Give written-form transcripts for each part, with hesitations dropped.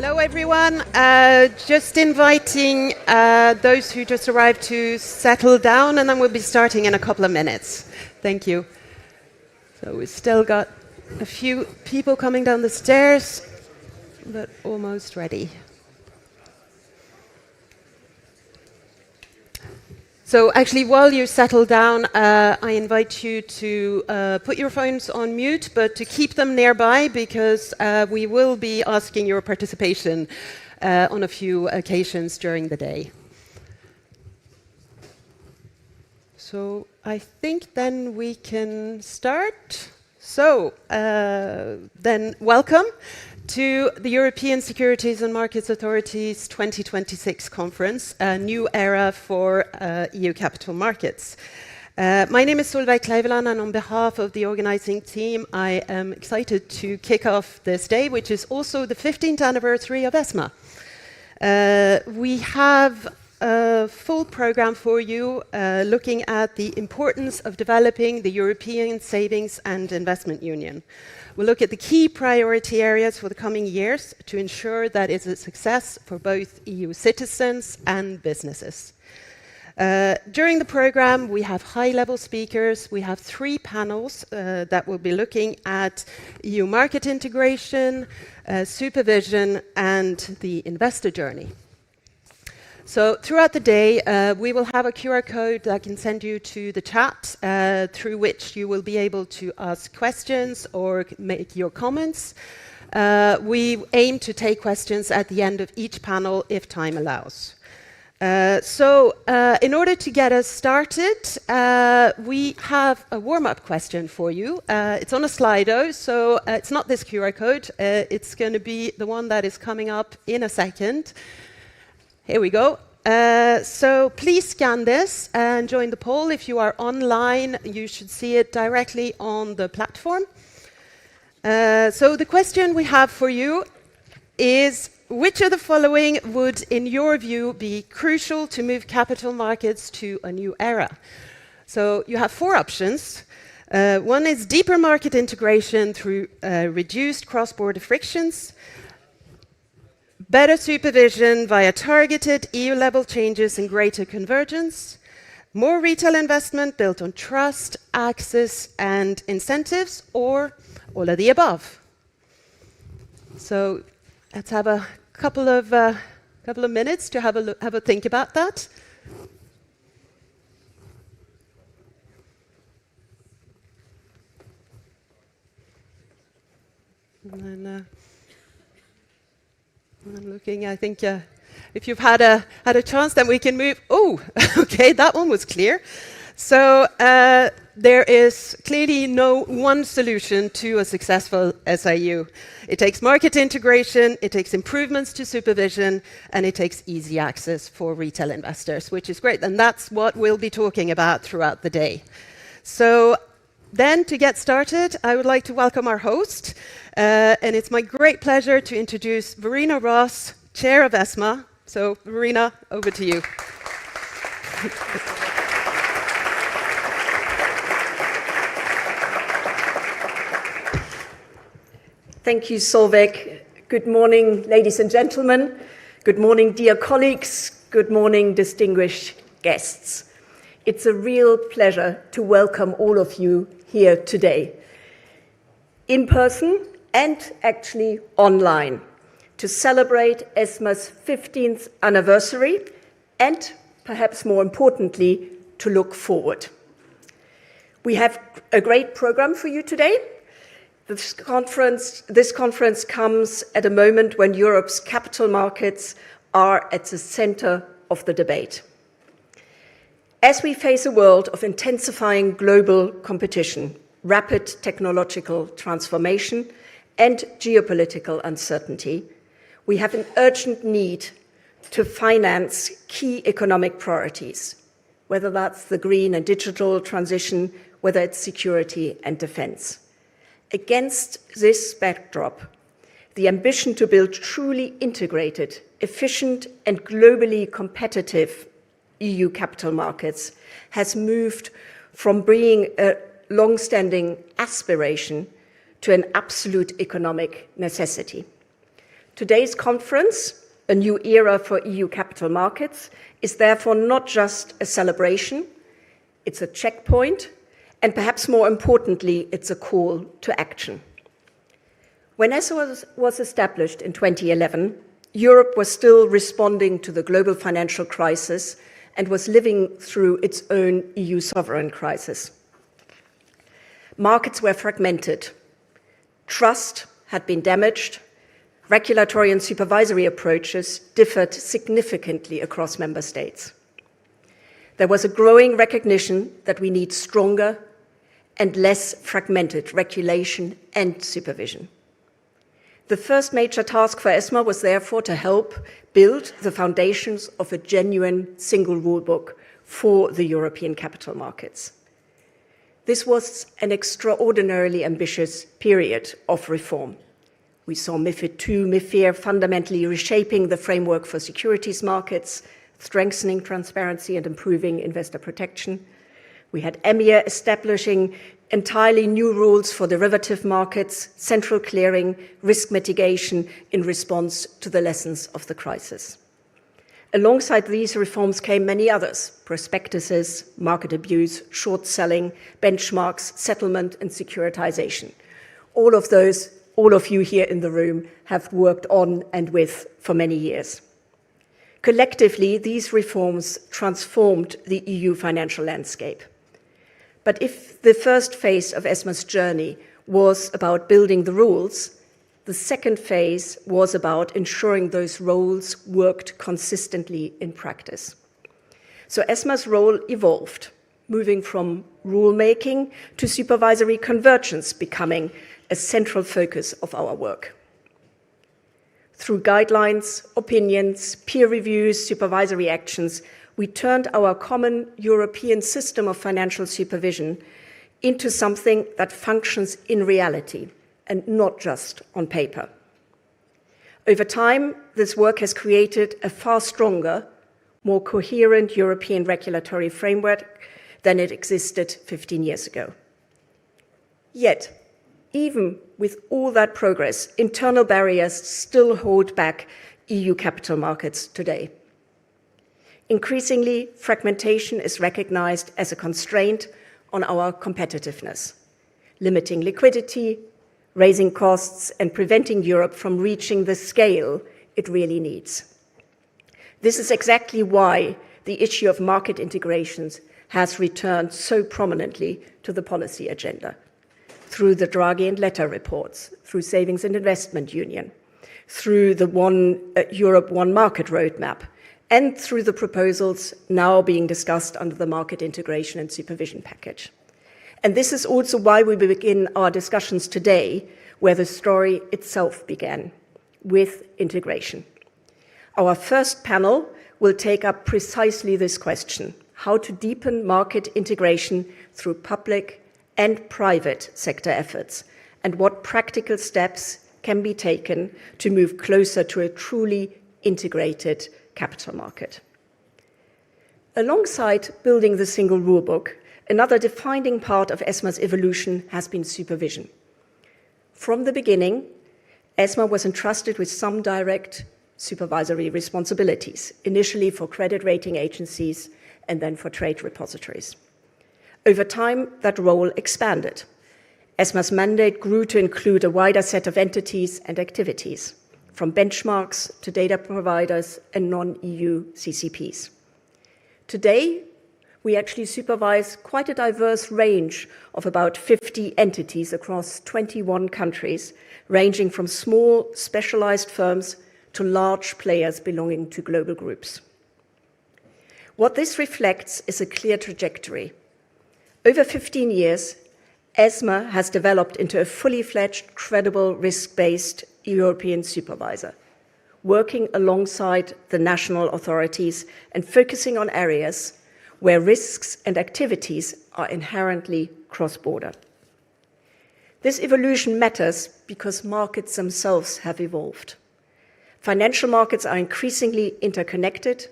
Hello, everyone. Just inviting those who just arrived to settle down, and then we'll be starting in a couple of minutes. Thank you. So we've still got a few people coming down the stairs, but almost ready. So actually, while you settle down, I invite you to put your phones on mute, but to keep them nearby, because we will be asking your participation on a few occasions during the day. So I think then we can start. So then welcome to the European Securities and Markets Authority's 2026 conference, a new era for EU capital markets. My name is Solveig Kleiveland, and on behalf of the organizing team, I am excited to kick off this day, which is also the 15th anniversary of ESMA. We have a full program for you, looking at the importance of developing the European Savings and Investment Union. We'll look at the key priority areas for the coming years to ensure that it's a success for both EU citizens and businesses. During the program, we have high-level speakers. We have 3 panels that will be looking at EU market integration, supervision, and the investor journey. So throughout the day, we will have a QR code that I can send you to the chat, through which you will be able to ask questions or make your comments. We aim to take questions at the end of each panel if time allows. In order to get us started, we have a warm-up question for you. It's on a Slido, so it's not this QR code. It's going to be the one that is coming up in a second. Here we go. So please scan this and join the poll. If you are online, you should see it directly on the platform. So the question we have for you is, which of the following would, in your view, be crucial to move capital markets to a new era? So you have 4 options. One is deeper market integration through reduced cross-border frictions, better supervision via targeted EU-level changes and greater convergence, more retail investment built on trust, access, and incentives, or all of the above. So let's have a couple of minutes to have a think about that. And then, I'm looking, I think if you've had a chance, then we can move. Oh, okay, that one was clear. So there is clearly no one solution to a successful SIU. It takes market integration, it takes improvements to supervision, and it takes easy access for retail investors, which is great. And that's what we'll be talking about throughout the day. So then, to get started, I would like to welcome our host. And it's my great pleasure to introduce Verena Ross, Chair of ESMA. So, Verena, over to you. Thank you, Solveig. Good morning, ladies and gentlemen. Good morning, dear colleagues. Good morning, distinguished guests. It's a real pleasure to welcome all of you here today, in person and actually online, to celebrate ESMA's 15th anniversary and, perhaps more importantly, to look forward. We have a great program for you today. This conference comes at a moment when Europe's capital markets are at the center of the debate. As we face a world of intensifying global competition, rapid technological transformation, and geopolitical uncertainty, we have an urgent need to finance key economic priorities, whether that's the green and digital transition, whether it's security and defense. Against this backdrop, the ambition to build truly integrated, efficient, and globally competitive EU capital markets has moved from being a long-standing aspiration to an absolute economic necessity. Today's conference, A New Era for EU Capital Markets, is therefore not just a celebration, it's a checkpoint, and perhaps more importantly, it's a call to action. When ESMA was established in 2011, Europe was still responding to the global financial crisis and was living through its own EU sovereign crisis. Markets were fragmented. Trust had been damaged. Regulatory and supervisory approaches differed significantly across member states. There was a growing recognition that we need stronger and less fragmented regulation and supervision. The first major task for ESMA was therefore to help build the foundations of a genuine single rulebook for the European capital markets. This was an extraordinarily ambitious period of reform. We saw MiFID II, MiFIR fundamentally reshaping the framework for securities markets, strengthening transparency and improving investor protection. We had EMIR establishing entirely new rules for derivative markets, central clearing, risk mitigation in response to the lessons of the crisis. Alongside these reforms came many others: prospectuses, market abuse, short selling, benchmarks, settlement, and securitization. All of you here in the room have worked on and with for many years. Collectively, these reforms transformed the EU financial landscape. But if the first phase of ESMA's journey was about building the rules, the second phase was about ensuring those rules worked consistently in practice. So ESMA's role evolved, moving from rulemaking to supervisory convergence becoming a central focus of our work. Through guidelines, opinions, peer reviews, supervisory actions, we turned our common European system of financial supervision into something that functions in reality and not just on paper. Over time, this work has created a far stronger, more coherent European regulatory framework than it existed 15 years ago. Yet, even with all that progress, internal barriers still hold back EU capital markets today. Increasingly, fragmentation is recognized as a constraint on our competitiveness, limiting liquidity, raising costs, and preventing Europe from reaching the scale it really needs. This is exactly why the issue of market integrations has returned so prominently to the policy agenda, through the Draghi and Letta reports, through Savings and Investment Union, through the Europe One Market roadmap, and through the proposals now being discussed under the Market Integration and Supervision Package. And this is also why we begin our discussions today, where the story itself began, with integration. Our first panel will take up precisely this question: how to deepen market integration through public and private sector efforts, and what practical steps can be taken to move closer to a truly integrated capital market. Alongside building the single rulebook, another defining part of ESMA's evolution has been supervision. From the beginning, ESMA was entrusted with some direct supervisory responsibilities, initially for credit rating agencies and then for trade repositories. Over time, that role expanded. ESMA's mandate grew to include a wider set of entities and activities, from benchmarks to data providers and non-EU CCPs. Today, we actually supervise quite a diverse range of about 50 entities across 21 countries, ranging from small, specialized firms to large players belonging to global groups. What this reflects is a clear trajectory. Over 15 years, ESMA has developed into a fully fledged, credible, risk-based European supervisor, working alongside the national authorities and focusing on areas where risks and activities are inherently cross-border. This evolution matters because markets themselves have evolved. Financial markets are increasingly interconnected,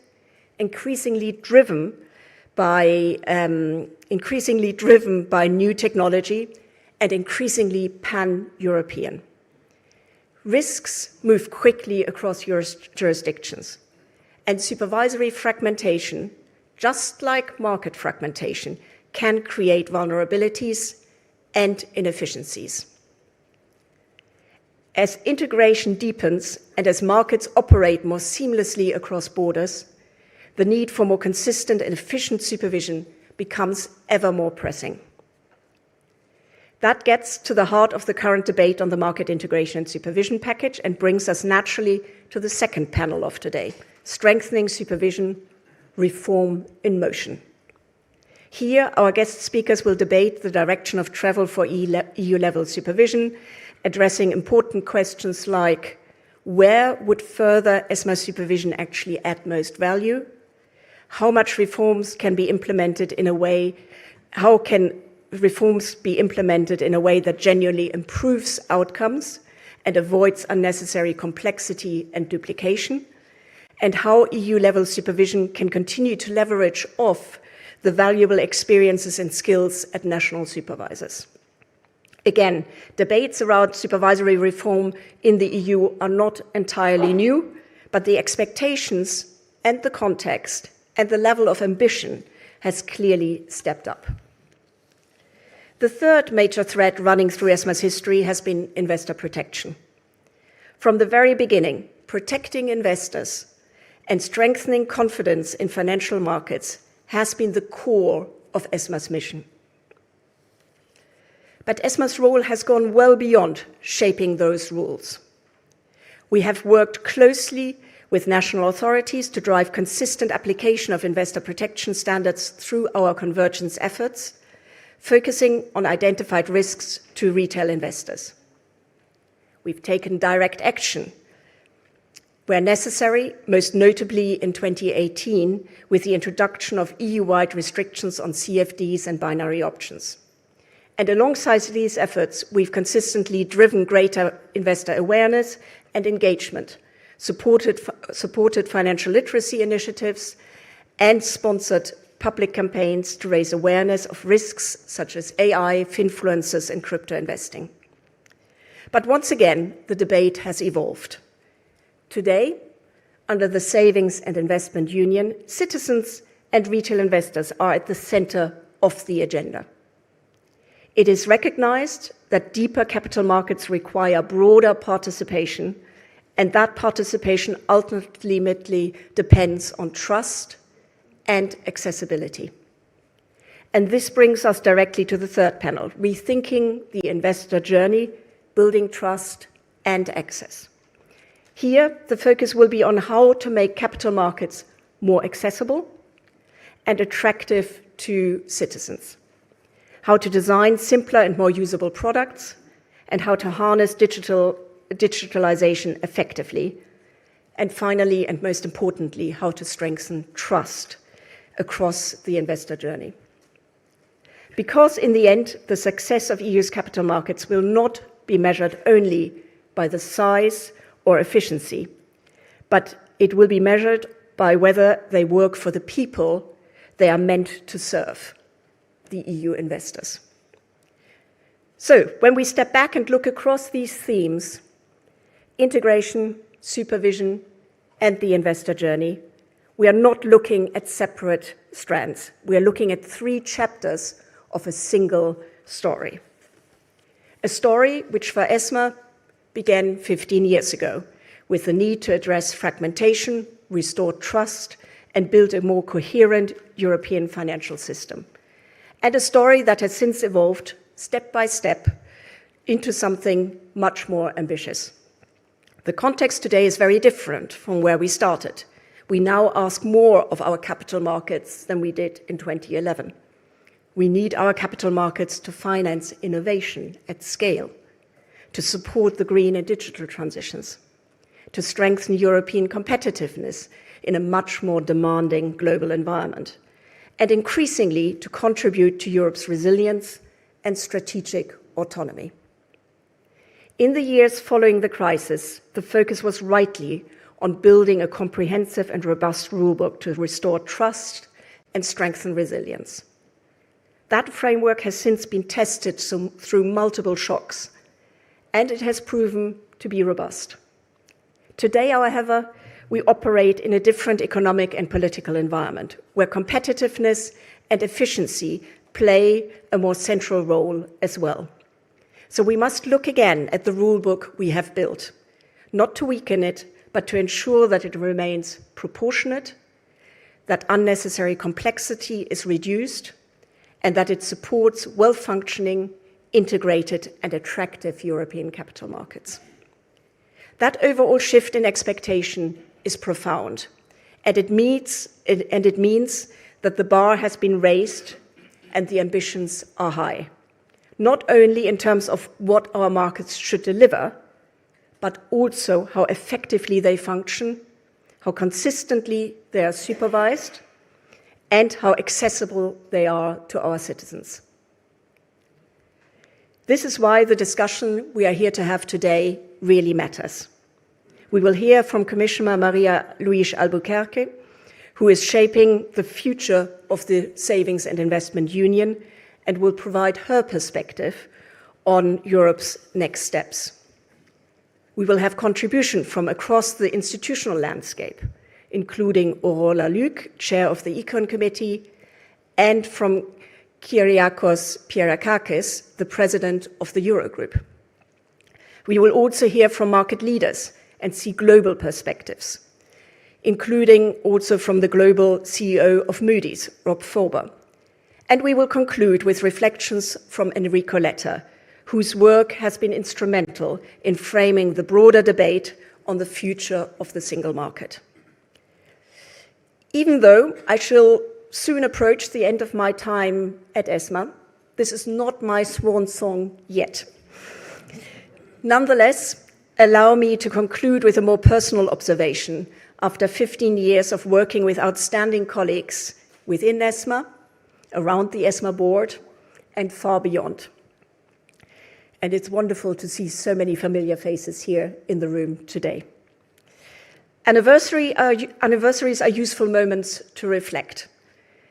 increasingly driven by new technology, and increasingly pan-European. risks move quickly across jurisdictions, and supervisory fragmentation, just like market fragmentation, can create vulnerabilities and inefficiencies. As integration deepens and as markets operate more seamlessly across borders, the need for more consistent and efficient supervision becomes ever more pressing. That gets to the heart of the current debate on the market integration and supervision package and brings us naturally to the second panel of today, strengthening supervision, reform in motion. Here, our guest speakers will debate the direction of travel for EU-level supervision, addressing important questions like, where would further ESMA supervision actually add most value? How much reforms can be implemented in a way, how can reforms be implemented in a way that genuinely improves outcomes and avoids unnecessary complexity and duplication, and how EU-level supervision can continue to leverage off the valuable experiences and skills at national supervisors. Again, debates around supervisory reform in the EU are not entirely new, but the expectations and the context and the level of ambition has clearly stepped up. The third major thread running through ESMA's history has been investor protection. From the very beginning, protecting investors and strengthening confidence in financial markets has been the core of ESMA's mission. But ESMA's role has gone well beyond shaping those rules. We have worked closely with national authorities to drive consistent application of investor protection standards through our convergence efforts, focusing on identified risks to retail investors. We've taken direct action where necessary, most notably in 2018, with the introduction of EU-wide restrictions on CFDs and binary options. And alongside these efforts, we've consistently driven greater investor awareness and engagement, supported financial literacy initiatives, and sponsored public campaigns to raise awareness of risks such as AI, finfluencers, and crypto investing. But once again, the debate has evolved. Today, under the Savings and Investment Union, citizens and retail investors are at the center of the agenda. It is recognized that deeper capital markets require broader participation, and that participation ultimately depends on trust and accessibility. And this brings us directly to the third panel, rethinking the investor journey, building trust and access. Here, the focus will be on how to make capital markets more accessible and attractive to citizens, how to design simpler and more usable products, and how to harness digitalization effectively, and finally, and most importantly, how to strengthen trust across the investor journey. Because in the end, the success of EU's capital markets will not be measured only by the size or efficiency, but it will be measured by whether they work for the people they are meant to serve, the EU investors. So, when we step back and look across these themes, integration, supervision, and the investor journey, we are not looking at separate strands. We are looking at 3 chapters of a single story. A story which for ESMA began 15 years ago with the need to address fragmentation, restore trust, and build a more coherent European financial system. And a story that has since evolved step by step into something much more ambitious. The context today is very different from where we started. We now ask more of our capital markets than we did in 2011. We need our capital markets to finance innovation at scale, to support the green and digital transitions, to strengthen European competitiveness in a much more demanding global environment, and increasingly to contribute to Europe's resilience and strategic autonomy. In the years following the crisis, the focus was rightly on building a comprehensive and robust rulebook to restore trust and strengthen resilience. That framework has since been tested through multiple shocks, and it has proven to be robust. Today, however, we operate in a different economic and political environment where competitiveness and efficiency play a more central role as well. So we must look again at the rulebook we have built, not to weaken it, but to ensure that it remains proportionate, that unnecessary complexity is reduced, and that it supports well-functioning, integrated, and attractive European capital markets. That overall shift in expectation is profound, and it means that the bar has been raised and the ambitions are high, not only in terms of what our markets should deliver, but also how effectively they function, how consistently they are supervised, and how accessible they are to our citizens. This is why the discussion we are here to have today really matters. We will hear from Commissioner Maria Luís Albuquerque, who is shaping the future of the Savings and Investment Union and will provide her perspective on Europe's next steps. We will have contribution from across the institutional landscape, including Aurora Luc, chair of the Econ Committee, and from Kyriakos Pierakakis, the president of the Eurogroup. We will also hear from market leaders and see global perspectives, including also from the global CEO of Moody's, Rob Fauber. And we will conclude with reflections from Enrico Letta, whose work has been instrumental in framing the broader debate on the future of the single market. Even though I shall soon approach the end of my time at ESMA, this is not my swan song yet. Nonetheless, allow me to conclude with a more personal observation after 15 years of working with outstanding colleagues within ESMA, around the ESMA board, and far beyond. And it's wonderful to see so many familiar faces here in the room today. Anniversaries are useful moments to reflect.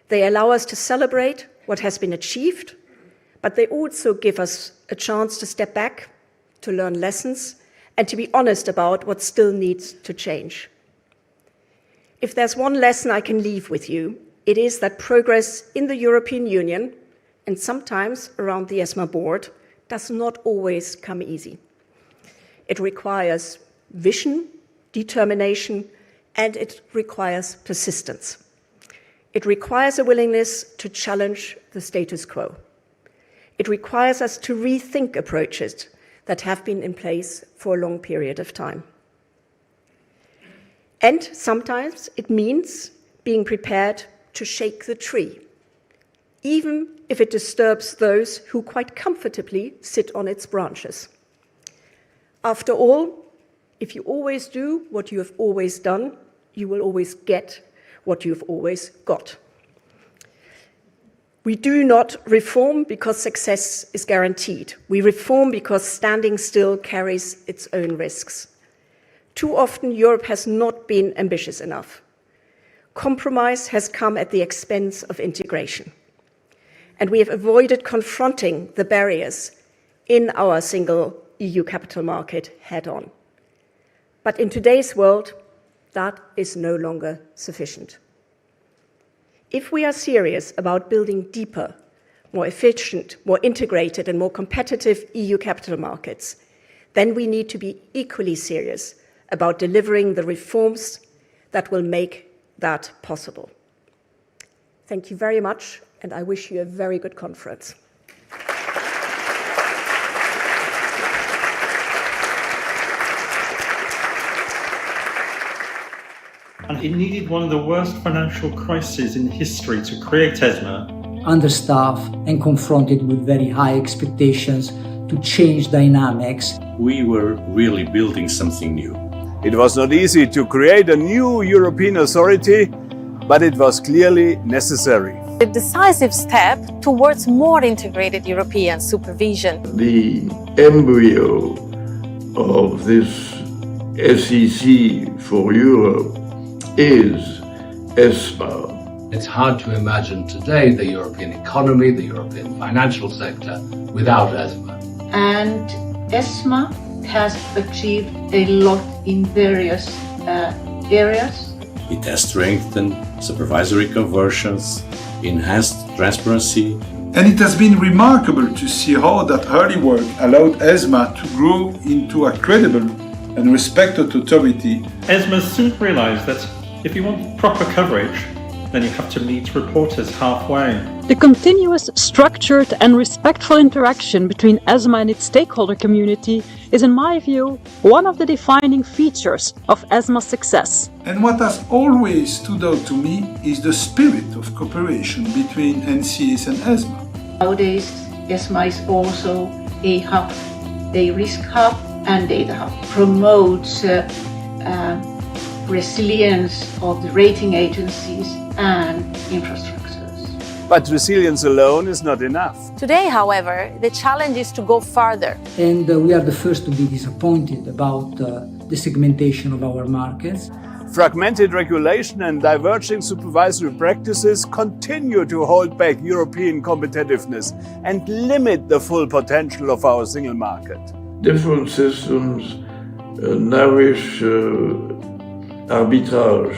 They allow us to celebrate what has been achieved, but they also give us a chance to step back, to learn lessons, and to be honest about what still needs to change. If there's one lesson I can leave with you, it is that progress in the European Union, and sometimes around the ESMA board, does not always come easy. It requires vision, determination, and it requires persistence. It requires a willingness to challenge the status quo. It requires us to rethink approaches that have been in place for a long period of time. And sometimes it means being prepared to shake the tree, even if it disturbs those who quite comfortably sit on its branches. After all, if you always do what you have always done, you will always get what you've always got. We do not reform because success is guaranteed. We reform because standing still carries its own risks. Too often, Europe has not been ambitious enough. Compromise has come at the expense of integration. And we have avoided confronting the barriers in our single EU capital market head-on. But in today's world, that is no longer sufficient. If we are serious about building deeper, more efficient, more integrated, and more competitive EU capital markets, then we need to be equally serious about delivering the reforms that will make that possible. Thank you very much, and I wish you a very good conference. And it needed one of the worst financial crises in history to create ESMA. Understaffed and confronted with very high expectations to change dynamics. We were really building something new. It was not easy to create a new European authority, but it was clearly necessary. A decisive step towards more integrated European supervision. The embryo of this SEC for Europe is ESMA. It's hard to imagine today the European economy, the European financial sector without ESMA. And ESMA has achieved a lot in various areas. It has strengthened supervisory conversions, enhanced transparency, and it has been remarkable to see how that early work allowed ESMA to grow into a credible and respected authority. ESMA soon realised that if you want proper coverage, then you have to meet reporters halfway. The continuous, structured and respectful interaction between ESMA and its stakeholder community is, in my view, one of the defining features of ESMA's success. And what has always stood out to me is the spirit of cooperation between NCAs and ESMA. Nowadays, ESMA is also a hub, a risk hub and data hub. Promotes resilience of the rating agencies and infrastructures. But resilience alone is not enough. Today, however, the challenge is to go further. And we are the first to be disappointed about the segmentation of our markets. Fragmented regulation and diverging supervisory practices continue to hold back European competitiveness and limit the full potential of our single market. Different systems nourish arbitrage.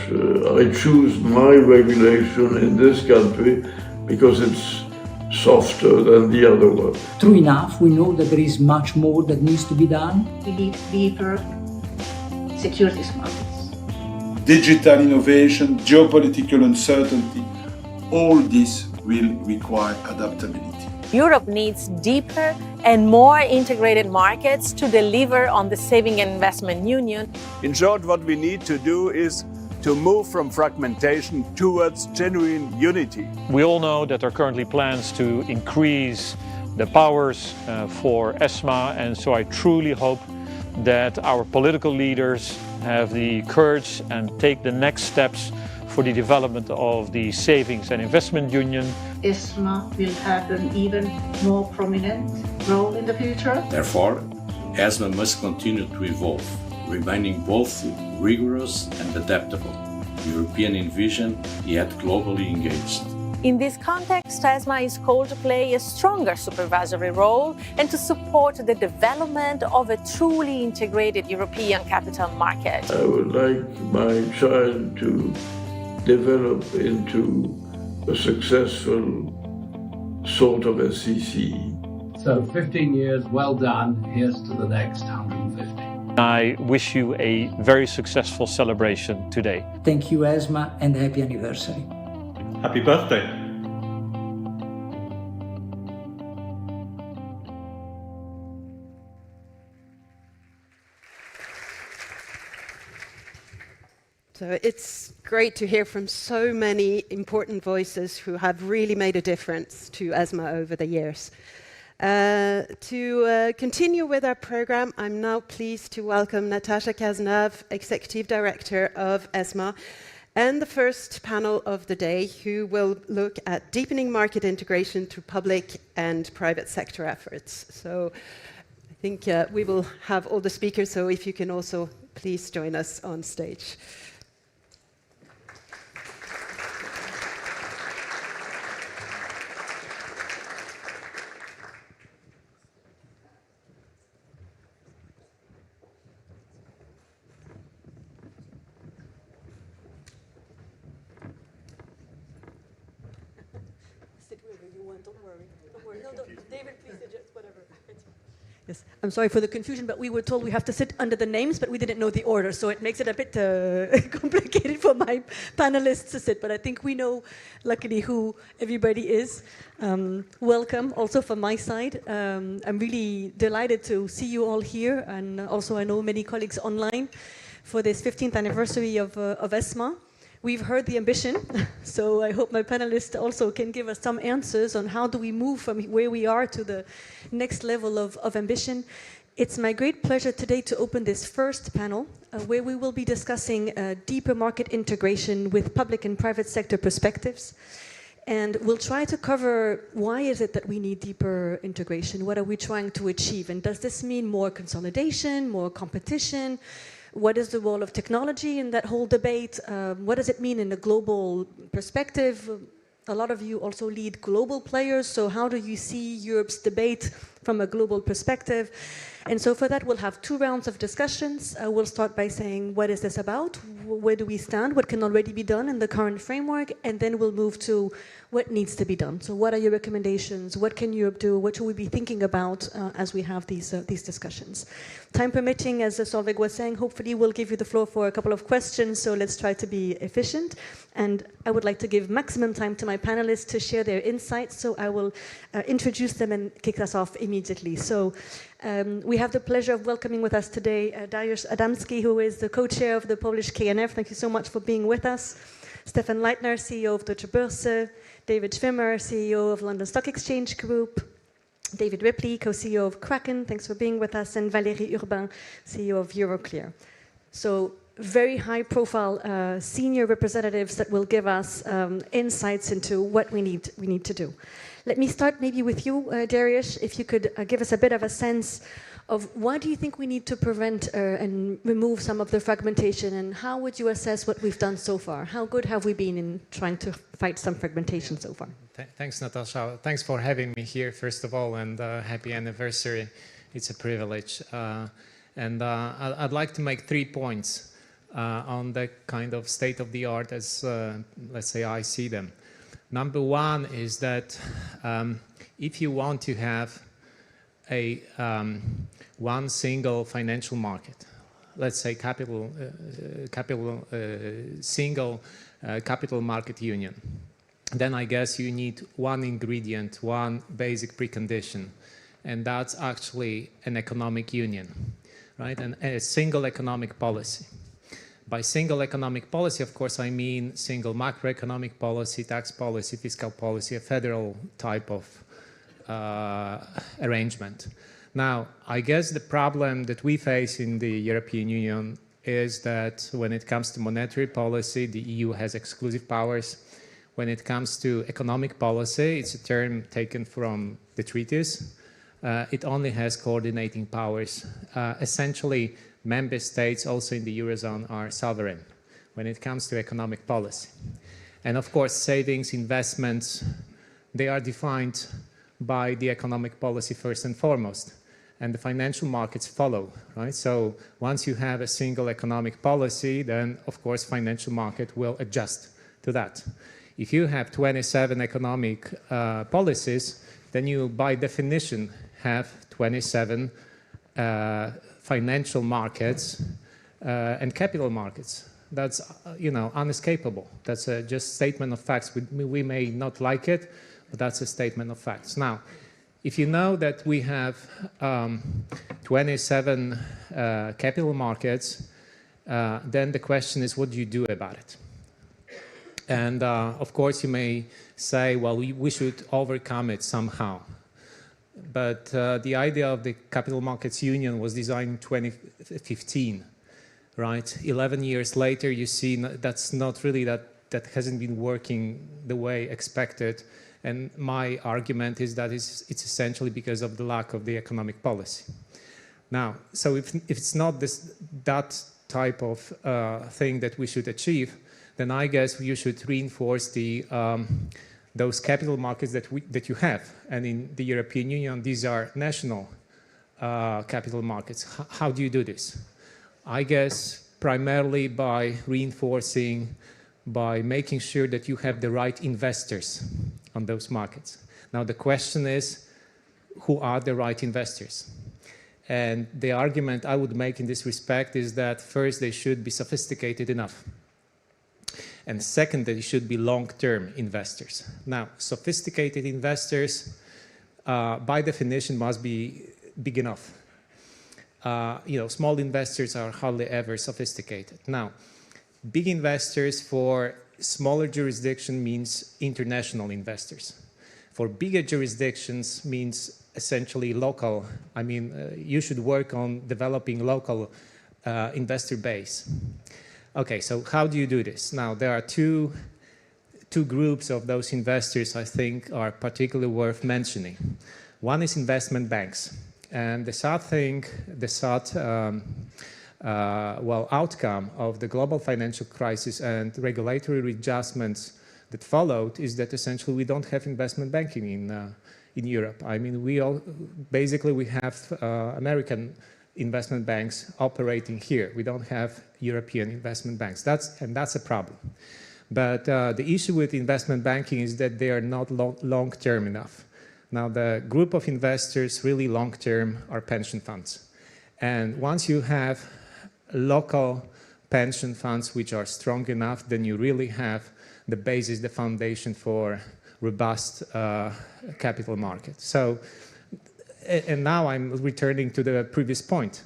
I choose my regulation in this country because it's softer than the other one. True enough, we know that there is much more that needs to be done. We need deeper securities markets. Digital innovation, geopolitical uncertainty, all this will require adaptability. Europe needs deeper and more integrated markets to deliver on the Saving and Investment Union. In short, what we need to do is to move from fragmentation towards genuine unity. We all know that there are currently plans to increase the powers for ESMA, and so I truly hope that our political leaders have the courage and take the next steps for the development of the Savings and Investment Union. ESMA will have an even more prominent role in the future. Therefore, ESMA must continue to evolve, remaining both rigorous and adaptable, European in vision, yet globally engaged. In this context, ESMA is called to play a stronger supervisory role and to support the development of a truly integrated European capital market. I would like my child to develop into a successful sort of SEC. So 15 years, well done. Here's to the next 150. I wish you a very successful celebration today. Thank you, ESMA, and happy anniversary. Happy birthday. So it's great to hear from so many important voices who have really made a difference to ESMA over the years. To continue with our program, I'm now pleased to welcome Natasha Cazenave, Executive Director of ESMA, and the first panel of the day, who will look at deepening market integration through public and private sector efforts. So I think we will have all the speakers, so if you can also please join us on stage. Yes, I'm sorry for the confusion, but we were told we have to sit under the names, but we didn't know the order, so it makes it a bit complicated for my panelists to sit, but I think we know, luckily, who everybody is. Welcome, also from my side. I'm really delighted to see you all here, and also I know many colleagues online for this 15th anniversary of ESMA. We've heard the ambition, so I hope my panelists also can give us some answers on how do we move from where we are to the next level of ambition. It's my great pleasure today to open this first panel, where we will be discussing deeper market integration with public and private sector perspectives. And we'll try to cover why is it that we need deeper integration? What are we trying to achieve? And does this mean more consolidation, more competition? What is the role of technology in that whole debate? What does it mean in a global perspective? A lot of you also lead global players, so how do you see Europe's debate from a global perspective? And so for that, we'll have 2 rounds of discussions. We'll start by saying, what is this about? Where do we stand? What can already be done in the current framework? And then we'll move to what needs to be done. So what are your recommendations? What can Europe do? What should we be thinking about as we have these discussions? Time permitting, as Solveig was saying, hopefully we'll give you the floor for a couple of questions. So let's try to be efficient. And I would like to give maximum time to my panelists to share their insights. So I will introduce them and kick us off immediately. So we have the pleasure of welcoming with us today Dariusz Adamski, who is the co-chair of the Polish KNF. Thank you so much for being with us. Stefan Leitner, CEO of Deutsche Börse. David Schwimmer, CEO of London Stock Exchange Group. David Ripley, co-CEO of Kraken. Thanks for being with us. And Valérie Urbain, CEO of Euroclear. So very high-profile senior representatives that will give us insights into what we need to do. Let me start maybe with you, Dariusz, if you could give us a bit of a sense of why do you think we need to prevent and remove some of the fragmentation, and how would you assess what we've done so far? How good have we been in trying to fight some fragmentation so far? Thanks, Natasha. Thanks for having me here, first of all, and happy anniversary. It's a privilege. I'd like to make 3 points on the kind of state of the art as, let's say, I see them. Number 1 is that if you want to have a one single financial market, let's say single capital market union, then I guess you need one ingredient, one basic precondition, and that's actually an economic union, right? And a single economic policy. By single economic policy, of course, I mean single macroeconomic policy, tax policy, fiscal policy, a federal type of arrangement. Now, I guess the problem that we face in the European Union is that when it comes to monetary policy, the EU has exclusive powers. When it comes to economic policy, it's a term taken from the treaties. It only has coordinating powers. Essentially, member states also in the Eurozone are sovereign when it comes to economic policy. And of course, savings, investments, they are defined by the economic policy first and foremost. And the financial markets follow, right? So once you have a single economic policy, then of course financial market will adjust to that. If you have 27 economic policies, then you by definition have 27 financial markets and capital markets. That's unescapable. That's just statement of facts. We may not like it, but that's a statement of facts. Now, if you know that we have 27 capital markets, then the question is, what do you do about it? And of course, you may say, well, we should overcome it somehow. But the idea of the Capital Markets Union was designed in 2015, right? 11 years later, you see that's not really, that hasn't been working the way expected. And my argument is that it's essentially because of the lack of the economic policy. Now, so if it's not that type of thing that we should achieve, then I guess you should reinforce those capital markets that you have. And in the European Union, these are national capital markets. How do you do this? I guess primarily by reinforcing, by making sure that you have the right investors on those markets. Now the question is, who are the right investors? And the argument I would make in this respect is that first, they should be sophisticated enough. And second, they should be long-term investors. Now, sophisticated investors, by definition, must be big enough. Small investors are hardly ever sophisticated. Now, big investors for smaller jurisdiction means international investors. For bigger jurisdictions means essentially local. I mean, you should work on developing local investor base. Okay, so how do you do this? Now, there are two groups of those investors I think are particularly worth mentioning. One is investment banks. And the sad thing, outcome of the global financial crisis and regulatory adjustments that followed is that essentially we don't have investment banking in Europe. I mean, we have American investment banks operating here. We don't have European investment banks. That's a problem. But the issue with investment banking is that they are not long-term enough. Now, the group of investors really long-term are pension funds. And once you have local pension funds which are strong enough, then you really have the basis, the foundation for robust capital market. So, and now I'm returning to the previous point.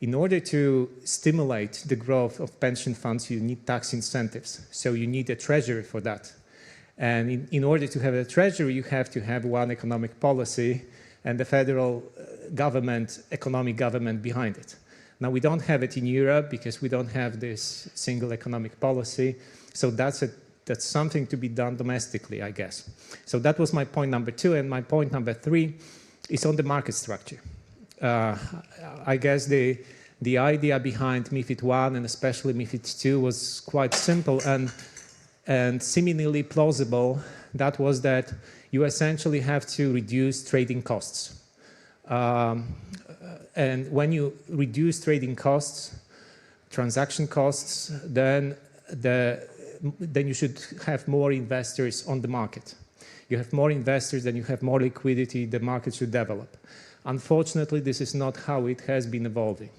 In order to stimulate the growth of pension funds, you need tax incentives. So you need a treasury for that. And in order to have a treasury, you have to have one economic policy and the federal government, economic government behind it. Now, we don't have it in Europe because we don't have this single economic policy. So that's something to be done domestically, I guess. So that was my point number 2. And my point number 3 is on the market structure. I guess the idea behind MiFID I and especially MiFID II was quite simple and seemingly plausible. That was that you essentially have to reduce trading costs. And when you reduce trading costs, transaction costs, then you should have more investors on the market. You have more investors, then you have more liquidity, the market should develop. Unfortunately, this is not how it has been evolving.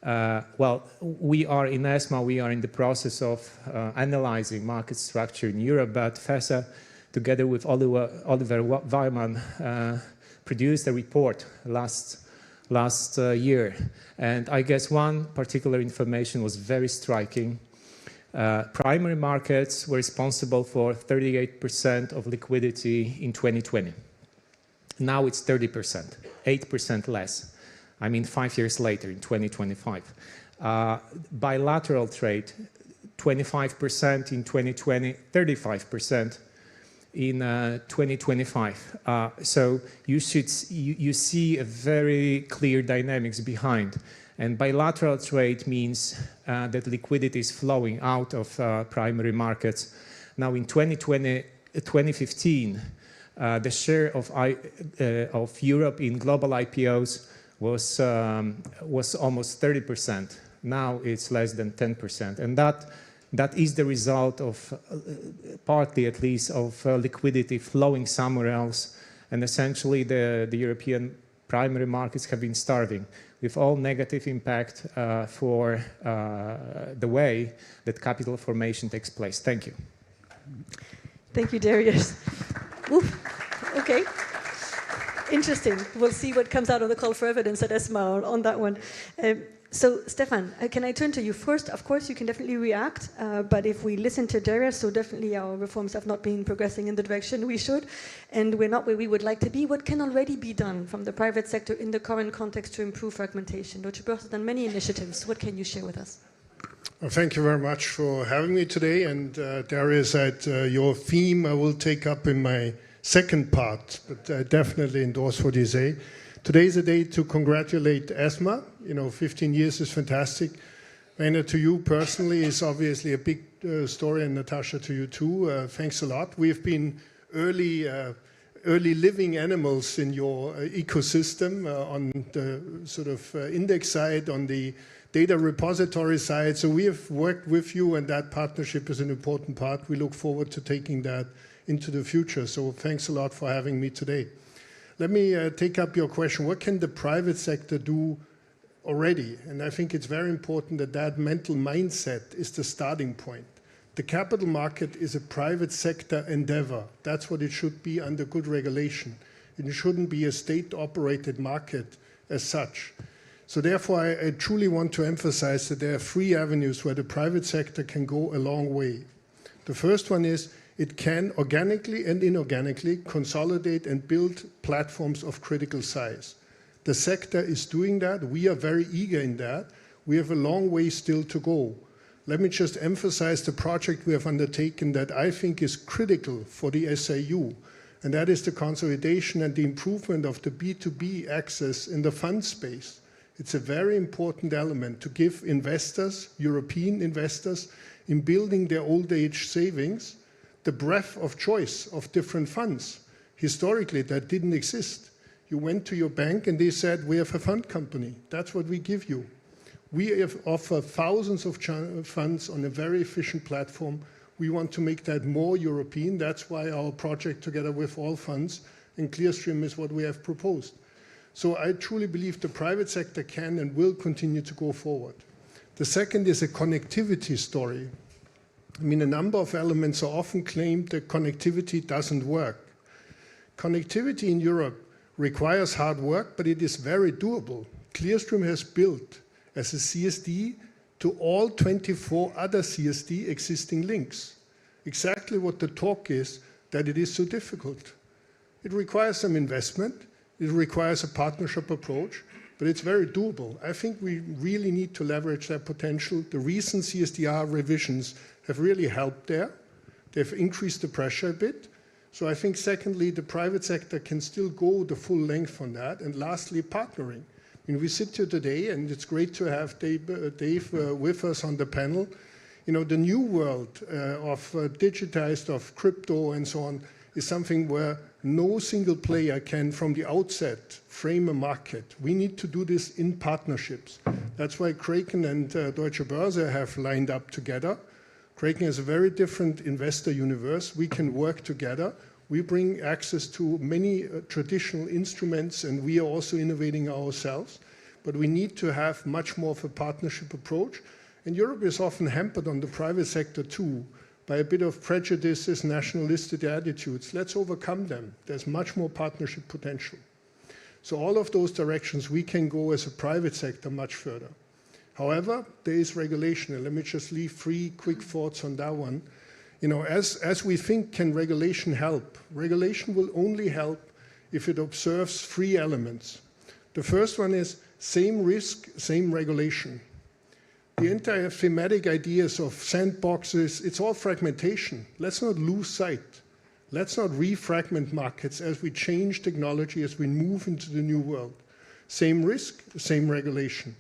Well, we are in ESMA, we are in the process of analyzing market structure in Europe, but FESA, together with Oliver Wyman, produced a report last year. And I guess one particular information was very striking. Primary markets were responsible for 38% of liquidity in 2020. Now it's 30%, 8% less. I mean, 5 years later, in 2025. Bilateral trade, 25% in 2020, 35% in 2025. So you see a very clear dynamics behind. And bilateral trade means that liquidity is flowing out of primary markets. Now, in 2015, the share of Europe in global IPOs was almost 30%. Now it's less than 10%. And that is the result of, partly at least, of liquidity flowing somewhere else. And essentially the European primary markets have been starving, with all negative impact for the way that capital formation takes place. Thank you. Thank you, Darius. Okay. Interesting. We'll see what comes out of the call for evidence at ESMA on that one. So, Stefan, can I turn to you first? Of course, you can definitely react, but if we listen to Darius, so definitely our reforms have not been progressing in the direction we should, and we're not where we would like to be. What can already be done from the private sector in the current context to improve fragmentation? Deutsche Börse has done many initiatives. What can you share with us? Well, thank you very much for having me today. And Darius, your theme I will take up in my second part, but I definitely endorse what you say. Today is a day to congratulate ESMA. 15 years is fantastic. Rainer, to you personally is obviously a big story, and Natasha, to you too. Thanks a lot. We've been early living animals in your ecosystem on the sort of index side, on the data repository side. So we have worked with you, and that partnership is an important part. We look forward to taking that into the future. So thanks a lot for having me today. Let me take up your question. What can the private sector do already? And I think it's very important that mental mindset is the starting point. The capital market is a private sector endeavor. That's what it should be under good regulation. It shouldn't be a state-operated market as such. So therefore, I truly want to emphasize that there are 3 avenues where the private sector can go a long way. The first one is it can organically and inorganically consolidate and build platforms of critical size. The sector is doing that. We are very eager in that. We have a long way still to go. Let me just emphasize the project we have undertaken that I think is critical for the SAU, and that is the consolidation and the improvement of the B2B access in the fund space. It's a very important element to give investors, European investors, in building their old age savings, the breadth of choice of different funds. Historically, that didn't exist. You went to your bank and they said, we have a fund company. That's what we give you. We offer thousands of funds on a very efficient platform. We want to make that more European. That's why our project together with All Funds and Clearstream is what we have proposed. So I truly believe the private sector can and will continue to go forward. The second is a connectivity story. I mean, a number of elements are often claimed that connectivity doesn't work. Connectivity in Europe requires hard work, but it is very doable. Clearstream has built as a CSD to all 24 other CSD existing links. Exactly what the talk is, that it is so difficult. It requires some investment, it requires a partnership approach, but it's very doable. I think we really need to leverage that potential. The recent CSDR revisions have really helped there. They've increased the pressure a bit. So I think secondly, the private sector can still go the full length on that. And lastly, partnering. I mean, we sit here today, and it's great to have Dave with us on the panel. You know, the new world of digitized, of crypto and so on, is something where no single player can, from the outset, frame a market. We need to do this in partnerships. That's why Kraken and Deutsche Börse have lined up together. Kraken has a very different investor universe. We can work together. We bring access to many traditional instruments, and we are also innovating ourselves. But we need to have much more of a partnership approach. And Europe is often hampered on the private sector too by a bit of prejudices, nationalistic attitudes. Let's overcome them. There's much more partnership potential. So all of those directions, we can go as a private sector much further. However, there is regulation, and let me just leave 3 quick thoughts on that one. You know, as we think, can regulation help? Regulation will only help if it observes 3 elements. The first one is same risk, same regulation. The entire thematic ideas of sandboxes, it's all fragmentation. Let's not lose sight. Let's not refragment markets as we change technology, as we move into the new world. Same risk, same regulation.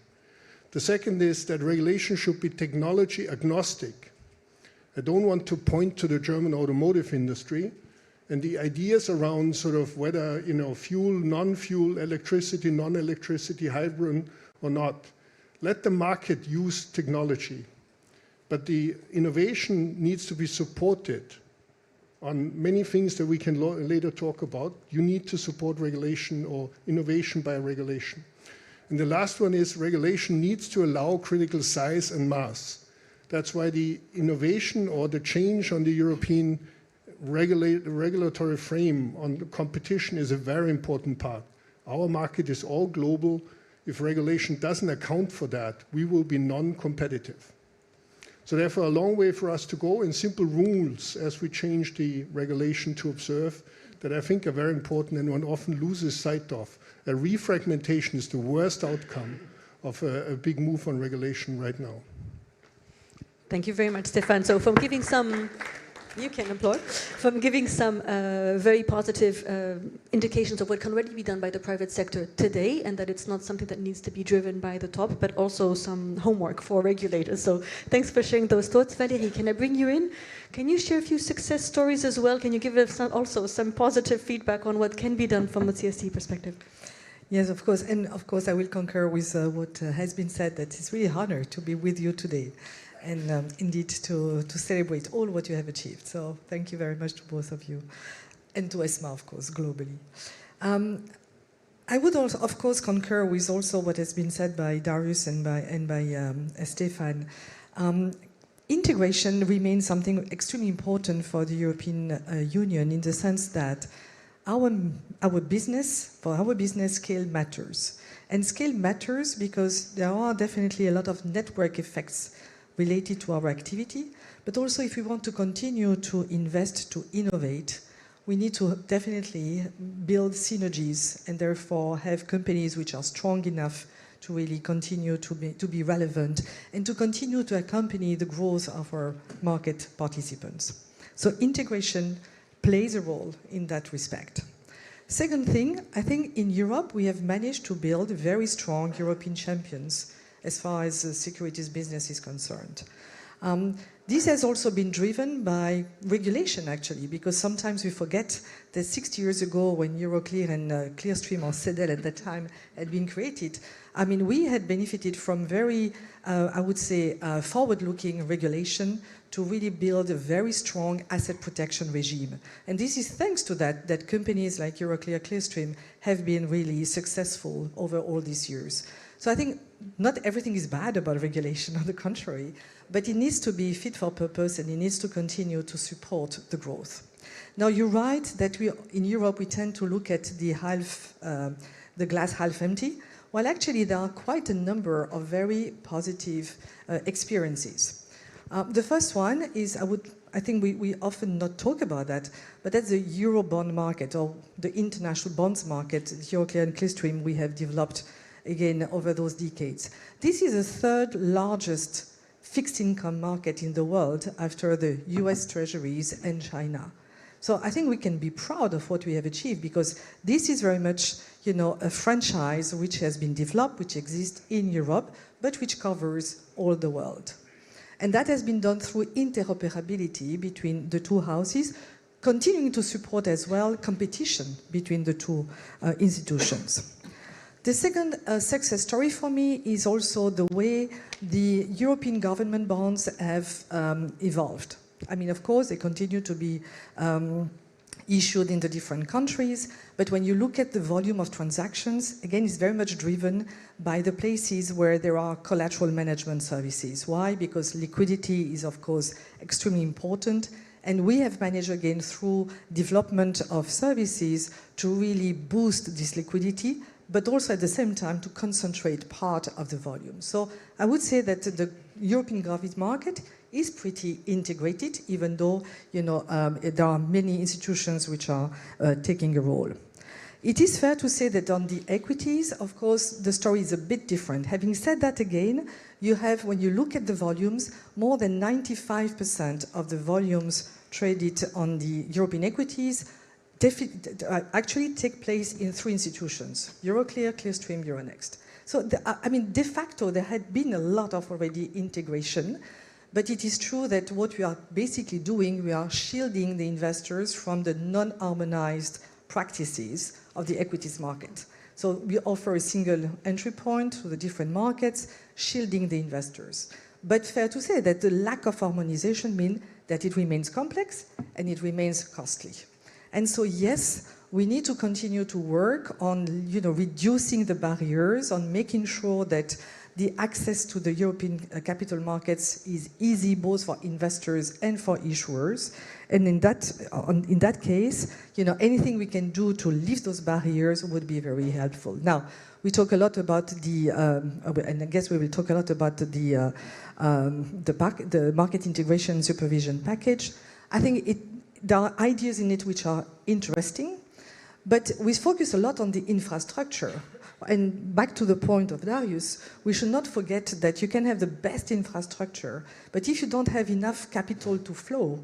The second is that regulation should be technology agnostic. I don't want to point to the German automotive industry and the ideas around sort of whether, you know, fuel, non-fuel, electricity, non-electricity, hybrid or not. Let the market use technology, but the innovation needs to be supported on many things that we can later talk about. You need to support regulation or innovation by regulation. And the last one is regulation needs to allow critical size and mass. That's why the innovation or the change on the European regulatory frame on the competition is a very important part. Our market is all global. If regulation doesn't account for that, we will be non-competitive. So therefore, a long way for us to go in simple rules as we change the regulation to observe that I think are very important and one often loses sight of. A refragmentation is the worst outcome of a big move on regulation right now. Thank you very much, Stefan. So from giving some, you can applaud, from giving some very positive indications of what can already be done by the private sector today, and that it's not something that needs to be driven by the top, but also some homework for regulators. So thanks for sharing those thoughts. Valérie, can I bring you in? Can you share a few success stories as well? Can you give us also some positive feedback on what can be done from a CST perspective? Yes, of course. And of course, I will concur with what has been said, that it's really an honor to be with you today. And indeed to celebrate all what you have achieved. So thank you very much to both of you, and to ESMA, of course, globally. I would also, of course, concur with also what has been said by Darius and by Stefan. Integration remains something extremely important for the European Union in the sense that our business, for our business, scale matters. And scale matters because there are definitely a lot of network effects related to our activity, but also if we want to continue to invest, to innovate, we need to definitely build synergies and therefore have companies which are strong enough to really continue to be relevant and to continue to accompany the growth of our market participants. So integration plays a role in that respect. Second thing, I think in Europe we have managed to build very strong European champions as far as the securities business is concerned. This has also been driven by regulation, actually, because sometimes we forget that 60 years ago, when Euroclear and Clearstream, or CEDEL at that time, had been created, I mean, we had benefited from very, I would say, forward-looking regulation to really build a very strong asset protection regime. And this is thanks to that companies like Euroclear, Clearstream have been really successful over all these years. So I think not everything is bad about regulation, on the contrary, but it needs to be fit for purpose and it needs to continue to support the growth. Now, you're right that in Europe we tend to look at the glass half empty, while actually there are quite a number of very positive experiences. The first one is, I think we often not talk about that, but that's the Euro bond market, or the international bonds market. Euroclear and Clearstream we have developed again over those decades. This is the third largest fixed income market in the world after the US Treasuries and China. So I think we can be proud of what we have achieved, because this is very much, you know, a franchise which has been developed, which exists in Europe, but which covers all the world. And that has been done through interoperability between the two houses, continuing to support as well competition between the two institutions. The second success story for me is also the way the European government bonds have evolved. I mean, of course, they continue to be issued in the different countries, but when you look at the volume of transactions, again, it's very much driven by the places where there are collateral management services. Why? Because liquidity is, of course, extremely important, and we have managed, again, through development of services to really boost this liquidity, but also at the same time to concentrate part of the volume. So I would say that the European government market is pretty integrated, even though, you know, there are many institutions which are taking a role. It is fair to say that on the equities, of course, the story is a bit different. Having said that, again, you have, when you look at the volumes, more than 95% of the volumes traded on the European equities actually take place in three institutions: Euroclear, Clearstream, Euronext. So, I mean, de facto, there had been a lot of already integration, but it is true that what we are basically doing, we are shielding the investors from the non-harmonized practices of the equities market. So we offer a single entry point to the different markets, shielding the investors. But fair to say that the lack of harmonization means that it remains complex and it remains costly. And so, yes, we need to continue to work on, you know, reducing the barriers, on making sure that the access to the European capital markets is easy both for investors and for issuers. And in that case, you know, anything we can do to lift those barriers would be very helpful. Now, we talk a lot about and I guess we will talk a lot about the market integration supervision package. I think there are ideas in it which are interesting, but we focus a lot on the infrastructure. And back to the point of Darius, we should not forget that you can have the best infrastructure, but if you don't have enough capital to flow,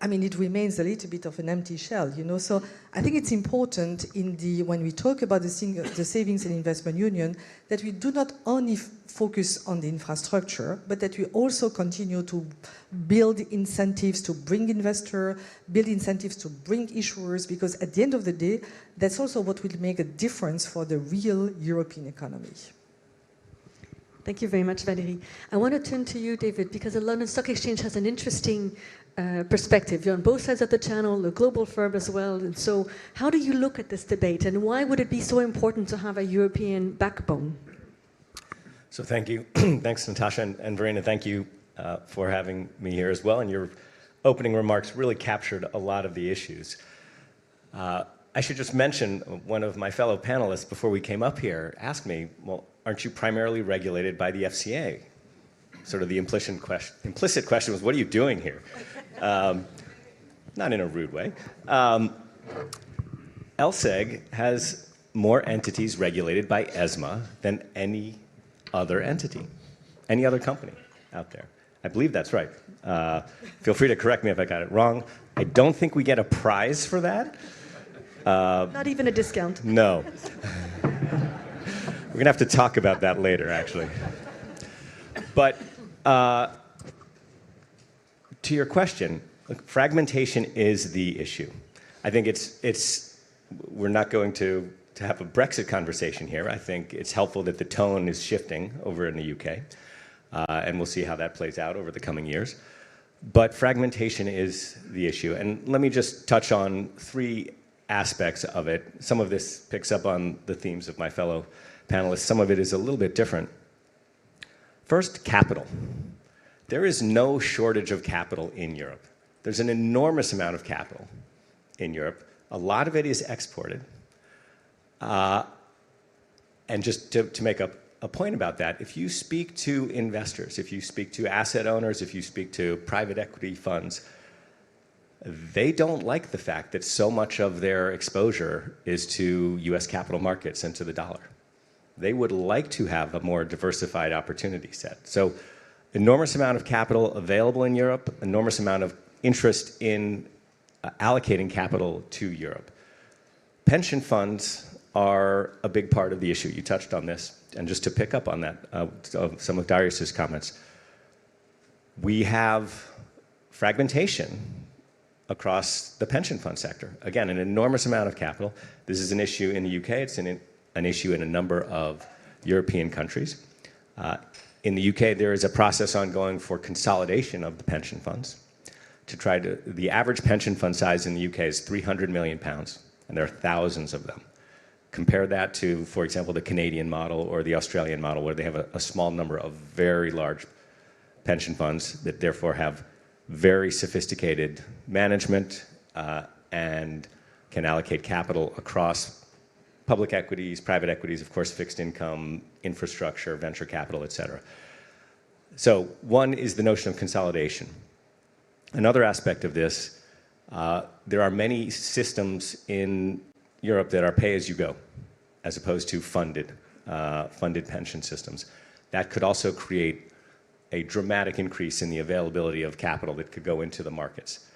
I mean, it remains a little bit of an empty shell, you know. So I think it's important when we talk about the Savings and Investment Union, that we do not only focus on the infrastructure, but that we also continue to build incentives to bring investors, build incentives to bring issuers, because at the end of the day, that's also what will make a difference for the real European economy. Thank you very much, Valérie. I want to turn to you, David, because the London Stock Exchange has an interesting perspective. You're on both sides of the channel, a global firm as well. And so how do you look at this debate, and why would it be so important to have a European backbone? So thank you. Thanks, Natasha, and Verena, thank you for having me here as well. And your opening remarks really captured a lot of the issues. I should just mention, one of my fellow panelists before we came up here asked me, well, aren't you primarily regulated by the FCA? Sort of the implicit question was, what are you doing here? Not in a rude way. LSEG has more entities regulated by ESMA than any other entity, any other company out there. I believe that's right. Feel free to correct me if I got it wrong. I don't think we get a prize for that. Not even a discount. No. We're going to have to talk about that later, actually. But to your question, look, fragmentation is the issue. I think we're not going to have a Brexit conversation here. I think it's helpful that the tone is shifting over in the UK, and we'll see how that plays out over the coming years. But fragmentation is the issue. And let me just touch on 3 aspects of it. Some of this picks up on the themes of my fellow panelists. Some of it is a little bit different. First, capital. There is no shortage of capital in Europe. There's an enormous amount of capital in Europe. A lot of it is exported. And just to make a point about that, if you speak to investors, if you speak to asset owners, if you speak to private equity funds, they don't like the fact that so much of their exposure is to US capital markets and to the dollar. They would like to have a more diversified opportunity set. So enormous amount of capital available in Europe, enormous amount of interest in allocating capital to Europe. Pension funds are a big part of the issue. You touched on this. And just to pick up on that, some of Darius's comments, we have fragmentation across the pension fund sector. Again, an enormous amount of capital. This is an issue in the UK. It's an issue in a number of European countries. In the UK, there is a process ongoing for consolidation of the pension funds. The average pension fund size in the UK is £300 million, and there are thousands of them. Compare that to, for example, the Canadian model or the Australian model, where they have a small number of very large pension funds that therefore have very sophisticated management and can allocate capital across public equities, private equities, of course, fixed income, infrastructure, venture capital, et cetera. So one is the notion of consolidation. Another aspect of this, there are many systems in Europe that are pay-as-you-go, as opposed to funded pension systems. That could also create a dramatic increase in the availability of capital that could go into the markets.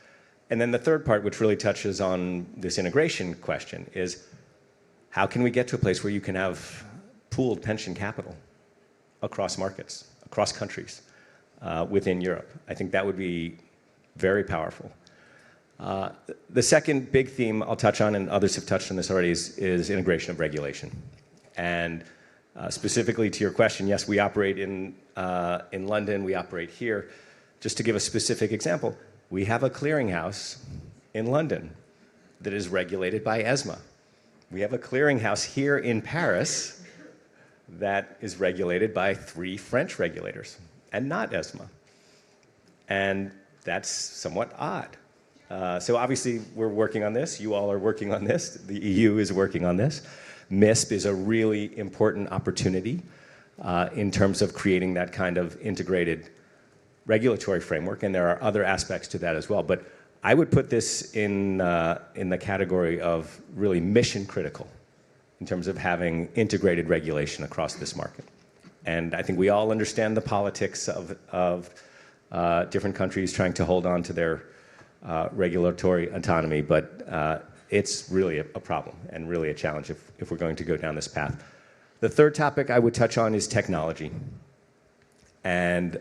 And then the third part, which really touches on this integration question, is how can we get to a place where you can have pooled pension capital across markets, across countries within Europe? I think that would be very powerful. The second big theme I'll touch on, and others have touched on this already, is integration of regulation. And specifically to your question, yes, we operate in London, we operate here. Just to give a specific example, we have a clearinghouse in London that is regulated by ESMA. We have a clearinghouse here in Paris that is regulated by 3 French regulators and not ESMA. And that's somewhat odd. So obviously we're working on this. You all are working on this. The EU is working on this. MISP is a really important opportunity in terms of creating that kind of integrated regulatory framework, and there are other aspects to that as well. But I would put this in the category of really mission critical in terms of having integrated regulation across this market. And I think we all understand the politics of different countries trying to hold on to their regulatory autonomy, but it's really a problem and really a challenge if we're going to go down this path. The third topic I would touch on is technology. And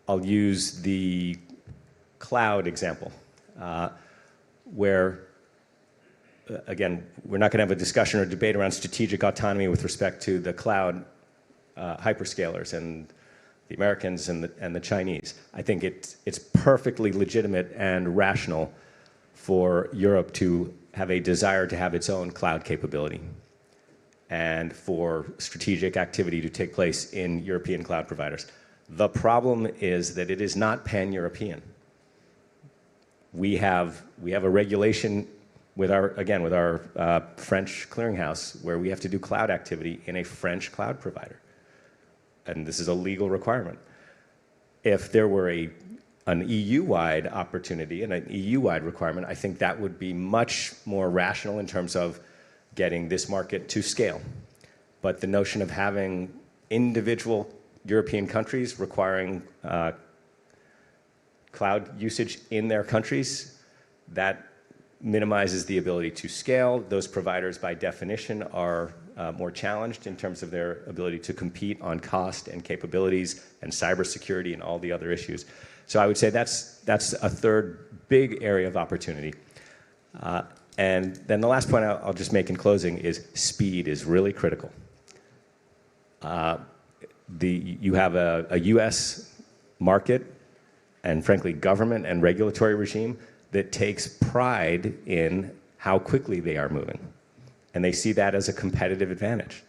I'll use the cloud example, where, again, we're not going to have a discussion or debate around strategic autonomy with respect to the cloud hyperscalers and the Americans and the Chinese. I think it's perfectly legitimate and rational for Europe to have a desire to have its own cloud capability and for strategic activity to take place in European cloud providers. The problem is that it is not pan-European. We have a regulation with our French clearinghouse where we have to do cloud activity in a French cloud provider. And this is a legal requirement. If there were an EU-wide opportunity and an EU-wide requirement, I think that would be much more rational in terms of getting this market to scale. But the notion of having individual European countries requiring cloud usage in their countries, that minimizes the ability to scale. Those providers, by definition, are more challenged in terms of their ability to compete on cost and capabilities and cybersecurity and all the other issues. So I would say that's a third big area of opportunity. And then the last point I'll just make in closing is speed is really critical. You have a US market and frankly government and regulatory regime that takes pride in how quickly they are moving. And they see that as a competitive advantage.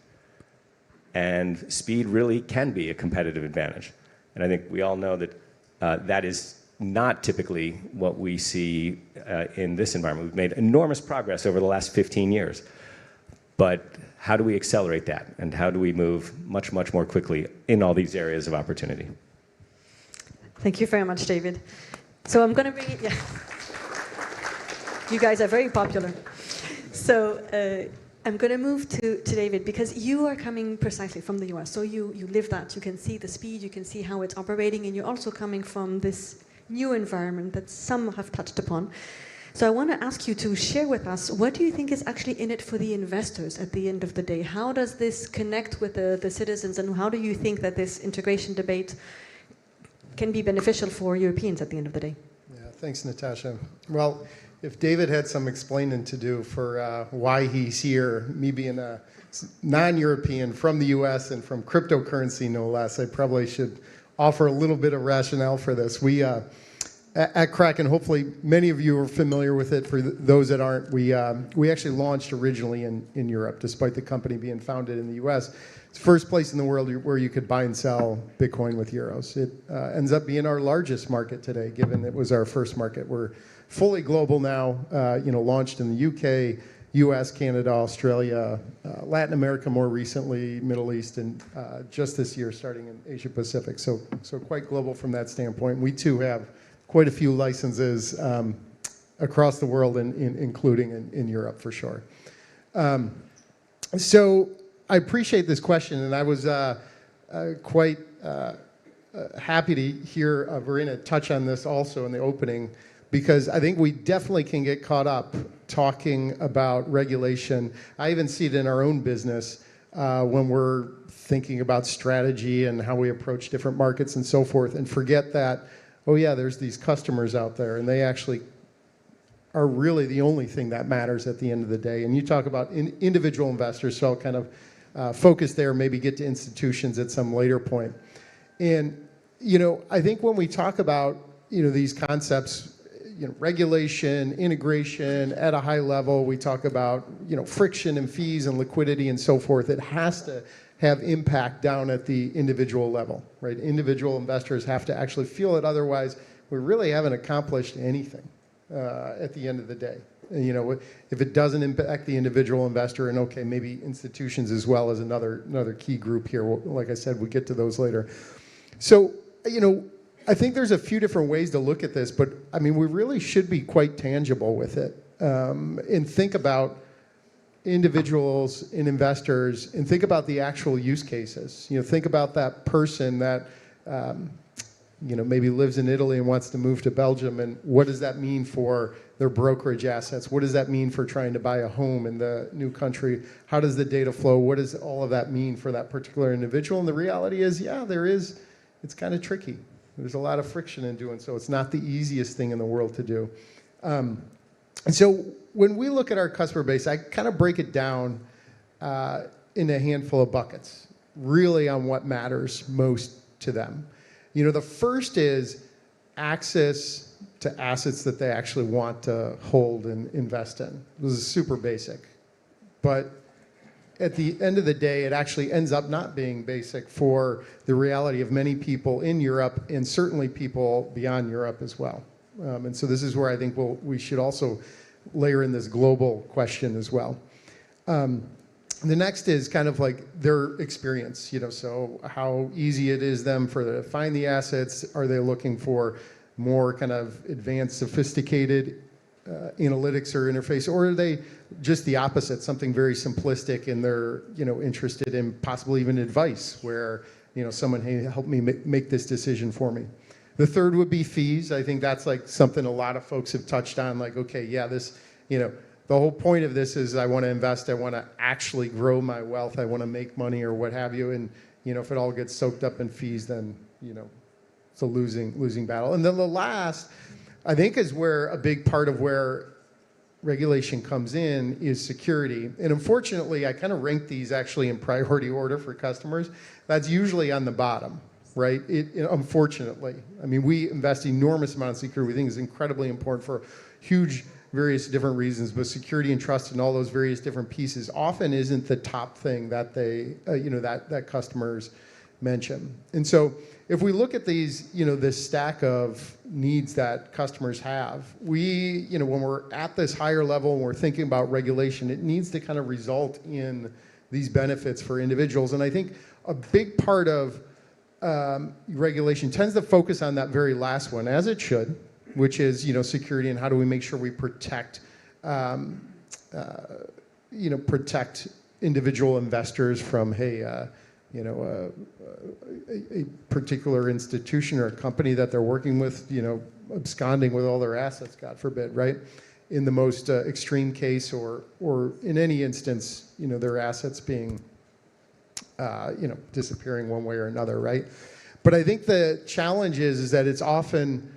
And speed really can be a competitive advantage. And I think we all know that that is not typically what we see in this environment. We've made enormous progress over the last 15 years. But how do we accelerate that? And how do we move much, much more quickly in all these areas of opportunity? Thank you very much, David. So I'm going to bring it, yeah. You guys are very popular. So I'm going to move to David, because you are coming precisely from the US. So you live that. You can see the speed, you can see how it's operating, and you're also coming from this new environment that some have touched upon. So I want to ask you to share with us, what do you think is actually in it for the investors at the end of the day? How does this connect with the citizens, and how do you think that this integration debate can be beneficial for Europeans at the end of the day? Yeah, thanks, Natasha. Well, if David had some explaining to do for why he's here, me being a non-European from the US and from cryptocurrency no less, I probably should offer a little bit of rationale for this. We at Kraken, hopefully many of you are familiar with it. For those that aren't, we actually launched originally in Europe, despite the company being founded in the US. It's the first place in the world where you could buy and sell Bitcoin with euros. It ends up being our largest market today, given it was our first market. We're fully global now, launched in the UK, US, Canada, Australia, Latin America more recently, Middle East, and just this year starting in Asia Pacific. So quite global from that standpoint. We too have quite a few licenses across the world, including in Europe for sure. So I appreciate this question, and I was quite happy to hear Verena touch on this also in the opening, because I think we definitely can get caught up talking about regulation. I even see it in our own business when we're thinking about strategy and how we approach different markets and so forth, and forget that, oh yeah, there's these customers out there, and they actually are really the only thing that matters at the end of the day. And you talk about individual investors, so I'll kind of focus there, maybe get to institutions at some later point. And, I think when we talk about, these concepts, regulation, integration at a high level, we talk about, friction and fees and liquidity and so forth. It has to have impact down at the individual level, right? Individual investors have to actually feel it. Otherwise, we really haven't accomplished anything at the end of the day. If it doesn't impact the individual investor, and okay, maybe institutions as well as another key group here. Like I said, we'll get to those later. So, I think there's a few different ways to look at this, but I mean, we really should be quite tangible with it and think about individuals and investors, and think about the actual use cases. Think about that person that maybe lives in Italy and wants to move to Belgium, and what does that mean for their brokerage assets? What does that mean for trying to buy a home in the new country? How does the data flow? What does all of that mean for that particular individual? And the reality is, yeah, it's kind of tricky. There's a lot of friction in doing so. It's not the easiest thing in the world to do. And so when we look at our customer base, I kind of break it down in a handful of buckets, really on what matters most to them. The first is access to assets that they actually want to hold and invest in. This is super basic. But at the end of the day, it actually ends up not being basic for the reality of many people in Europe, and certainly people beyond Europe as well. And so this is where I think we should also layer in this global question as well. The next is kind of like their experience, so how easy it is them to find the assets. Are they looking for more kind of advanced, sophisticated analytics or interface, or are they just the opposite, something very simplistic, and they're interested in possibly even advice where someone, hey, help me make this decision for me. The third would be fees. I think that's like something a lot of folks have touched on, like, okay, yeah, this, the whole point of this is I want to invest, I want to actually grow my wealth, I want to make money or what have you, and if it all gets soaked up in fees, then losing battle. And then the last, I think, is where a big part of where regulation comes in is security. And unfortunately, I kind of rank these actually in priority order for customers. That's usually on the bottom, right? Unfortunately. I mean, we invest enormous amount in security. We think it's incredibly important for huge various different reasons, but security and trust and all those various different pieces often isn't the top thing that they, that customers mention. And so if we look at these, this stack of needs that customers have, we, when we're at this higher level and we're thinking about regulation, it needs to kind of result in these benefits for individuals. And I think a big part of regulation tends to focus on that very last one, as it should, which is, security and how do we make sure we protect, protect individual investors from, hey, a particular institution or a company that they're working with, absconding with all their assets, God forbid, right? In the most extreme case, or in any instance, their assets being, disappearing one way or another, right? But I think the challenge is that it's often,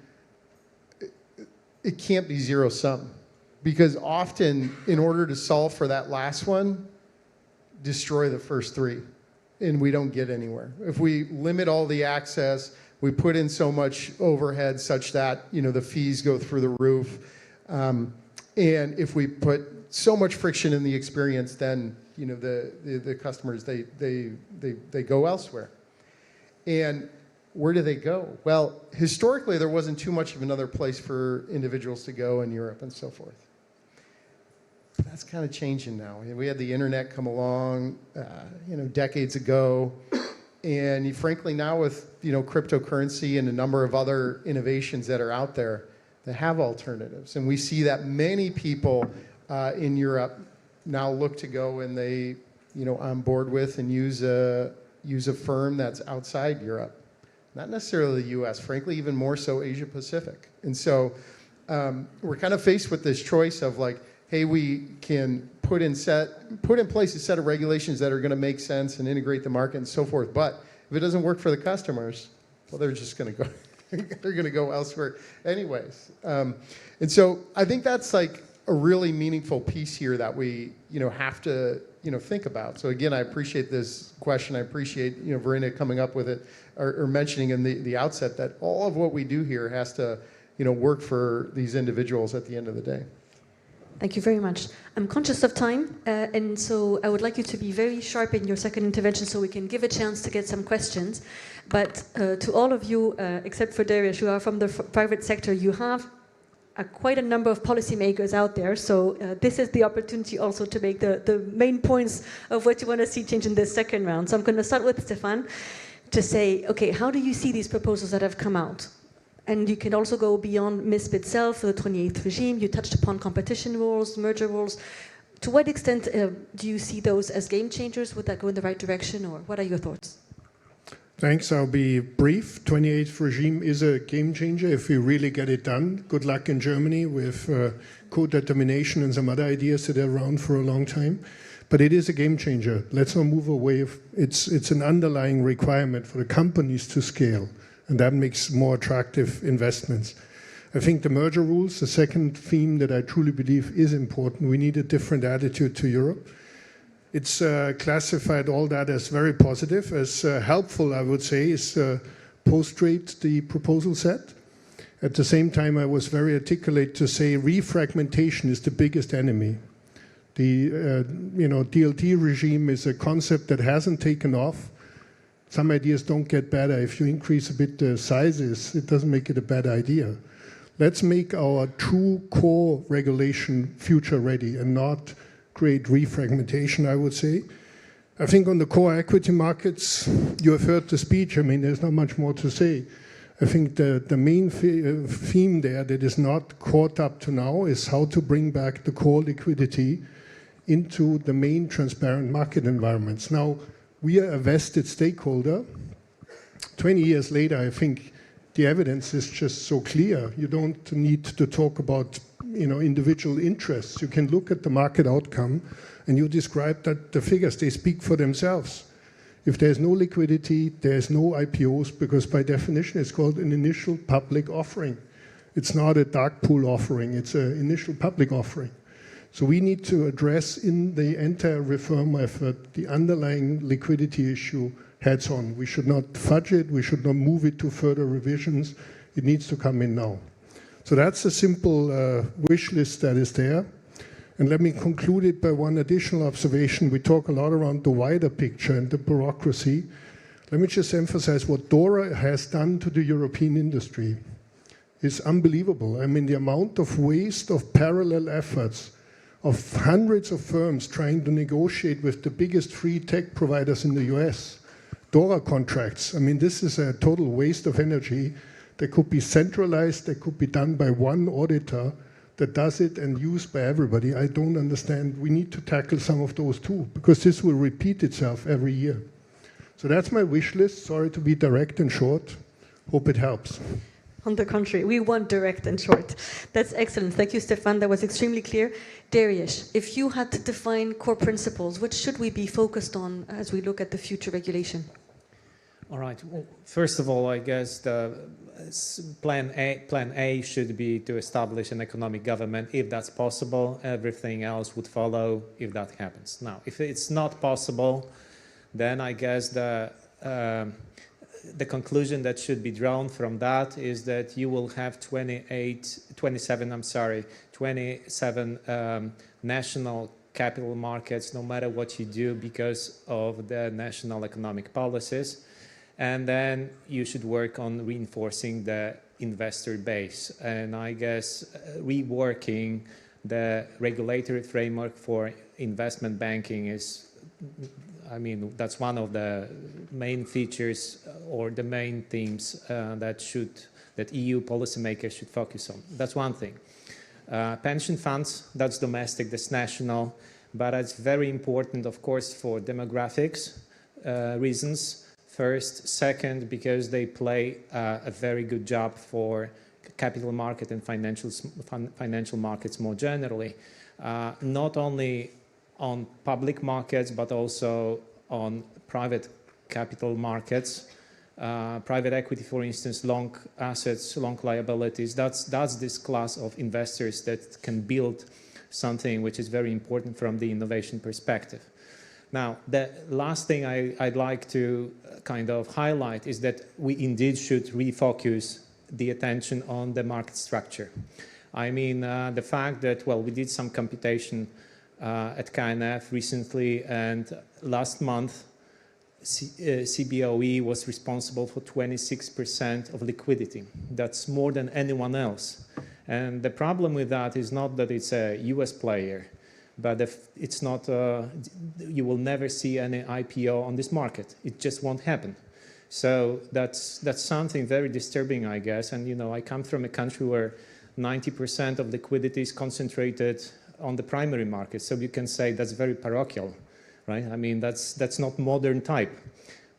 it can't be zero sum, because often in order to solve for that last one, destroy the first three, and we don't get anywhere. If we limit all the access, we put in so much overhead such that the fees go through the roof, and if we put so much friction in the experience, then the customers they go elsewhere. And where do they go? Well, historically, there wasn't too much of another place for individuals to go in Europe and so forth. But that's kind of changing now. We had the internet come along, decades ago, and frankly, now with cryptocurrency and a number of other innovations that are out there, that have alternatives, and we see that many people in Europe now look to go and they, on board with and use a firm that's outside Europe. Not necessarily the US, frankly, even more so Asia Pacific. And so we're kind of faced with this choice of like, hey, we can put in place a set of regulations that are going to make sense and integrate the market and so forth. But if it doesn't work for the customers, well, they're just going to go, they're going to go elsewhere anyways. And so I think that's like a really meaningful piece here that we, have to, think about. So again, I appreciate this question. I appreciate, Verena coming up with it or mentioning in the outset that all of what we do here has to, work for these individuals at the end of the day. Thank you very much. I'm conscious of time, and so I would like you to be very sharp in your second intervention so we can give a chance to get some questions. But to all of you, except for Darius, who are from the private sector, you have quite a number of policymakers out there, so this is the opportunity also to make the main points of what you want to see change in this second round. So I'm going to start with Stefan to say, okay, how do you see these proposals that have come out? And you can also go beyond MISP itself, the 28th regime. You touched upon competition rules, merger rules. To what extent do you see those as game changers? Would that go in the right direction, or what are your thoughts? Thanks, I'll be brief. 28th regime is a game changer if we really get it done. Good luck in Germany with co-determination and some other ideas that are around for a long time. But it is a game changer. Let's not move away. It's an underlying requirement for the companies to scale, and that makes more attractive investments. I think the merger rules, the second theme that I truly believe is important. We need a different attitude to Europe. It's classified all that as very positive. As helpful, I would say, is post-rate the proposal set. At the same time, I was very articulate to say refragmentation is the biggest enemy. The DLT regime is a concept that hasn't taken off. Some ideas don't get better. If you increase a bit the sizes, it doesn't make it a bad idea. Let's make our true core regulation future ready and not create refragmentation, I would say. I think on the core equity markets, you have heard the speech. I mean, there's not much more to say. I think the main theme there that is not caught up to now is how to bring back the core liquidity into the main transparent market environments. Now, we are a vested stakeholder. 20 years later, I think the evidence is just so clear. You don't need to talk about individual interests. You can look at the market outcome, and you describe that the figures, they speak for themselves. If there's no liquidity, there's no IPOs, because by definition it's called an initial public offering. It's not a dark pool offering, it's an initial public offering. So we need to address in the entire reform effort the underlying liquidity issue heads on. We should not fudge it, we should not move it to further revisions. It needs to come in now. So that's a simple wish list that is there. And let me conclude it by one additional observation. We talk a lot around the wider picture and the bureaucracy. Let me just emphasize what DORA has done to the European industry is unbelievable. I mean, the amount of waste of parallel efforts of hundreds of firms trying to negotiate with the biggest free tech providers in the US, DORA contracts. I mean, this is a total waste of energy that could be centralized, that could be done by one auditor that does it and used by everybody. I don't understand. We need to tackle some of those too, because this will repeat itself every year. So that's my wish list. Sorry to be direct and short. Hope it helps. On the contrary, we want direct and short. That's excellent. Thank you, Stefan. That was extremely clear. Darius, if you had to define core principles, what should we be focused on as we look at the future regulation? All right. Well, first of all, I guess the plan A should be to establish an economic government. If that's possible, everything else would follow if that happens. Now, if it's not possible, then I guess the conclusion that should be drawn from that is that you will have 27 national capital markets, no matter what you do, because of the national economic policies. And then you should work on reinforcing the investor base. And I guess reworking the regulatory framework for investment banking is, I mean, that's one of the main features or the main themes that EU policymakers should focus on. That's one thing. Pension funds, that's domestic, that's national, but it's very important, of course, for demographics reasons. First, second, because they play a very good job for capital market and financial markets more generally, not only on public markets, but also on private capital markets. Private equity, for instance, long assets, long liabilities, that's this class of investors that can build something which is very important from the innovation perspective. Now, the last thing I'd like to kind of highlight is that we indeed should refocus the attention on the market structure. I mean, the fact that, well, we did some computation at KNF recently, and last month, CBOE was responsible for 26% of liquidity. That's more than anyone else. And the problem with that is not that it's a US player, but it's not, you will never see any IPO on this market. It just won't happen. So that's something very disturbing, I guess. And, you know, I come from a country where 90% of liquidity is concentrated on the primary market. So you can say that's very parochial, right? I mean, that's not modern type.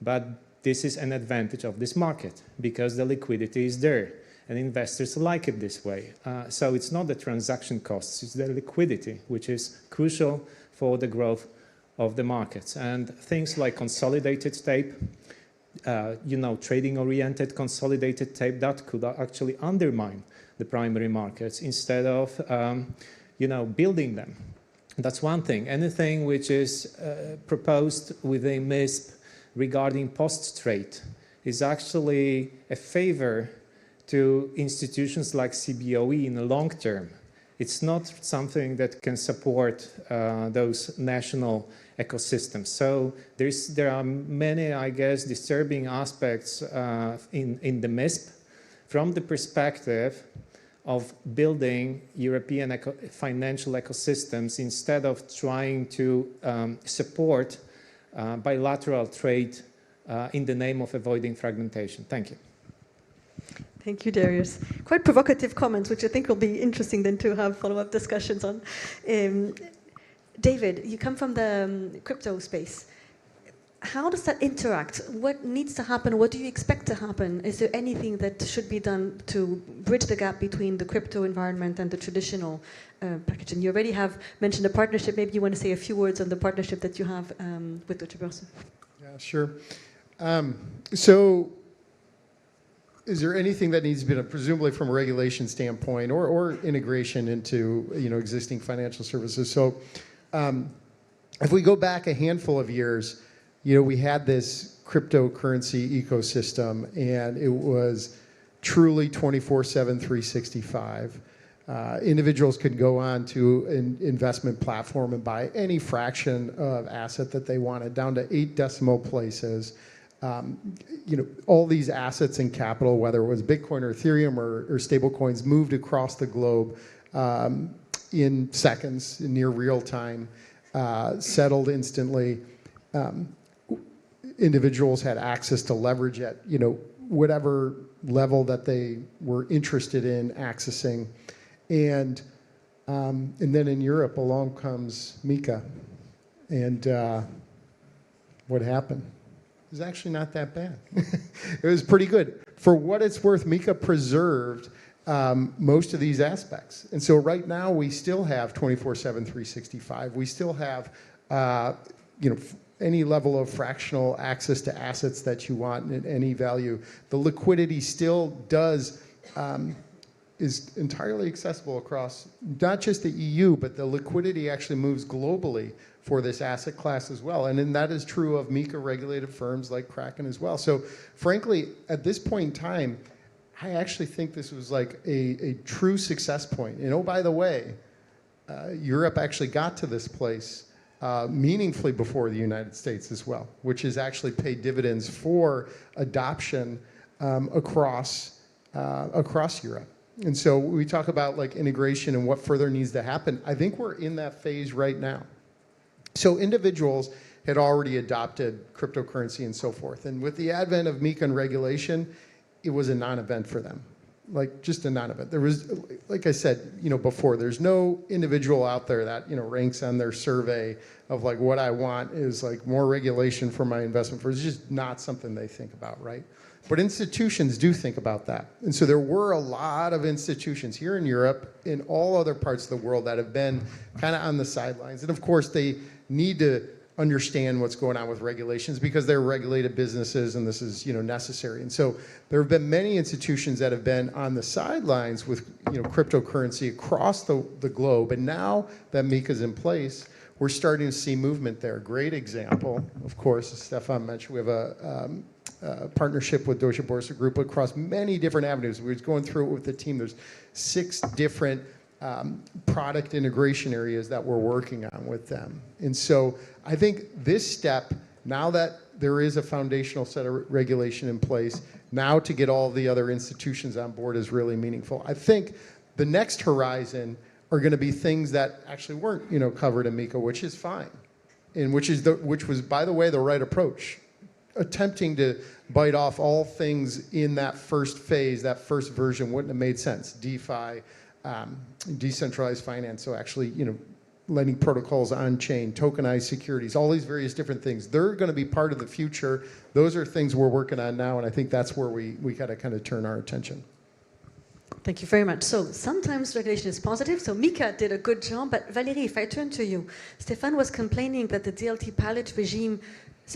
But this is an advantage of this market because the liquidity is there. And investors like it this way. So it's not the transaction costs, it's the liquidity, which is crucial for the growth of the markets. And things like consolidated tape, you know, trading-oriented consolidated tape, that could actually undermine the primary markets instead of, you know, building them. That's one thing. Anything which is proposed with a MISP regarding post-trade is actually a favor to institutions like CBOE in the long term. It's not something that can support those national ecosystems. So there are many, I guess, disturbing aspects in the MISP from the perspective of building European financial ecosystems instead of trying to support bilateral trade in the name of avoiding fragmentation. Thank you. Thank you, Darius. Quite provocative comments, which I think will be interesting then to have follow-up discussions on. David, you come from the crypto space. How does that interact? What needs to happen? What do you expect to happen? Is there anything that should be done to bridge the gap between the crypto environment and the traditional package? And you already have mentioned a partnership. Maybe you want to say a few words on the partnership that you have with Deutsche Börse. Yeah, sure. So is there anything that needs to be done, presumably from a regulation standpoint or integration into existing financial services? So if we go back a handful of years, we had this cryptocurrency ecosystem, and it was truly 24/7, 365. Individuals could go on to an investment platform and buy any fraction of asset that they wanted, down to 8 decimal places. All these assets and capital, whether it was Bitcoin or Ethereum or stable coins, moved across the globe in seconds, in near real time, settled instantly. Individuals had access to leverage at whatever level that they were interested in accessing. And then in Europe, along comes MiCA. And what happened? It was actually not that bad. It was pretty good. For what it's worth, MiCA preserved most of these aspects. And so right now we still have 24/7, 365. We still have any level of fractional access to assets that you want at any value. The liquidity still is entirely accessible across not just the EU, but the liquidity actually moves globally for this asset class as well. And then that is true of MiCA-regulated firms like Kraken as well. So frankly, at this point in time, I actually think this was like a true success point. And oh, by the way, Europe actually got to this place meaningfully before the United States as well, which has actually paid dividends for adoption across Europe. And so we talk about like integration and what further needs to happen. I think we're in that phase right now. So individuals had already adopted cryptocurrency and so forth. And with the advent of MiCA and regulation, it was a non-event for them. Like just a non-event. There was, like I said, before, there's no individual out there that, ranks on their survey of like what I want is like more regulation for my investment firms. It's just not something they think about, right? But institutions do think about that. And so there were a lot of institutions here in Europe, in all other parts of the world that have been kind of on the sidelines. And of course, they need to understand what's going on with regulations because they're regulated businesses and this is necessary. And so there have been many institutions that have been on the sidelines with cryptocurrency across the globe. And now that MiCA is in place, we're starting to see movement there. Great example, of course, as Stefan mentioned, we have a partnership with Deutsche Börse Group across many different avenues. We were going through it with the team. There's 6 different product integration areas that we're working on with them. And so I think this step, now that there is a foundational set of regulation in place, now to get all the other institutions on board is really meaningful. I think the next horizon are going to be things that actually weren't covered in MiCA, which is fine, and which was, by the way, the right approach. Attempting to bite off all things in that first phase, that first version, wouldn't have made sense. DeFi, decentralized finance, so actually, lending protocols on chain, tokenized securities, all these various different things. They're going to be part of the future. Those are things we're working on now, and I think that's where we got to kind of turn our attention. Thank you very much. So sometimes regulation is positive. So MiCA did a good job, but Valérie, if I turn to you, Stéphane was complaining that the DLT pilot regime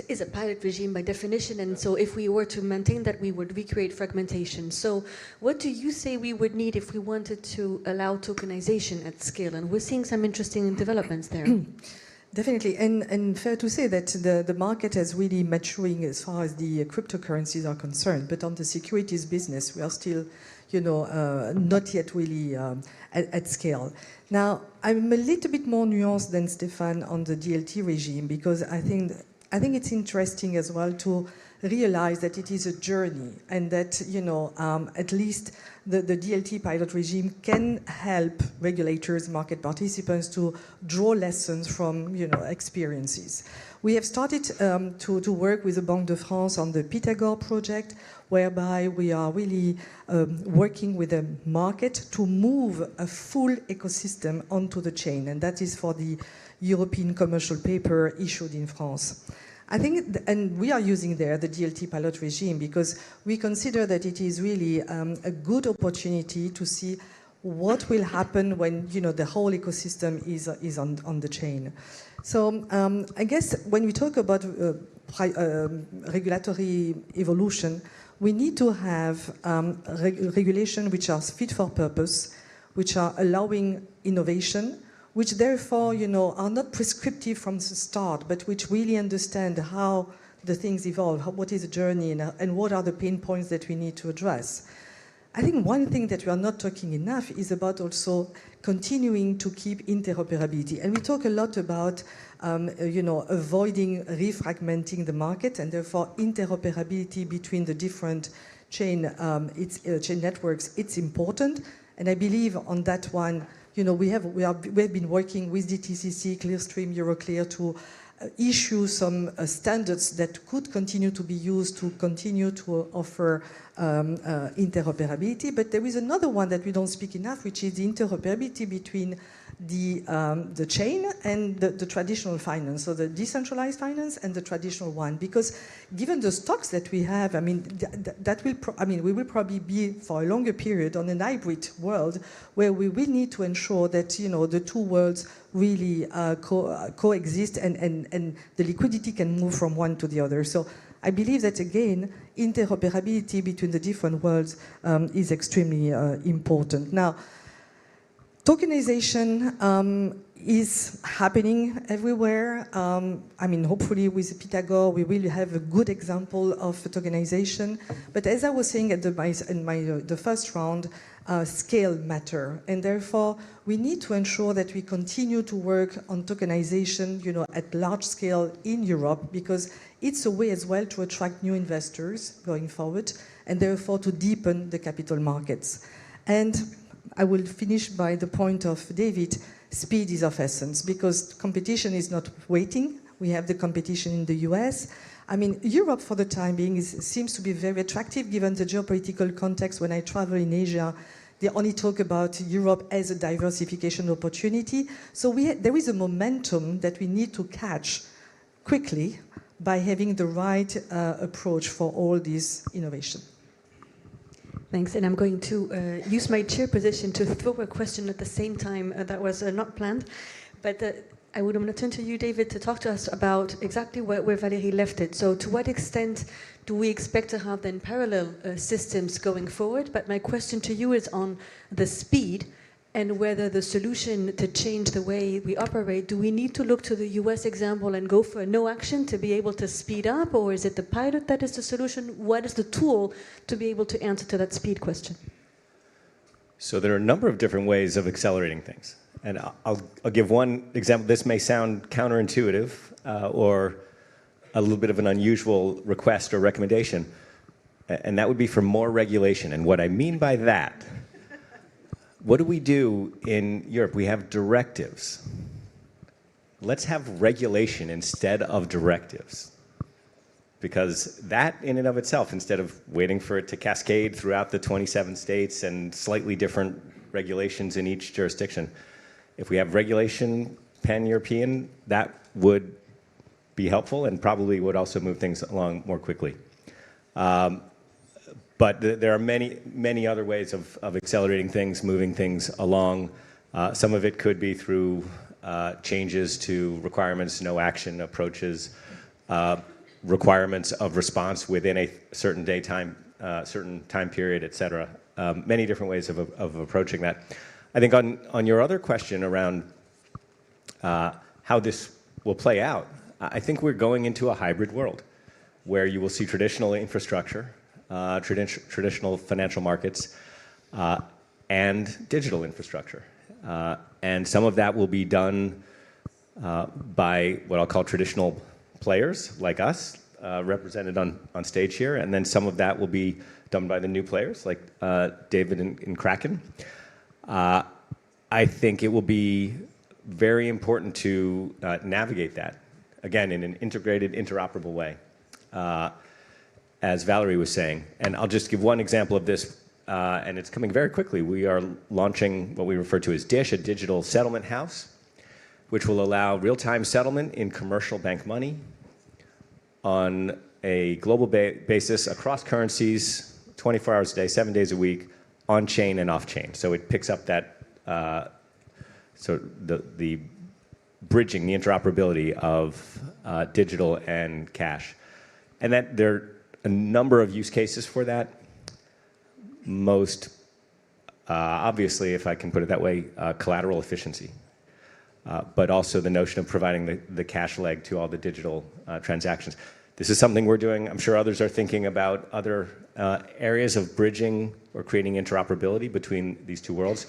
is a pilot regime by definition, and so if we were to maintain that, we would recreate fragmentation. So what do you say we would need if we wanted to allow tokenization at scale? And we're seeing some interesting developments there. Definitely, and fair to say that the market is really maturing as far as the cryptocurrencies are concerned, but on the securities business, we are still, not yet really at scale. Now, I'm a little bit more nuanced than Stéphane on the DLT regime, because I think it's interesting as well to realize that it is a journey, and that at least the DLT pilot regime can help regulators, market participants to draw lessons from experiences. We have started to work with the Banque de France on the Pythagore project, whereby we are really working with the market to move a full ecosystem onto the chain, and that is for the European commercial paper issued in France. I think, and we are using there the DLT pilot regime because we consider that it is really a good opportunity to see what will happen when the whole ecosystem is on the chain. So I guess when we talk about regulatory evolution, we need to have regulation which are fit for purpose, which are allowing innovation, which therefore are not prescriptive from the start, but which really understand how the things evolve, what is the journey, and what are the pain points that we need to address. I think one thing that we are not talking enough is about also continuing to keep interoperability. And we talk a lot about, avoiding refragmenting the market, and therefore interoperability between the different chain networks. It's important, and I believe on that one, we have been working with DTCC, Clearstream, Euroclear to issue some standards that could continue to be used to continue to offer interoperability. But there is another one that we don't speak enough, which is the interoperability between the chain and the traditional finance, so the decentralized finance and the traditional one. Because given the stocks that we have, we will probably be for a longer period on an hybrid world where we will need to ensure that the two worlds really coexist and the liquidity can move from one to the other. So I believe that, again, interoperability between the different worlds is extremely important. Now, tokenization is happening everywhere. Hopefully with Pythagore, we will have a good example of tokenization. But as I was saying in the first round, scale matter. And therefore, we need to ensure that we continue to work on tokenization, at large scale in Europe, because it's a way as well to attract new investors going forward, and therefore to deepen the capital markets. And I will finish by the point of David. Speed is of essence, because competition is not waiting. We have the competition in the US. Europe for the time being seems to be very attractive given the geopolitical context. When I travel in Asia, they only talk about Europe as a diversification opportunity. So there is a momentum that we need to catch quickly by having the right approach for all this innovation. Thanks, and I'm going to use my chair position to throw a question at the same time that was not planned. But I would want to turn to you, David, to talk to us about exactly where Valérie left it. So to what extent do we expect to have then parallel systems going forward? But my question to you is on the speed and whether the solution to change the way we operate, do we need to look to the US example and go for no action to be able to speed up, or is it the pilot that is the solution? What is the tool to be able to answer to that speed question? So there are a number of different ways of accelerating things. And I'll give one example. This may sound counterintuitive or a little bit of an unusual request or recommendation, and that would be for more regulation. And what I mean by that, what do we do in Europe? We have directives. Let's have regulation instead of directives. Because that in and of itself, instead of waiting for it to cascade throughout the 27 states and slightly different regulations in each jurisdiction, if we have regulation pan-European, that would be helpful and probably would also move things along more quickly. But there are many other ways of accelerating things, moving things along. Some of it could be through changes to requirements, no action approaches, requirements of response within a certain certain time period, et cetera. Many different ways of approaching that. I think on your other question around how this will play out, I think we're going into a hybrid world where you will see traditional infrastructure, traditional financial markets, and digital infrastructure. And some of that will be done by what I'll call traditional players like us, represented on stage here, and then some of that will be done by the new players like David and Kraken. I think it will be very important to navigate that, again, in an integrated, interoperable way, as Valerie was saying. And I'll just give one example of this, and it's coming very quickly. We are launching what we refer to as DISH, a digital settlement house, which will allow real-time settlement in commercial bank money on a global basis across currencies, 24 hours a day, 7 days a week, on-chain and off-chain. So it picks up that, so the bridging, the interoperability of digital and cash. And that there are a number of use cases for that. Most obviously, if I can put it that way, collateral efficiency. But also the notion of providing the cash leg to all the digital transactions. This is something we're doing. I'm sure others are thinking about other areas of bridging or creating interoperability between these two worlds.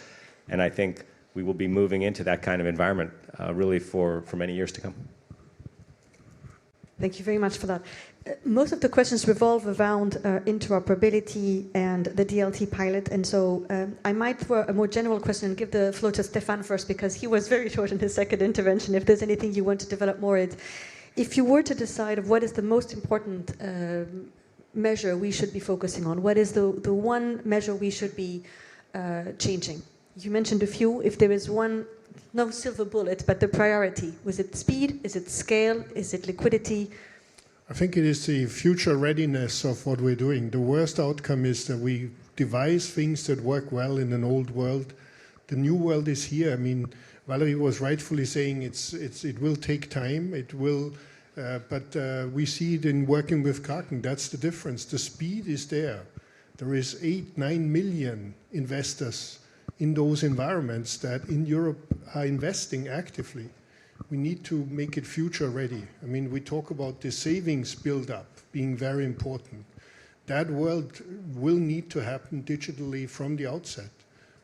And I think we will be moving into that kind of environment really for many years to come. Thank you very much for that. Most of the questions revolve around interoperability and the DLT pilot, and so I might throw a more general question and give the floor to Stefan first, because he was very short in his second intervention. If there's anything you want to develop more, if you were to decide of what is the most important measure we should be focusing on, what is the one measure we should be changing? You mentioned a few. If there is one, no silver bullet, but the priority, was it speed? Is it scale? Is it liquidity? I think it is the future readiness of what we're doing. The worst outcome is that we devise things that work well in an old world. The new world is here. I mean, Valerie was rightfully saying it will take time. It will, but we see it in working with Kraken. That's the difference. The speed is there. There is 8-9 million investors in those environments that in Europe are investing actively. We need to make it future ready. I mean, we talk about the savings build-up being very important. That world will need to happen digitally from the outset.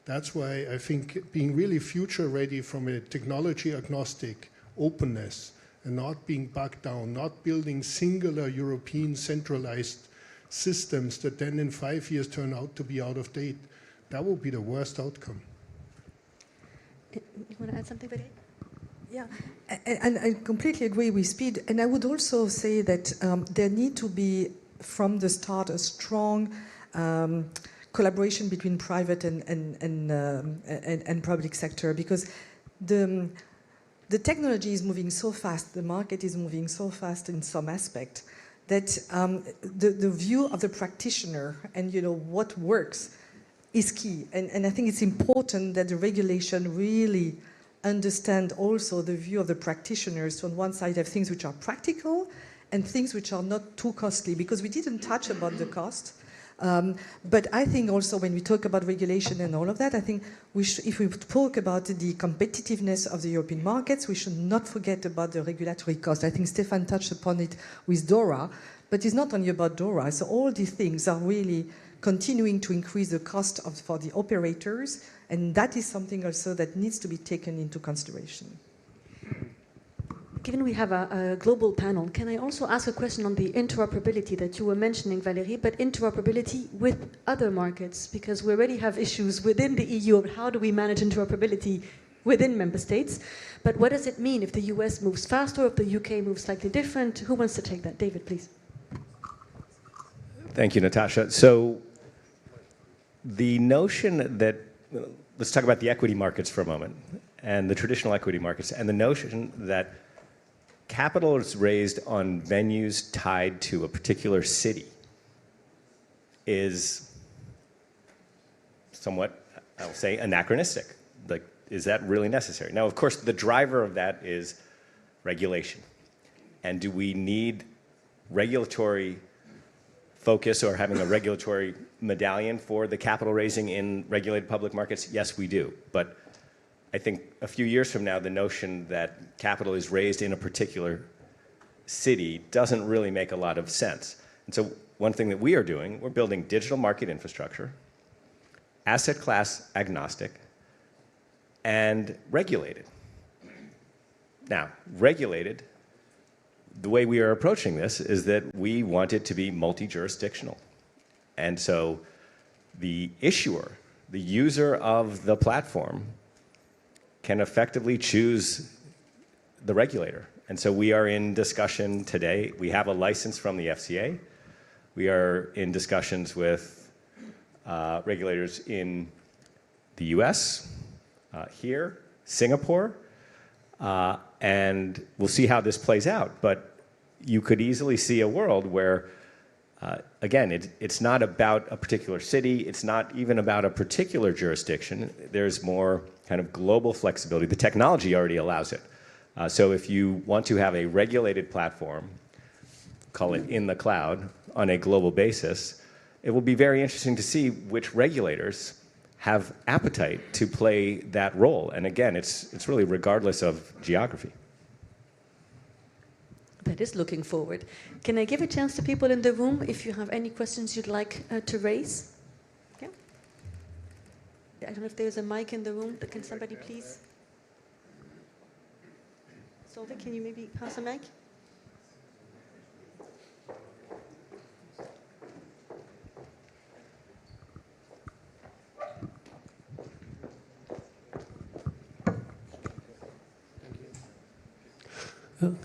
That's why I think being really future ready from a technology agnostic openness and not being bogged down, not building singular European centralized systems that then in 5 years turn out to be out of date, that will be the worst outcome. You want to add something, Valerie? Yeah, and I completely agree with speed. And I would also say that there need to be, from the start, a strong collaboration between private and public sector, because the technology is moving so fast, the market is moving so fast in some aspect, that the view of the practitioner and what works is key. And I think it's important that the regulation really understand also the view of the practitioners. So on one side, have things which are practical and things which are not too costly, because we didn't touch about the cost. But I think also when we talk about regulation and all of that, I think if we talk about the competitiveness of the European markets, we should not forget about the regulatory cost. I think Stefan touched upon it with DORA, but it's not only about DORA. So all these things are really continuing to increase the cost for the operators, and that is something also that needs to be taken into consideration. Given we have a global panel, can I also ask a question on the interoperability that you were mentioning, Valerie, but interoperability with other markets? Because we already have issues within the EU of how do we manage interoperability within member states. But what does it mean if the US moves faster, or if the UK moves slightly different? Who wants to take that? David, please. Thank you, Natasha. So the notion that, let's talk about the equity markets for a moment, and the traditional equity markets, and the notion that capital is raised on venues tied to a particular city is somewhat, I'll say, anachronistic. Like, is that really necessary? Now, of course, the driver of that is regulation. And do we need regulatory focus or having a regulatory medallion for the capital raising in regulated public markets? Yes, we do. But I think a few years from now, the notion that capital is raised in a particular city doesn't really make a lot of sense. And so one thing that we are doing, we're building digital market infrastructure, asset class agnostic, and regulated. Now, regulated, the way we are approaching this is that we want it to be multi-jurisdictional. And so the issuer, the user of the platform, can effectively choose the regulator. And so we are in discussion today. We have a license from the FCA. We are in discussions with regulators in the US, here, Singapore, and we'll see how this plays out. But you could easily see a world where Again, it's not about a particular city. It's not even about a particular jurisdiction. There's more kind of global flexibility. The technology already allows it. So if you want to have a regulated platform, call it in the cloud, on a global basis, it will be very interesting to see which regulators have appetite to play that role. And again, it's really regardless of geography. That is looking forward. Can I give a chance to people in the room if you have any questions you'd like to raise? Yeah. I don't know if there's a mic in the room. Can somebody please? Solveig, can you maybe pass a mic?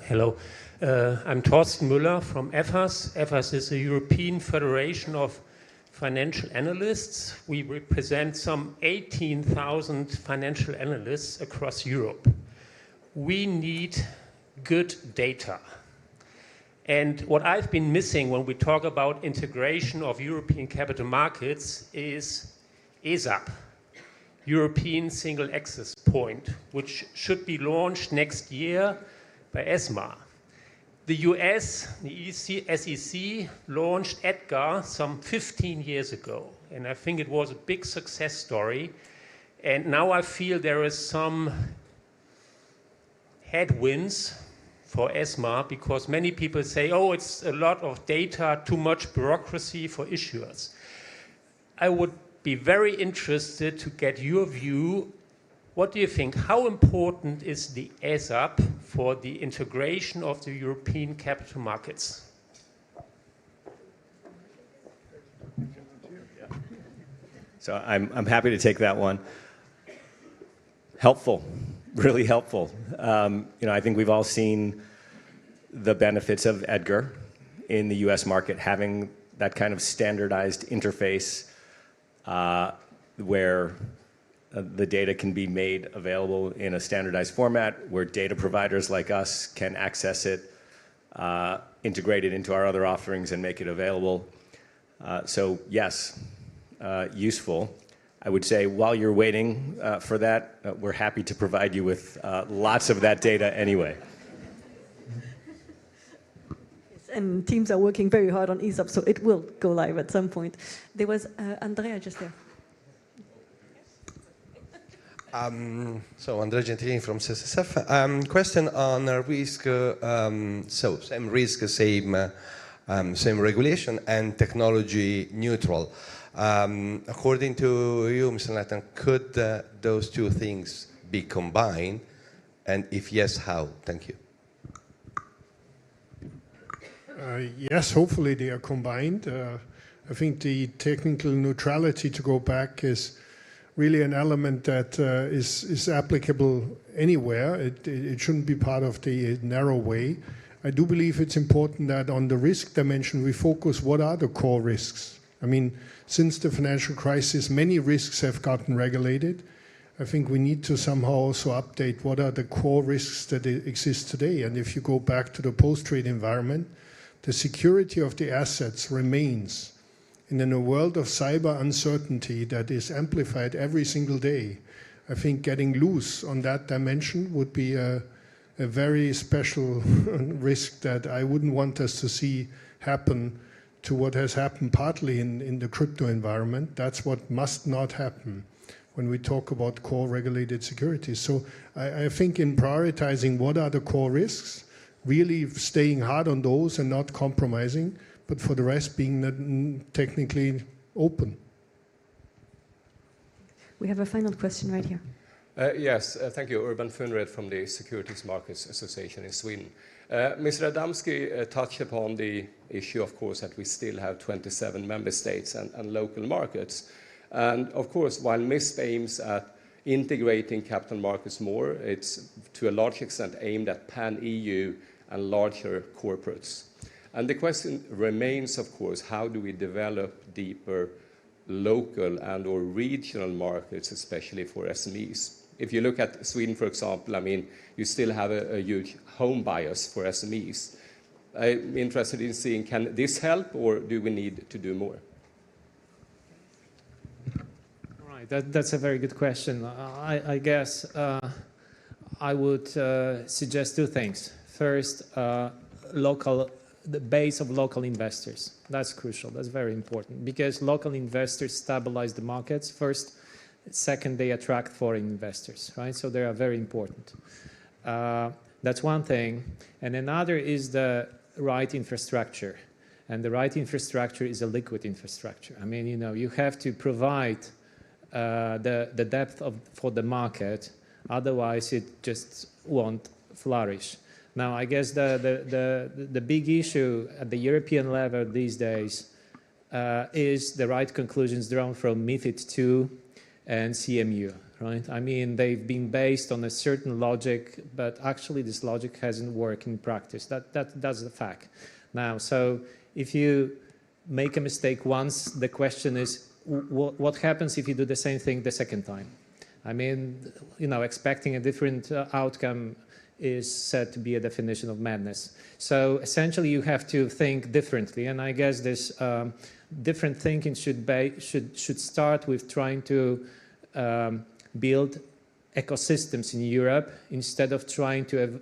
Hello, I'm Thorsten Müller from EFAS. EFAS is a European Federation of Financial Analysts. We represent some 18,000 financial analysts across Europe. We need good data. And what I've been missing when we talk about integration of European capital markets is ESAP, European Single Access Point, which should be launched next year by ESMA. The US, the SEC, launched EDGAR some 15 years ago, and I think it was a big success story. And now I feel there is some headwinds for ESMA because many people say, oh, it's a lot of data, too much bureaucracy for issuers. I would be very interested to get your view. What do you think? How important is the ESAP for the integration of the European capital markets? So I'm happy to take that one. Helpful, really helpful. I think we've all seen the benefits of EDGAR in the US market, having that kind of standardized interface where the data can be made available in a standardized format, where data providers like us can access it, integrate it into our other offerings and make it available. So yes, useful. I would say while you're waiting for that, we're happy to provide you with lots of that data anyway. And teams are working very hard on ESAP, so it will go live at some point. There was Andrea just there. So Andrea Gentilini from CSSF. Question on risk. So same risk, same regulation, and technology neutral. According to you, Mr. Nathan, could those two things be combined? And if yes, how? Thank you. Yes, hopefully they are combined. I think the technical neutrality, to go back, is really an element that is applicable anywhere. It shouldn't be part of the narrow way. I do believe it's important that on the risk dimension we focus what are the core risks. I mean, since the financial crisis, many risks have gotten regulated. I think we need to somehow also update what are the core risks that exist today. And if you go back to the post-trade environment, the security of the assets remains. And in a world of cyber uncertainty that is amplified every single day, I think getting loose on that dimension would be a very special risk that I wouldn't want us to see happen to what has happened partly in the crypto environment. That's what must not happen when we talk about core regulated securities. So I think in prioritizing what are the core risks, really staying hard on those and not compromising, but for the rest being technically open. We have a final question right here. Yes, thank you. Urban Funred from the Securities Markets Association in Sweden. Mr. Adamski touched upon the issue, of course, that we still have 27 member states and local markets. And of course, while MISP aims at integrating capital markets more, it's to a large extent aimed at pan-EU and larger corporates. And the question remains, of course, how do we develop deeper local and or regional markets, especially for SMEs? If you look at Sweden, for example, I mean, you still have a huge home bias for SMEs. I'm interested in seeing, can this help, or do we need to do more? All right, that's a very good question. I guess I would suggest two things. First, the base of local investors. That's crucial. That's very important because local investors stabilize the markets first. Second, they attract foreign investors, right? So they are very important. That's one thing. And another is the right infrastructure. And the right infrastructure is a liquid infrastructure. I mean, you have to provide the depth for the market. Otherwise, it just won't flourish. Now, I guess the big issue at the European level these days is the right conclusions drawn from MiFID II and CMU, right? I mean, they've been based on a certain logic, but actually this logic hasn't worked in practice. That's the fact. Now, so if you make a mistake once, the question is, what happens if you do the same thing the second time? I mean, expecting a different outcome is said to be a definition of madness. So essentially, you have to think differently, and I guess this different thinking should start with trying to build ecosystems in Europe instead of trying to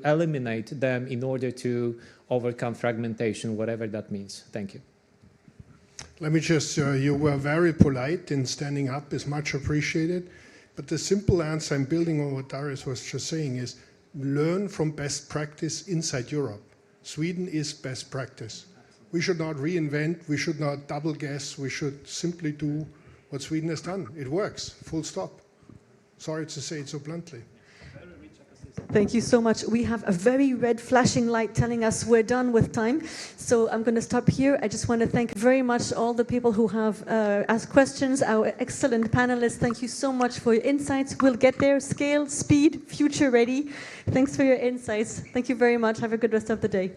eliminate them in order to overcome fragmentation, whatever that means. Thank you. Let me just, you were very polite in standing up, is much appreciated. But the simple answer I'm building on what Darius was just saying is learn from best practice inside Europe. Sweden is best practice. We should not reinvent, we should not double guess, we should simply do what Sweden has done. It works, full stop. Sorry to say it so bluntly. Thank you so much. We have a very red flashing light telling us we're done with time. So I'm going to stop here. I just want to thank very much all the people who have asked questions, our excellent panelists. Thank you so much for your insights. We'll get there. Scale, speed, future ready. Thanks for your insights. Thank you very much. Have a good rest of the day.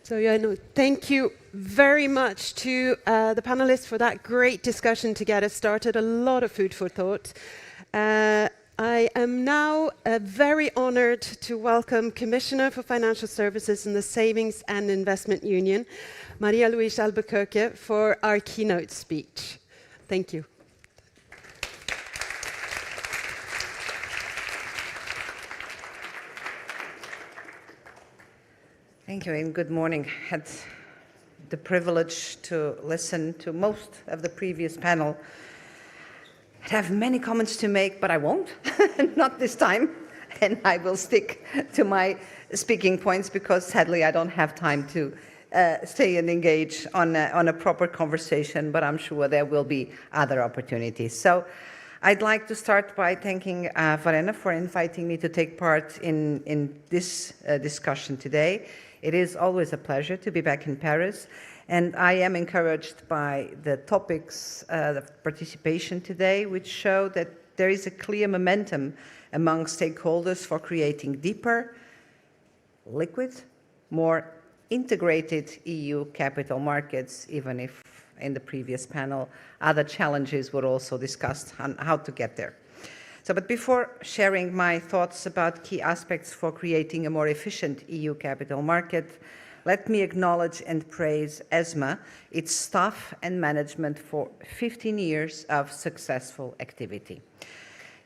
So thank you very much to the panelists for that great discussion to get us started. A lot of food for thought. I am now very honored to welcome Commissioner for Financial Services in the Savings and Investment Union, Maria Luisa Albuquerque, for our keynote speech. Thank you. Thank you and good morning. I had the privilege to listen to most of the previous panel. I have many comments to make, but I won't, not this time. And I will stick to my speaking points because sadly I don't have time to stay and engage on a proper conversation, but I'm sure there will be other opportunities. So I'd like to start by thanking Verena for inviting me to take part in this discussion today. It is always a pleasure to be back in Paris, and I am encouraged by the topics of participation today, which show that there is a clear momentum among stakeholders for creating deeper, liquid, more integrated EU capital markets, even if in the previous panel other challenges were also discussed on how to get there. But before sharing my thoughts about key aspects for creating a more efficient EU capital market, let me acknowledge and praise ESMA, its staff and management for 15 years of successful activity.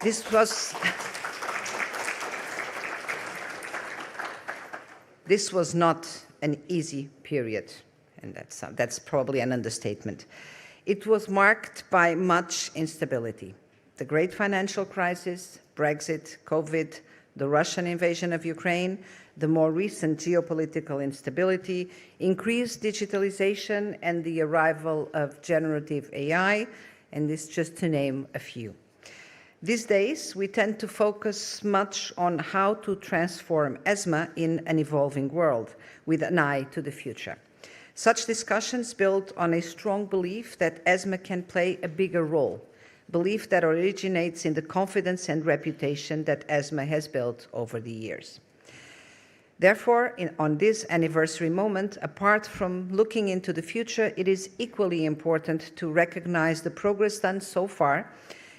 This was not an easy period, and that's probably an understatement. It was marked by much instability. The great financial crisis, Brexit, COVID, the Russian invasion of Ukraine, the more recent geopolitical instability, increased digitalization, and the arrival of generative AI, and this just to name a few. These days, we tend to focus much on how to transform ESMA in an evolving world with an eye to the future. Such discussions build on a strong belief that ESMA can play a bigger role belief that originates in the confidence and reputation that ESMA has built over the years. Therefore, on this anniversary moment, apart from looking into the future, it is equally important to recognize the progress done so far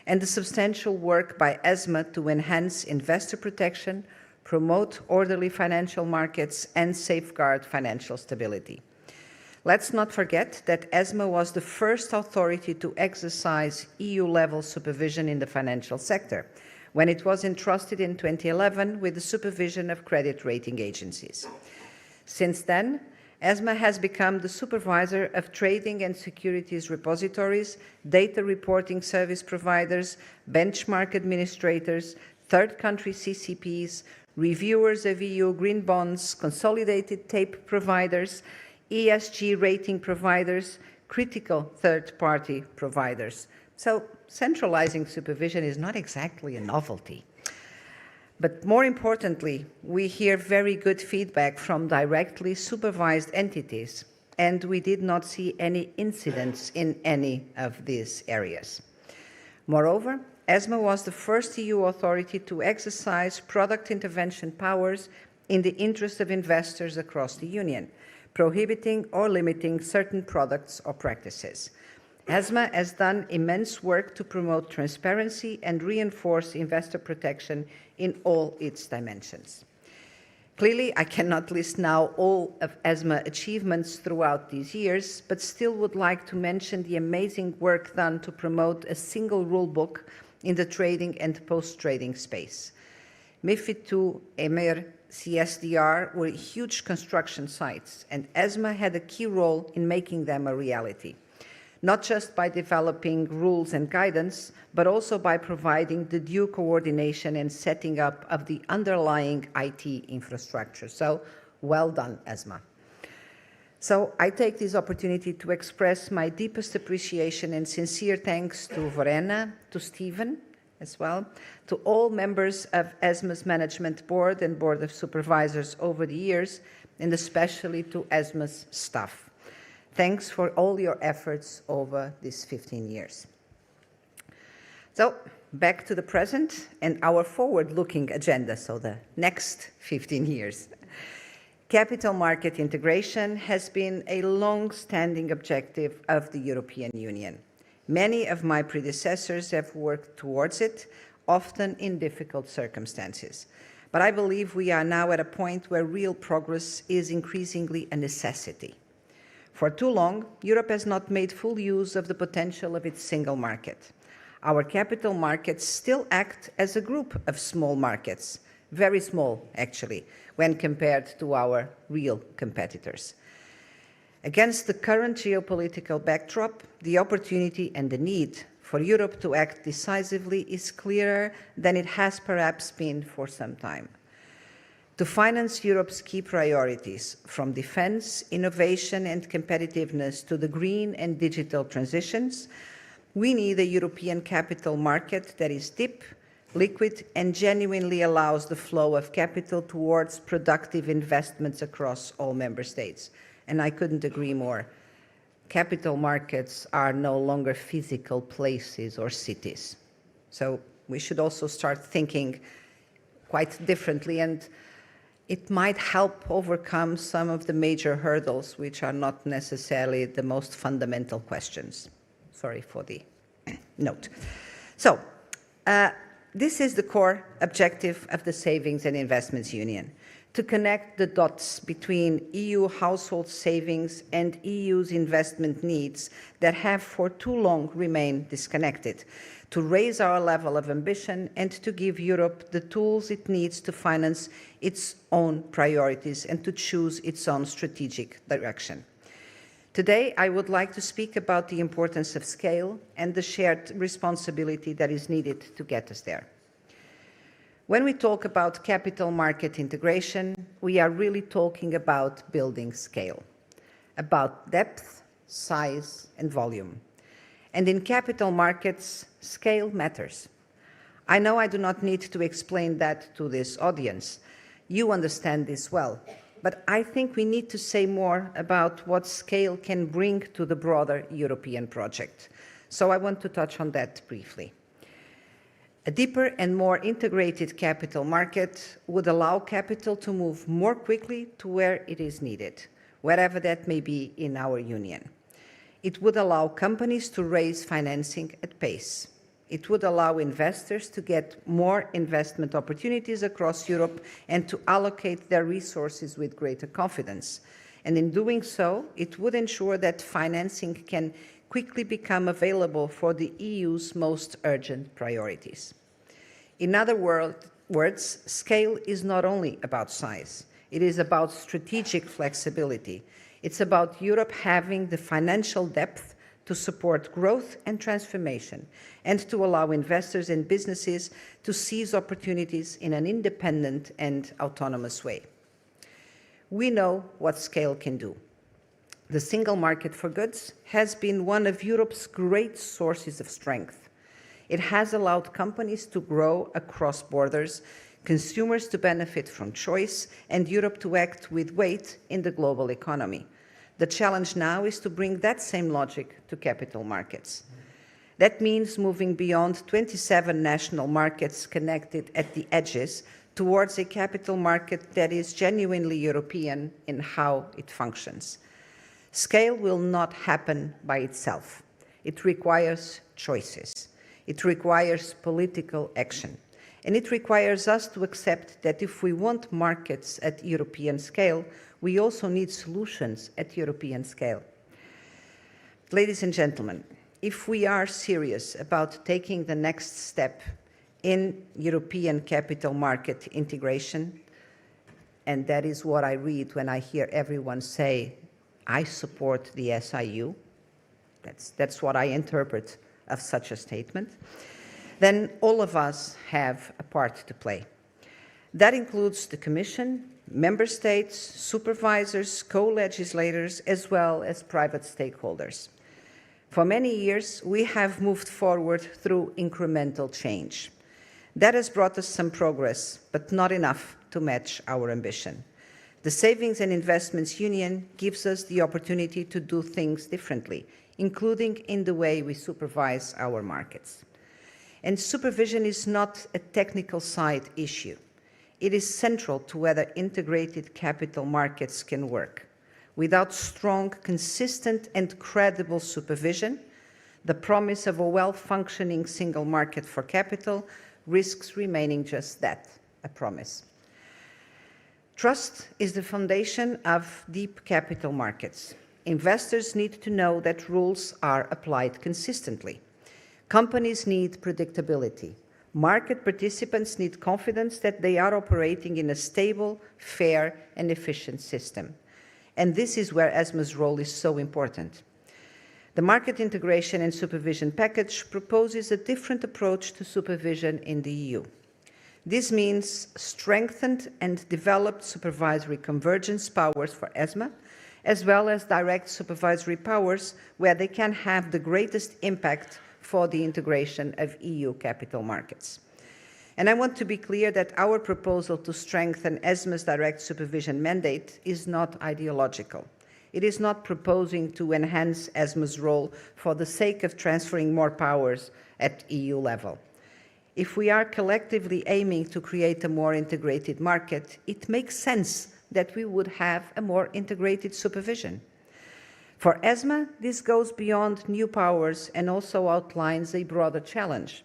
and the substantial work by ESMA to enhance investor protection, promote orderly financial markets, and safeguard financial stability. Let's not forget that ESMA was the first authority to exercise EU-level supervision in the financial sector, when it was entrusted in 2011 with the supervision of credit rating agencies. Since then, ESMA has become the supervisor of trading and securities repositories, data reporting service providers, benchmark administrators, third country CCPs, reviewers of EU green bonds, consolidated tape providers, ESG rating providers, critical third-party providers. So centralizing supervision is not exactly a novelty. But more importantly, we hear very good feedback from directly supervised entities, and we did not see any incidents in any of these areas. Moreover, ESMA was the first EU authority to exercise product intervention powers in the interest of investors across the Union, prohibiting or limiting certain products or practices. ESMA has done immense work to promote transparency and reinforce investor protection in all its dimensions. Clearly, I cannot list now all of ESMA achievements throughout these years, but still would like to mention the amazing work done to promote a single rule book in the trading and post-trading space. MiFID II, EMIR, CSDR were huge construction sites, and ESMA had a key role in making them a reality, not just by developing rules and guidance, but also by providing the due coordination and setting up of the underlying IT infrastructure. So, well done, ESMA. So, I take this opportunity to express my deepest appreciation and sincere thanks to Verena, to Stephen, as well, to all members of ESMA's Management Board and Board of Supervisors over the years, and especially to ESMA's staff. Thanks for all your efforts over these 15 years. So, back to the present and our forward-looking agenda, so the next 15 years. Capital market integration has been a long-standing objective of the European Union. Many of my predecessors have worked towards it, often in difficult circumstances. But I believe we are now at a point where real progress is increasingly a necessity. For too long, Europe has not made full use of the potential of its single market. Our capital markets still act as a group of small markets, very small, actually, when compared to our real competitors. Against the current geopolitical backdrop, the opportunity and the need for Europe to act decisively is clearer than it has perhaps been for some time. To finance Europe's key priorities, from defense, innovation and competitiveness to the green and digital transitions, we need a European capital market that is deep, liquid, and genuinely allows the flow of capital towards productive investments across all member states. And I couldn't agree more. Capital markets are no longer physical places or cities. So we should also start thinking quite differently, and it might help overcome some of the major hurdles, which are not necessarily the most fundamental questions. Sorry for the note. So, this is the core objective of the Savings and Investments Union: to connect the dots between EU household savings and EU's investment needs that have for too long remained disconnected, to raise our level of ambition and to give Europe the tools it needs to finance its own priorities and to choose its own strategic direction. Today, I would like to speak about the importance of scale and the shared responsibility that is needed to get us there. When we talk about capital market integration, we are really talking about building scale, about depth, size, and volume. And in capital markets, scale matters. I know I do not need to explain that to this audience. You understand this well. But I think we need to say more about what scale can bring to the broader European project. So I want to touch on that briefly. A deeper and more integrated capital market would allow capital to move more quickly to where it is needed, wherever that may be in our union. It would allow companies to raise financing at pace. It would allow investors to get more investment opportunities across Europe and to allocate their resources with greater confidence. And in doing so, it would ensure that financing can quickly become available for the EU's most urgent priorities. In other words, scale is not only about size. It is about strategic flexibility. It's about Europe having the financial depth to support growth and transformation, and to allow investors and businesses to seize opportunities in an independent and autonomous way. We know what scale can do. The single market for goods has been one of Europe's great sources of strength. It has allowed companies to grow across borders, consumers to benefit from choice, and Europe to act with weight in the global economy. The challenge now is to bring that same logic to capital markets. That means moving beyond 27 national markets connected at the edges towards a capital market that is genuinely European in how it functions. Scale will not happen by itself. It requires choices. It requires political action. And it requires us to accept that if we want markets at European scale, we also need solutions at European scale. Ladies and gentlemen, if we are serious about taking the next step in European capital market integration, and that is what I read when I hear everyone say, I support the SIU, that's what I interpret of such a statement, then all of us have a part to play. That includes the Commission, Member States, supervisors, co-legislators, as well as private stakeholders. For many years, we have moved forward through incremental change. That has brought us some progress, but not enough to match our ambition. The Savings and Investments Union gives us the opportunity to do things differently, including in the way we supervise our markets. And supervision is not a technical side issue. It is central to whether integrated capital markets can work. Without strong, consistent, and credible supervision, the promise of a well-functioning single market for capital risks remaining just that, a promise. Trust is the foundation of deep capital markets. Investors need to know that rules are applied consistently. Companies need predictability. Market participants need confidence that they are operating in a stable, fair, and efficient system. And this is where ESMA's role is so important. The Market Integration and Supervision Package proposes a different approach to supervision in the EU. This means strengthened and developed supervisory convergence powers for ESMA, as well as direct supervisory powers where they can have the greatest impact for the integration of EU capital markets. And I want to be clear that our proposal to strengthen ESMA's direct supervision mandate is not ideological. It is not proposing to enhance ESMA's role for the sake of transferring more powers at EU level. If we are collectively aiming to create a more integrated market, it makes sense that we would have a more integrated supervision. For ESMA, this goes beyond new powers and also outlines a broader challenge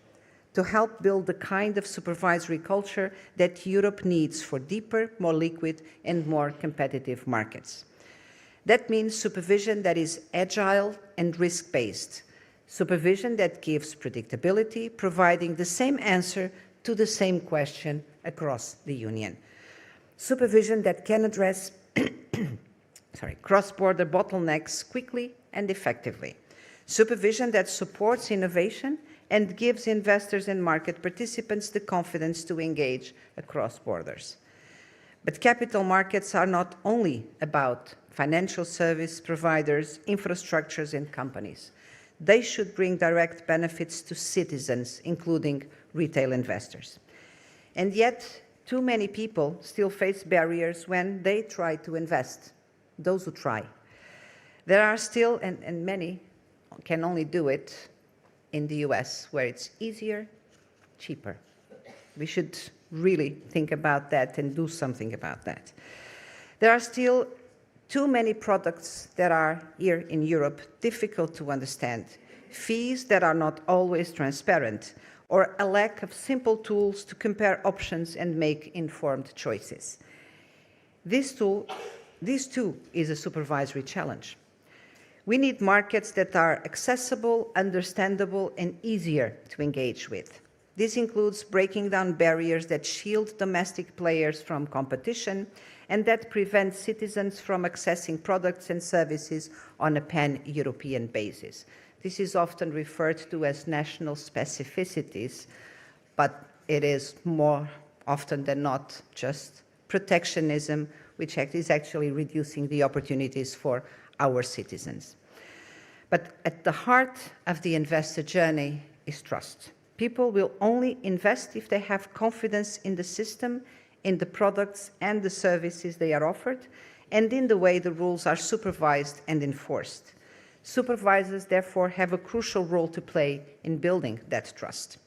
to help build the kind of supervisory culture that Europe needs for deeper, more liquid, and more competitive markets. That means supervision that is agile and risk-based, supervision that gives predictability, providing the same answer to the same question across the Union. Supervision that can address cross-border bottlenecks quickly and effectively. Supervision that supports innovation and gives investors and market participants the confidence to engage across borders. But capital markets are not only about financial service providers, infrastructures, and companies. They should bring direct benefits to citizens, including retail investors. And yet, too many people still face barriers when they try to invest, those who try. There are still, and many can only do it, in the US, where it's easier, cheaper. We should really think about that and do something about that. There are still too many products that are here in Europe difficult to understand, fees that are not always transparent, or a lack of simple tools to compare options and make informed choices. This too is a supervisory challenge. We need markets that are accessible, understandable, and easier to engage with. This includes breaking down barriers that shield domestic players from competition and that prevent citizens from accessing products and services on a pan-European basis. This is often referred to as national specificities, but it is more often than not just protectionism, which is actually reducing the opportunities for our citizens. But at the heart of the investor journey is trust. People will only invest if they have confidence in the system, in the products and the services they are offered, and in the way the rules are supervised and enforced. Supervisors, therefore, have a crucial role to play in building that trust.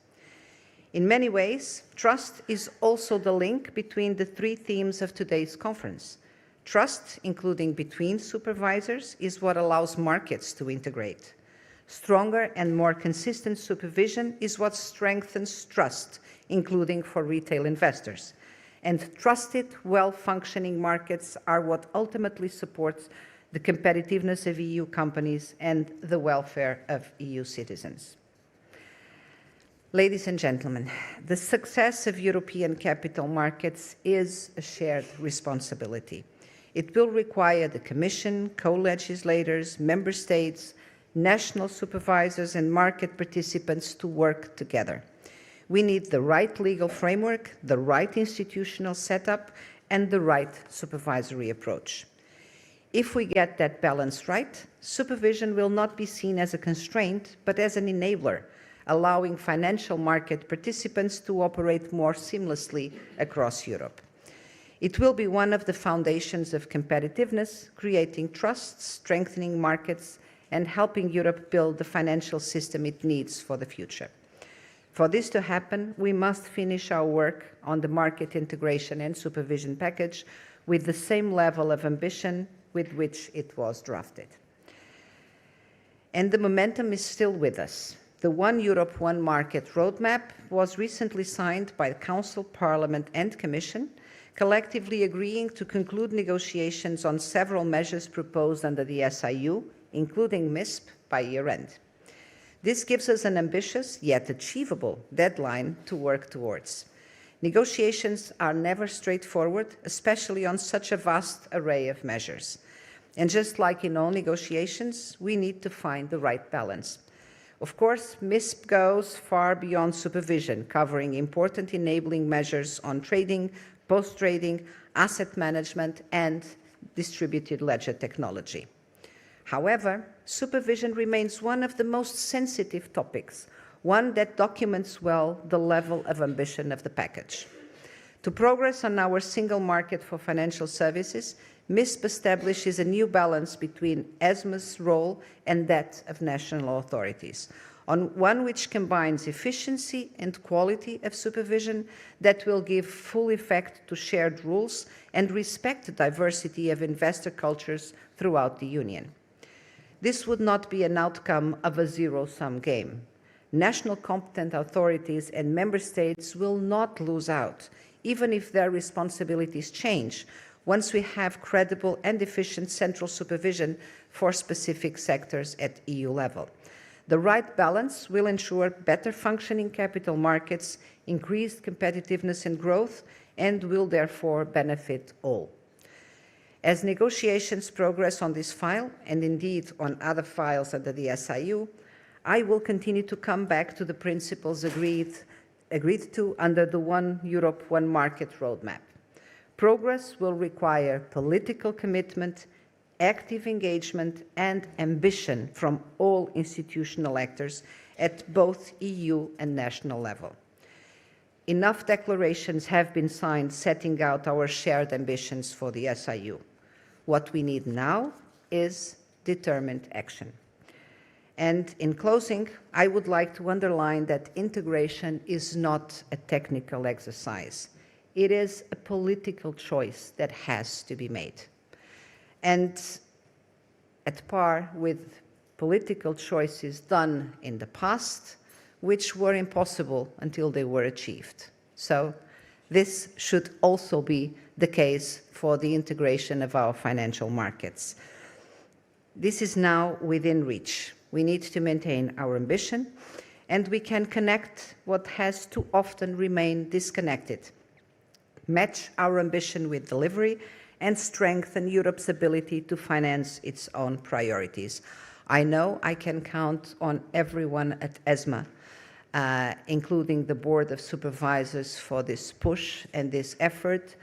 In many ways, trust is also the link between the three themes of today's conference. Trust, including between supervisors, is what allows markets to integrate. Stronger and more consistent supervision is what strengthens trust, including for retail investors. And trusted, well-functioning markets are what ultimately supports the competitiveness of EU companies and the welfare of EU citizens. Ladies and gentlemen, the success of European capital markets is a shared responsibility. It will require the Commission, co-legislators, member states, national supervisors and market participants to work together. We need the right legal framework, the right institutional setup, and the right supervisory approach. If we get that balance right, supervision will not be seen as a constraint, but as an enabler, allowing financial market participants to operate more seamlessly across Europe. It will be one of the foundations of competitiveness, creating trust, strengthening markets, and helping Europe build the financial system it needs for the future. For this to happen, we must finish our work on the market integration and supervision package with the same level of ambition with which it was drafted. And the momentum is still with us. The One Europe, One Market roadmap was recently signed by the Council, Parliament and Commission, collectively agreeing to conclude negotiations on several measures proposed under the SIU, including MISP, by year-end. This gives us an ambitious, yet achievable, deadline to work towards. Negotiations are never straightforward, especially on such a vast array of measures. And just like in all negotiations, we need to find the right balance. Of course, MISP goes far beyond supervision, covering important enabling measures on trading, post-trading, asset management, and distributed ledger technology. However, supervision remains one of the most sensitive topics, one that documents well the level of ambition of the package. To progress on our single market for financial services, MISP establishes a new balance between ESMA's role and that of national authorities, on one which combines efficiency and quality of supervision that will give full effect to shared rules and respect the diversity of investor cultures throughout the Union. This would not be an outcome of a zero-sum game. National competent authorities and member states will not lose out, even if their responsibilities change, once we have credible and efficient central supervision for specific sectors at EU level. The right balance will ensure better functioning capital markets, increased competitiveness and growth, and will therefore benefit all. As negotiations progress on this file, and indeed on other files under the SIU, I will continue to come back to the principles agreed to under the One Europe, One Market roadmap. Progress will require political commitment, active engagement, and ambition from all institutional actors at both EU and national level. Enough declarations have been signed setting out our shared ambitions for the SIU. What we need now is determined action. And in closing, I would like to underline that integration is not a technical exercise. It is a political choice that has to be made. And at par with political choices done in the past, which were impossible until they were achieved. So this should also be the case for the integration of our financial markets. This is now within reach. We need to maintain our ambition, and we can connect what has too often remained disconnected. Match our ambition with delivery and strengthen Europe's ability to finance its own priorities. I know I can count on everyone at ESMA, including the Board of Supervisors, for this push and this effort.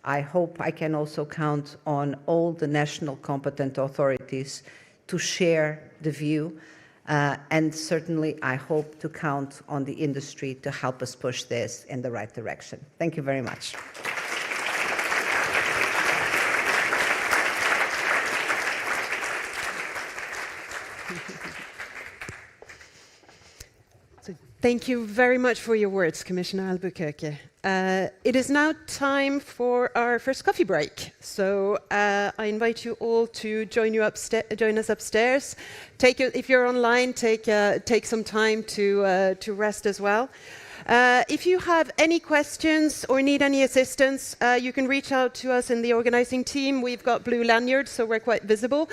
I hope I can also count on all the national competent authorities to share the view, and certainly I hope to count on the industry to help us push this in the right direction. Thank you very much. Thank you very much for your words, Commissioner Albuquerque. It is now time for our first coffee break. So I invite you all to join us upstairs. If you're online, take some time to rest as well. If you have any questions or need any assistance, you can reach out to us in the organizing team. We've got blue lanyards, so we're quite visible.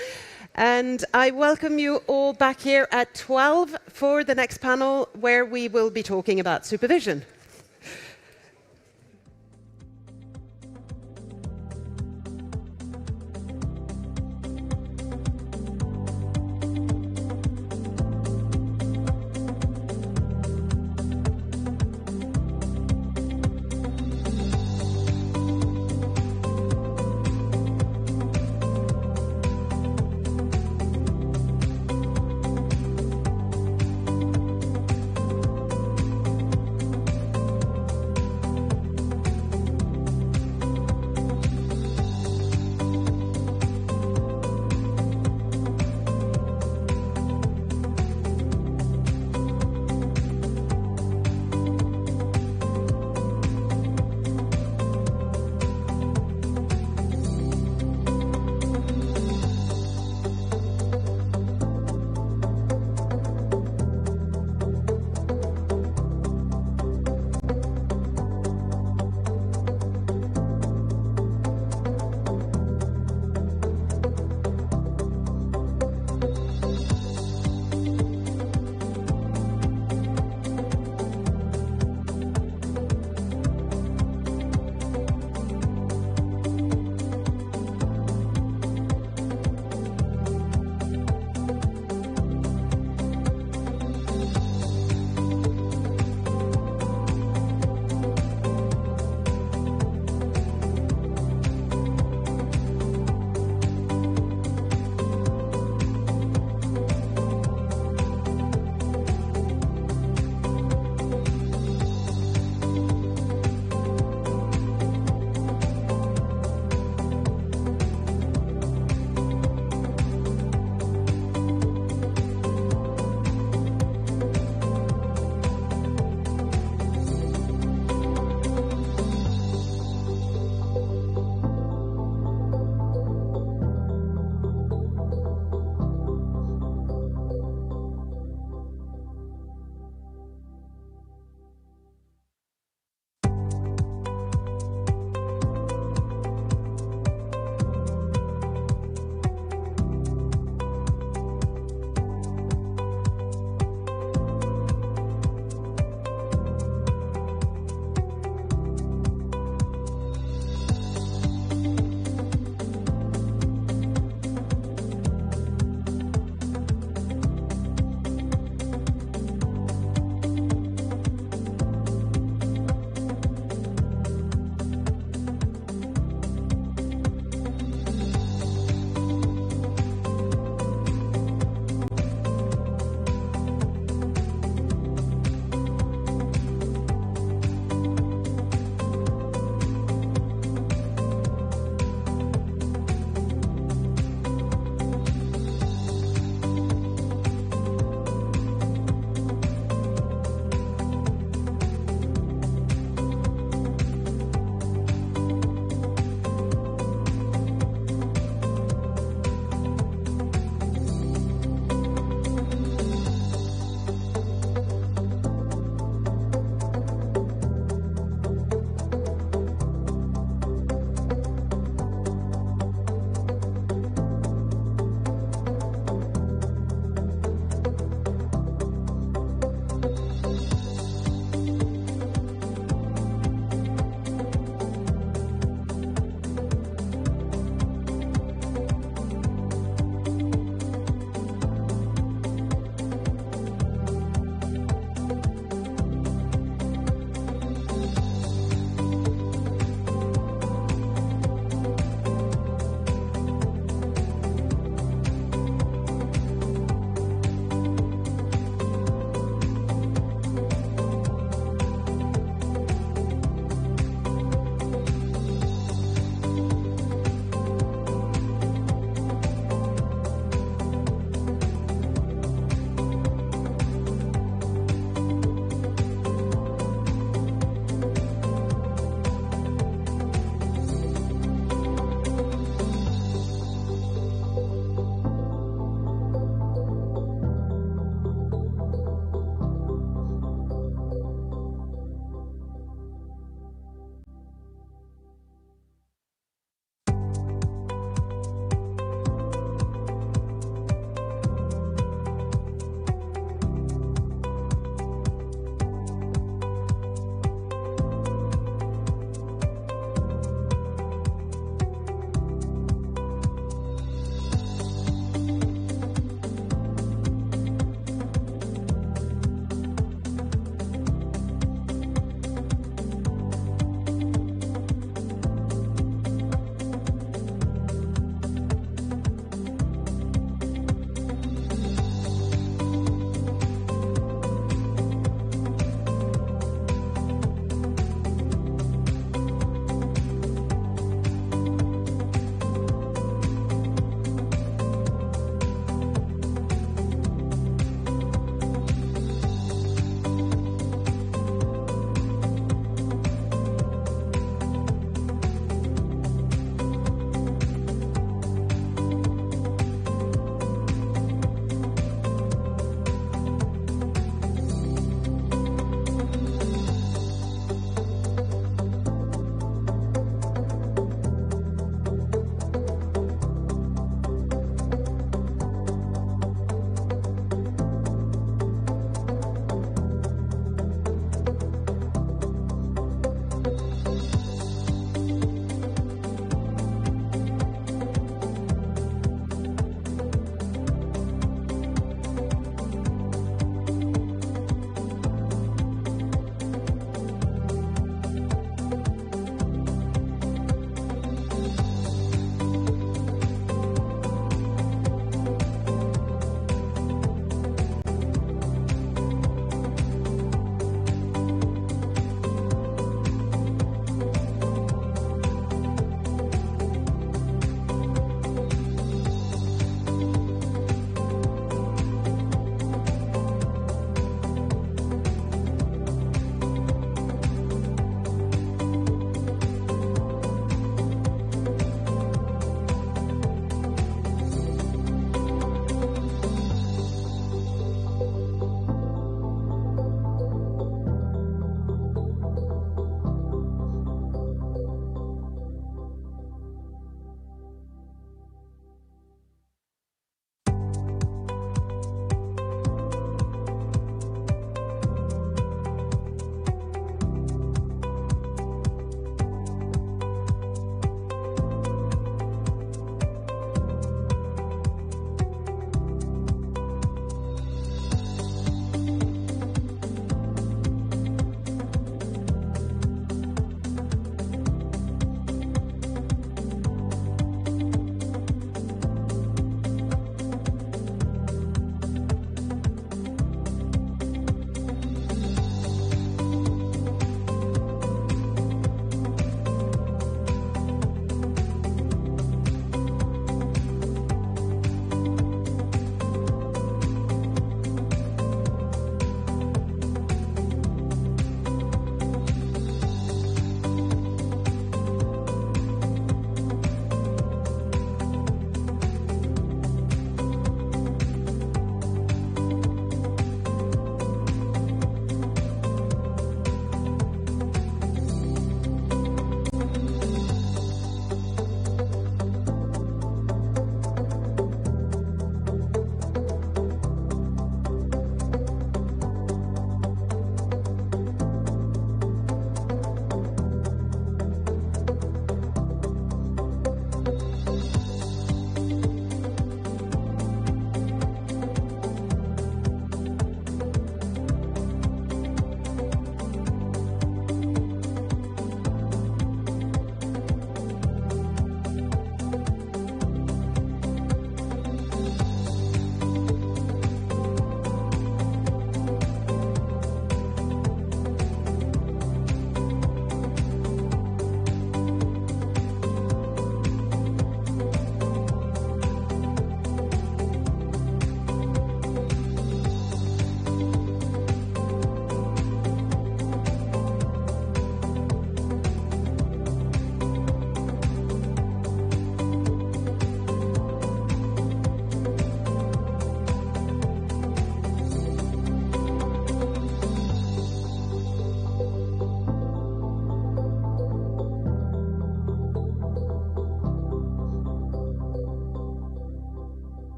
And I welcome you all back here at 12 for the next panel, where we will be talking about supervision.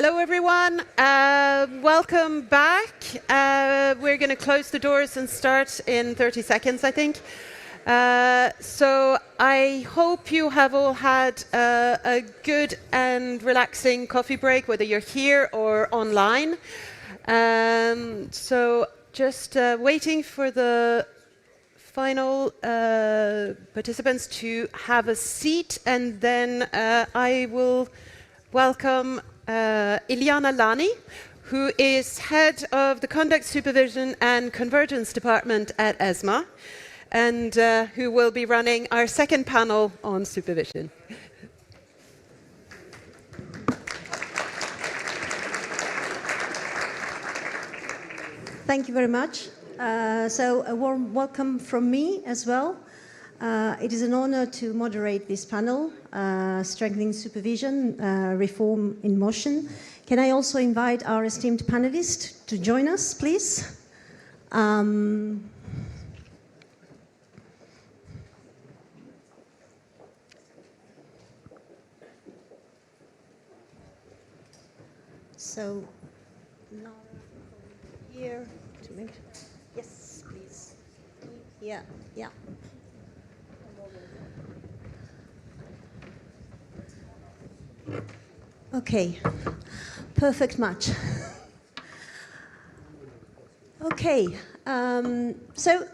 Hello, everyone. Welcome back. We're going to close the doors and start in 30 seconds, I think. So I hope you have all had a good and relaxing coffee break, whether you're here or online. So just waiting for the final participants to have a seat, and then I will welcome Iliana Lani, who is head of the Conduct, Supervision and Convergence Department at ESMA, and who will be running our second panel on supervision. Thank you very much. So a warm welcome from me as well. It is an honor to moderate this panel, Strengthening Supervision, Reform in Motion. Can I also invite our esteemed panelists to join us, please? So, Laura, here to make. Yes, please. Yeah, yeah. Okay, perfect match. Okay, so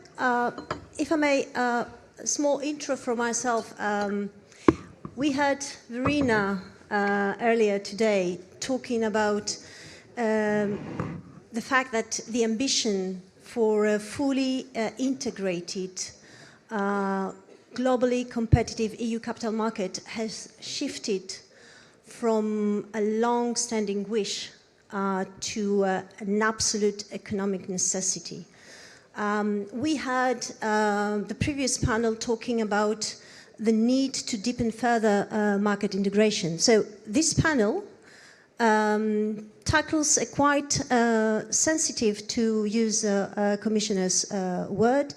if I may, a small intro from myself. We had Verena earlier today talking about the fact that the ambition for a fully integrated, globally competitive EU capital market has shifted from a long-standing wish to an absolute economic necessity. We had the previous panel talking about the need to deepen further market integration. So this panel tackles a quite sensitive, to use a commissioner's word,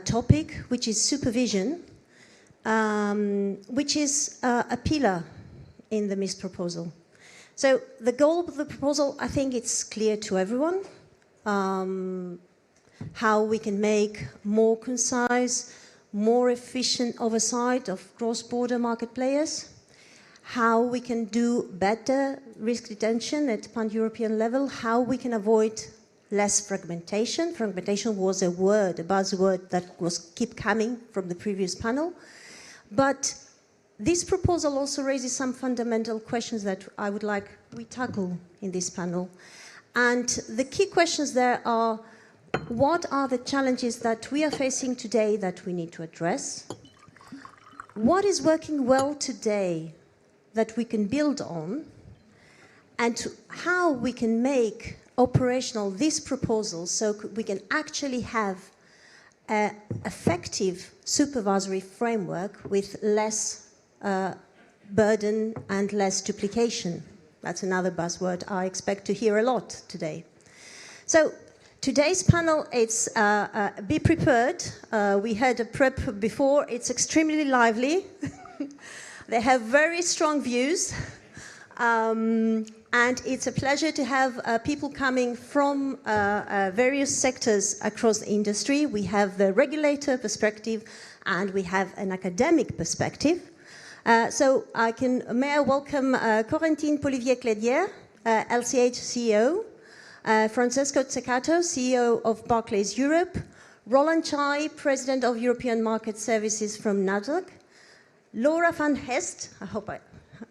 topic, which is supervision, which is a pillar in the MIST proposal. So the goal of the proposal, I think it's clear to everyone, how we can make more concise, more efficient oversight of cross-border market players, how we can do better risk retention at pan-European level, how we can avoid less fragmentation. Fragmentation was a word, a buzzword that keep coming from the previous panel. But this proposal also raises some fundamental questions that I would like we tackle in this panel. And the key questions there are, what are the challenges that we are facing today that we need to address? What is working well today that we can build on? And how we can make operational this proposal so we can actually have an effective supervisory framework with less burden and less duplication. That's another buzzword I expect to hear a lot today. So today's panel, it's be prepared. We had a prep before. It's extremely lively. They have very strong views. And it's a pleasure to have people coming from various sectors across the industry. We have the regulator perspective and we have an academic perspective. So may I welcome Corentin Polivier-Clédier, LCH CEO, Francesco Zeccato, CEO of Barclays Europe, Roland Chai, President of European Market Services from NASDAQ, Laura van Hest, I hope I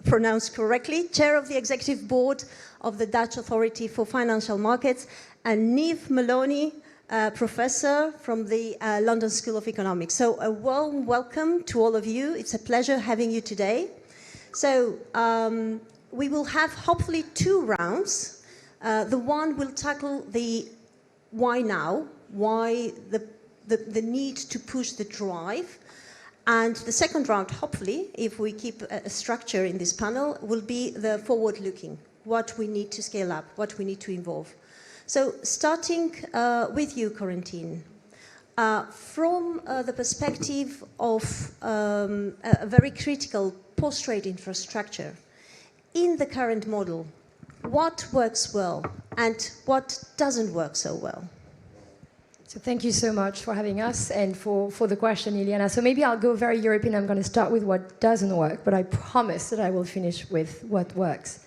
pronounced correctly, Chair of the Executive Board of the Dutch Authority for Financial Markets, and Niamh Moloney, Professor from the London School of Economics. So a warm welcome to all of you. It's a pleasure having you today. So we will have hopefully 2 rounds. The one will tackle the why now, why the need to push the drive. And the second round, hopefully, if we keep a structure in this panel, will be the forward-looking, what we need to scale up, what we need to involve. So starting with you, Corentin, from the perspective of a very critical post-trade infrastructure, in the current model, what works well and what doesn't work so well? So thank you so much for having us and for the question, Iliana. So maybe I'll go very European. I'm going to start with what doesn't work, but I promise that I will finish with what works.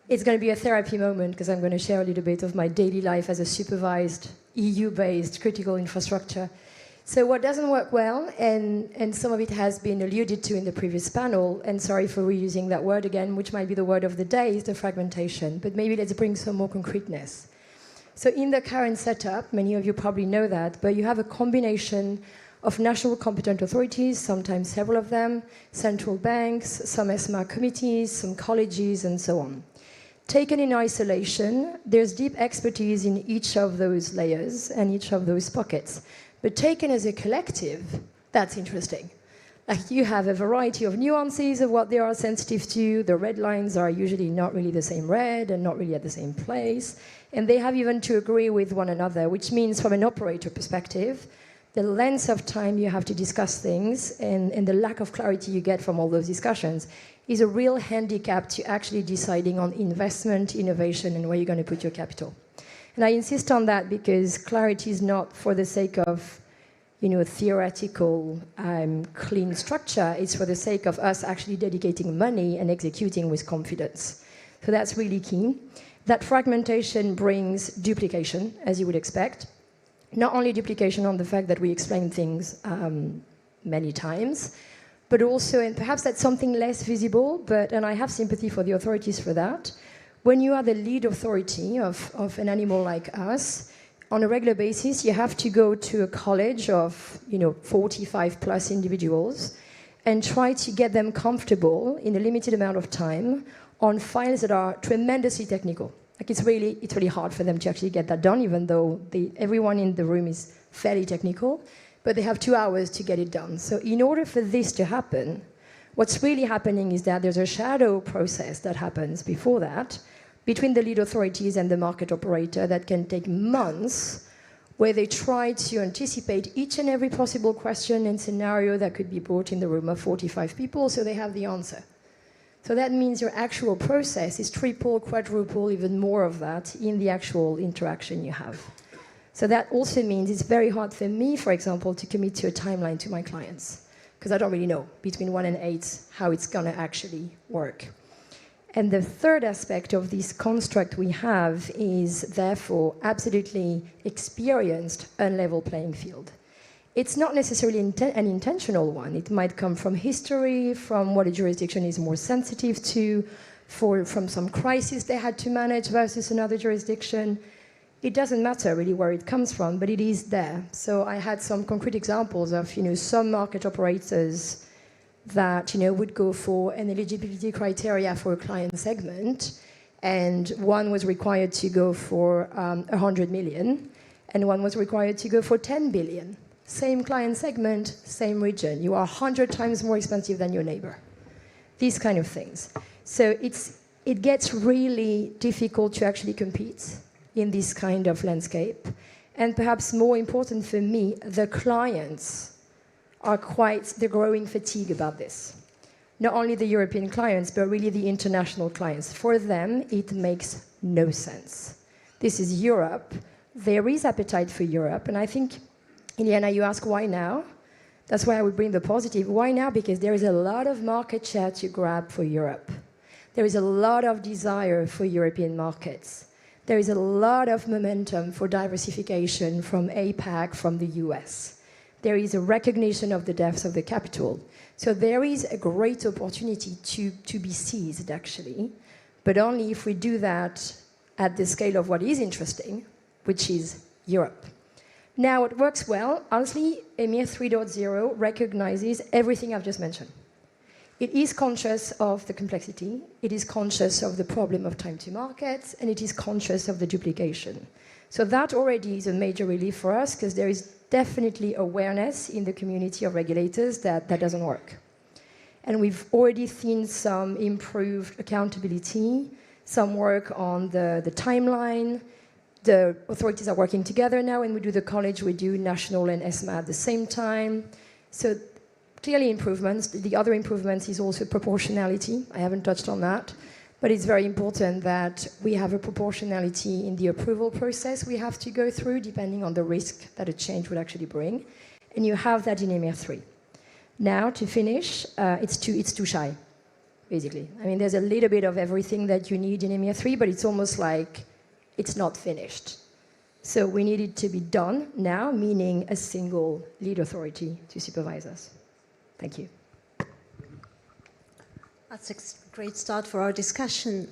It's going to be a therapy moment because I'm going to share a little bit of my daily life as a supervised, EU-based critical infrastructure. So what doesn't work well, and some of it has been alluded to in the previous panel, and sorry for reusing that word again, which might be the word of the day, is the fragmentation. But maybe let's bring some more concreteness. So in the current setup, many of you probably know that, but you have a combination of national competent authorities, sometimes several of them, central banks, some ESMA committees, some colleges, and so on. Taken in isolation, there's deep expertise in each of those layers and each of those pockets. But taken as a collective, that's interesting. Like you have a variety of nuances of what they are sensitive to. The red lines are usually not really the same red and not really at the same place. And they have even to agree with one another, which means from an operator perspective, the length of time you have to discuss things and the lack of clarity you get from all those discussions is a real handicap to actually deciding on investment, innovation, and where you're going to put your capital. And I insist on that because clarity is not for the sake of, theoretical, clean structure. It's for the sake of us actually dedicating money and executing with confidence. So that's really key. That fragmentation brings duplication, as you would expect. Not only duplication on the fact that we explain things many times, but also, and perhaps that's something less visible, and I have sympathy for the authorities for that, when you are the lead authority of an animal like us, on a regular basis, you have to go to a college of 45 plus individuals and try to get them comfortable in a limited amount of time on files that are tremendously technical. Like it's really hard for them to actually get that done, even though everyone in the room is fairly technical, but they have 2 hours to get it done. So in order for this to happen, what's really happening is that there's a shadow process that happens before that between the lead authorities and the market operator that can take months, where they try to anticipate each and every possible question and scenario that could be brought in the room of 45 people so they have the answer. So that means your actual process is triple, quadruple, even more of that in the actual interaction you have. So that also means it's very hard for me, for example, to commit to a timeline to my clients, because I don't really know between 1 and 8 how it's going to actually work. And the third aspect of this construct we have is therefore absolutely experienced unlevel playing field. It's not necessarily an intentional one. It might come from history, from what a jurisdiction is more sensitive to, from some crisis they had to manage versus another jurisdiction. It doesn't matter really where it comes from, but it is there. So I had some concrete examples of some market operators that would go for an eligibility criteria for a client segment, and one was required to go for 100 million, and one was required to go for 10 billion. Same client segment, same region. You are 100 times more expensive than your neighbor. These kind of things. So it gets really difficult to actually compete in this kind of landscape. And perhaps more important for me, the clients are the growing fatigue about this. Not only the European clients, but really the international clients. For them, it makes no sense. This is Europe. There is appetite for Europe, and I think, Iliana, you ask why now? That's why I would bring the positive. Why now? Because there is a lot of market share to grab for Europe. There is a lot of desire for European markets. There is a lot of momentum for diversification from APAC, from the US. There is a recognition of the depths of the capital. So there is a great opportunity to be seized, actually, but only if we do that at the scale of what is interesting, which is Europe. Now, it works well. Honestly, EMIR 3.0 recognizes everything I've just mentioned. It is conscious of the complexity, it is conscious of the problem of time to market, and it is conscious of the duplication. So that already is a major relief for us, because there is definitely awareness in the community of regulators that that doesn't work. And we've already seen some improved accountability, some work on the timeline. The authorities are working together now. When we do the college, we do national and ESMA at the same time. So clearly improvements. The other improvements is also proportionality. I haven't touched on that. But it's very important that we have a proportionality in the approval process we have to go through, depending on the risk that a change would actually bring. And you have that in EMIR 3. Now, to finish, it's too shy, basically. I mean, there's a little bit of everything that you need in EMIR 3, but it's almost like it's not finished. So we need it to be done now, meaning a single lead authority to supervise us. Thank you. That's a great start for our discussion.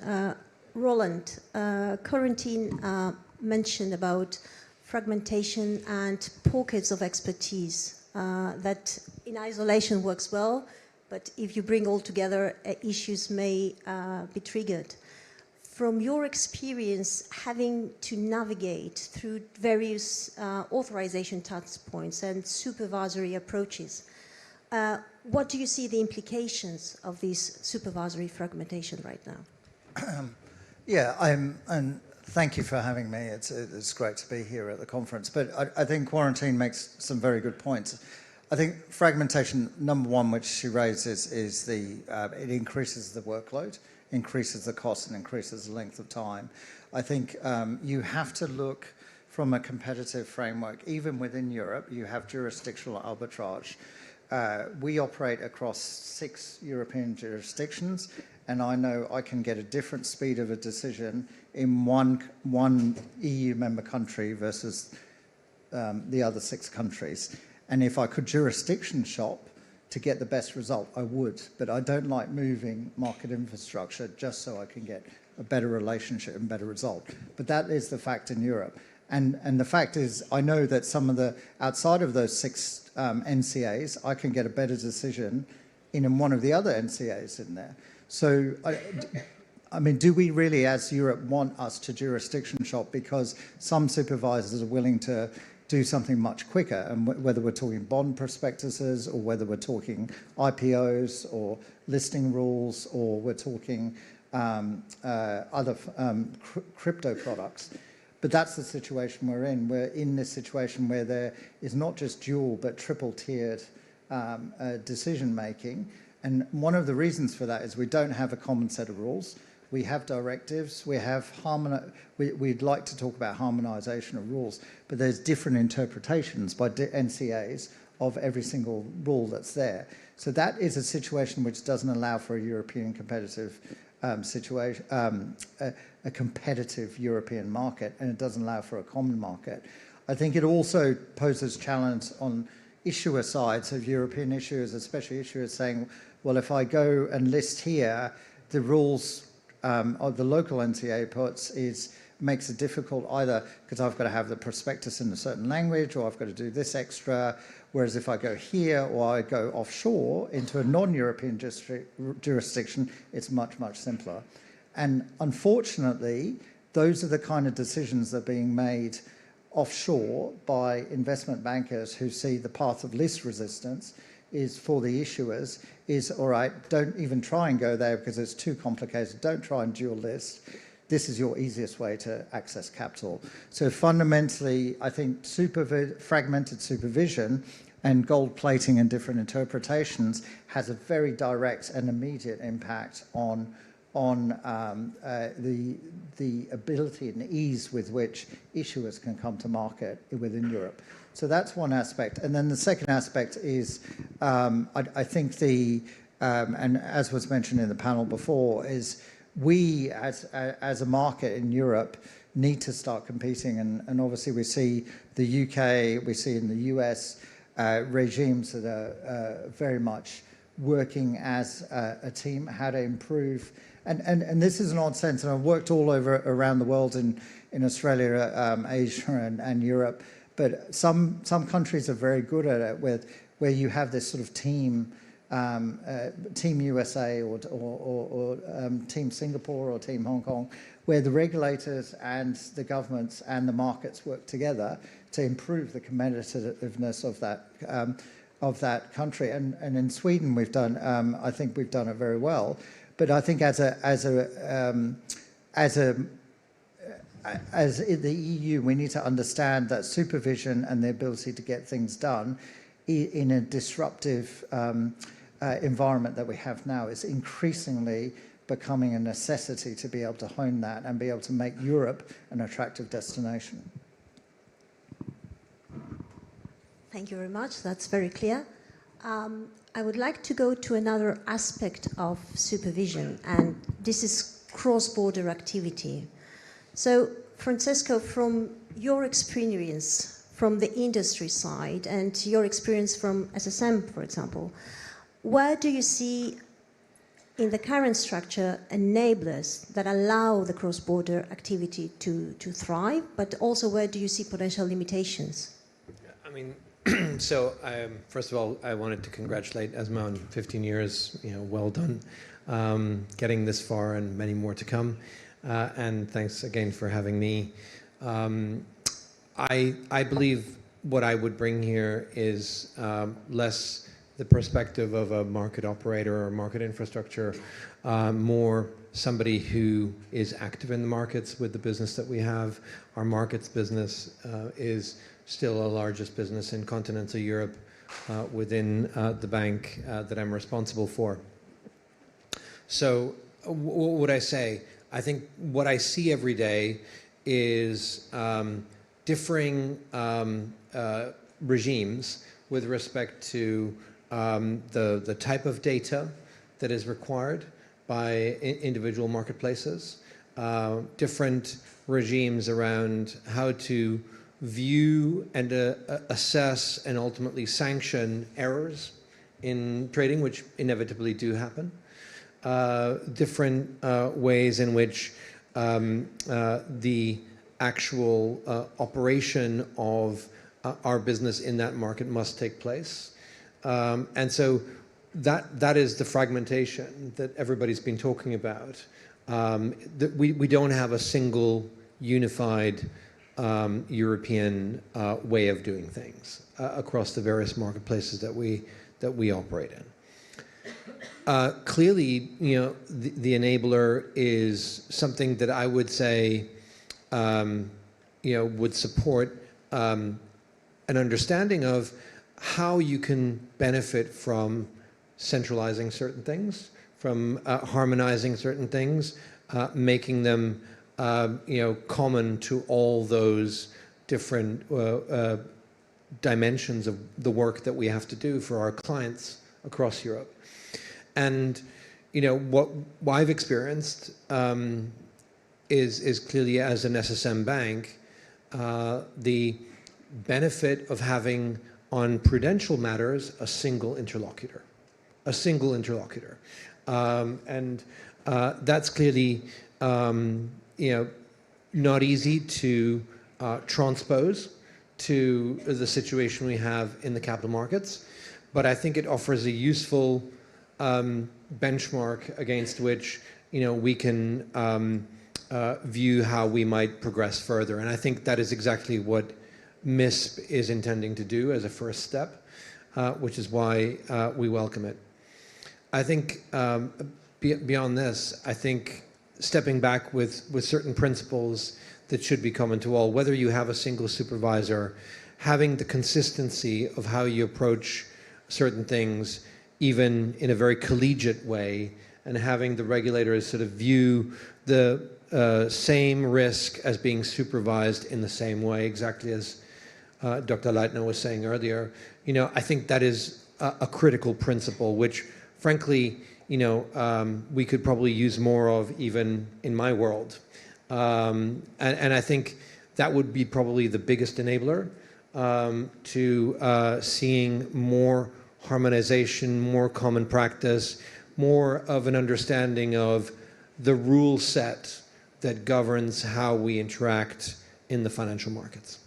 Roland, Corentin mentioned about fragmentation and pockets of expertise that in isolation works well, but if you bring all together, issues may be triggered. From your experience having to navigate through various authorization touch points and supervisory approaches, what do you see the implications of this supervisory fragmentation right now? And thank you for having me. It's great to be here at the conference. But I think Corentin makes some very good points. I think fragmentation, number one, which she raises, is it increases the workload, increases the cost, and increases the length of time. I think you have to look from a competitive framework. Even within Europe, you have jurisdictional arbitrage. We operate across 6 European jurisdictions, and I know I can get a different speed of a decision in one EU member country versus the other 6 countries. And if I could jurisdiction shop to get the best result, I would. But I don't like moving market infrastructure just so I can get a better relationship and better result. But that is the fact in Europe. And the fact is, I know that some of the, outside of those 6 NCAs, I can get a better decision in one of the other NCAs in there. So, I mean, do we really, as Europe, want us to jurisdiction shop because some supervisors are willing to do something much quicker? And whether we're talking bond prospectuses or whether we're talking IPOs or listing rules or we're talking other crypto products. But that's the situation we're in. We're in this situation where there is not just dual but triple-tiered decision making. And one of the reasons for that is we don't have a common set of rules. We have directives. We have we'd like to talk about harmonization of rules, but there's different interpretations by NCAs of every single rule that's there. So that is a situation which doesn't allow for a European competitive situation, a competitive European market, and it doesn't allow for a common market. I think it also poses challenge on issuer sides of European issuers, especially issuers saying, well, if I go and list here, the rules of the local NCA puts makes it difficult either because I've got to have the prospectus in a certain language or I've got to do this extra, whereas if I go here or I go offshore into a non-European jurisdiction, it's much, much simpler. And unfortunately, those are the kind of decisions that are being made offshore by investment bankers who see the path of least resistance is for the issuers is, all right, don't even try and go there because it's too complicated. Don't try and dual list. This is your easiest way to access capital. So fundamentally, I think fragmented supervision and gold plating and different interpretations has a very direct and immediate impact on the ability and ease with which issuers can come to market within Europe. So that's one aspect. And then the second aspect is, I think and as was mentioned in the panel before, is we as a market in Europe need to start competing. And obviously we see the UK, we see in the US regimes that are very much working as a team, how to improve. And this is an odd sense, and I've worked all over around the world in Australia, Asia, and Europe. But some countries are very good at it, where you have this sort of team USA or Team Singapore or Team Hong Kong, where the regulators and the governments and the markets work together to improve the competitiveness of that country. And in Sweden, we've done. I think we've done it very well. But I think as in the EU, we need to understand that supervision and the ability to get things done in a disruptive environment that we have now is increasingly becoming a necessity to be able to hone that and be able to make Europe an attractive destination. Thank you very much. That's very clear. I would like to go to another aspect of supervision, and this is cross-border activity. So, Francesco, from your experience from the industry side and your experience from SSM, for example, where do you see in the current structure enablers that allow the cross-border activity to thrive, but also where do you see potential limitations? I mean, so first of all, I wanted to congratulate ESMA on 15 years, well done, getting this far and many more to come. And thanks again for having me. I believe what I would bring here is less the perspective of a market operator or market infrastructure, more somebody who is active in the markets with the business that we have. Our markets business is still our largest business in continental Europe within the bank that I'm responsible for. So what would I say? I think what I see every day is differing regimes with respect to the type of data that is required by individual marketplaces, different regimes around how to view and assess and ultimately sanction errors in trading, which inevitably do happen, different ways in which the actual operation of our business in that market must take place. And so that is the fragmentation that everybody's been talking about. We don't have a single unified European way of doing things across the various marketplaces that we operate in. Clearly, the enabler is something that I would say, would support an understanding of how you can benefit from centralizing certain things, from harmonizing certain things, making them common to all those different dimensions of the work that we have to do for our clients across Europe. And what I've experienced is clearly, as an SSM bank, the benefit of having on prudential matters a single interlocutor. And that's clearly not easy to transpose to the situation we have in the capital markets, but I think it offers a useful benchmark against which we can view how we might progress further. And I think that is exactly what MISP is intending to do as a first step, which is why we welcome it. I think beyond this, I think stepping back with certain principles that should be common to all, whether you have a single supervisor, having the consistency of how you approach certain things, even in a very collegiate way, and having the regulators sort of view the same risk as being supervised in the same way, exactly as Dr. Leitner was saying earlier. I think that is a critical principle, which frankly, we could probably use more of even in my world. And I think that would be probably the biggest enabler to seeing more harmonization, more common practice, more of an understanding of the rule set that governs how we interact in the financial markets.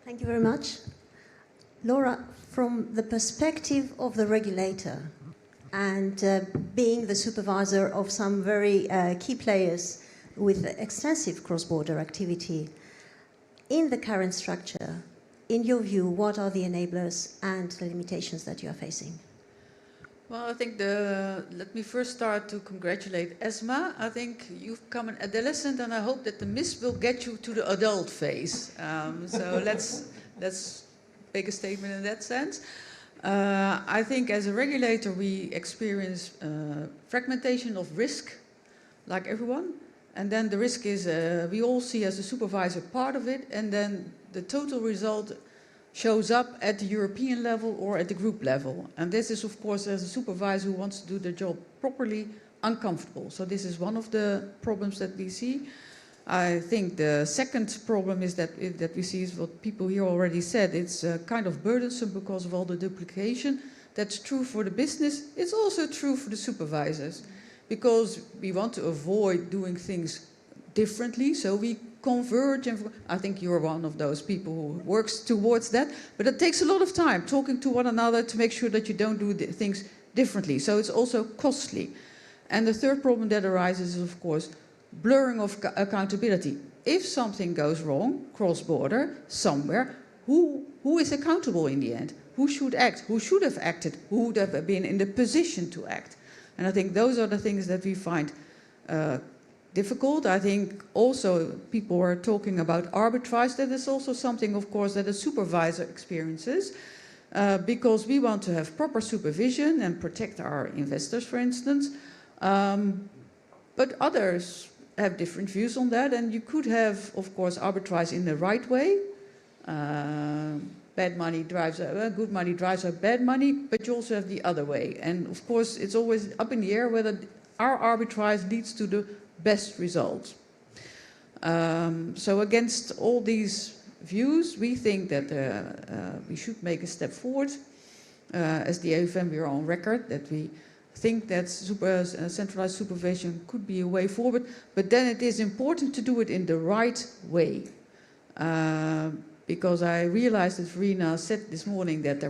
Thank you very much. Laura, from the perspective of the regulator and being the supervisor of some very key players with extensive cross-border activity, in the current structure, in your view, what are the enablers and the limitations that you are facing? Well, I think let me first start to congratulate ESMA. I think you've become an adolescent, and I hope that the MISP will get you to the adult phase. So let's make a statement in that sense. I think as a regulator we experience fragmentation of risk, like everyone. And then the risk is, we all see as a supervisor part of it, and then the total result shows up at the European level or at the group level. And this is, of course, as a supervisor who wants to do their job properly, uncomfortable. So this is one of the problems that we see. I think the second problem is that we see is what people here already said. It's kind of burdensome because of all the duplication. That's true for the business. It's also true for the supervisors, because we want to avoid doing things differently. So we converge, and I think you're one of those people who works towards that. But it takes a lot of time talking to one another to make sure that you don't do things differently. So it's also costly. And the third problem that arises is, of course, blurring of accountability. If something goes wrong, cross-border, somewhere, who is accountable in the end? Who should act? Who should have acted? Who would have been in the position to act? And I think those are the things that we find difficult. I think also people are talking about arbitrage. That is also something, of course, that a supervisor experiences, because we want to have proper supervision and protect our investors, for instance. But others have different views on that, and you could have, of course, arbitrage in the right way. Bad money drives good money drives up bad money, but you also have the other way. And of course, it's always up in the air whether our arbitrage leads to the best results. So against all these views, we think that we should make a step forward. As the AFM, we are on record that we think that centralized supervision could be a way forward, but then it is important to do it in the right way. Because I realized that Verena said this morning that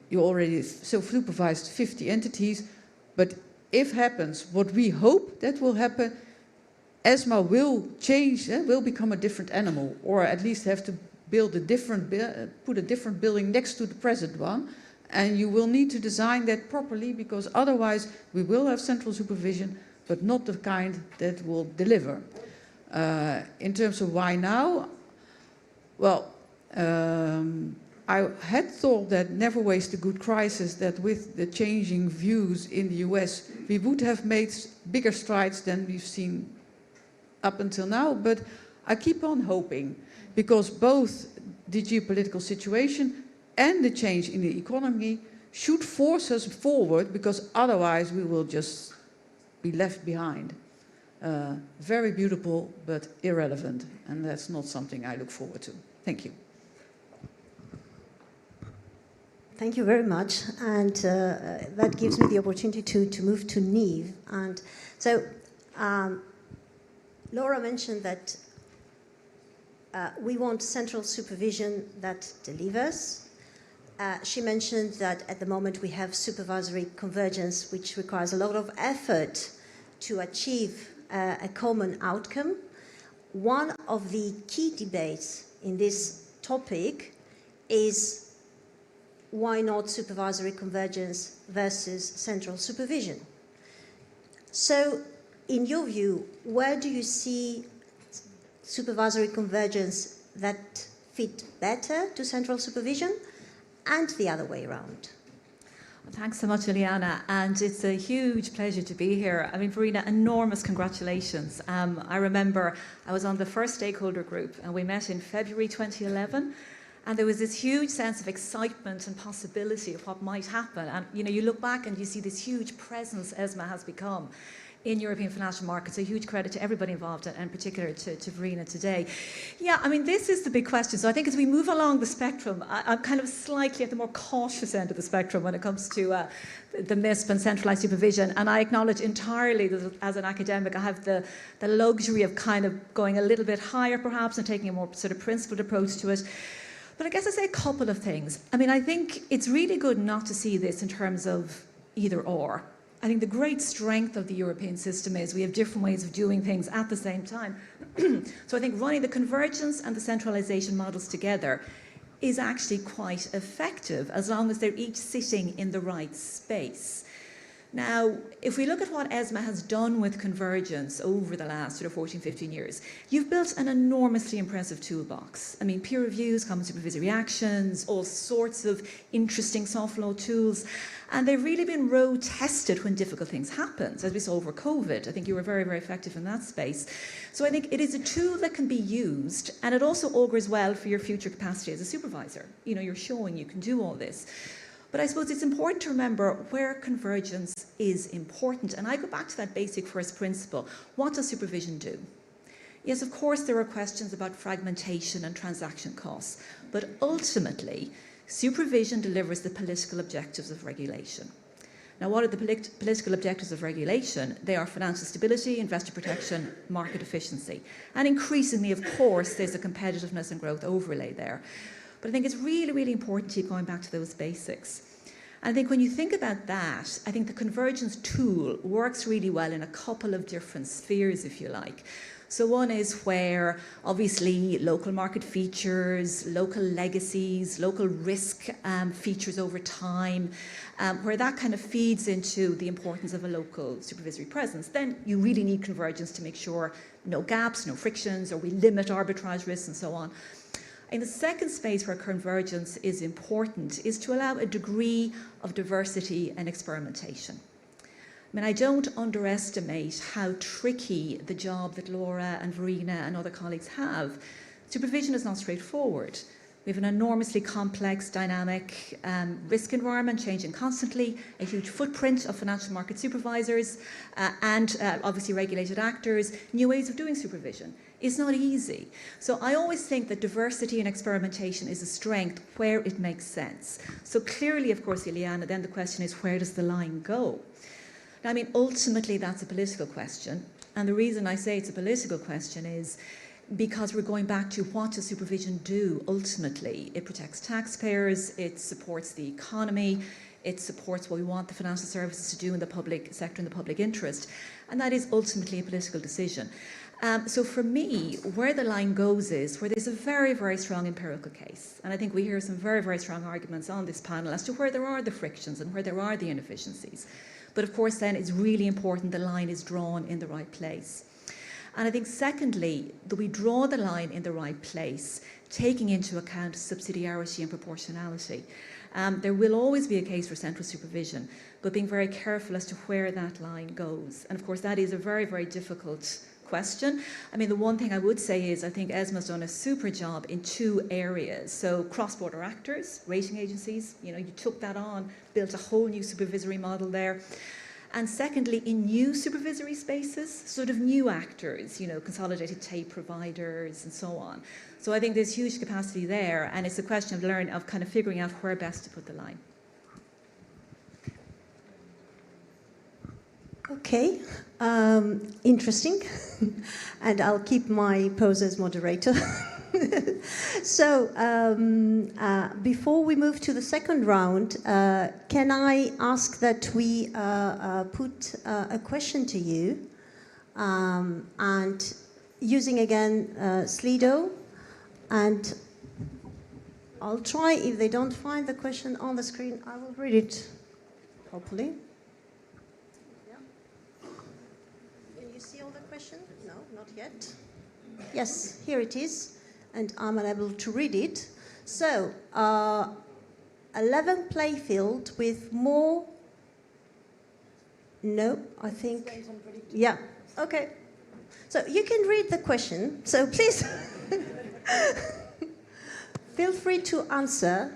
you already supervised 50 entities, but if happens what we hope that will happen, ESMA will change, will become a different animal, or at least have to build put a different building next to the present one. And you will need to design that properly, because otherwise we will have central supervision, but not the kind that will deliver. In terms of why now, well, I had thought that never waste a good crisis, that with the changing views in the US, we would have made bigger strides than we've seen up until now, but I keep on hoping, because both the geopolitical situation and the change in the economy should force us forward, because otherwise we will just be left behind. Very beautiful, but irrelevant, and that's not something I look forward to. Thank you. Thank you very much, and that gives me the opportunity to move to Niamh. And so Laura mentioned that we want central supervision that delivers. She mentioned that at the moment we have supervisory convergence, which requires a lot of effort to achieve a common outcome. One of the key debates in this topic is why not supervisory convergence versus central supervision? So, in your view, where do you see supervisory convergence that fit better to central supervision, and the other way around? Well, thanks so much, Liliana, and it's a huge pleasure to be here. I mean, Verena, enormous congratulations. I remember I was on the first stakeholder group, and we met in February 2011. And there was this huge sense of excitement and possibility of what might happen. And you look back and you see this huge presence ESMA has become in European financial markets. A huge credit to everybody involved, and in particular to Verena today. Yeah, I mean, this is the big question. So I think as we move along the spectrum, I'm kind of slightly at the more cautious end of the spectrum when it comes to the MISP and centralised supervision. And I acknowledge entirely that as an academic, I have the luxury of kind of going a little bit higher perhaps and taking a more sort of principled approach to it. But I guess I'd say a couple of things. I mean, I think it's really good not to see this in terms of either or. I think the great strength of the European system is we have different ways of doing things at the same time. So I think running the convergence and the centralisation models together is actually quite effective, as long as they're each sitting in the right space. Now, if we look at what ESMA has done with convergence over the last sort of 14, 15 years, you've built an enormously impressive toolbox. I mean, peer reviews, common supervisory actions, all sorts of interesting soft law tools, and they've really been road tested when difficult things happen. As we saw over COVID, I think you were very, very effective in that space. So I think it is a tool that can be used, and it also augurs well for your future capacity as a supervisor. You know, you're showing you can do all this. But I suppose it's important to remember where convergence is important. And I go back to that basic first principle. What does supervision do? Yes, of course, there are questions about fragmentation and transaction costs. But ultimately, supervision delivers the political objectives of regulation. Now, what are the political objectives of regulation? They are financial stability, investor protection, market efficiency. And increasingly, of course, there's a competitiveness and growth overlay there. But I think it's really, really important to keep going back to those basics. And I think when you think about that, I think the convergence tool works really well in a couple of different spheres, if you like. So one is where, obviously, local market features, local legacies, local risk features over time, where that kind of feeds into the importance of a local supervisory presence. Then you really need convergence to make sure no gaps, no frictions, or we limit arbitrage risks and so on. And the second space where convergence is important is to allow a degree of diversity and experimentation. I mean, I don't underestimate how tricky the job that Laura and Verena and other colleagues have. Supervision is not straightforward. We have an enormously complex, dynamic risk environment changing constantly, a huge footprint of financial market supervisors and obviously regulated actors, new ways of doing supervision. It's not easy. So I always think that diversity and experimentation is a strength where it makes sense. So clearly, of course, Ileana, then the question is, where does the line go? Now, I mean, ultimately, that's a political question. And the reason I say it's a political question is because we're going back to what does supervision do ultimately? It protects taxpayers, it supports the economy, it supports what we want the financial services to do in the public sector, in the public interest. And that is ultimately a political decision. So for me, where the line goes is where there's a very, very strong empirical case. And I think we hear some very, very strong arguments on this panel as to where there are the frictions and where there are the inefficiencies. But of course, then it's really important the line is drawn in the right place. And I think secondly, that we draw the line in the right place, taking into account subsidiarity and proportionality. There will always be a case for central supervision, but being very careful as to where that line goes. And of course, that is a very, very difficult question. I mean, the one thing I would say is I think ESMA's done a super job in two areas. So cross-border actors, rating agencies, you know, you took that on, built a whole new supervisory model there. And secondly, in new supervisory spaces, sort of new actors, you know, consolidated tape providers and so on. So I think there's huge capacity there, and it's a question of kind of figuring out where best to put the line. Okay, interesting. And I'll keep my pose as moderator. So before we move to the second round, can I ask that we put a question to you and using again Slido, and I'll try, if they don't find the question on the screen, I will read it properly. Can you see all the questions? No, not yet. Yes, here it is. And I'm unable to read it. So, a level play field with more... No, I think... Yeah, okay. So you can read the question. So please, feel free to answer.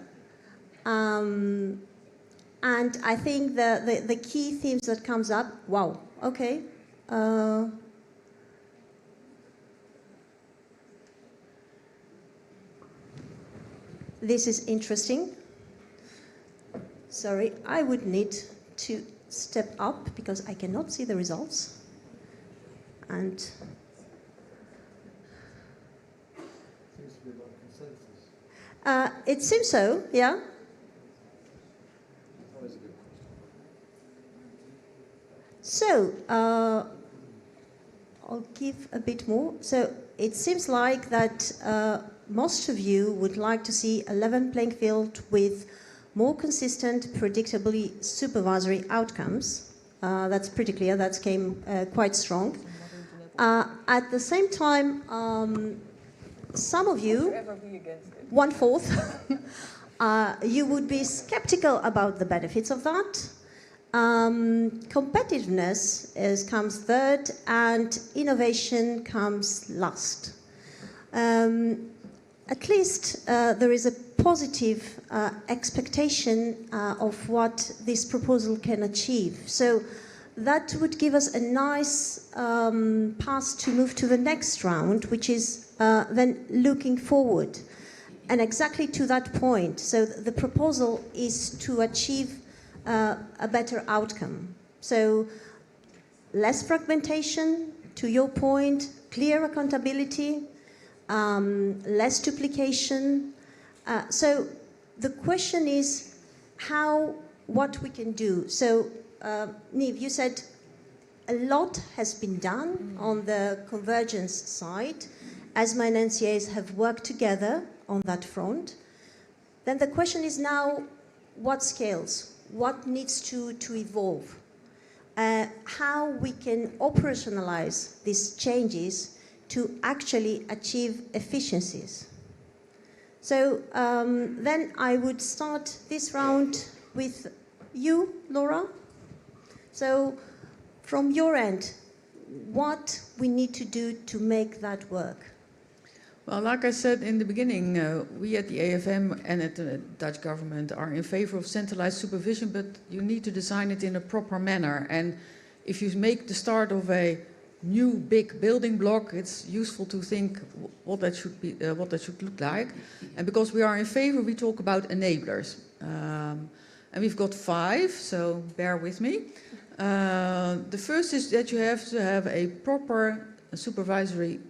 And I think the key themes that comes up... Wow, okay. This is interesting. Sorry, I would need to step up because I cannot see the results. And seems to be about consensus. It seems so, yeah. So, I'll give a bit more. So, it seems like that most of you would like to see a level playing field with more consistent, predictably supervisory outcomes. That's pretty clear. That came quite strong. At the same time, some of you, 1/4, you would be skeptical about the benefits of that. Competitiveness comes third, and innovation comes last. At least there is a positive expectation of what this proposal can achieve. So that would give us a nice path to move to the next round, which is then looking forward. And exactly to that point, so the proposal is to achieve a better outcome. So less fragmentation, to your point, clear accountability, less duplication. So the question is what we can do. So Niamh, you said a lot has been done on the convergence side. ESMA and NCAs have worked together on that front. Then the question is now, what scales? What needs to evolve? How we can operationalize these changes to actually achieve efficiencies. So then I would start this round with you, Laura. So from your end, what we need to do to make that work? Well, like I said in the beginning, we at the AFM and at the Dutch government are in favor of centralized supervision, but you need to design it in a proper manner. And if you make the start of a new big building block, it's useful to think what that should be, what that should look like. And because we are in favor, we talk about enablers. And we've got 5, so bear with me. The first is that you have to have a proper supervisory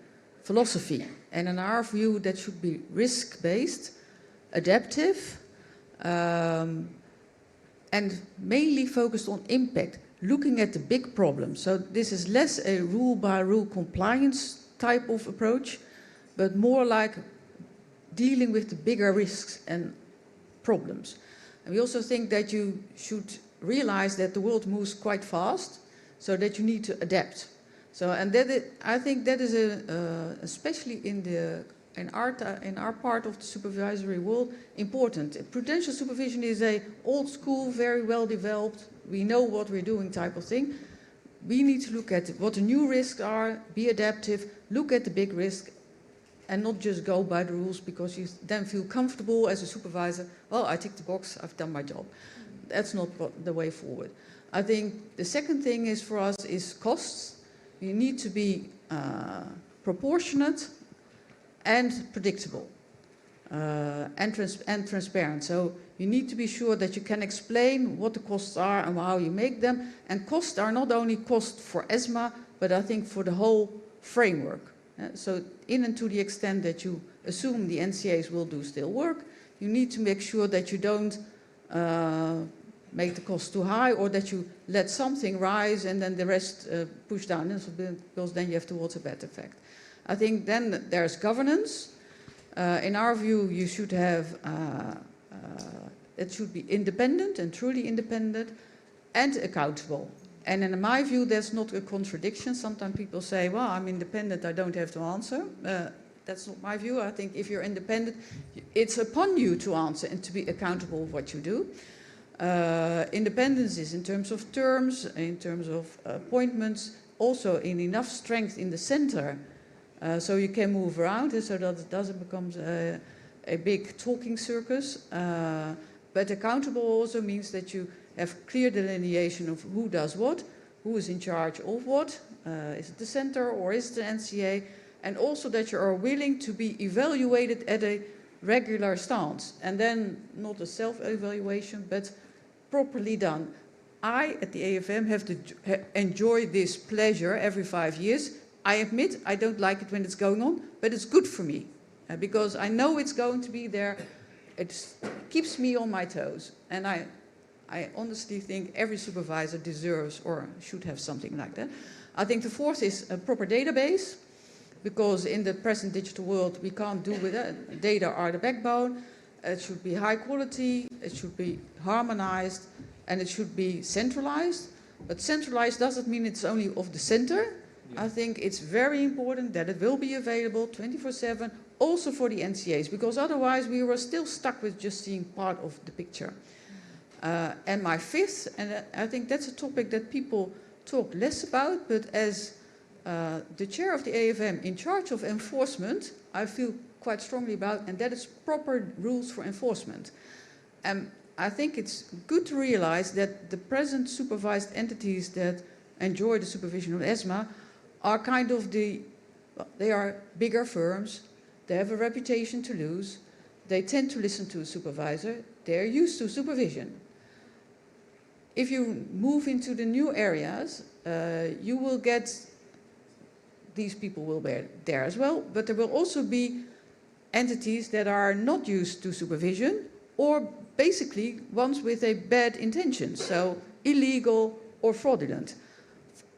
philosophy. And in our view, that should be risk-based, adaptive, and mainly focused on impact, looking at the big problems. So this is less a rule-by-rule compliance type of approach, but more like dealing with the bigger risks and problems. And we also think that you should realize that the world moves quite fast, so that you need to adapt. So, and that I think that is especially in our part of the supervisory world important. Prudential supervision is a old school, very well developed, we know what we're doing type of thing. We need to look at what the new risks are, be adaptive, look at the big risk, and not just go by the rules because you then feel comfortable as a supervisor. Well, I tick the box, I've done my job. That's not the way forward. I think the second thing is for us is costs. You need to be proportionate and predictable and transparent. So you need to be sure that you can explain what the costs are and how you make them. And costs are not only cost for ESMA, but I think for the whole framework. So in and to the extent that you assume the NCAs will do still work, you need to make sure that you don't make the cost too high, or that you let something rise and then the rest push down, because then you have towards a bad effect. I think then there's governance. In our view, you should have, it should be independent and truly independent and accountable. And in my view, that's not a contradiction. Sometimes people say, well, I'm independent, I don't have to answer. That's not my view. I think if you're independent, it's upon you to answer and to be accountable for what you do. Independence is in terms of terms, in terms of appointments, also in enough strength in the center so you can move around so that it doesn't become a big talking circus. But accountable also means that you have clear delineation of who does what, who is in charge of what, is it the center or is it the NCA, and also that you are willing to be evaluated at a regular stance, and then not a self-evaluation, but properly done. I, at the AFM, have to enjoy this pleasure every 5 years. I admit I don't like it when it's going on, but it's good for me, because I know it's going to be there. It keeps me on my toes, and I honestly think every supervisor deserves or should have something like that. I think the fourth is a proper database, because in the present digital world, we can't do with it. Data are the backbone. It should be high quality, it should be harmonized, and it should be centralized. But centralized doesn't mean it's only of the center. I think it's very important that it will be available 24/7, also for the NCAs, because otherwise we were still stuck with just seeing part of the picture. And my fifth, and I think that's a topic that people talk less about, but as the chair of the AFM in charge of enforcement, I feel quite strongly about, and that is proper rules for enforcement. I think it's good to realize that the present supervised entities that enjoy the supervision of ESMA are kind of they are bigger firms, they have a reputation to lose, they tend to listen to a supervisor, they're used to supervision. If you move into the new areas, you will get, these people will be there as well, but there will also be entities that are not used to supervision, or basically ones with a bad intention, so illegal or fraudulent.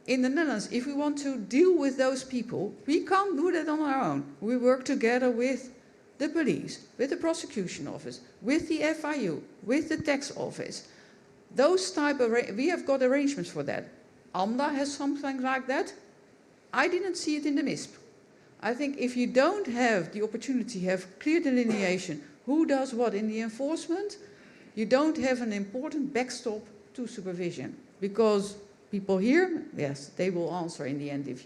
In the Netherlands, if we want to deal with those people, we can't do that on our own. We work together with the police, with the prosecution office, with the FIU, with the tax office. Those type of, we have got arrangements for that. AMDA has something like that. I didn't see it in the MISP. I think if you don't have the opportunity to have clear delineation, who does what in the enforcement, you don't have an important backstop to supervision. Because people here, yes, they will answer in the end if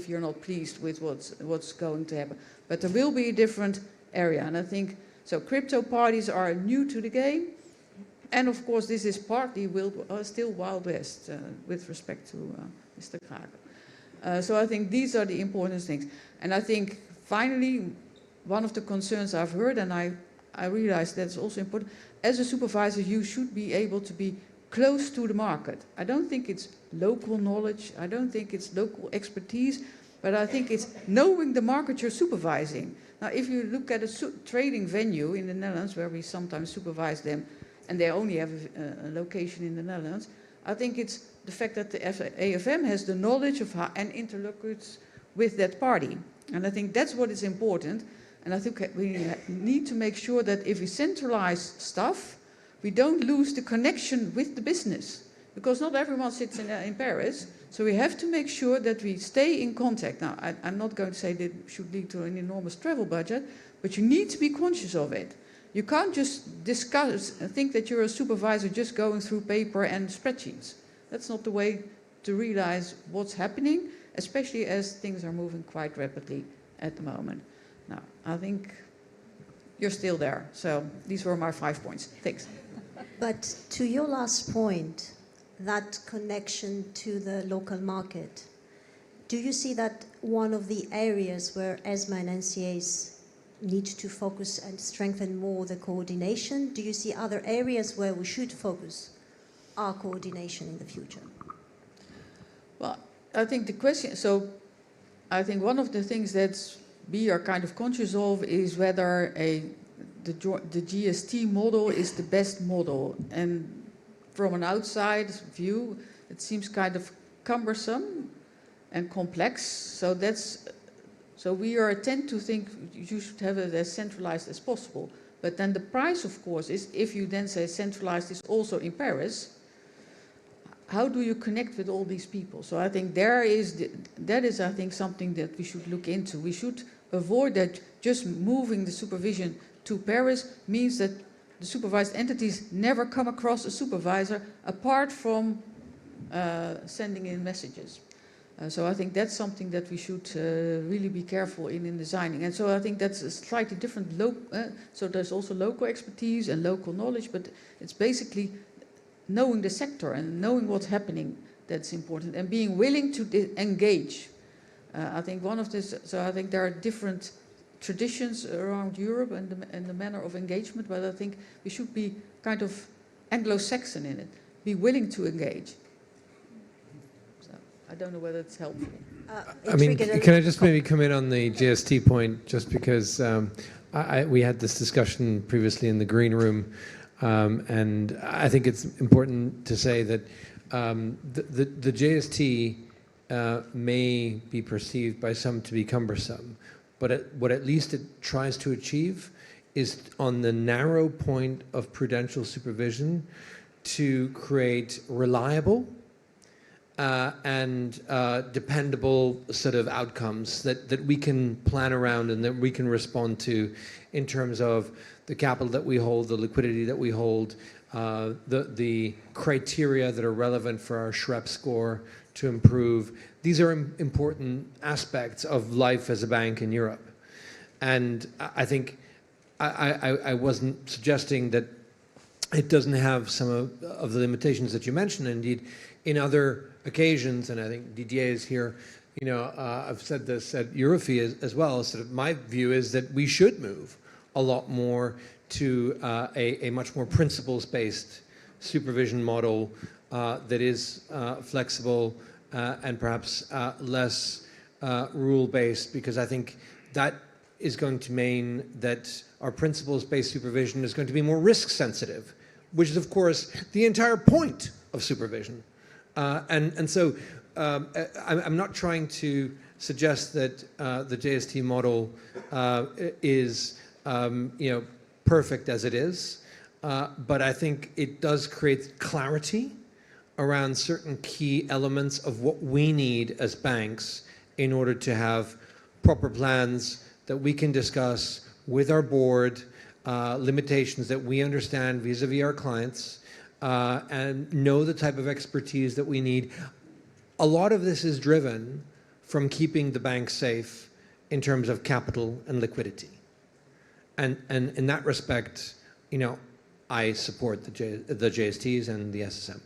you're not pleased with what's going to happen. But there will be a different area, and I think so. Crypto parties are new to the game, and of course this is partly still Wild West with respect to Mr. Krager. So I think these are the important things, and I think finally one of the concerns I've heard, and I realize that's also important. As a supervisor, you should be able to be close to the market. I don't think it's local knowledge, I don't think it's local expertise, but I think it's knowing the market you're supervising. Now, if you look at a trading venue in the Netherlands, where we sometimes supervise them, and they only have a location in the Netherlands, I think it's the fact that the AFM has the knowledge of how, and interlocutes with that party. And I think that's what is important. And I think we need to make sure that if we centralize stuff, we don't lose the connection with the business, because not everyone sits in Paris. So we have to make sure that we stay in contact. Now, I'm not going to say that should lead to an enormous travel budget, but you need to be conscious of it. You can't just think that you're a supervisor just going through paper and spreadsheets. That's not the way to realize what's happening, especially as things are moving quite rapidly at the moment. Now, I think you're still there. So these were my 5 points. Thanks. But to your last point, that connection to the local market, do you see that one of the areas where ESMA and NCAs need to focus and strengthen more the coordination? Do you see other areas where we should focus our coordination in the future? Well, I think the question, so I think one of the things that we are kind of conscious of is whether the GST model is the best model. And from an outside view, it seems kind of cumbersome and complex. So we tend to think you should have it as centralized as possible. But then the price, of course, is if you then say centralized is also in Paris, how do you connect with all these people? So I think that is, I think, something that we should look into. We should avoid that just moving the supervision to Paris means that the supervised entities never come across a supervisor apart from sending in messages. So I think that's something that we should really be careful in designing. And so I think that's a slightly different, so there's also local expertise and local knowledge, but it's basically knowing the sector and knowing what's happening that's important, and being willing to engage. I think I think there are different traditions around Europe and the manner of engagement, but I think we should be kind of Anglo-Saxon in it, be willing to engage. So I don't know whether it's helpful. I mean, can I just maybe come in on the GST point, just because we had this discussion previously in the green room, and I think it's important to say that the GST may be perceived by some to be cumbersome, but what at least it tries to achieve is, on the narrow point of prudential supervision, to create reliable and dependable sort of outcomes that we can plan around and that we can respond to in terms of the capital that we hold, the liquidity that we hold, the criteria that are relevant for our SHREP score to improve. These are important aspects of life as a bank in Europe. And I think I wasn't suggesting that it doesn't have some of the limitations that you mentioned. Indeed, in other occasions, and I think Didier is here, you know, I've said this at Eurofi as well, sort of my view is that we should move a lot more to a much more principles-based supervision model that is flexible and perhaps less rule-based, because I think that is going to mean that our principles-based supervision is going to be more risk-sensitive, which is, of course, the entire point of supervision. And so I'm not trying to suggest that the JST model is you know, perfect as it is, but I think it does create clarity around certain key elements of what we need as banks in order to have proper plans that we can discuss with our board, limitations that we understand vis-a-vis our clients, and know the type of expertise that we need. A lot of this is driven from keeping the bank safe in terms of capital and liquidity. And in that respect, you know, I support the JSTs and the SSM.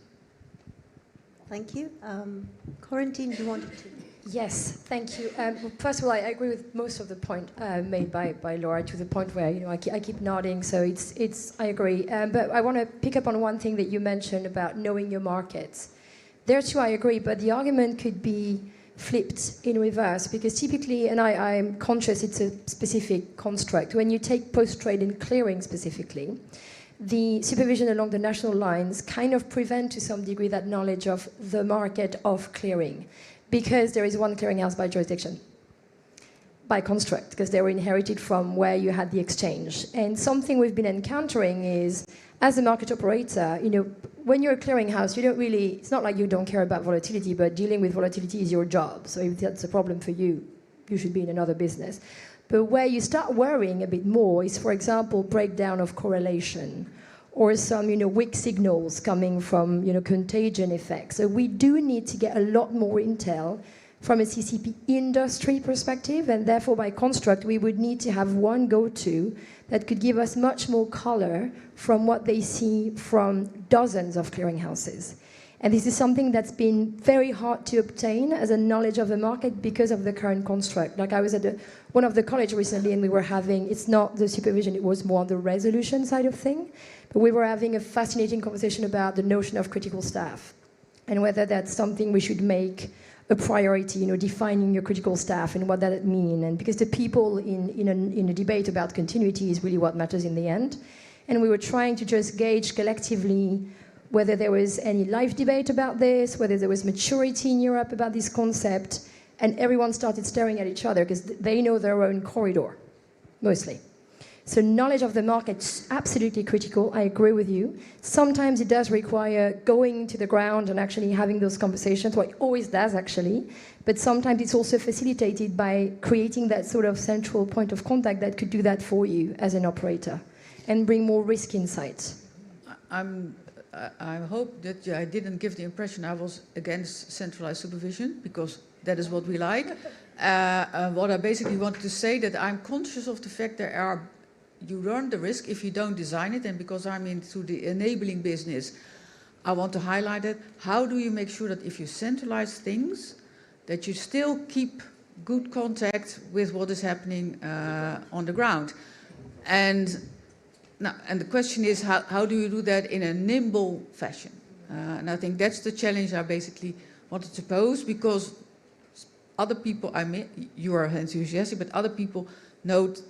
Thank you. Corentin, you wanted to? Yes, thank you. First of all, I agree with most of the point made by Laura, to the point where, you know, I keep nodding. So I agree. But I want to pick up on one thing that you mentioned about knowing your markets. There too, I agree. But the argument could be flipped in reverse, because typically, and I'm conscious it's a specific construct. When you take post-trade and clearing specifically, the supervision along the national lines kind of prevent to some degree that knowledge of the market of clearing, because there is one clearinghouse by jurisdiction, by construct, because they were inherited from where you had the exchange. And something we've been encountering is, as a market operator, you know, when you're a clearinghouse, you don't really, it's not like you don't care about volatility, but dealing with volatility is your job. So if that's a problem for you, you should be in another business. But where you start worrying a bit more is, for example, breakdown of correlation, or some, you know, weak signals coming from, you know, contagion effects. So we do need to get a lot more intel from a CCP industry perspective, and therefore by construct we would need to have one go-to that could give us much more color from what they see from dozens of clearinghouses. And this is something that's been very hard to obtain as a knowledge of the market because of the current construct. Like I was at one of the college recently, and we were having, it's not the supervision, it was more on the resolution side of thing, but we were having a fascinating conversation about the notion of critical staff and whether that's something we should make a priority, you know, defining your critical staff and what that means. And because the people in a debate about continuity is really what matters in the end. And we were trying to just gauge collectively whether there was any live debate about this, whether there was maturity in Europe about this concept, and everyone started staring at each other because they know their own corridor, mostly. So knowledge of the market is absolutely critical. I agree with you. Sometimes it does require going to the ground and actually having those conversations. Well, it always does, actually. But sometimes it's also facilitated by creating that sort of central point of contact that could do that for you as an operator and bring more risk insights. I hope that I didn't give the impression I was against centralized supervision, because that is what we like. What I basically wanted to say, that I'm conscious of the fact you run the risk if you don't design it, and because I'm into the enabling business, I want to highlight it. How do you make sure that if you centralize things, that you still keep good contact with what is happening on the ground? And the question is, how do you do that in a nimble fashion? And I think that's the challenge I basically wanted to pose, because other people, you are enthusiastic, but other people note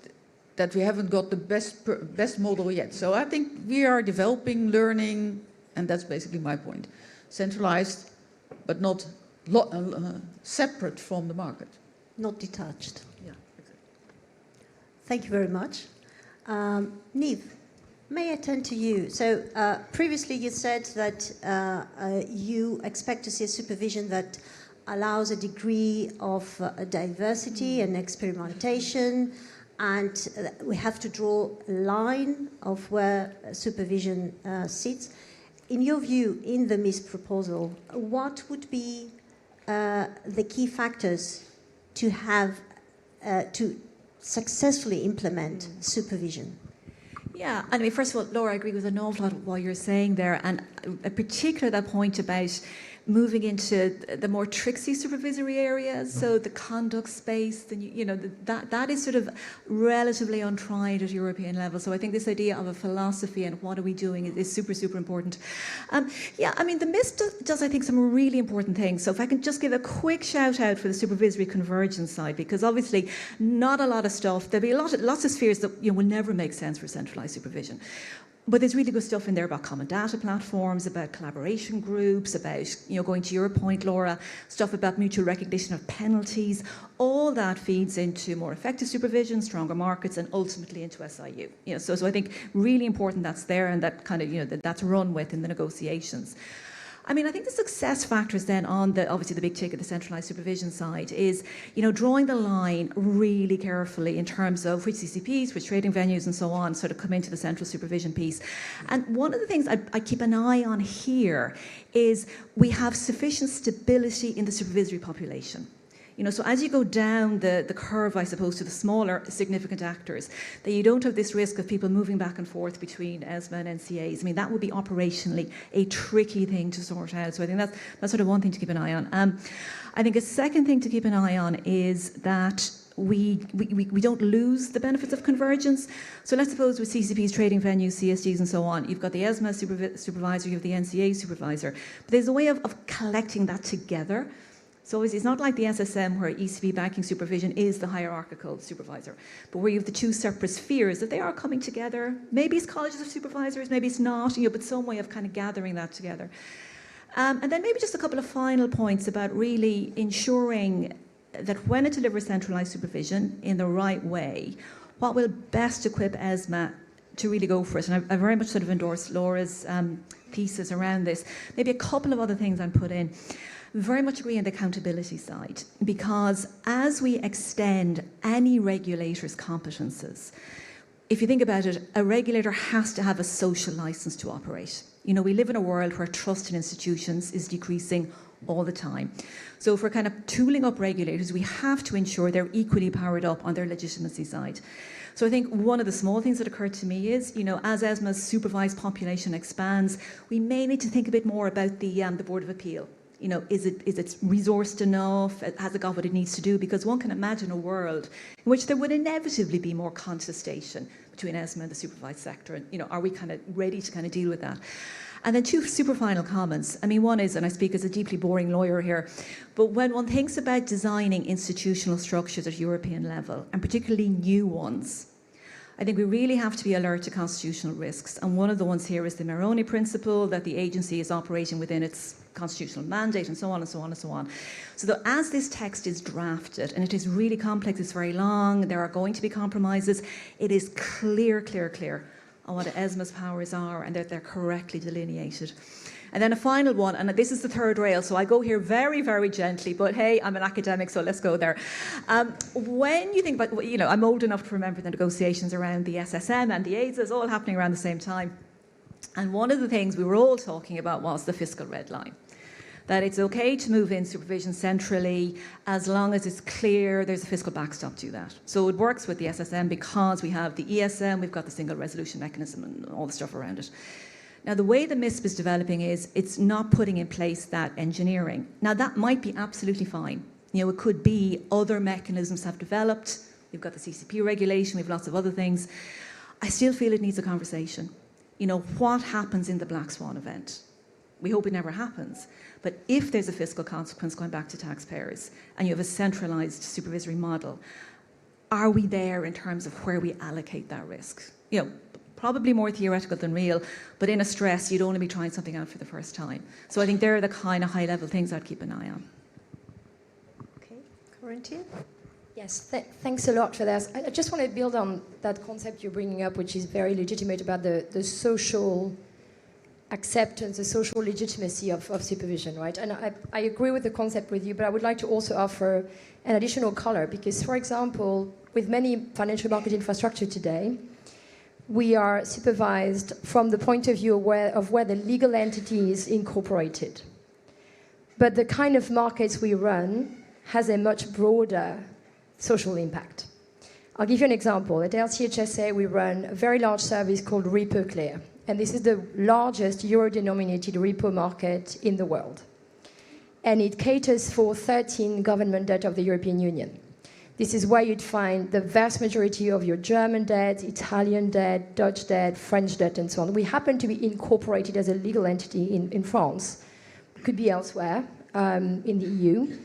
that we haven't got the best model yet. So I think we are developing, learning, and that's basically my point. Centralized, but not separate from the market. Not detached. Yeah, exactly. Thank you very much. Niamh, May I turn to you? So previously you said that you expect to see a supervision that allows a degree of diversity and experimentation, and we have to draw a line of where supervision sits. In your view, in the MISP proposal, what would be the key factors to have to successfully implement supervision? Yeah, I mean, first of all, Laura, I agree with an awful lot of what you're saying there, and in particular that point about moving into the more tricksy supervisory areas, so the conduct space, that is sort of relatively untried at European level. So I think this idea of a philosophy and what are we doing is super, super important. Yeah, I mean, the MISP does, I think, some really important things. So if I can just give a quick shout out for the supervisory convergence side, because obviously not a lot of stuff, there'll be lots of spheres that will never make sense for centralised supervision. But there's really good stuff in there about common data platforms, about collaboration groups, about, going to your point, Laura, stuff about mutual recognition of penalties. All that feeds into more effective supervision, stronger markets, and ultimately into SIU. So I think really important that's there, and that kind of, that's run with in the negotiations. I mean, I think the success factors then on obviously the big ticket, the centralised supervision side is, drawing the line really carefully in terms of which CCPs, which trading venues and so on sort of come into the central supervision piece. And one of the things I keep an eye on here is we have sufficient stability in the supervisory population. So as you go down the curve, I suppose, to the smaller significant actors, that you don't have this risk of people moving back and forth between ESMA and NCAs. I mean, that would be operationally a tricky thing to sort out. So I think that's sort of one thing to keep an eye on. I think a second thing to keep an eye on is that we don't lose the benefits of convergence. So let's suppose with CCPs, trading venues, CSDs and so on, you've got the ESMA supervisor, you have the NCA supervisor. But there's a way of collecting that together. So it's not like the SSM where ECB banking supervision is the hierarchical supervisor, but where you have the two separate spheres that they are coming together. Maybe it's colleges of supervisors, maybe it's not, but some way of kind of gathering that together. And then maybe just a couple of final points about really ensuring that when it delivers centralised supervision in the right way, what will best equip ESMA to really go for it. And I very much sort of endorse Laura's thesis around this. Maybe a couple of other things I'd put in. Very much agree on the accountability side, because as we extend any regulator's competences, if you think about it, a regulator has to have a social license to operate. We live in a world where trust in institutions is decreasing all the time. So if we're kind of tooling up regulators, we have to ensure they're equally powered up on their legitimacy side. So I think one of the small things that occurred to me is, as ESMA's supervised population expands, we may need to think a bit more about the Board of Appeal. Is it resourced enough? Has it got what it needs to do? Because one can imagine a world in which there would inevitably be more contestation between ESMA and the supervised sector. And, are we kind of ready to kind of deal with that? And then two super final comments. I mean, one is, and I speak as a deeply boring lawyer here, but when one thinks about designing institutional structures at European level, and particularly new ones, I think we really have to be alert to constitutional risks. And one of the ones here is the Meroni principle, that the agency is operating within its constitutional mandate and so on and so on and so on. So that as this text is drafted, and it is really complex, it's very long, there are going to be compromises, it is clear on what ESMA's powers are and that they're correctly delineated. And then a final one, and this is the third rail, so I go here very, very gently, but hey, I'm an academic, so let's go there. When you think about, I'm old enough to remember the negotiations around the SSM and the AIDSAs all happening around the same time. And one of the things we were all talking about was the fiscal red line. That it's okay to move in supervision centrally as long as it's clear there's a fiscal backstop to that. So it works with the SSM because we have the ESM, we've got the single resolution mechanism and all the stuff around it. Now, the way the MISP is developing is it's not putting in place that engineering. Now, that might be absolutely fine. It could be other mechanisms have developed. We've got the CCP regulation, we've lots of other things. I still feel it needs a conversation. What happens in the black swan event? We hope it never happens. But if there's a fiscal consequence going back to taxpayers and you have a centralised supervisory model, are we there in terms of where we allocate that risk? Probably more theoretical than real, but in a stress, you'd only be trying something out for the first time. So I think they're the kind of high-level things I'd keep an eye on. Okay, Corentin? Yes, thanks a lot for that. I just want to build on that concept you're bringing up, which is very legitimate about the social acceptance, the social legitimacy of supervision, right? And I agree with the concept with you, but I would like to also offer an additional color because, for example, with many financial market infrastructure today, we are supervised from the point of view of where the legal entity is incorporated. But the kind of markets we run has a much broader social impact. I'll give you an example. At LCHSA, we run a very large service called Repo Clear. And this is the largest euro-denominated repo market in the world. And it caters for 13 government debt of the European Union. This is where you'd find the vast majority of your German debt, Italian debt, Dutch debt, French debt, and so on. We happen to be incorporated as a legal entity in France. It could be elsewhere in the EU.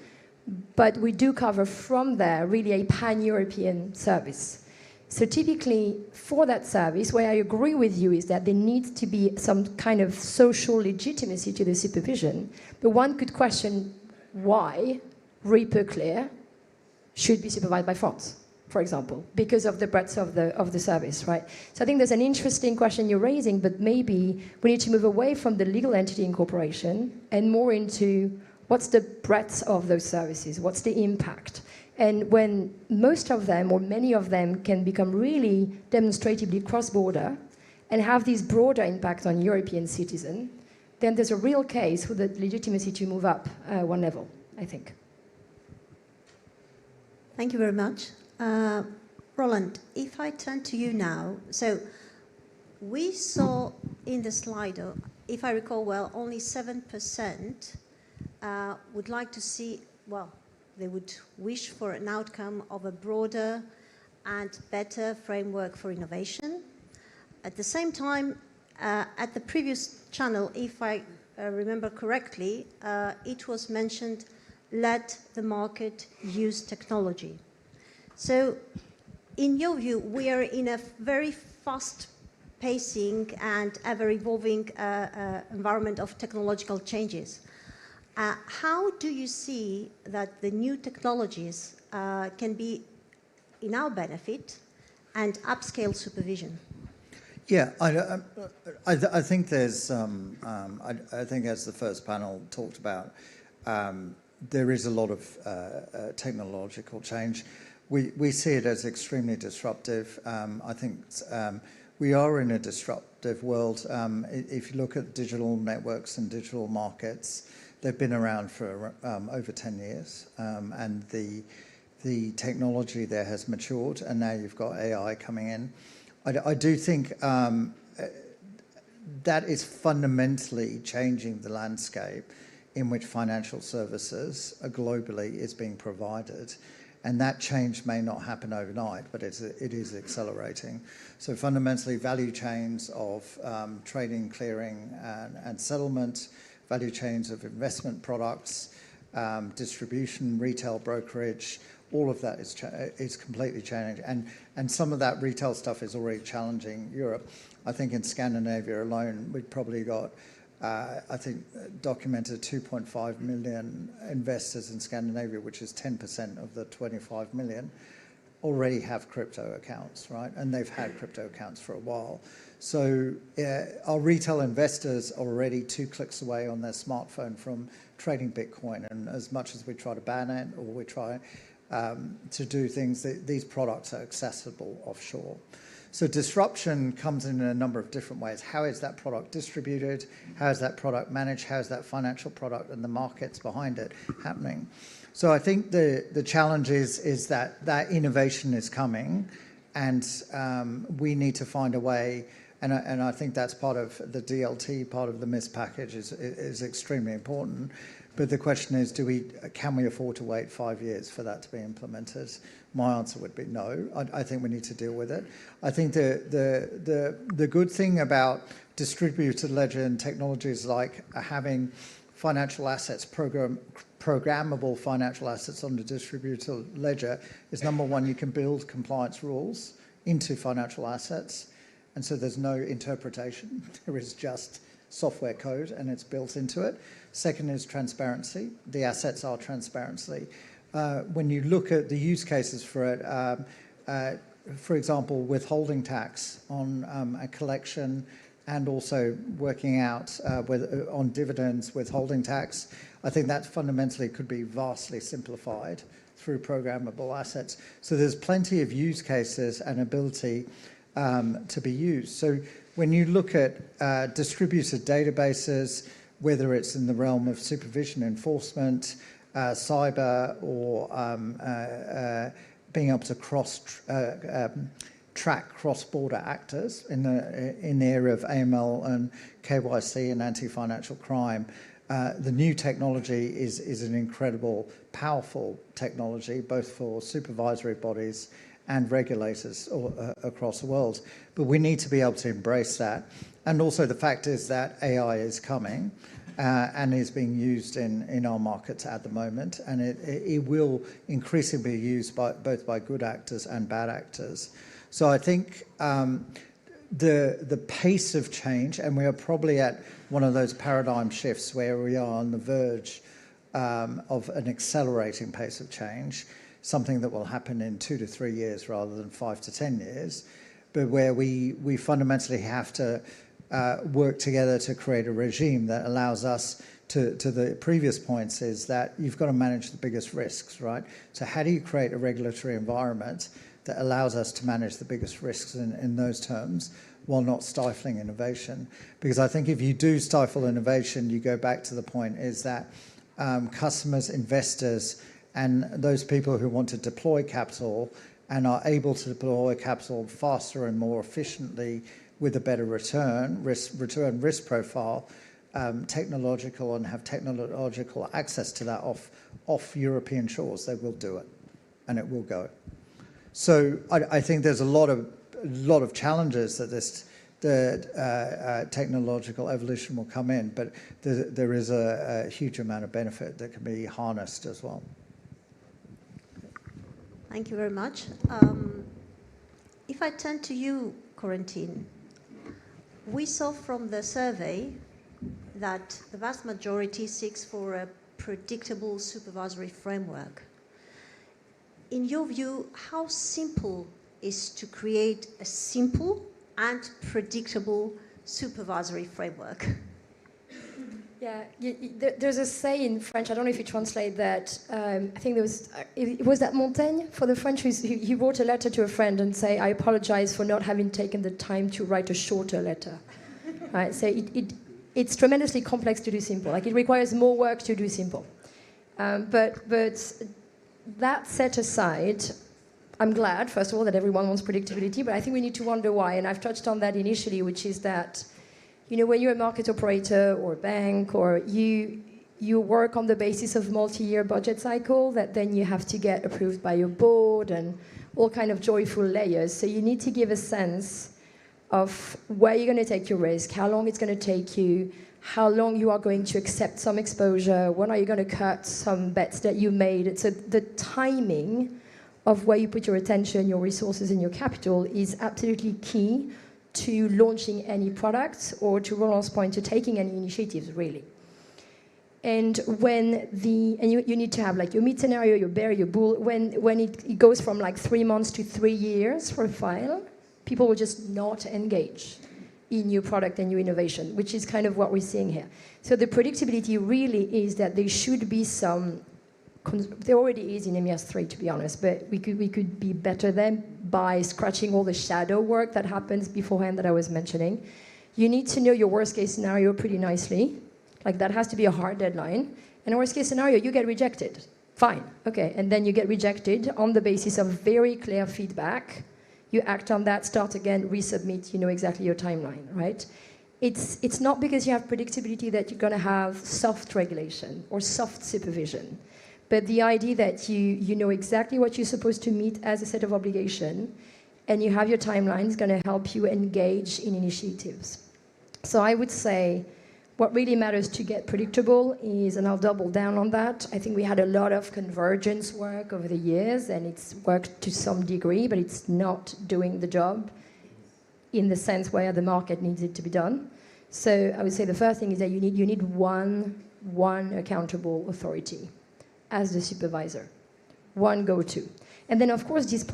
But we do cover from there really a pan-European service. So typically for that service, where I agree with you is that there needs to be some kind of social legitimacy to the supervision. But one could question why Repo Clear should be supervised by France, for example, because of the breadth of the service, right? So I think there's an interesting question you're raising, but maybe we need to move away from the legal entity incorporation and more into what's the breadth of those services, what's the impact? And when most of them, or many of them, can become really demonstratively cross-border and have this broader impact on European citizens, then there's a real case for the legitimacy to move up one level, I think. Thank you very much. Roland, if I turn to you now, so we saw in the slide, if I recall well, only 7% would like to see, well, they would wish for an outcome of a broader and better framework for innovation. At the same time, at the previous channel, if I remember correctly, it was mentioned, let the market use technology. So in your view, we are in a very fast-pacing and ever-evolving environment of technological changes. How do you see that the new technologies can be in our benefit and upscale supervision? Yeah, I think there's, I think as the first panel talked about, there is a lot of technological change. We see it as extremely disruptive. I think we are in a disruptive world. If you look at digital networks and digital markets, they've been around for over 10 years, and the technology there has matured, and now you've got AI coming in. I do think that is fundamentally changing the landscape in which financial services globally is being provided. And that change may not happen overnight, but it is accelerating. So fundamentally, value chains of trading, clearing, and settlement, value chains of investment products, distribution, retail brokerage, all of that is completely changing. And some of that retail stuff is already challenging Europe. I think in Scandinavia alone, we've probably got, I think, documented 2.5 million investors in Scandinavia, which is 10% of the 25 million, already have crypto accounts, right? And they've had crypto accounts for a while. So our retail investors are already 2 clicks away on their smartphone from trading Bitcoin. And as much as we try to ban it or we try to do things, these products are accessible offshore. So disruption comes in a number of different ways. How is that product distributed? How is that product managed? How is that financial product and the markets behind it happening? So I think the challenge is that innovation is coming, and we need to find a way. And I think that's part of the DLT, part of the MIS package is extremely important. But the question is, can we afford to wait 5 years for that to be implemented? My answer would be no. I think we need to deal with it. I think the good thing about distributed ledger and technologies like having financial assets, programmable financial assets on the distributed ledger is, number one, you can build compliance rules into financial assets. And so there's no interpretation. There is just software code and it's built into it. Second is transparency. The assets are transparency. when you look at the use cases for it, for example, withholding tax on a collection and also working out on dividends, withholding tax, I think that fundamentally could be vastly simplified through programmable assets. So there's plenty of use cases and ability to be used. So when you look at distributed databases, whether it's in the realm of supervision, enforcement, cyber, or being able to track cross-border actors in the area of AML and KYC and anti-financial crime, the new technology is an incredible, powerful technology, both for supervisory bodies and regulators across the world. But we need to be able to embrace that. And also the fact is that AI is coming and is being used in our markets at the moment. And it will increasingly be used both by good actors and bad actors. So I think the pace of change, and we are probably at one of those paradigm shifts where we are on the verge of an accelerating pace of change, something that will happen in 2 to 3 years rather than 5 to 10 years, but where we fundamentally have to work together to create a regime that allows us to the previous points is that you've got to manage the biggest risks, right? So how do you create a regulatory environment that allows us to manage the biggest risks in those terms while not stifling innovation? Because I think if you do stifle innovation, you go back to the point is that customers, investors, and those people who want to deploy capital and are able to deploy capital faster and more efficiently with a better return risk profile, technological, and have technological access to that off European shores, they will do it, and it will go. So I think there's a lot of challenges that the technological evolution will come in, but there is a huge amount of benefit that can be harnessed as well. Thank you very much. If I turn to you, Corentin, we saw from the survey that the vast majority seeks for a predictable supervisory framework. In your view, how simple is to create a simple and predictable supervisory framework? Yeah, there's a say in French, I don't know if you translate that, I think it was that Montaigne for the French, he wrote a letter to a friend and say, I apologize for not having taken the time to write a shorter letter. Right, so it's tremendously complex to do simple, like it requires more work to do simple. But that set aside, I'm glad, first of all, that everyone wants predictability, but I think we need to wonder why, and I've touched on that initially, which is that when you're a market operator or a bank, or you work on the basis of multi-year budget cycle that then you have to get approved by your board and all kind of joyful layers. So you need to give a sense of where you're going to take your risk, how long it's going to take you, how long you are going to accept some exposure, when are you going to cut some bets that you made. So the timing of where you put your attention, your resources, and your capital is absolutely key to launching any products, or to Roland's point, to taking any initiatives, really. And you need to have like your mid scenario, your bear, your bull. When it goes from like 3 months to 3 years for a file, people will just not engage in new product and new innovation, which is kind of what we're seeing here. So the predictability really is that there should be some. There already is in EMIAS 3, to be honest, but we could be better then by scratching all the shadow work that happens beforehand that I was mentioning. You need to know your worst case scenario pretty nicely. Like that has to be a hard deadline. And worst case scenario, you get rejected. Fine, okay. And then you get rejected on the basis of very clear feedback. You act on that, start again, resubmit, you know exactly your timeline, right? It's not because you have predictability that you're going to have soft regulation or soft supervision. But the idea that you know exactly what you're supposed to meet as a set of obligation, and you have your timeline is going to help you engage in initiatives. So I would say what really matters to get predictable is, and I'll double down on that, I think we had a lot of convergence work over the years, and it's worked to some degree, but it's not doing the job in the sense where the market needs it to be done. So I would say the first thing is that you need one accountable authority as the supervisor. one go-to. And then, of course, this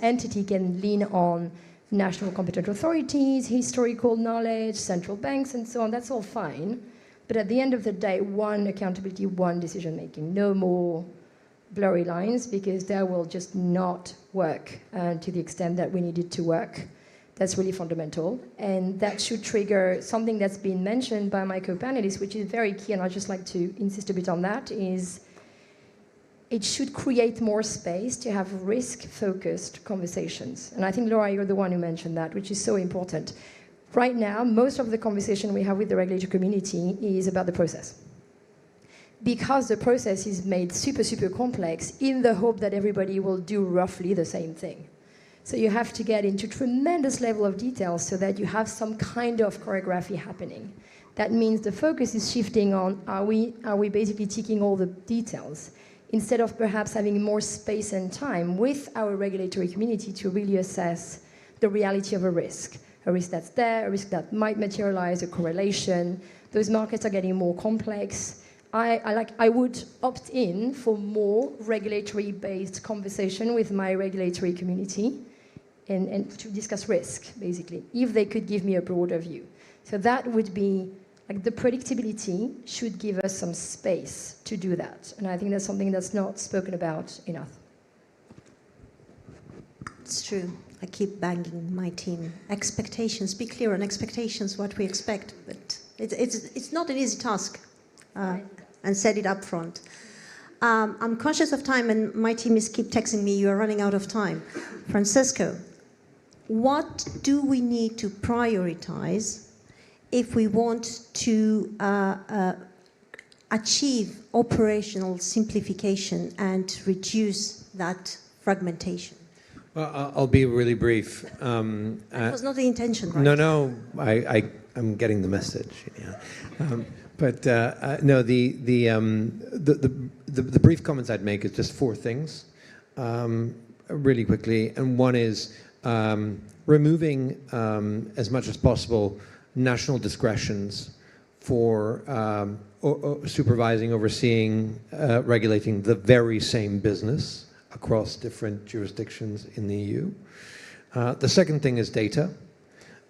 entity can lean on national competent authorities, historical knowledge, central banks, and so on. That's all fine. But at the end of the day, one accountability, one decision-making. No more blurry lines, because that will just not work to the extent that we need it to work. That's really fundamental. And that should trigger something that's been mentioned by my co-panelists, which is very key, and I'd just like to insist a bit on that, is it should create more space to have risk-focused conversations. And I think, Laura, you're the one who mentioned that, which is so important. Right now, most of the conversation we have with the regulatory community is about the process. Because the process is made super, super complex in the hope that everybody will do roughly the same thing. So you have to get into tremendous level of detail so that you have some kind of choreography happening. That means the focus is shifting on, are we basically ticking all the details, instead of perhaps having more space and time with our regulatory community to really assess the reality of a risk that's there, a risk that might materialize, a correlation. Those markets are getting more complex. I would opt in for more regulatory-based conversation with my regulatory community and to discuss risk, basically, if they could give me a broader view. So that would be, like, the predictability should give us some space to do that. And I think that's something that's not spoken about enough. It's true. I keep banging my team. Expectations, be clear on expectations, what we expect. But it's not an easy task, and set it up front. I'm conscious of time, and my team is keep texting me, you are running out of time. Francesco, what do we need to prioritize if we want to achieve operational simplification and reduce that fragmentation? Well, I'll be really brief. That was not the intention, right? No, I'm getting the message. Yeah. No, the brief comments I'd make is just four things, really quickly. And one is removing, as much as possible, national discretions for supervising, overseeing, regulating the very same business across different jurisdictions in the EU. The second thing is data.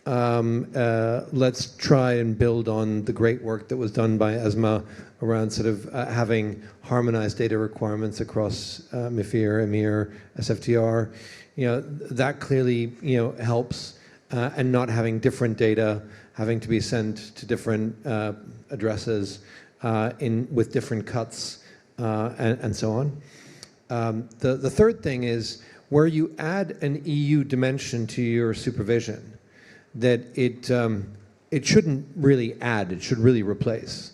Let's try and build on the great work that was done by ESMA around sort of having harmonized data requirements across MIFIR, EMIR, SFTR. That clearly helps, and not having different data having to be sent to different addresses with different cuts and so on. The third thing is where you add an EU dimension to your supervision, that it shouldn't really add, it should really replace.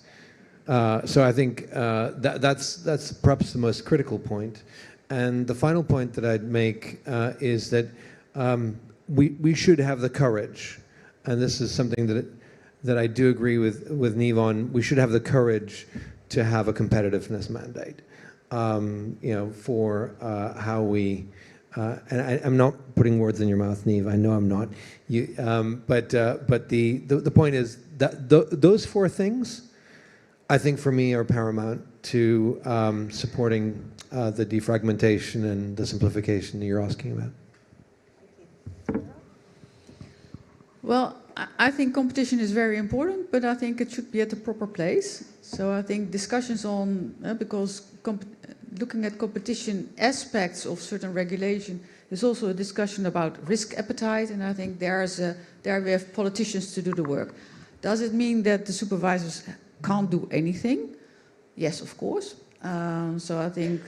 So I think that's perhaps the most critical point. And the final point that I'd make is that we should have the courage, and this is something that I do agree with Niamh on, we should have the courage to have a competitiveness mandate, for how we, and I'm not putting words in your mouth, Niamh, I know I'm not. But the point is that those four things, I think for me, are paramount to supporting the defragmentation and the simplification that you're asking about. Well, I think competition is very important, but I think it should be at the proper place. So I think discussions on, because looking at competition aspects of certain regulation is also a discussion about risk appetite, and I think there we have politicians to do the work. Does it mean that the supervisors can't do anything? Yes, of course. So I think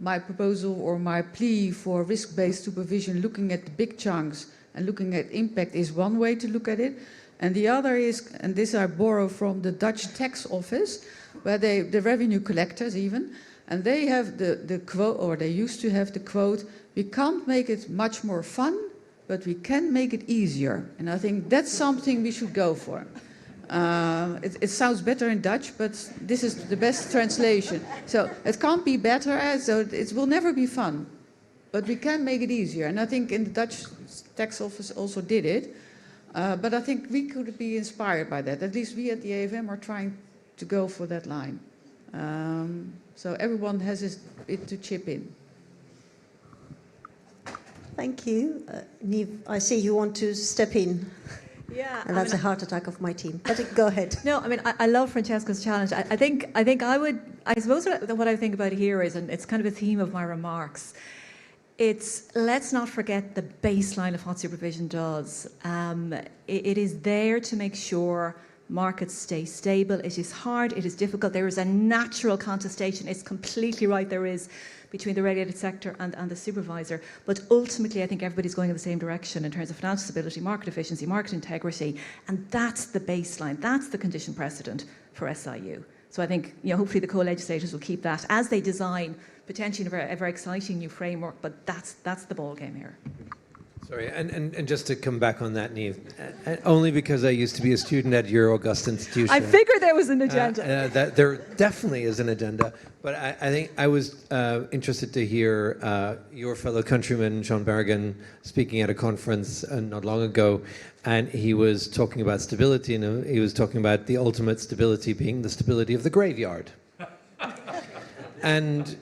my proposal or my plea for risk-based supervision, looking at the big chunks and looking at impact, is one way to look at it. And the other is, and this I borrow from the Dutch tax office, where the revenue collectors even, and they have the quote, or they used to have the quote, we can't make it much more fun, but we can make it easier. And I think that's something we should go for. It sounds better in Dutch, but this is the best translation. So it can't be better, so it will never be fun, but we can make it easier. And I think in the Dutch tax office also did it. But I think we could be inspired by that. At least we at the AFM are trying to go for that line. So everyone has it to chip in. Thank you. Niamh, I see you want to step in. Yeah, And that's a heart attack of my team. But go ahead. No, I mean, I love Francesca's challenge. I think I suppose what I think about here is, and it's kind of a theme of my remarks, it's let's not forget the baseline of what supervision does. It is there to make sure markets stay stable. It is hard, it is difficult. There is a natural contestation. It's completely right, there is, between the regulated sector and the supervisor. But ultimately, I think everybody's going in the same direction in terms of financial stability, market efficiency, market integrity. And that's the baseline. That's the condition precedent for SIU. So I think, hopefully the co-legislators will keep that as they design potentially a very exciting new framework. But that's the ball game here. Sorry, and just to come back on that, Niamh, only because I used to be a student at your august institution. I figured there was an agenda. That there definitely is an agenda, but I think I was interested to hear your fellow countryman, Sean Berrigan, speaking at a conference not long ago, and he was talking about stability, and he was talking about the ultimate stability being the stability of the graveyard. And,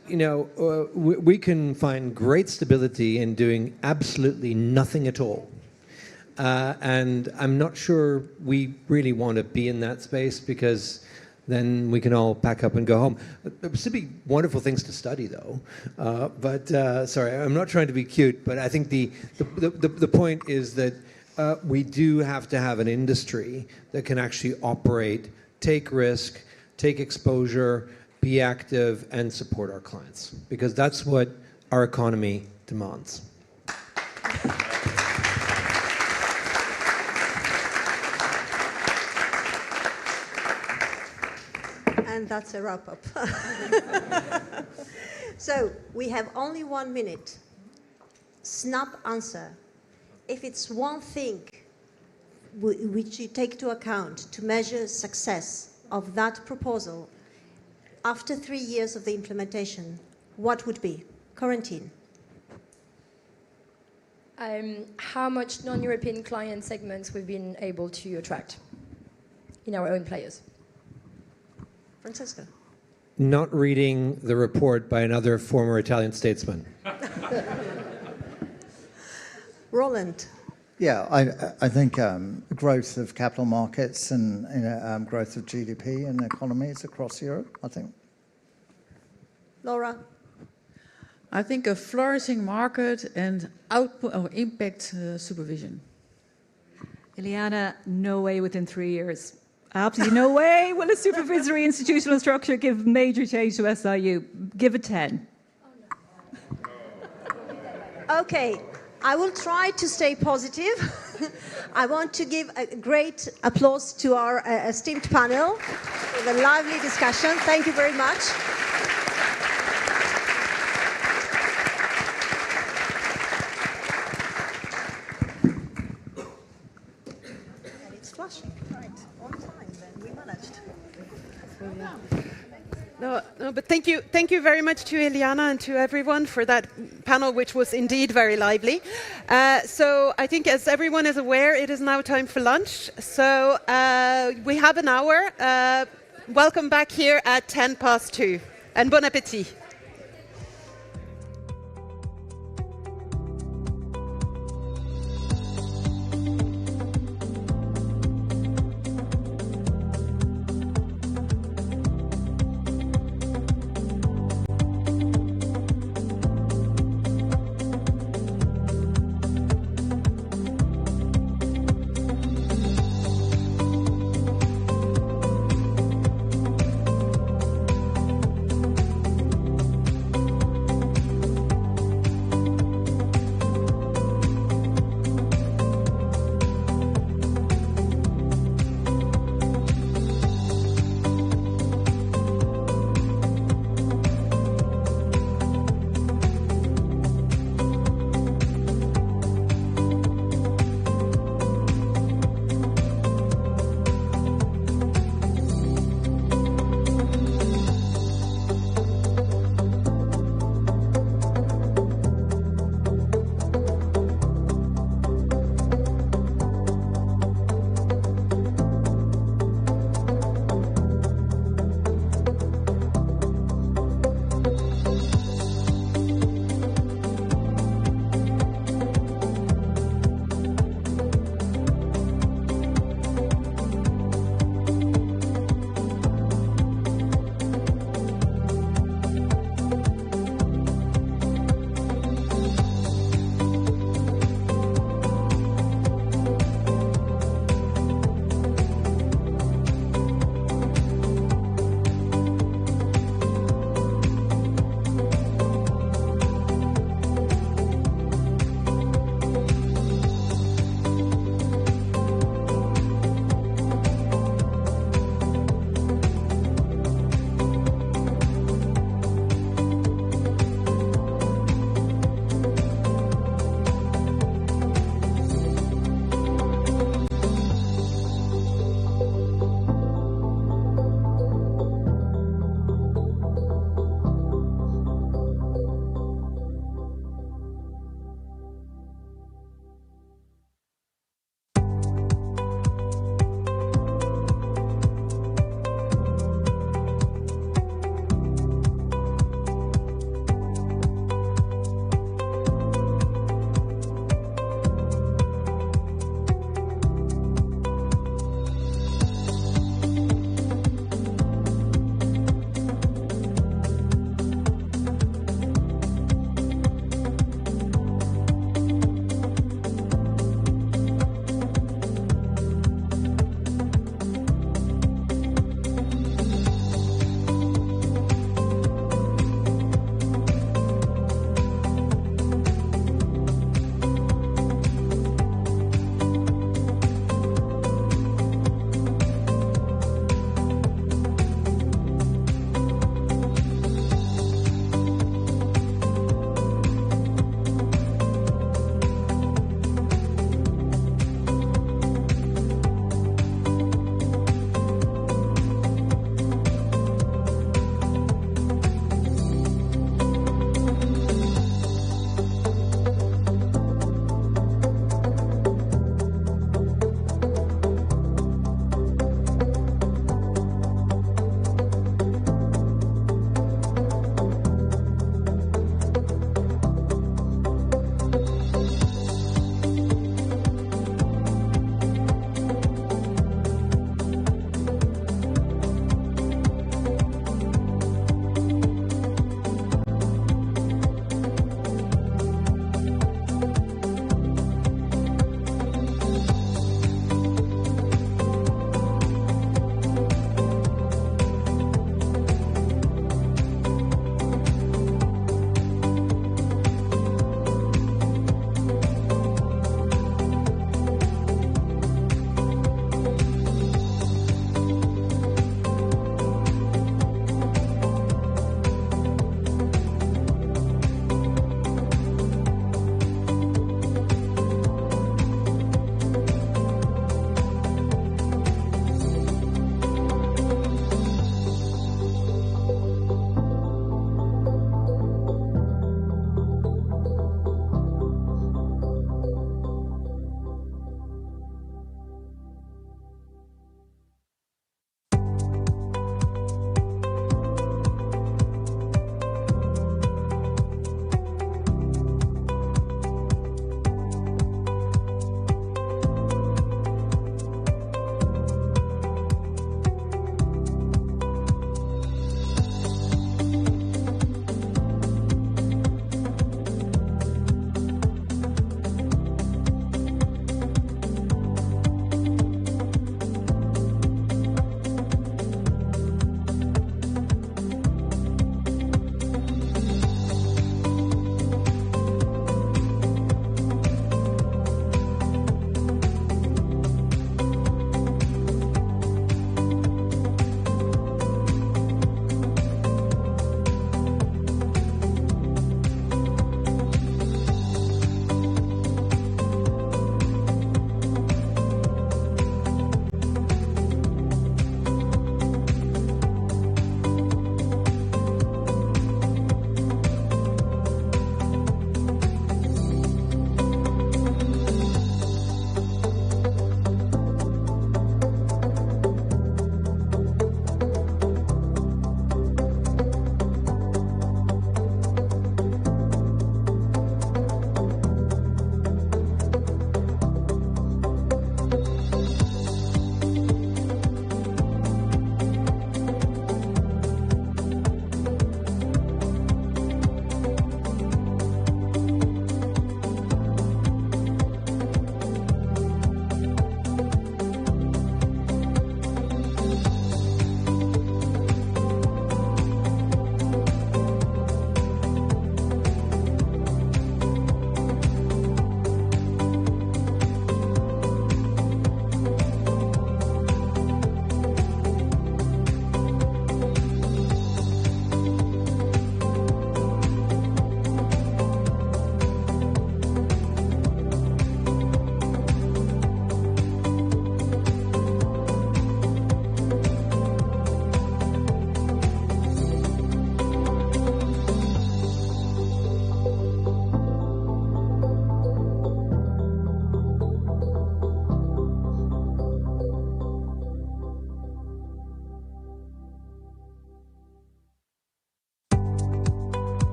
we can find great stability in doing absolutely nothing at all. And I'm not sure we really want to be in that space, because then we can all pack up and go home. There would still be wonderful things to study, though. Sorry, I'm not trying to be cute, but I think the point is that we do have to have an industry that can actually operate, take risk, take exposure, be active, and support our clients, because that's what our economy demands. And that's a wrap-up. So we have only 1 minute. Snap answer. If it's one thing which you take into account to measure success of that proposal after 3 years of the implementation, what would be? Corentin. How much non-European client segments we've been able to attract in our own players. Francesca. Not reading the report by another former Italian statesman. Roland. Yeah, I think growth of capital markets and growth of GDP and economies across Europe, I think. Laura. I think a flourishing market and output or impact supervision. Ileana, no way within 3 years. Absolutely no way will a supervisory institutional structure give major change to SIU. Give it 10. Okay, I will try to stay positive. I want to give a great applause to our esteemed panel for the lively discussion. Thank you very much. And it's flashing, right, on time then, we managed. No, but thank you very much to Ileana and to everyone for that panel, which was indeed very lively. So I think, as everyone is aware, it is now time for lunch. So we have an hour. Welcome back here at 2:10, and bon appétit.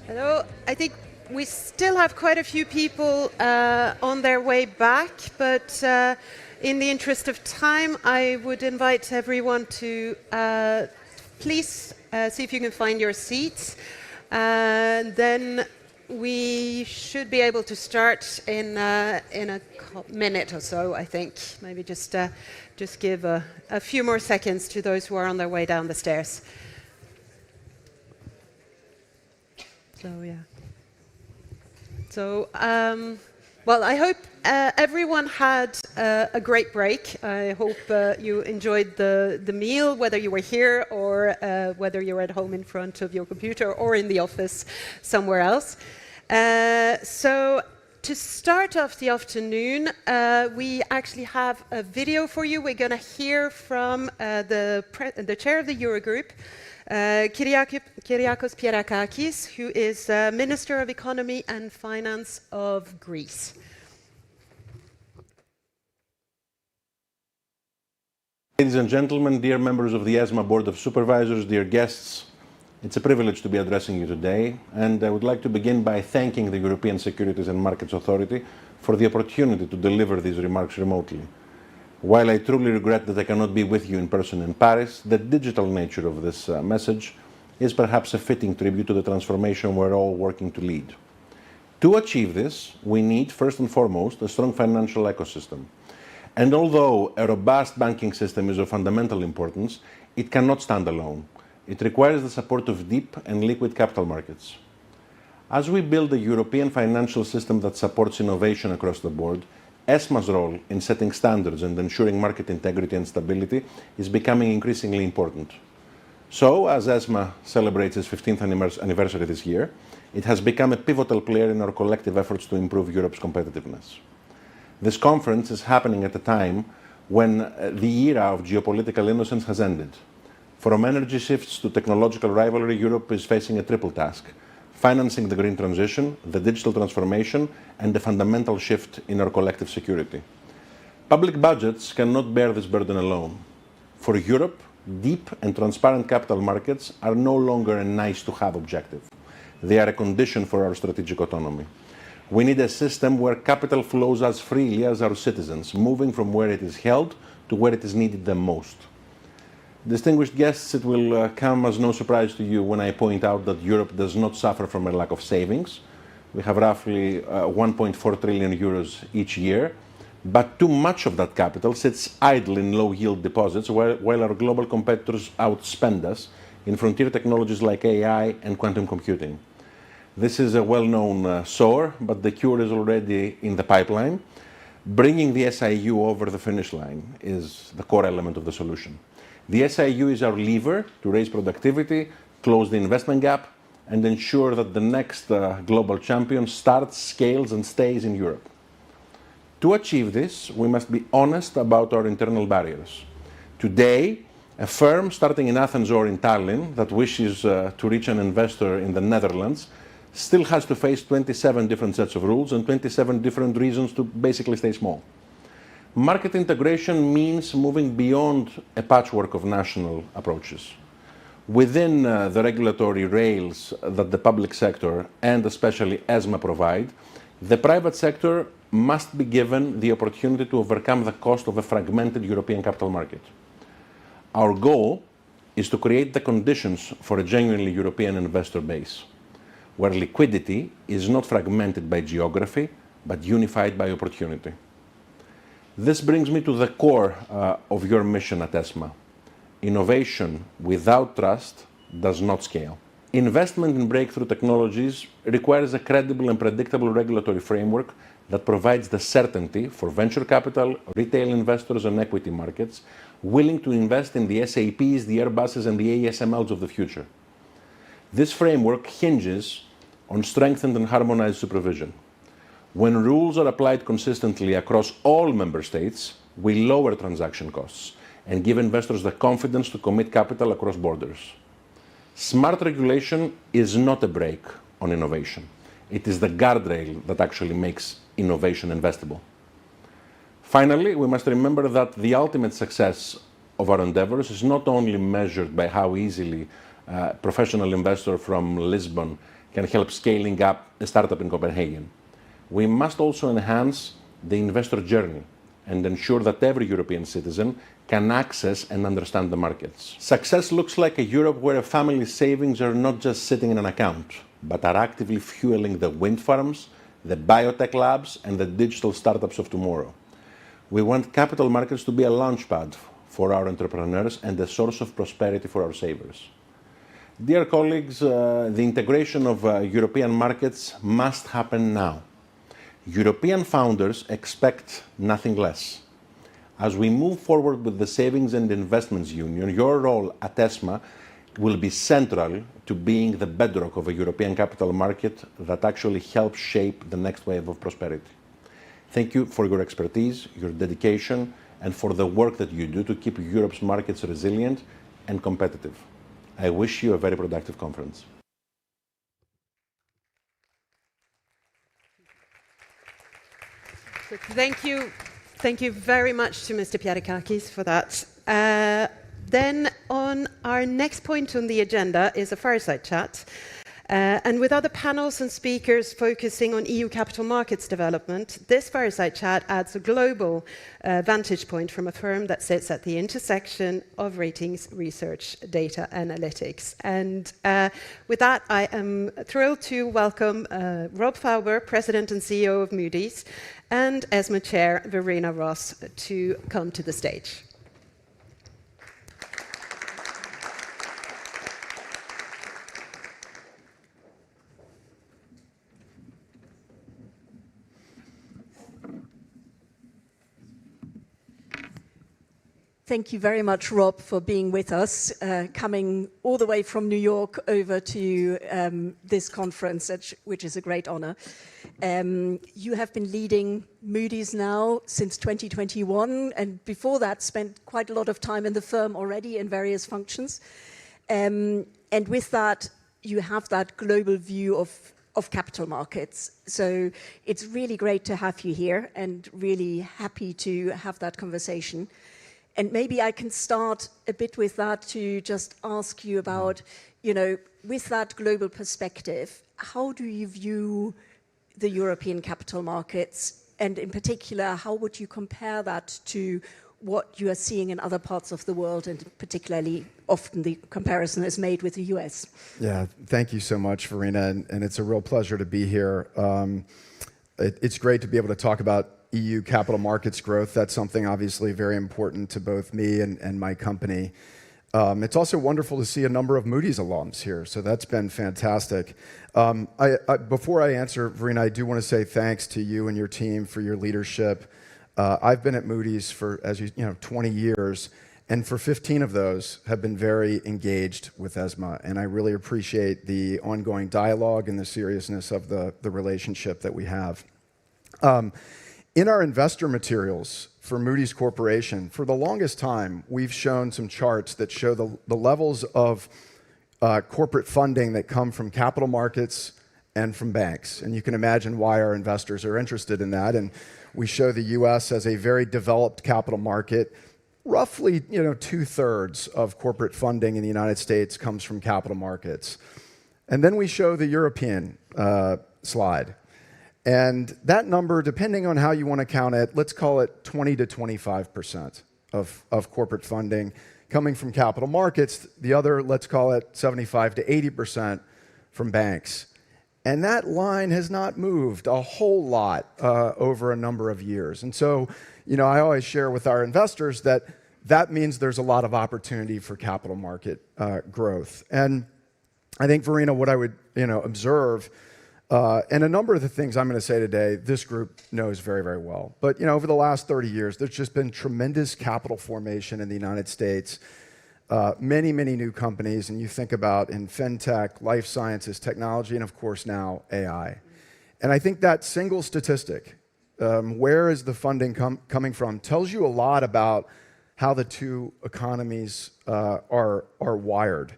Hello. I think we still have quite a few people on their way back, but in the interest of time, I would invite everyone to please see if you can find your seats. Then we should be able to start in a minute or so, I think. Maybe just give a few more seconds to those who are on their way down the stairs. So, yeah. So, well, I hope everyone had a great break. I hope you enjoyed the meal, whether you were here or whether you're at home in front of your computer or in the office somewhere else. So, to start off the afternoon, we actually have a video for you. We're going to hear from the chair of the Eurogroup, Kyriakos Pierrakakis, who is Minister of Economy and Finance of Greece. Ladies and gentlemen, dear members of the ESMA Board of Supervisors, dear guests, it's a privilege to be addressing you today, and I would like to begin by thanking the European Securities and Markets Authority for the opportunity to deliver these remarks remotely. While I truly regret that I cannot be with you in person in Paris, the digital nature of this message is perhaps a fitting tribute to the transformation we're all working to lead. To achieve this, we need, first and foremost, a strong financial ecosystem. And although a robust banking system is of fundamental importance, it cannot stand alone. It requires the support of deep and liquid capital markets. As we build a European financial system that supports innovation across the board, ESMA's role in setting standards and ensuring market integrity and stability is becoming increasingly important. So, as ESMA celebrates its 15th anniversary this year, it has become a pivotal player in our collective efforts to improve Europe's competitiveness. This conference is happening at a time when the era of geopolitical innocence has ended. From energy shifts to technological rivalry, Europe is facing a triple task: financing the green transition, the digital transformation, and the fundamental shift in our collective security. Public budgets cannot bear this burden alone. For Europe, deep and transparent capital markets are no longer a nice-to-have objective. They are a condition for our strategic autonomy. We need a system where capital flows as freely as our citizens, moving from where it is held to where it is needed the most. Distinguished guests, it will come as no surprise to you when I point out that Europe does not suffer from a lack of savings. We have roughly 1.4 trillion euros each year, but too much of that capital sits idle in low-yield deposits while our global competitors outspend us in frontier technologies like AI and quantum computing. This is a well-known sore, but the cure is already in the pipeline. Bringing the SIU over the finish line is the core element of the solution. The SIU is our lever to raise productivity, close the investment gap, and ensure that the next global champion starts, scales, and stays in Europe. To achieve this, we must be honest about our internal barriers. Today, a firm starting in Athens or in Tallinn that wishes to reach an investor in the Netherlands still has to face 27 different sets of rules and 27 different reasons to basically stay small. Market integration means moving beyond a patchwork of national approaches. Within the regulatory rails that the public sector and especially ESMA provide, the private sector must be given the opportunity to overcome the cost of a fragmented European capital market. Our goal is to create the conditions for a genuinely European investor base, where liquidity is not fragmented by geography, but unified by opportunity. This brings me to the core of your mission at ESMA. Innovation without trust does not scale. Investment in breakthrough technologies requires a credible and predictable regulatory framework that provides the certainty for venture capital, retail investors, and equity markets willing to invest in the SAPs, the Airbuses, and the ASMLs of the future. This framework hinges on strengthened and harmonized supervision. When rules are applied consistently across all member states, we lower transaction costs and give investors the confidence to commit capital across borders. Smart regulation is not a brake on innovation. It is the guardrail that actually makes innovation investable. Finally, we must remember that the ultimate success of our endeavors is not only measured by how easily a professional investor from Lisbon can help scaling up a startup in Copenhagen. We must also enhance the investor journey and ensure that every European citizen can access and understand the markets. Success looks like a Europe where a family's savings are not just sitting in an account, but are actively fueling the wind farms, the biotech labs, and the digital startups of tomorrow. We want capital markets to be a launchpad for our entrepreneurs and a source of prosperity for our savers. Dear colleagues, the integration of European markets must happen now. European founders expect nothing less. As we move forward with the Savings and Investments Union, your role at ESMA will be central to being the bedrock of a European capital market that actually helps shape the next wave of prosperity. Thank you for your expertise, your dedication, and for the work that you do to keep Europe's markets resilient and competitive. I wish you a very productive conference. So thank you very much to Mr. Pierikakis for that. Then on our next point on the agenda is a fireside chat. And with other panels and speakers focusing on EU capital markets development, this fireside chat adds a global vantage point from a firm that sits at the intersection of ratings, research, data analytics. And with that, I am thrilled to welcome Rob Fauber, President and CEO of Moody's, and ESMA Chair Verena Ross to come to the stage. Thank you very much, Rob, for being with us, coming all the way from New York over to this conference, which is a great honor. You have been leading Moody's now since 2021, and before that spent quite a lot of time in the firm already in various functions. And with that, you have that global view of capital markets. So it's really great to have you here and really happy to have that conversation. And maybe I can start a bit with that to just ask you about, with that global perspective, how do you view the European capital markets? And in particular, how would you compare that to what you are seeing in other parts of the world, and particularly often the comparison is made with the US? Yeah, thank you so much, Verena, and it's a real pleasure to be here. It's great to be able to talk about EU capital markets growth. That's something obviously very important to both me and my company. It's also wonderful to see a number of Moody's alums here, so that's been fantastic. Before I answer, Verena, I do want to say thanks to you and your team for your leadership. I've been at Moody's for, 20 years, and for 15 of those have been very engaged with ESMA, and I really appreciate the ongoing dialogue and the seriousness of the relationship that we have. In our investor materials for Moody's Corporation, for the longest time, we've shown some charts that show the levels of corporate funding that come from capital markets and from banks. And you can imagine why our investors are interested in that. And we show the US as a very developed capital market. Roughly, 2/3 of corporate funding in the United States comes from capital markets. And then we show the European slide. And that number, depending on how you want to count it, let's call it 20 to 25% of corporate funding coming from capital markets. The other, let's call it 75 to 80% from banks. And that line has not moved a whole lot over a number of years. And so, I always share with our investors that means there's a lot of opportunity for capital market growth. And I think, Verena, what I would observe, and a number of the things I'm going to say today, this group knows very, very well. But over the last 30 years, there's just been tremendous capital formation in the United States. Many, many new companies, and you think about in fintech, life sciences, technology, and of course now AI. And I think that single statistic, where is the funding coming from, tells you a lot about how the two economies are wired.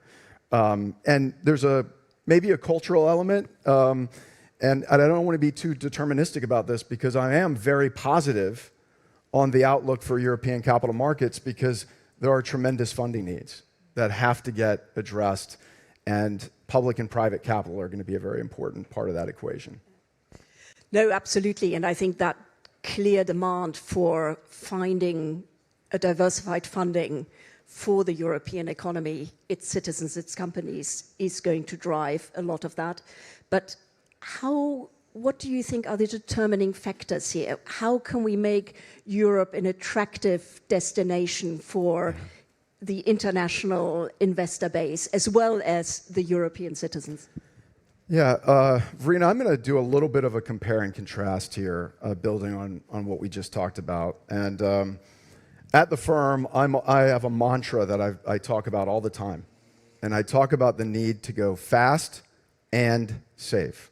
And there's maybe a cultural element, and I don't want to be too deterministic about this because I am very positive on the outlook for European capital markets because there are tremendous funding needs that have to get addressed. And public and private capital are going to be a very important part of that equation. No, absolutely. And I think that clear demand for finding a diversified funding for the European economy, its citizens, its companies, is going to drive a lot of that. But what do you think are the determining factors here? How can we make Europe an attractive destination for the international investor base as well as the European citizens? Yeah, Verena, I'm going to do a little bit of a compare and contrast here, building on what we just talked about. And at the firm, I have a mantra that I talk about all the time. And I talk about the need to go fast and safe.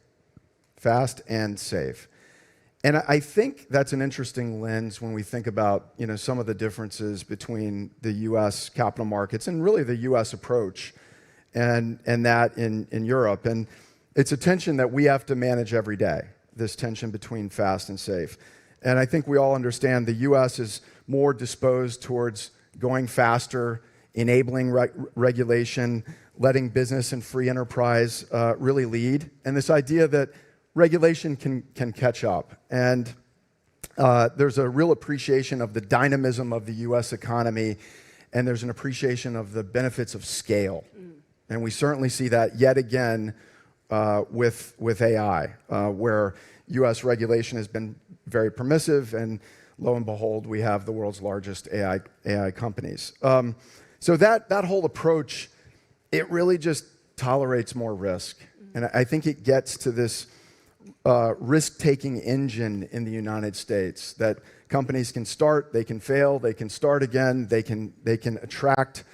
Fast and safe. And I think that's an interesting lens when we think about, you know, some of the differences between the U.S. capital markets and really the U.S. approach and that in Europe. And it's a tension that we have to manage every day, this tension between fast and safe. And I think we all understand the U.S. is more disposed towards going faster, enabling regulation, letting business and free enterprise really lead. And this idea that regulation can catch up. And there's a real appreciation of the dynamism of the U.S. economy, and there's an appreciation of the benefits of scale. And we certainly see that yet again with AI, where U.S. regulation has been very permissive, and lo and behold, we have the world's largest AI companies. So that whole approach, it really just tolerates more risk. And I think it gets to this risk-taking engine in the United States that companies can start, they can fail, they can start again, they can attract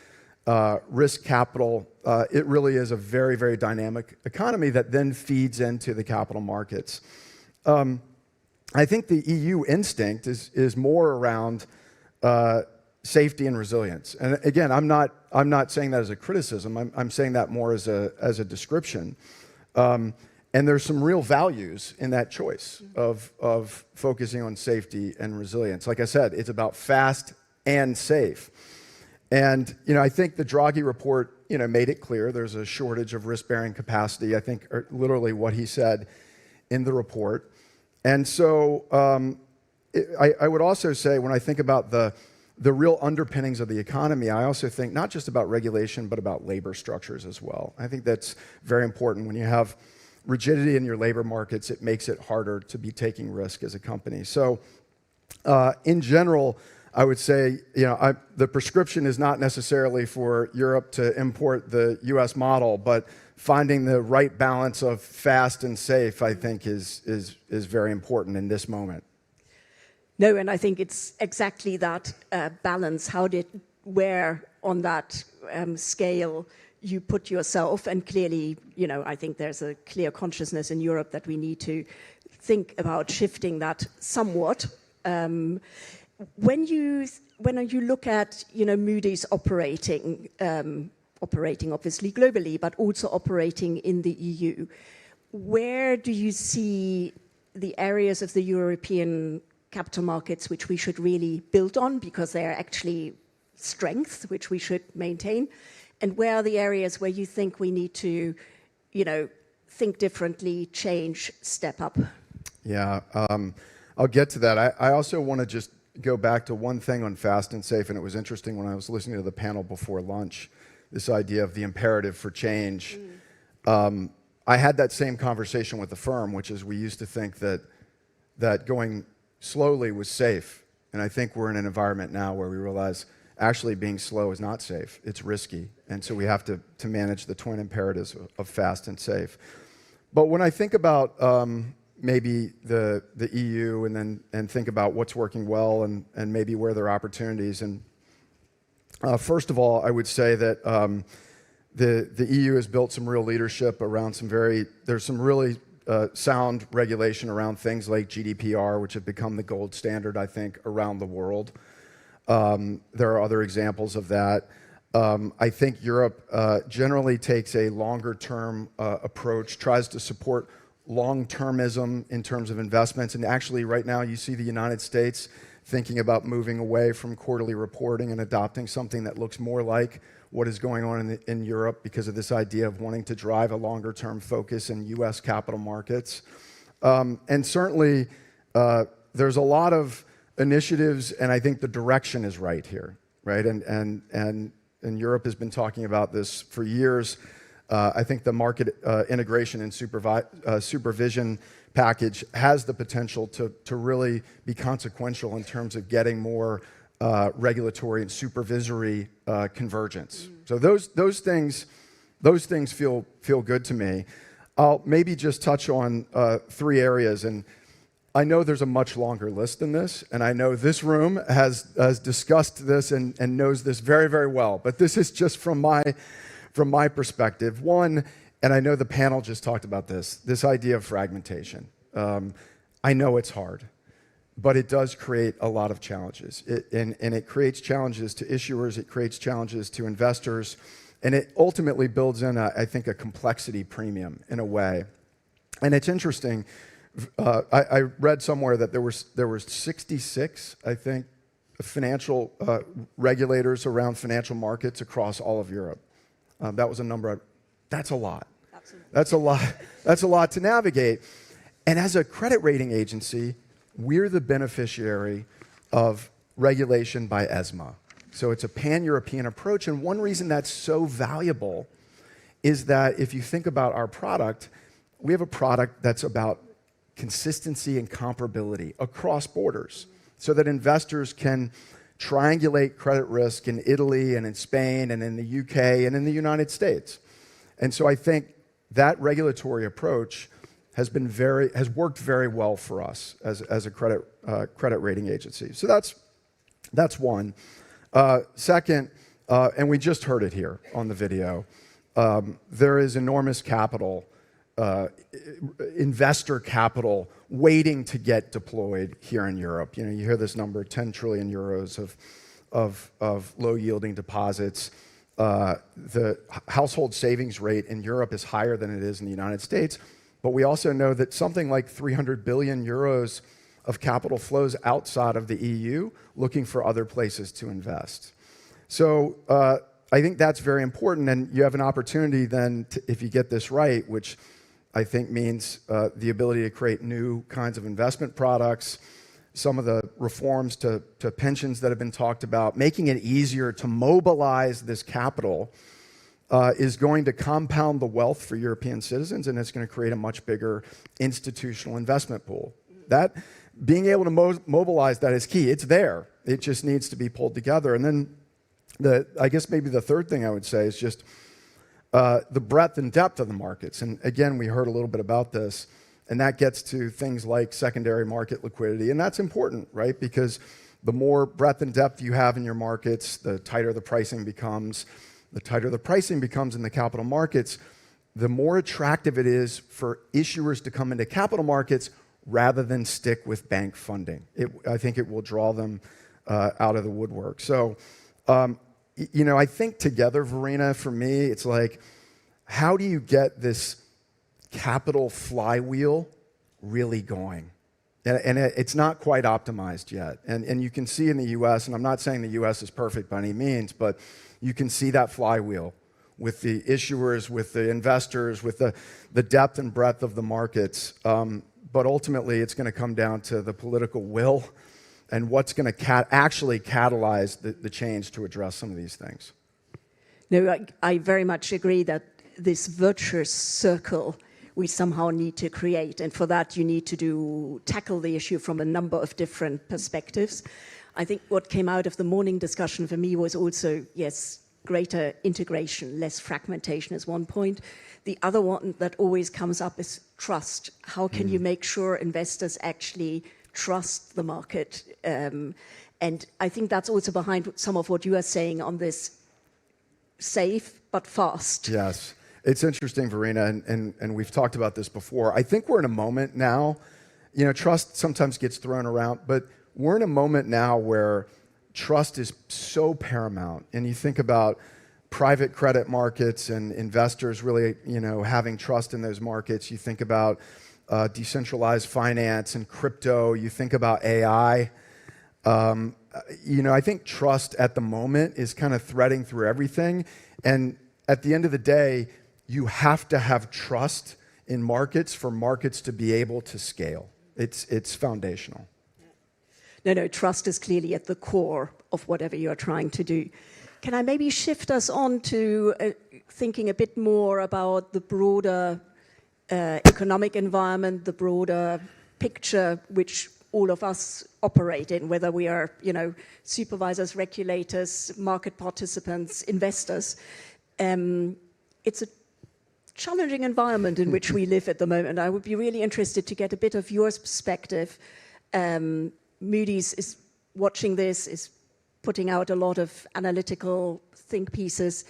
risk capital. It really is a very, very dynamic economy that then feeds into the capital markets. I think the EU instinct is more around safety and resilience. And again, I'm not saying that as a criticism. I'm saying that more as a description. And there's some real values in that choice of focusing on safety and resilience. Like I said, it's about fast and safe. And I think the Draghi report made it clear there's a shortage of risk-bearing capacity. I think literally what he said in the report. And so I would also say when I think about the real underpinnings of the economy, I also think not just about regulation, but about labor structures as well. I think that's very important. When you have rigidity in your labor markets, it makes it harder to be taking risk as a company. So in general, I would say, the prescription is not necessarily for Europe to import the US model, but finding the right balance of fast and safe, I think, is very important in this moment. No, and I think it's exactly that balance. Where on that scale you put yourself, and clearly, I think there's a clear consciousness in Europe that we need to think about shifting that somewhat. When you look at Moody's operating obviously globally, but also operating in the EU, where do you see the areas of the European capital markets which we should really build on because they are actually strengths which we should maintain? And where are the areas where you think we need to, think differently, change, step up? Yeah, I'll get to that. I also want to just go back to one thing on fast and safe, and it was interesting when I was listening to the panel before lunch, this idea of the imperative for change. I had that same conversation with the firm, which is we used to think that going slowly was safe. And I think we're in an environment now where we realize actually being slow is not safe. It's risky. And so we have to manage the twin imperatives of fast and safe. But when I think about maybe the EU and think about what's working well and maybe where there are opportunities. And first of all, I would say that the EU has built some real leadership around there's some really sound regulation around things like GDPR, which have become the gold standard, I think, around the world. There are other examples of that. I think Europe generally takes a longer-term approach, tries to support long-termism in terms of investments. And actually, right now, you see the United States thinking about moving away from quarterly reporting and adopting something that looks more like what is going on in Europe because of this idea of wanting to drive a longer-term focus in U.S. capital markets. And certainly, there's a lot of initiatives, and I think the direction is right here, right? And Europe has been talking about this for years. I think the market integration and supervision package has the potential to really be consequential in terms of getting more regulatory and supervisory convergence. So those things feel good to me. I'll maybe just touch on 3 areas, and I know there's a much longer list than this, and I know this room has discussed this and knows this very, very well, but this is just from my perspective. One, and I know the panel just talked about this idea of fragmentation. I know it's hard, but it does create a lot of challenges. And it creates challenges to issuers, it creates challenges to investors, and it ultimately builds in, I think, a complexity premium in a way. And it's interesting, I read somewhere that there were 66, I think, financial regulators around financial markets across all of Europe. That was a number. That's a lot. Absolutely. That's a lot to navigate. And as a credit rating agency, we're the beneficiary of regulation by ESMA. So it's a pan-European approach. And one reason that's so valuable is that if you think about our product, we have a product that's about consistency and comparability across borders so that investors can triangulate credit risk in Italy and in Spain and in the UK and in the United States. And so I think that regulatory approach has worked very well for us as a credit rating agency. So that's one. Second, and we just heard it here on the video, there is enormous capital, investor capital waiting to get deployed here in Europe. You hear this number, 10 trillion euros of low-yielding deposits. The household savings rate in Europe is higher than it is in the United States, but we also know that something like 300 billion euros of capital flows outside of the EU looking for other places to invest. So I think that's very important, and you have an opportunity then, if you get this right, which I think means the ability to create new kinds of investment products, some of the reforms to pensions that have been talked about, making it easier to mobilize this capital is going to compound the wealth for European citizens, and it's going to create a much bigger institutional investment pool. That being able to mobilize that is key. It's there. It just needs to be pulled together. And then I guess maybe the third thing I would say is just the breadth and depth of the markets. And again, we heard a little bit about this, and that gets to things like secondary market liquidity. And that's important, right? Because the more breadth and depth you have in your markets, the tighter the pricing becomes. The tighter the pricing becomes in the capital markets, the more attractive it is for issuers to come into capital markets rather than stick with bank funding. I think it will draw them out of the woodwork. So, I think together, Verena, for me, it's like, how do you get this capital flywheel really going? And it's not quite optimized yet. And you can see in the US, and I'm not saying the US is perfect by any means, but you can see that flywheel with the issuers, with the investors, with the depth and breadth of the markets. But ultimately, it's going to come down to the political will and what's going to actually catalyze the change to address some of these things. No, I very much agree that this virtuous circle we somehow need to create. And for that, you need to tackle the issue from a number of different perspectives. I think what came out of the morning discussion for me was also, yes, greater integration, less fragmentation is one point. The other one that always comes up is trust. How can you make sure investors actually trust the market? And I think that's also behind some of what you are saying on this safe but fast. Yes. It's interesting, Verena, and we've talked about this before. I think we're in a moment now, trust sometimes gets thrown around, but we're in a moment now where trust is so paramount. And you think about private credit markets and investors really, having trust in those markets. You think about decentralized finance and crypto. You think about AI. I think trust at the moment is kind of threading through everything. And at the end of the day, you have to have trust in markets for markets to be able to scale. It's foundational. No, trust is clearly at the core of whatever you're trying to do. Can I maybe shift us on to thinking a bit more about the broader economic environment, the broader picture which all of us operate in, whether we are, supervisors, regulators, market participants, investors. It's a challenging environment in which we live at the moment. I would be really interested to get a bit of your perspective. Moody's is watching this, is putting out a lot of analytical think pieces.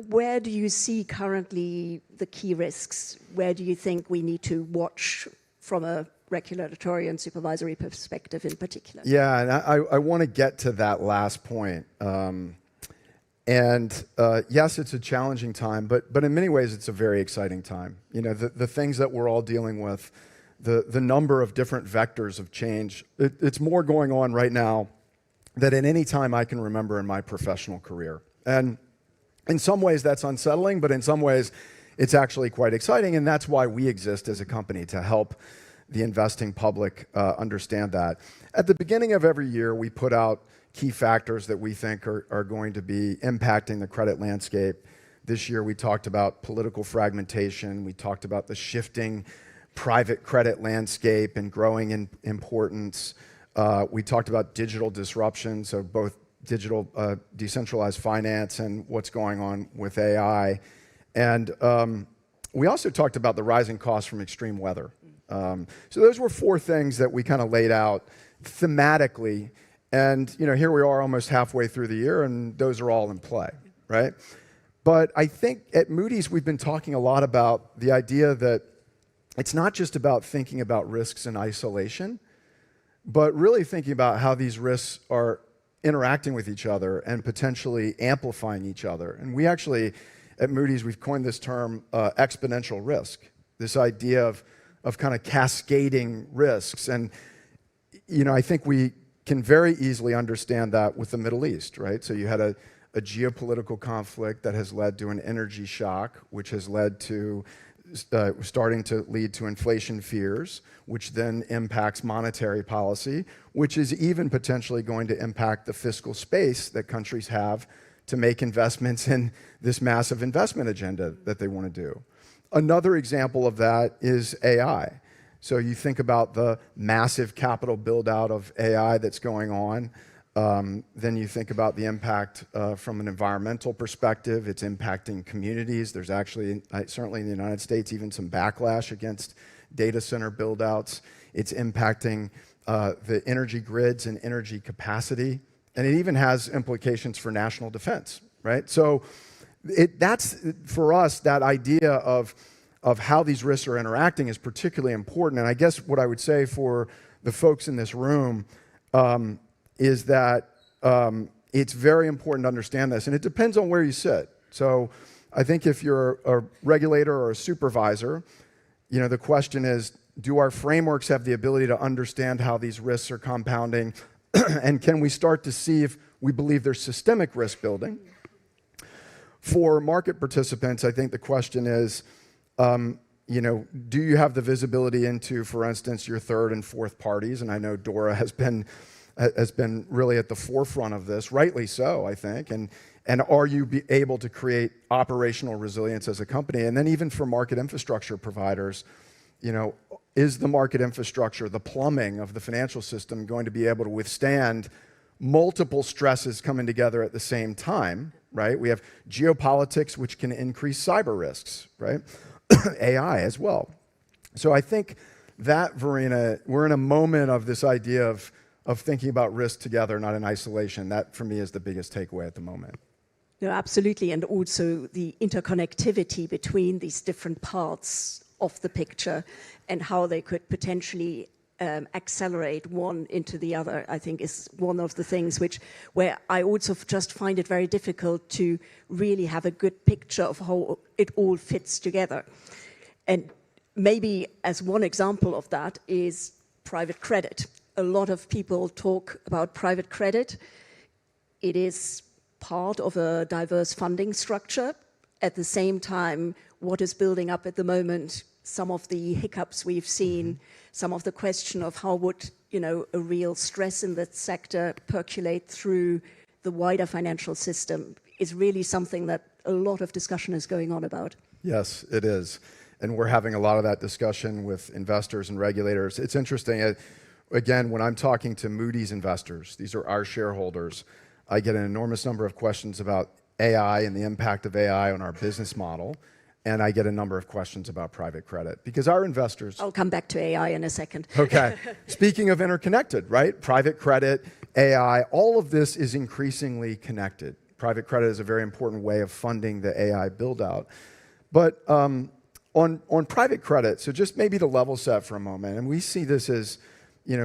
Where do you see currently the key risks? Where do you think we need to watch from a regulatory and supervisory perspective in particular? Yeah, and I want to get to that last point. Yes, it's a challenging time, but in many ways it's a very exciting time. The things that we're all dealing with, the number of different vectors of change, it's more going on right now than at any time I can remember in my professional career. And in some ways that's unsettling, but in some ways it's actually quite exciting, and that's why we exist as a company, to help the investing public understand that. At the beginning of every year, we put out key factors that we think are going to be impacting the credit landscape. This year we talked about political fragmentation, we talked about the shifting private credit landscape and growing in importance. We talked about digital disruption, so both digital decentralized finance and what's going on with AI. And we also talked about the rising costs from extreme weather. So those were four things that we kind of laid out thematically. And here we are almost halfway through the year, and those are all in play, right? But I think at Moody's, we've been talking a lot about the idea that it's not just about thinking about risks in isolation, but really thinking about how these risks are interacting with each other and potentially amplifying each other. And we actually, at Moody's, we've coined this term exponential risk, this idea of kind of cascading risks. And, I think we can very easily understand that with the Middle East, right? So you had a geopolitical conflict that has led to an energy shock, which has led to starting to lead to inflation fears, which then impacts monetary policy, which is even potentially going to impact the fiscal space that countries have to make investments in this massive investment agenda that they want to do. Another example of that is AI. So you think about the massive capital build out of AI that's going on. Then you think about the impact from an environmental perspective. It's impacting communities. There's actually, certainly in the United States, even some backlash against data center build-outs. It's impacting the energy grids and energy capacity. And it even has implications for national defense, right? So that's, for us, that idea of how these risks are interacting is particularly important. And I guess what I would say for the folks in this room is that it's very important to understand this. And it depends on where you sit. So I think if you're a regulator or a supervisor, the question is, do our frameworks have the ability to understand how these risks are compounding? And can we start to see if we believe there's systemic risk building? For market participants, I think the question is, do you have the visibility into, for instance, your third and fourth parties? And I know Dora has been really at the forefront of this, rightly so, I think. And are you able to create operational resilience as a company? And then even for market infrastructure providers, is the market infrastructure, the plumbing of the financial system, going to be able to withstand multiple stresses coming together at the same time, right? We have geopolitics, which can increase cyber risks, right? AI as well. So I think that, Verena, we're in a moment of this idea of thinking about risk together, not in isolation. That, for me, is the biggest takeaway at the moment. No, absolutely. And also the interconnectivity between these different parts of the picture and how they could potentially accelerate one into the other, I think, is one of the things where I also just find it very difficult to really have a good picture of how it all fits together. And maybe as one example of that is private credit. A lot of people talk about private credit. It is part of a diverse funding structure. At the same time, what is building up at the moment, some of the hiccups we've seen, some of the question of how would, a real stress in that sector percolate through the wider financial system is really something that a lot of discussion is going on about. Yes, it is. And we're having a lot of that discussion with investors and regulators. It's interesting. Again, when I'm talking to Moody's investors, these are our shareholders, I get an enormous number of questions about AI and the impact of AI on our business model. And I get a number of questions about private credit because our investors... I'll come back to AI in a second. Okay. Speaking of interconnected, right? Private credit, AI, all of this is increasingly connected. Private credit is a very important way of funding the AI build-out. But on private credit, so just maybe to level set for a moment, and we see this as,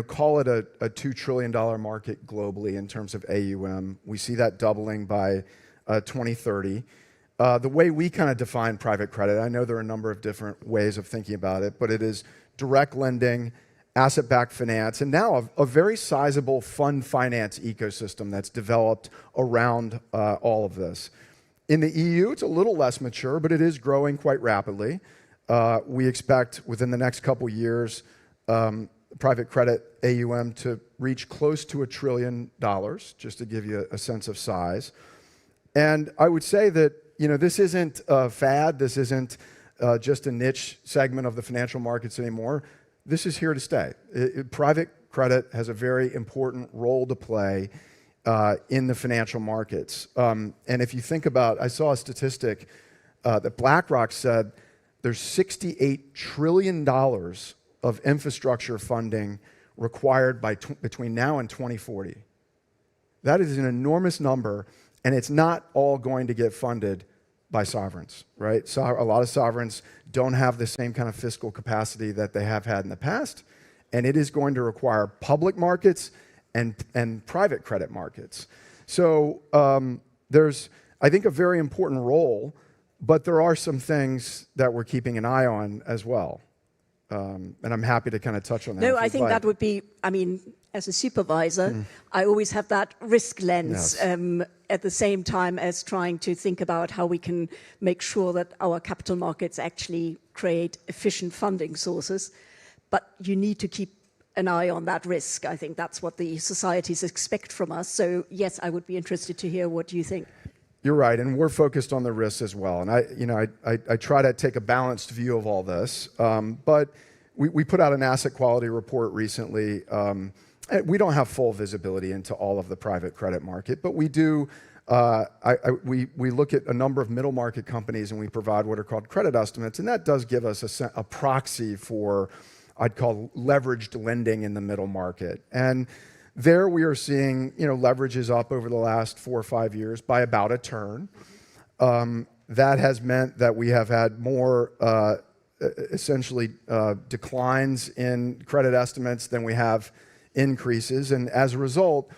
call it a $2 trillion market globally in terms of AUM. We see that doubling by 2030. The way we kind of define private credit, I know there are a number of different ways of thinking about it, but it is direct lending, asset-backed finance, and now a very sizable fund finance ecosystem that's developed around all of this. In the EU, it's a little less mature, but it is growing quite rapidly. We expect within the next couple years, private credit AUM to reach close to $1 trillion, just to give you a sense of size. And I would say that this isn't a fad. This isn't just a niche segment of the financial markets anymore. This is here to stay. Private credit has a very important role to play in the financial markets. And if you think about, I saw a statistic that BlackRock said there's $68 trillion of infrastructure funding required between now and 2040. That is an enormous number, and it's not all going to get funded by sovereigns, right? So a lot of sovereigns don't have the same kind of fiscal capacity that they have had in the past, and it is going to require public markets and private credit markets. So there's, I think, a very important role, but there are some things that we're keeping an eye on as well. And I'm happy to kind of touch on that. No, I think that would be, as a supervisor, I always have that risk lens at the same time as trying to think about how we can make sure that our capital markets actually create efficient funding sources. But you need to keep an eye on that risk. I think that's what the societies expect from us. So yes, I would be interested to hear what you think. You're right, and we're focused on the risks as well. And I try to take a balanced view of all this. But we put out an asset quality report recently. We don't have full visibility into all of the private credit market, but we do. We look at a number of middle market companies, and we provide what are called credit estimates, and that does give us a proxy for, I'd call, leveraged lending in the middle market. And there we are seeing, leverage is up over the last 4 or 5 years by about a turn. That has meant that we have had more essentially declines in credit estimates than we have increases. And as a result,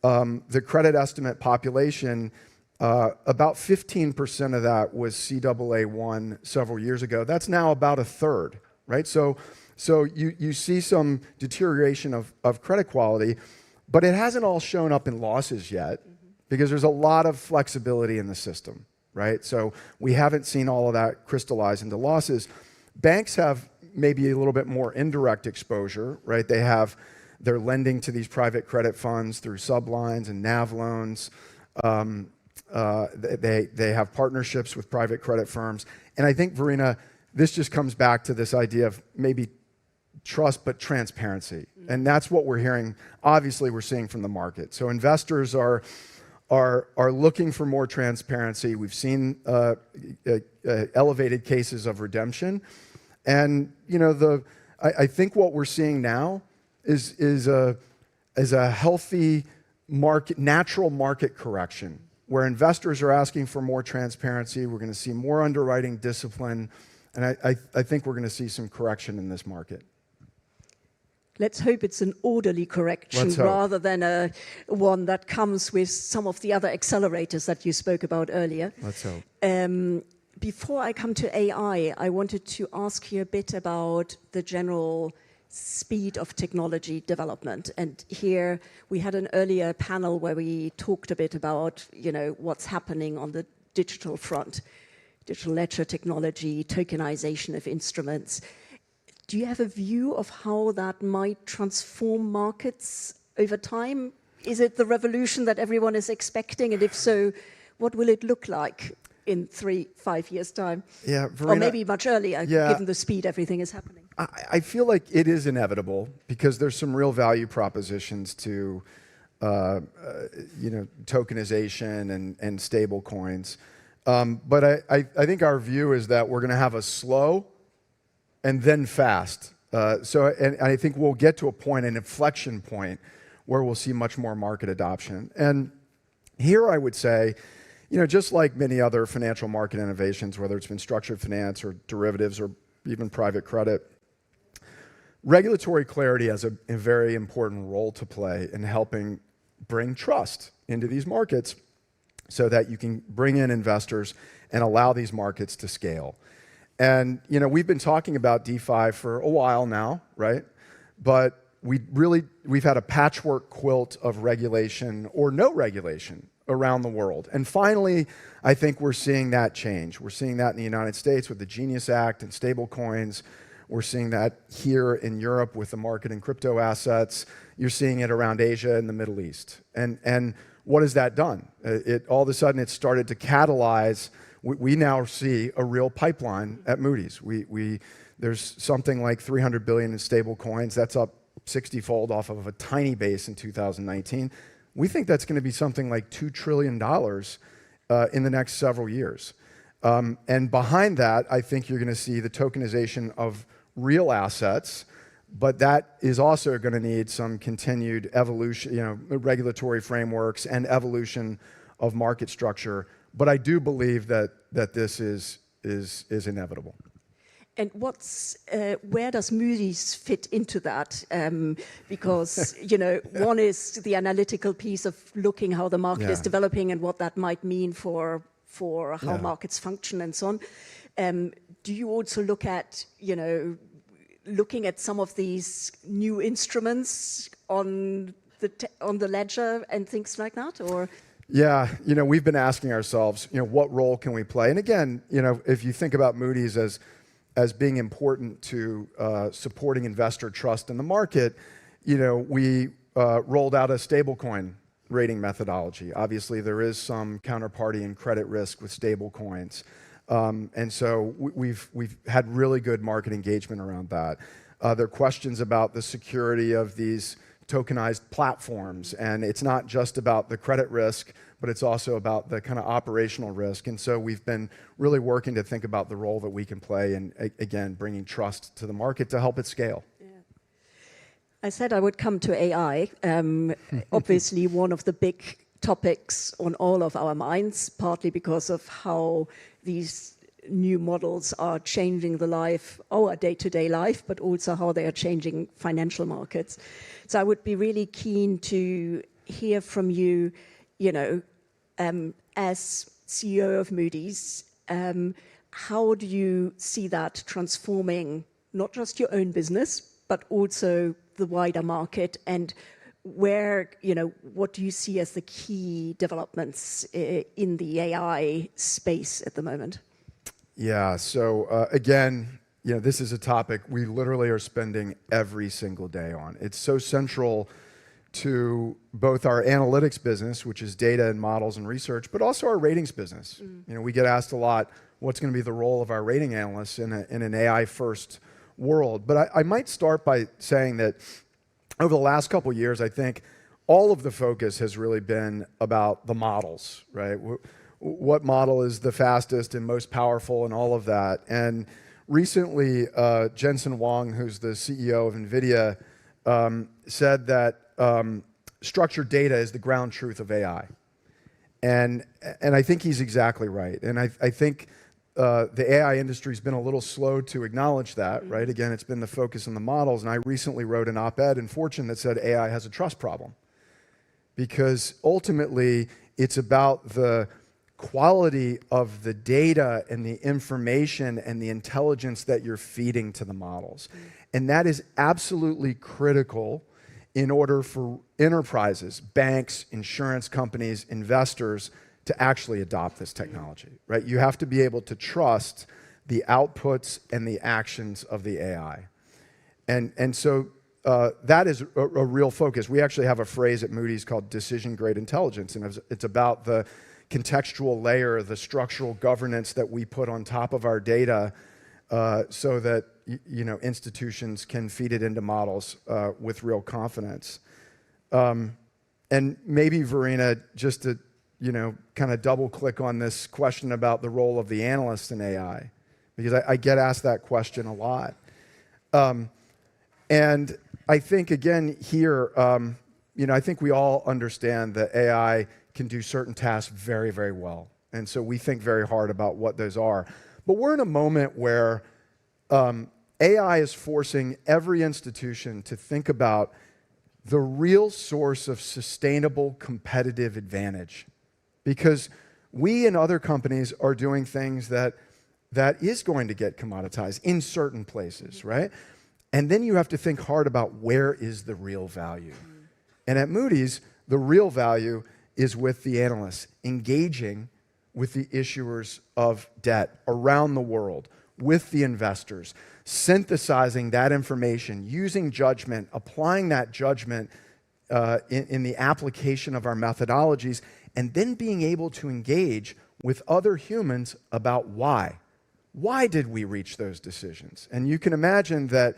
the credit estimate population, about 15% of that was CAA1 several years ago. That's now about a third, right? So you see some deterioration of credit quality, but it hasn't all shown up in losses yet because there's a lot of flexibility in the system, right? So we haven't seen all of that crystallize into losses. Banks have maybe a little bit more indirect exposure, right? They're lending to these private credit funds through sublines and NAV loans. They have partnerships with private credit firms. And I think, Verena, this just comes back to this idea of maybe trust but transparency. And that's what we're hearing. Obviously, we're seeing from the market. So investors are looking for more transparency. We've seen elevated cases of redemption. And I think what we're seeing now is a healthy market, natural market correction where investors are asking for more transparency. We're going to see more underwriting discipline, and I think we're going to see some correction in this market. Let's hope it's an orderly correction rather than one that comes with some of the other accelerators that you spoke about earlier. Let's hope. before I come to AI, I wanted to ask you a bit about the general speed of technology development. And here we had an earlier panel where we talked a bit about, what's happening on the digital front, digital ledger technology, tokenization of instruments. Do you have a view of how that might transform markets over time? Is it the revolution that everyone is expecting? And if so, what will it look like in 3-5 years' time? Yeah, Verena, or maybe much earlier, given the speed everything is happening. I feel like it is inevitable because there's some real value propositions to, tokenization and stable coins. But I think our view is that we're going to have a slow and then fast. And I think we'll get to a point, an inflection point, where we'll see much more market adoption. And here I would say, just like many other financial market innovations, whether it's been structured finance or derivatives or even private credit, regulatory clarity has a very important role to play in helping bring trust into these markets so that you can bring in investors and allow these markets to scale. And we've been talking about DeFi for a while now, right? But we've had a patchwork quilt of regulation or no regulation around the world. And finally, I think we're seeing that change. We're seeing that in the United States with the Genius Act and stable coins. We're seeing that here in Europe with the market in crypto assets. You're seeing it around Asia and the Middle East. And what has that done? All of a sudden, it started to catalyze. We now see a real pipeline at Moody's. There's something like 300 billion in stable coins. That's up 60-fold off of a tiny base in 2019. We think that's going to be something like $2 trillion in the next several years. And behind that, I think you're going to see the tokenization of real assets, but that is also going to need some continued evolution, regulatory frameworks and evolution of market structure. But I do believe that this is inevitable. And where does Moody's fit into that? Because, one is the analytical piece of looking how the market is developing and what that might mean for how markets function and so on. Do you also look at, looking at some of these new instruments on the ledger and things like that, or? Yeah, we've been asking ourselves, what role can we play? And again, if you think about Moody's as being important to supporting investor trust in the market, we rolled out a stablecoin rating methodology. Obviously, there is some counterparty and credit risk with stablecoins. And so we've had really good market engagement around that. There are questions about the security of these tokenized platforms. And it's not just about the credit risk, but it's also about the kind of operational risk. And so we've been really working to think about the role that we can play in, again, bringing trust to the market to help it scale. I said I would come to AI. Obviously, one of the big topics on all of our minds, partly because of how these new models are changing our day-to-day life, but also how they are changing financial markets. So I would be really keen to hear from you, as CEO of Moody's, how do you see that transforming not just your own business, but also the wider market, and what do you see as the key developments in the AI space at the moment? Yeah, so again, this is a topic we literally are spending every single day on. It's so central to both our analytics business, which is data and models and research, but also our ratings business. We get asked a lot, what's going to be the role of our rating analysts in an AI-first world? But I might start by saying that over the last couple of years, I think all of the focus has really been about the models, right? What model is the fastest and most powerful and all of that. And recently, Jensen Huang, who's the CEO of NVIDIA, said that structured data is the ground truth of AI. And I think he's exactly right. And I think the AI industry has been a little slow to acknowledge that, right? Again, it's been the focus on the models. And I recently wrote an op-ed in Fortune that said AI has a trust problem. Because ultimately, it's about the quality of the data and the information and the intelligence that you're feeding to the models. And that is absolutely critical in order for enterprises, banks, insurance companies, investors to actually adopt this technology, right? You have to be able to trust the outputs and the actions of the AI. And so that is a real focus. We actually have a phrase at Moody's called decision-grade intelligence, and it's about the contextual layer, the structural governance that we put on top of our data so that institutions can feed it into models with real confidence. And maybe, Verena, just to kind of double click on this question about the role of the analyst in AI, because I get asked that question a lot. And I think, again, here, I think we all understand that AI can do certain tasks very, very well. And so we think very hard about what those are. But we're in a moment where AI is forcing every institution to think about the real source of sustainable competitive advantage. Because we and other companies are doing things that is going to get commoditized in certain places, right? And then you have to think hard about where is the real value. And at Moody's, the real value is with the analysts, engaging with the issuers of debt around the world, with the investors, synthesizing that information, using judgment, applying that judgment in the application of our methodologies, and then being able to engage with other humans about why. Why did we reach those decisions? And you can imagine that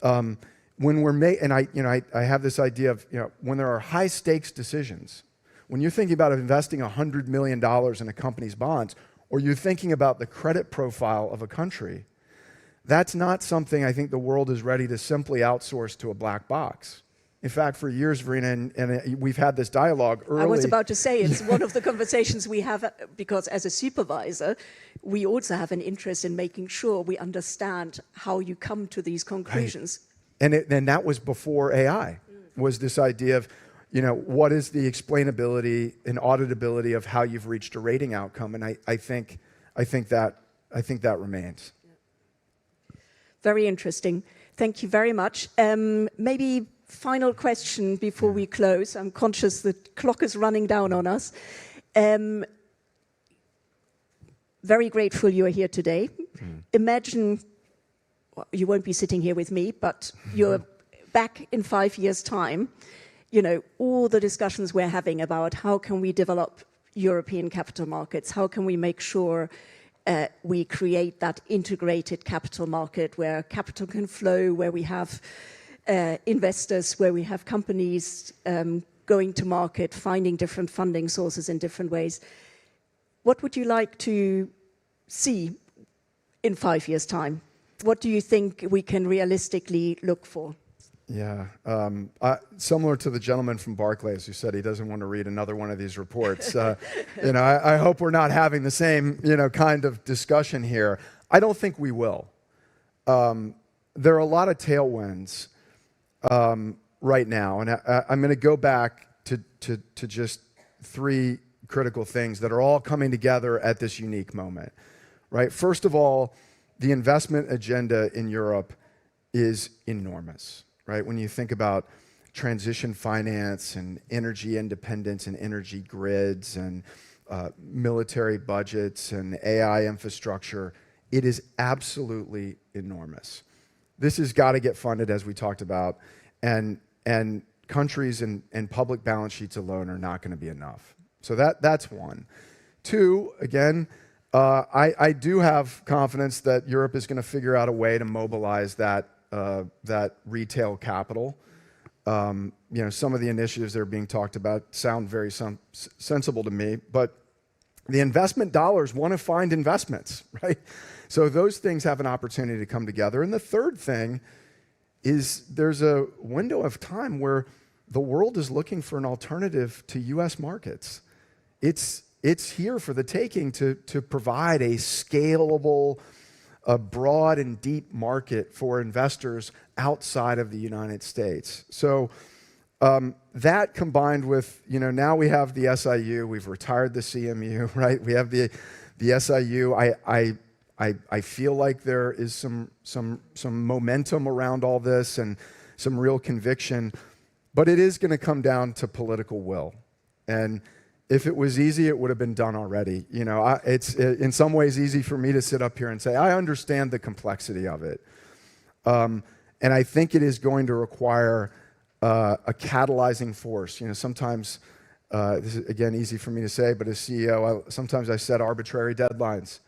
when we're and I have this idea of when there are high stakes decisions, when you're thinking about investing $100 million in a company's bonds, or you're thinking about the credit profile of a country, that's not something I think the world is ready to simply outsource to a black box. In fact, for years, Verena, and we've had this dialogue early. I was about to say, it's one of the conversations we have, because as a supervisor, we also have an interest in making sure we understand how you come to these conclusions. Right. And that was before AI, was this idea of, what is the explainability and auditability of how you've reached a rating outcome? And I think that remains. Very interesting. Thank you very much. Maybe final question before we close. I'm conscious the clock is running down on us. Very grateful you are here today. Imagine, well, you won't be sitting here with me, but you're back in 5 years' time. All the discussions we're having about how can we develop European capital markets, how can we make sure we create that integrated capital market where capital can flow, where we have investors, where we have companies going to market, finding different funding sources in different ways. What would you like to see in 5 years' time? What do you think we can realistically look for? Yeah, similar to the gentleman from Barclays who said he doesn't want to read another one of these reports. I hope we're not having the same kind of discussion here. I don't think we will. There are a lot of tailwinds right now, and I'm going to go back to just 3 critical things that are all coming together at this unique moment. Right. First of all, the investment agenda in Europe is enormous. Right? When you think about transition finance and energy independence and energy grids and military budgets and AI infrastructure, it is absolutely enormous. This has got to get funded, as we talked about, and countries and public balance sheets alone are not going to be enough. So that's one. 2, again, I do have confidence that Europe is going to figure out a way to mobilize that retail capital. Some of the initiatives that are being talked about sound very sensible to me, but the investment dollars want to find investments, right? So those things have an opportunity to come together. And the third thing is there's a window of time where the world is looking for an alternative to US markets. It's here for the taking to provide a scalable, a broad and deep market for investors outside of the United States. So That combined with, now we have the SIU, we've retired the CMU, right? We have the SIU. I feel like there is some momentum around all this and some real conviction, but it is going to come down to political will. And if it was easy, it would have been done already. It's in some ways easy for me to sit up here and say, I understand the complexity of it. And I think it is going to require a catalyzing force. Sometimes, this is again easy for me to say, but as CEO, sometimes I set arbitrary deadlines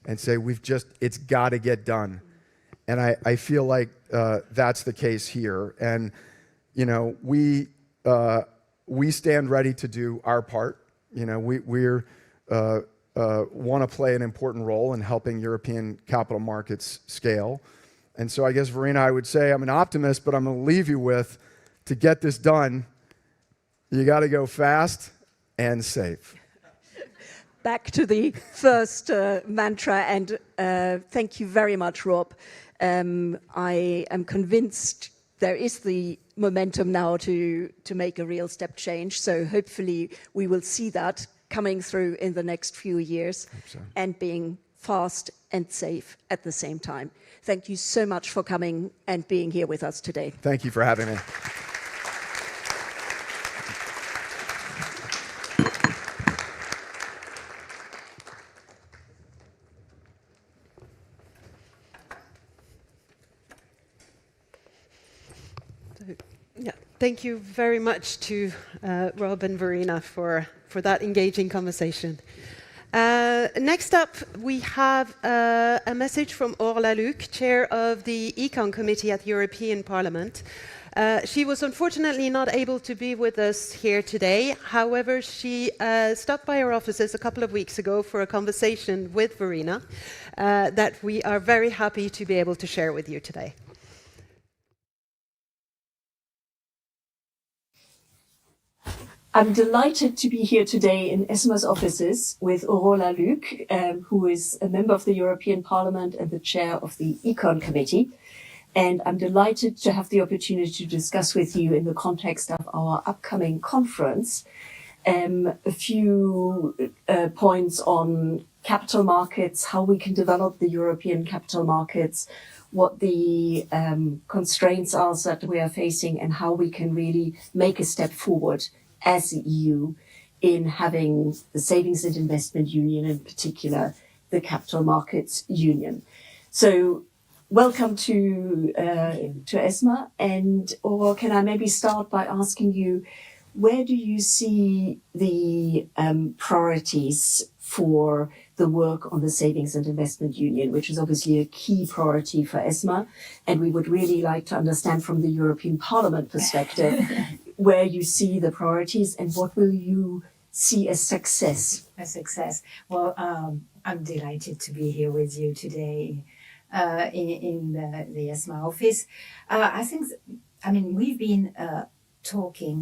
and say, it's got to get done. And I feel like that's the case here. And, we stand ready to do our part. We want to play an important role in helping European capital markets scale. And so I guess, Verena, I would say I'm an optimist, but I'm going to leave you with, to get this done, you got to go fast and safe. Back to the first mantra, and thank you very much, Rob. I am convinced there is the momentum now to make a real step change. So hopefully we will see that coming through in the next few years, and being fast and safe at the same time. Thank you so much for coming and being here with us today. Thank you for having me. Yeah, thank you very much to Rob and Verena for that engaging conversation. Next up, we have a message from Orla Luc, chair of the Econ Committee at the European Parliament. She was unfortunately not able to be with us here today. However, she stopped by our offices a couple of weeks ago for a conversation with Verena that we are very happy to be able to share with you today. I'm delighted to be here today in ESMA's offices with Orla Luc, who is a member of the European Parliament and the chair of the Econ Committee. And I'm delighted to have the opportunity to discuss with you in the context of our upcoming conference a few points on capital markets, how we can develop the European capital markets, what the constraints are that we are facing, and how we can really make a step forward as the EU in having the Savings and Investment Union, in particular the Capital Markets Union. So welcome to ESMA, or can I maybe start by asking you, where do you see the priorities for the work on the Savings and Investment Union, which is obviously a key priority for ESMA, and we would really like to understand from the European Parliament perspective where you see the priorities and what will you see as success? A success. Well, I'm delighted to be here with you today in the ESMA office. We've been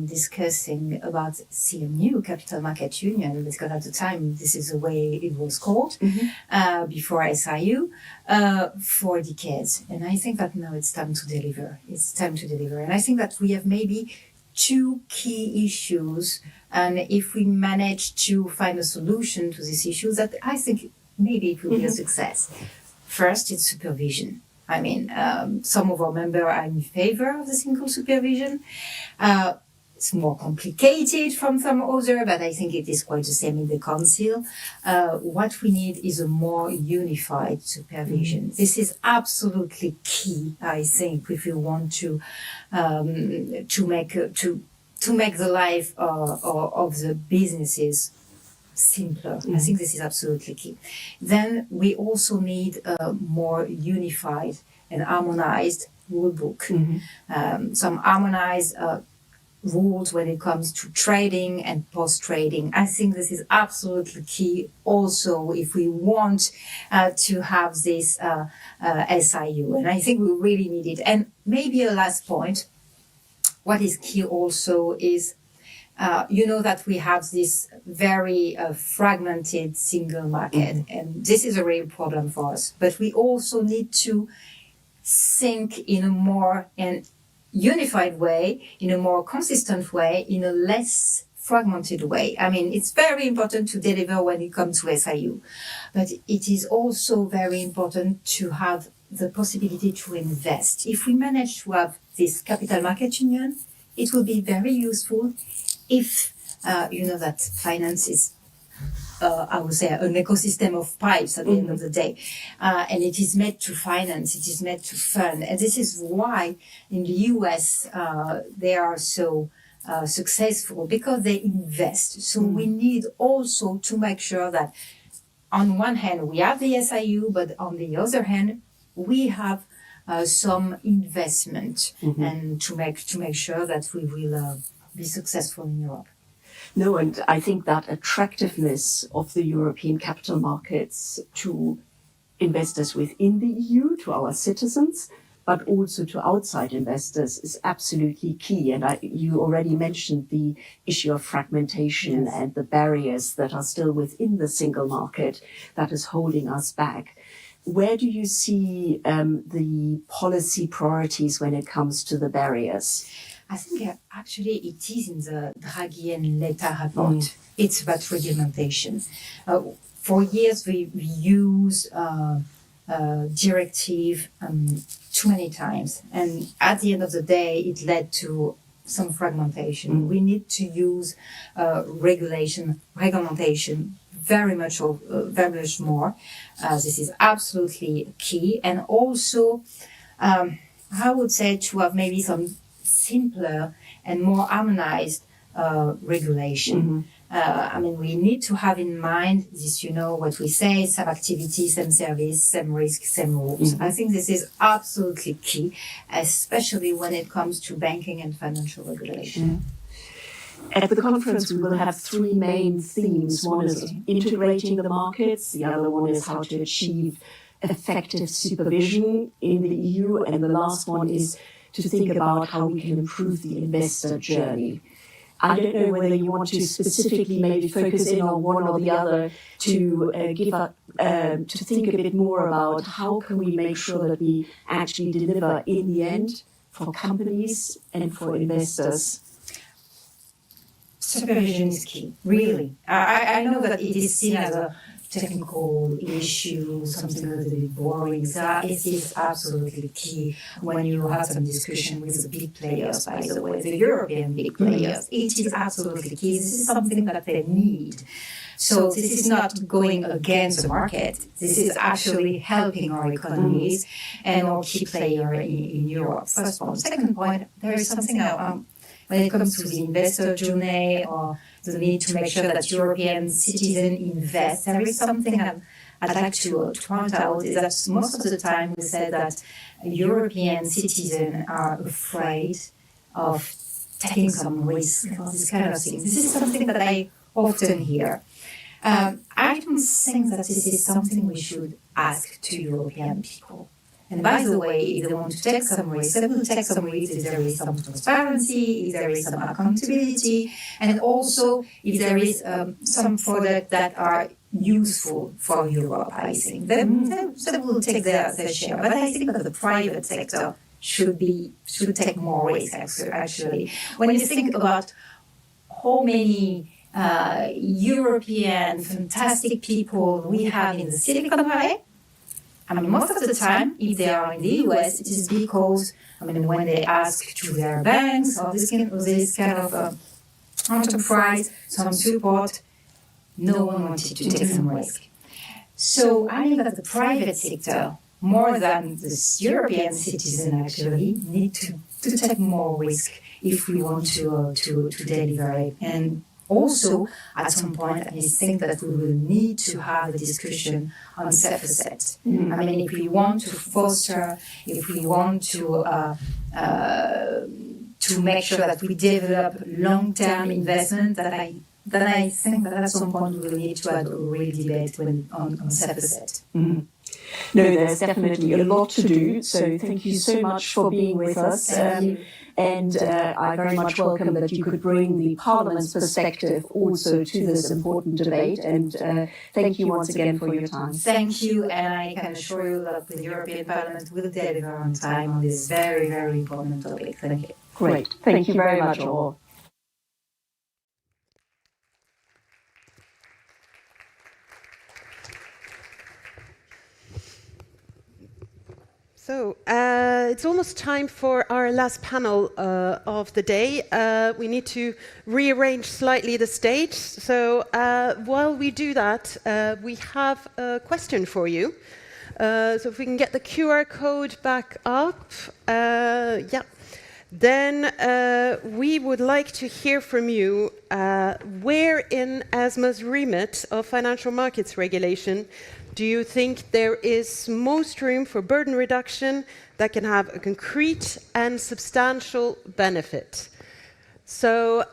discussing about CMU, Capital Market Union, because at the time, this is the way it was called, before SIU, for decades. And I think that now it's time to deliver. It's time to deliver. And I think that we have maybe two key issues. And if we manage to find a solution to these issues, that I think maybe it will be a success. First, it's supervision. Some of our members are in favor of the single supervision. It's more complicated from some other, but I think it is quite the same in the Council. What we need is a more unified supervision. This is absolutely key, I think, if you want to make the life of the businesses simpler. I think this is absolutely key. Then we also need a more unified and harmonized rule book. Some harmonized rules when it comes to trading and post-trading. I think this is absolutely key also if we want to have this SIU. And I think we really need it. And maybe a last point, what is key also is that we have this very fragmented single market, and this is a real problem for us. But we also need to think in a more unified way, in a more consistent way, in a less fragmented way. I mean, it's very important to deliver when it comes to SIU, but it is also very important to have the possibility to invest. If we manage to have this capital market union, it will be very useful if you know that finance is, I would say, an ecosystem of pipes at the end of the day. And it is meant to finance, it is meant to fund. And this is why in the US they are so successful, because they invest. So we need also to make sure that on one hand we have the SIU, but on the other hand we have some investment and to make sure that we will be successful in Europe. No, and I think that attractiveness of the European capital markets to investors within the EU, to our citizens, but also to outside investors is absolutely key. And you already mentioned the issue of fragmentation and the barriers that are still within the single market that is holding us back. Where do you see the policy priorities when it comes to the barriers? I think actually it is in the Draghi and Letta report. It's about regulation. For years we use directive too many times, and at the end of the day it led to some fragmentation. We need to use regulation very much more. This is absolutely key, and also I would say to have maybe some simpler and more harmonized regulation. I mean, we need to have in mind this, you know, what we say, same activity, same service, same risk, same rules. I think this is absolutely key, especially when it comes to banking and financial regulation. At the conference, we will have three main themes. One is integrating the markets. The other one is how to achieve effective supervision in the EU. And the last one is to think about how we can improve the investor journey. I don't know whether you want to specifically maybe focus in on one or the other to to think a bit more about how can we make sure that we actually deliver in the end for companies and for investors. Supervision is key, really. I know that it is seen as a technical issue, something a little bit boring. It is absolutely key when you have some discussion with the big players, by the way, the European big players. It is absolutely key. This is something that they need. So this is not going against the market. This is actually helping our economies and our key player in Europe. First point. Second point, there is something when it comes to the investor journey or the need to make sure that European citizens invest. There is something I'd like to point out is that most of the time we say that European citizens are afraid of taking some risk or this kind of thing. This is something that I often hear. I don't think that this is something we should ask to European people. And by the way, if they want to take some risks, they will take some risks if there is some transparency, if there is some accountability, and also if there is some products that are useful for Europe, I think. They will take their share. But I think that the private sector should take more risk, actually. When you think about how many European fantastic people we have in the Silicon Valley, I mean, most of the time, if they are in the US, it is because, I mean, when they ask to their banks or this kind of enterprise some support, no one wanted to take some risk. So I think that the private sector, more than the European citizen actually, need to take more risk if we want to deliver it. And also, at some point, I think that we will need to have a discussion on self-asset. I mean, if we want to foster, if we want to make sure that we develop long-term investment, then I think that at some point we will need to have a real debate on self-asset. No, there's definitely a lot to do. So thank you so much for being with us. And I very much welcome that you could bring the Parliament's perspective also to this important debate. And thank you once again for your time. Thank you, and I can assure you that the European Parliament will deliver on time on this very, very important topic. Thank you. Great. Thank you very much, all. So it's almost time for our last panel of the day. We need to rearrange slightly the stage. So while we do that, we have a question for you. So if we can get the QR code back up. Yeah. Then we would like to hear from you where in ESMA's remit of financial markets regulation do you think there is most room for burden reduction that can have a concrete and substantial benefit? So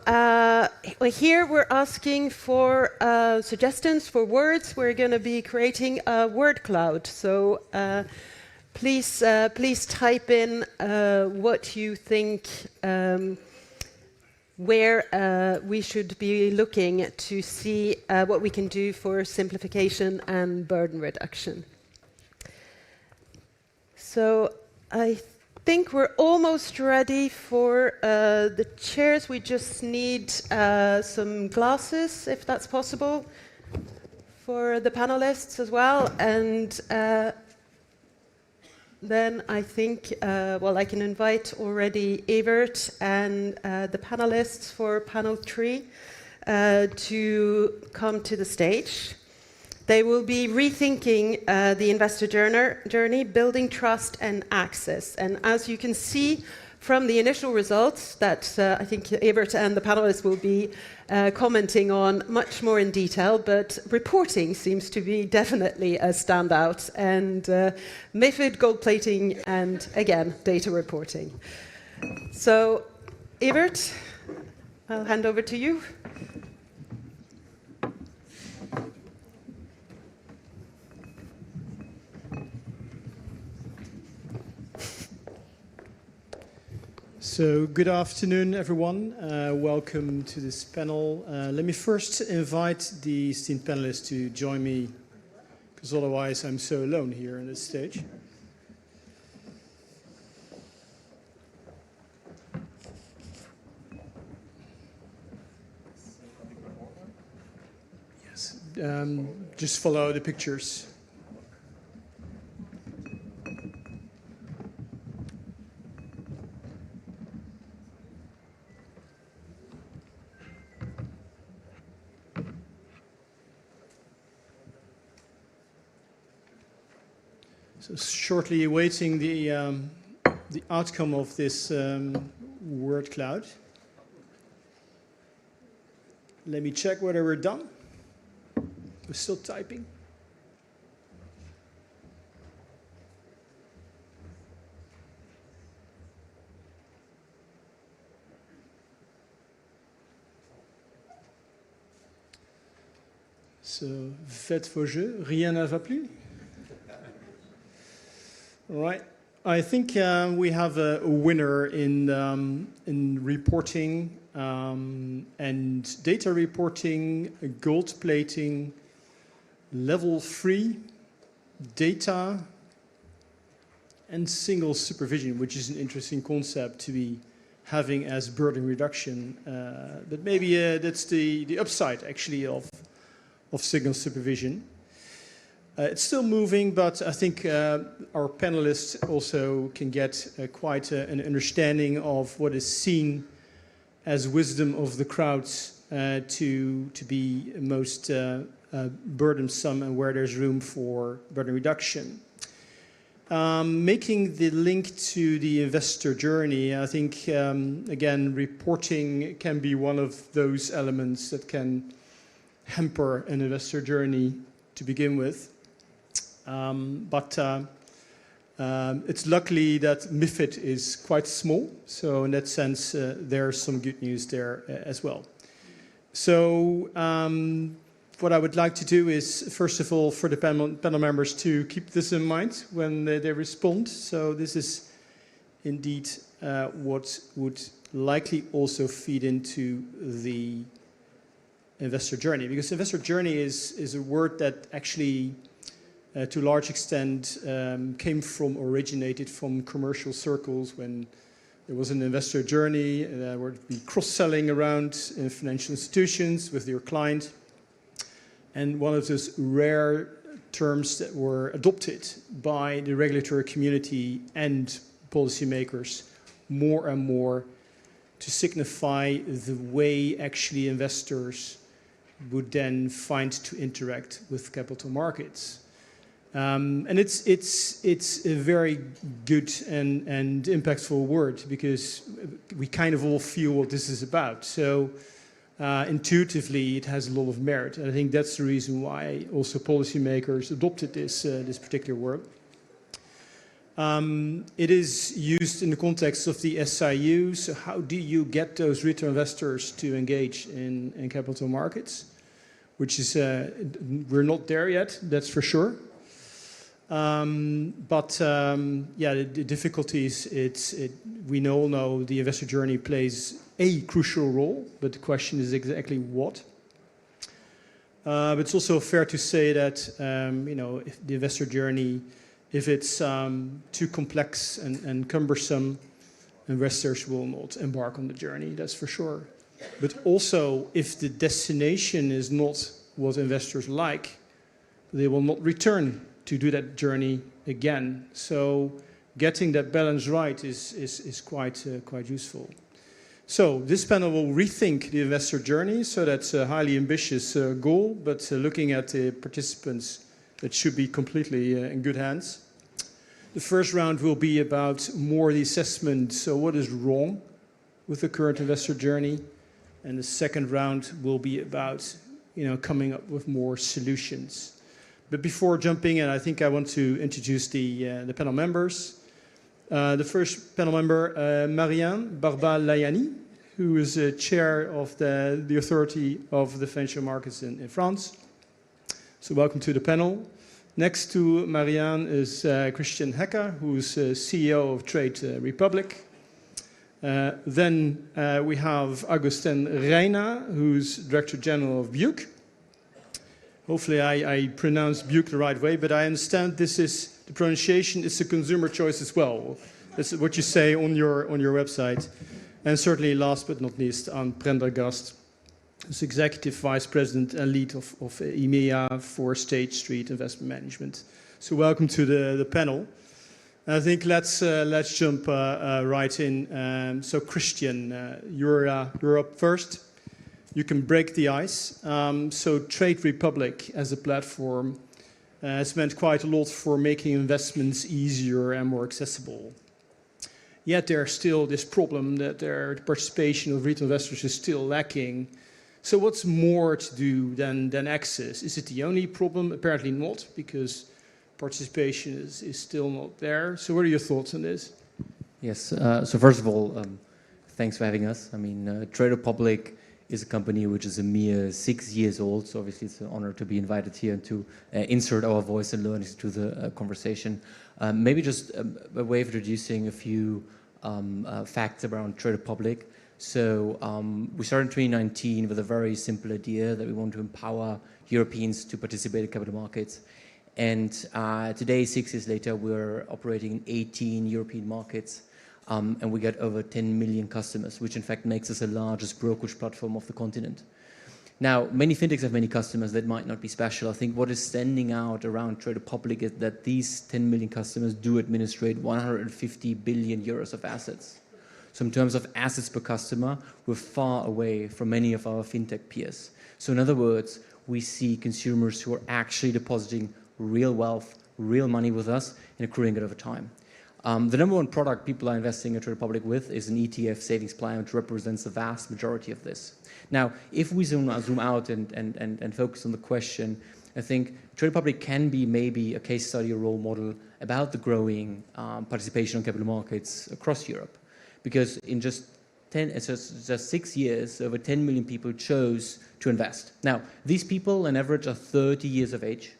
here we're asking for suggestions for words. We're going to be creating a word cloud. So please type in what you think where we should be looking to see what we can do for simplification and burden reduction. So I think we're almost ready for the chairs. We just need some glasses, if that's possible, for the panelists as well. And then I think, well, I can invite already Evert and the panelists for panel 3 to come to the stage. They will be rethinking the investor journey, building trust and access. And as you can see from the initial results that I think Evert and the panelists will be commenting on much more in detail, but reporting seems to be definitely a standout, and MiFID, gold plating, and again, data reporting. So, Evert, I'll hand over to you. So good afternoon, everyone. Welcome to this panel. Let me first invite the esteemed panelists to join me, because otherwise I'm so alone here on this stage. Yes, just follow the pictures. So shortly awaiting the outcome of this word cloud. Let me check whether we're done. We're still typing. So, faites vos jeux, rien ne va plus. Right. I think we have a winner in reporting and data reporting, gold plating, level 3, data, and single supervision, which is an interesting concept to be having as burden reduction. But maybe that's the upside, actually, of single supervision. It's still moving, but I think our panelists also can get quite an understanding of what is seen as wisdom of the crowds to be most burdensome and where there's room for burden reduction. Making the link to the investor journey, I think, again, reporting can be one of those elements that can hamper an investor journey to begin with. But it's luckily that MiFID is quite small, so in that sense there's some good news there as well. So what I would like to do is, first of all, for the panel members to keep this in mind when they respond. So this is indeed what would likely also feed into the investor journey, because investor journey is a word that actually, to a large extent, originated from commercial circles when there was an investor journey. There would be cross-selling around in financial institutions with your client. And one of those rare terms that were adopted by the regulatory community and policymakers more and more to signify the way actually investors would then find to interact with capital markets. And it's a very good and impactful word, because we kind of all feel what this is about. So intuitively, it has a lot of merit. And I think that's the reason why also policymakers adopted this particular word. It is used in the context of the SIU. So how do you get those retail investors to engage in capital markets? Which is, we're not there yet, that's for sure. Yeah, the difficulties, we all know the investor journey plays a crucial role, but the question is exactly what. But it's also fair to say that, if the investor journey, if it's too complex and cumbersome, investors will not embark on the journey, that's for sure. But also, if the destination is not what investors like, they will not return to do that journey again. So getting that balance right is quite useful. So this panel will rethink the investor journey. So that's a highly ambitious goal, but looking at the participants, that should be completely in good hands. The first round will be about more the assessment. So what is wrong with the current investor journey? And the second round will be about, coming up with more solutions. But before jumping in, I think I want to introduce the panel members. The first panel member, Marianne Barba-Layani, who is chair of the Authority of the Financial Markets in France. So welcome to the panel. Next to Marianne is Christian Hecker, who's CEO of Trade Republic. Then we have Augustin Reina, who's Director General of BUC. Hopefully I pronounced BUC the right way, but I understand this is, the pronunciation is a consumer choice as well. That's what you say on your website. And certainly last but not least, Anne Prendergast, who's Executive Vice President and lead of EMEA for State Street Investment Management. So welcome to the panel. I think let's jump right in. So Christian, you're up first. You can break the ice. So Trade Republic as a platform has meant quite a lot for making investments easier and more accessible. Yet there's still this problem that their participation of retail investors is still lacking. So what's more to do than access? Is it the only problem? Apparently not, because participation is still not there. So what are your thoughts on this? Yes, so first of all, thanks for having us. I mean, Trade Republic is a company which is a mere 6 years old, so obviously it's an honor to be invited here and to insert our voice and learnings to the conversation. Maybe just a way of introducing a few facts around Trade Republic. So we started in 2019 with a very simple idea that we want to empower Europeans to participate in capital markets. And today, 6 years later, we're operating in 18 European markets. And we get over 10 million customers, which in fact makes us the largest brokerage platform of the continent. Now, many fintechs have many customers that might not be special. I think what is standing out around Trade Republic is that these 10 million customers do administrate 150 billion euros of assets. So in terms of assets per customer, we're far away from many of our fintech peers. So in other words, we see consumers who are actually depositing real wealth, real money with us and accruing it over time. The number one product people are investing in Trade Republic with is an ETF savings plan, which represents the vast majority of this. Now, if we zoom out and focus on the question, I think Trade Republic can be maybe a case study or role model about the growing participation on capital markets across Europe. Because in just just 6 years, over 10 million people chose to invest. Now, these people on average are 30 years of age,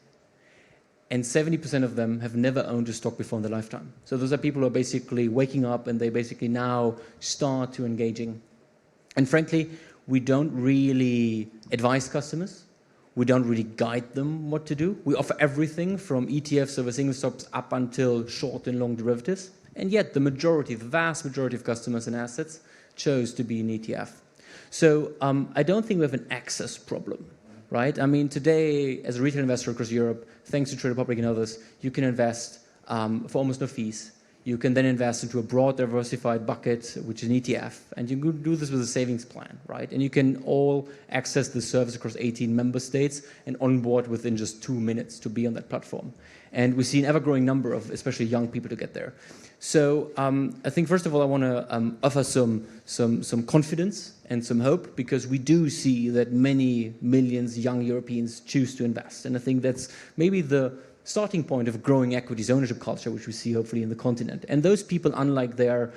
and 70% of them have never owned a stock before in their lifetime. So those are people who are basically waking up and they basically now start to engaging. And frankly, we don't really advise customers. We don't really guide them what to do. We offer everything from ETFs over single stocks up until short and long derivatives. And yet the majority, the vast majority of customers and assets chose to be an ETF. So I don't think we have an access problem, right? I mean, today, as a retail investor across Europe, thanks to Trade Republic and others, you can invest for almost no fees. You can then invest into a broad, diversified bucket, which is an ETF, and you can do this with a savings plan, right? And you can all access the service across 18 member states and onboard within just 2 minutes to be on that platform. And we see an ever-growing number of, especially young people, to get there. So I think, first of all, I want to offer some confidence and some hope, because we do see that many millions young Europeans choose to invest. And I think that's maybe the starting point of growing equities ownership culture, which we see hopefully in the continent. And those people, unlike their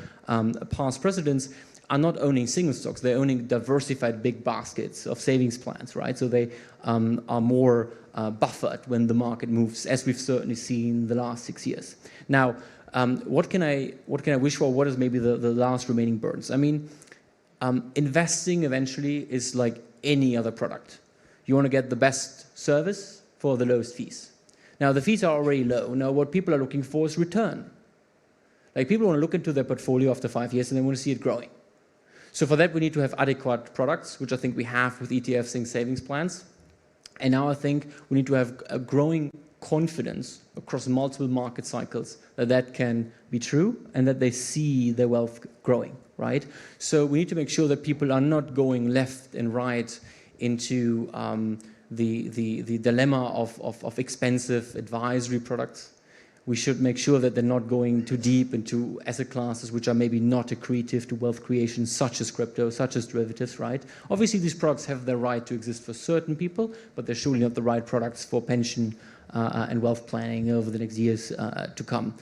past presidents, are not owning single stocks. They're owning diversified big baskets of savings plans, right? So they are more buffered when the market moves, as we've certainly seen the last 6 years. Now, what can I wish for? What is maybe the last remaining burdens? I mean, investing eventually is like any other product. You want to get the best service for the lowest fees. Now, the fees are already low. Now, what people are looking for is return. Like, people want to look into their portfolio after 5 years and they want to see it growing. So for that, we need to have adequate products, which I think we have with ETFs and savings plans. And now I think we need to have a growing confidence across multiple market cycles that that can be true and that they see their wealth growing, right? So we need to make sure that people are not going left and right into the dilemma of expensive advisory products. We should make sure that they're not going too deep into asset classes which are maybe not accretive to wealth creation, such as crypto, such as derivatives, right? Obviously, these products have their right to exist for certain people, but they're surely not the right products for pension and wealth planning over the next years to come.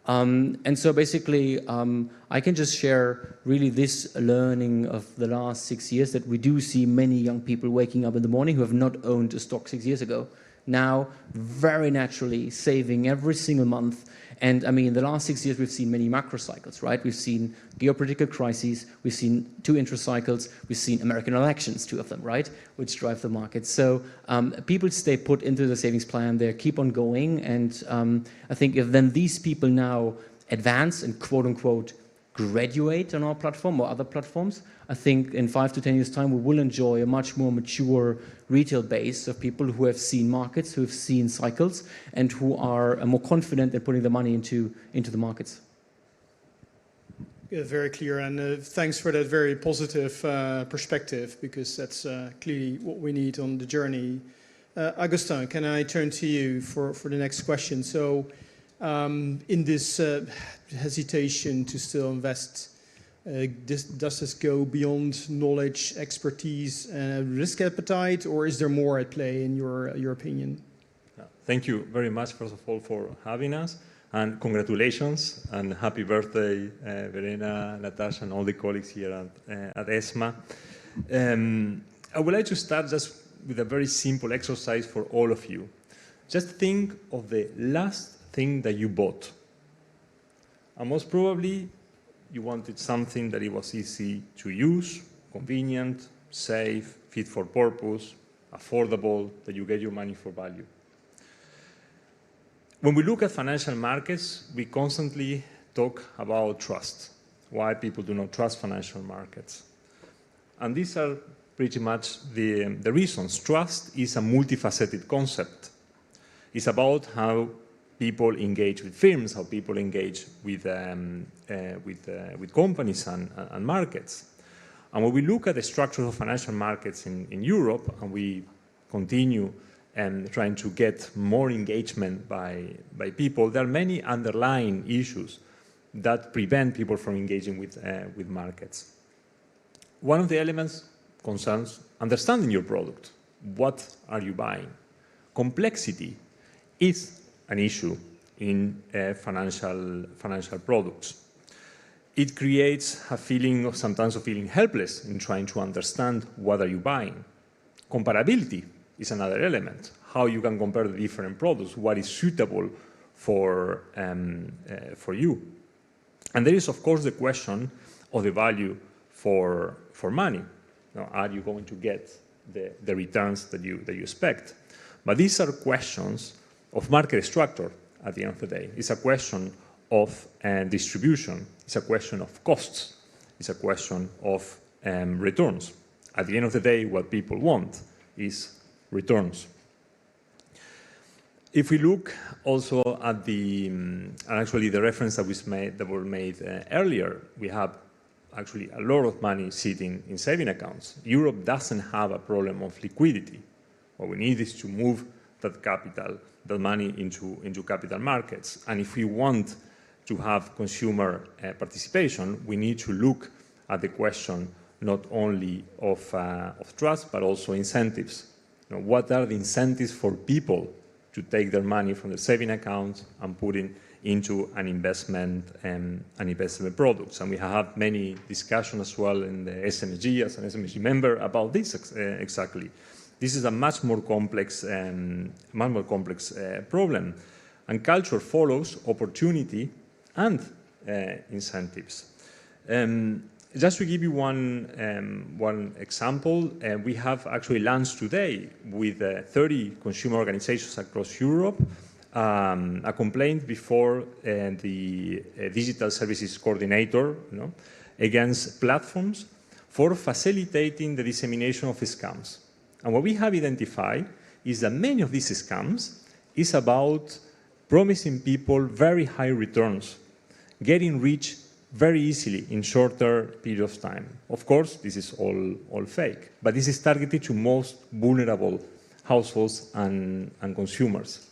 And so basically, I can just share really this learning of the last 6 years, that we do see many young people waking up in the morning who have not owned a stock 6 years ago, now very naturally saving every single month. And I mean, the last 6 years, we've seen many macro cycles, right? We've seen geopolitical crises, we've seen 2 interest cycles, we've seen American elections, 2 of them, right? Which drive the market. So people stay put into the savings plan, they keep on going. And I think if then these people now advance and quote unquote graduate on our platform or other platforms, I think in 5 to 10 years' time, we will enjoy a much more mature retail base of people who have seen markets, who have seen cycles, and who are more confident in putting the money into the markets. Yeah, very clear, and thanks for that very positive perspective, because that's clearly what we need on the journey. Augustin, can I turn to you for the next question? So in this hesitation to still invest, does this go beyond knowledge, expertise, risk appetite, or is there more at play in your opinion? Thank you very much, first of all, for having us, and congratulations and happy birthday, Verena, Natasha, and all the colleagues here at ESMA. I would like to start just with a very simple exercise for all of you. Just think of the last thing that you bought. And most probably, you wanted something that it was easy to use, convenient, safe, fit for purpose, affordable, that you get your money for value. When we look at financial markets, we constantly talk about trust, why people do not trust financial markets. And these are pretty much the reasons. Trust is a multifaceted concept. It's about how people engage with firms, how people engage with companies and markets. And when we look at the structure of financial markets in Europe, and we continue trying to get more engagement by people, there are many underlying issues that prevent people from engaging with markets. One of the elements concerns understanding your product. What are you buying? Complexity is an issue in financial products. it creates a feeling of sometimes of feeling helpless in trying to understand what are you buying. Comparability is another element. How you can compare the different products, what is suitable for you. And there is, of course, the question of the value for money. Now, are you going to get the returns that you expect? But these are questions of market structure at the end of the day. It's a question of distribution. It's a question of costs. It's a question of returns. At the end of the day, what people want is returns. If we look also at actually the reference that were made earlier, we have actually a lot of money sitting in saving accounts. Europe doesn't have a problem of liquidity. What we need is to move that capital, that money into capital markets. And if we want to have consumer participation, we need to look at the question not only of trust, but also incentives. What are the incentives for people to take their money from the saving account and put it into an investment products? And we have many discussions as well in the SMG, as an SMG member, about this exactly. This is a much more complex problem. And culture follows opportunity and incentives. Just to give you one example, we have actually launched today with 30 consumer organizations across Europe a complaint before the Digital Services Coordinator against platforms for facilitating the dissemination of scams. And what we have identified is that many of these scams is about promising people very high returns, getting rich very easily in shorter period of time. Of course, this is all fake, but this is targeted to most vulnerable households and consumers.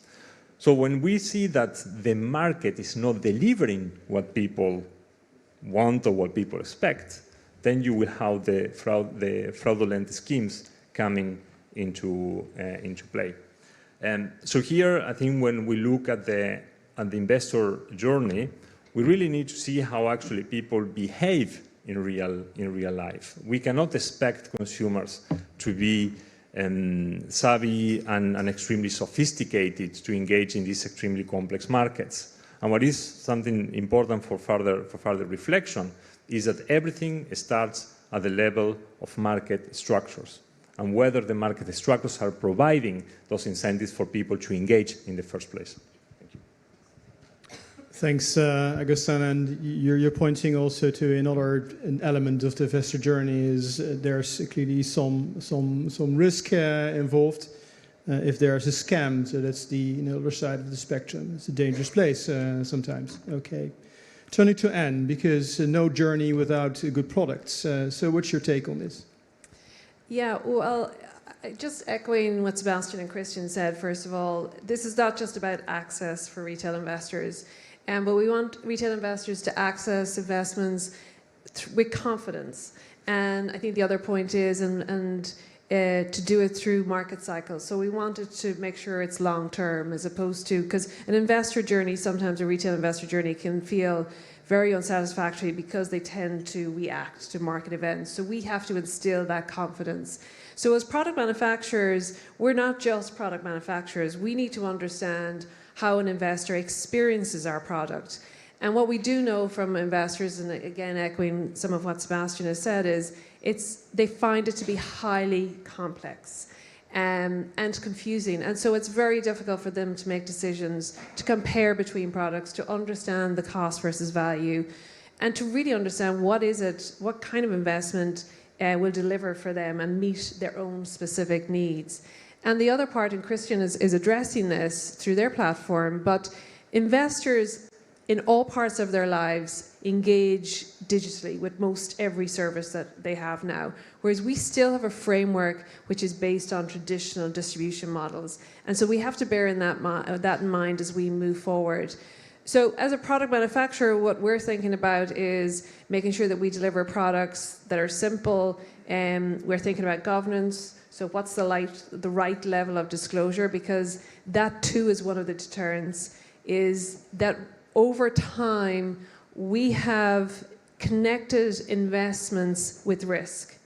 So when we see that the market is not delivering what people want or what people expect, then you will have the fraudulent schemes coming into play. So here, I think when we look at the investor journey, we really need to see how actually people behave in real life. We cannot expect consumers to be savvy and extremely sophisticated to engage in these extremely complex markets. And what is something important for further reflection is that everything starts at the level of market structures and whether the market structures are providing those incentives for people to engage in the first place. Thanks, Agustin. And you're pointing also to another element of the investor journey is there's clearly some risk involved if there's a scam. So that's the other side of the spectrum. It's a dangerous place sometimes. Okay. Turning to Anne, because no journey without good products. So what's your take on this? Yeah, well, just echoing what Sebastian and Christian said, first of all, this is not just about access for retail investors. But we want retail investors to access investments with confidence. And I think the other point is to do it through market cycles. So we wanted to make sure it's long term as opposed to, because an investor journey, sometimes a retail investor journey can feel very unsatisfactory because they tend to react to market events. So we have to instill that confidence. So as product manufacturers, we're not just product manufacturers. We need to understand how an investor experiences our product. And what we do know from investors, and again echoing some of what Sebastian has said, is they find it to be highly complex and confusing. And so it's very difficult for them to make decisions, to compare between products, to understand the cost versus value, and to really understand what kind of investment will deliver for them and meet their own specific needs. And the other part, and Christian is addressing this through their platform, but investors in all parts of their lives engage digitally with most every service that they have now, whereas we still have a framework which is based on traditional distribution models. And so we have to bear that in mind as we move forward. So as a product manufacturer, what we're thinking about is making sure that we deliver products that are simple. We're thinking about governance. So what's the right level of disclosure? Because that too is one of the deterrents, is that over time we have connected investments with risk.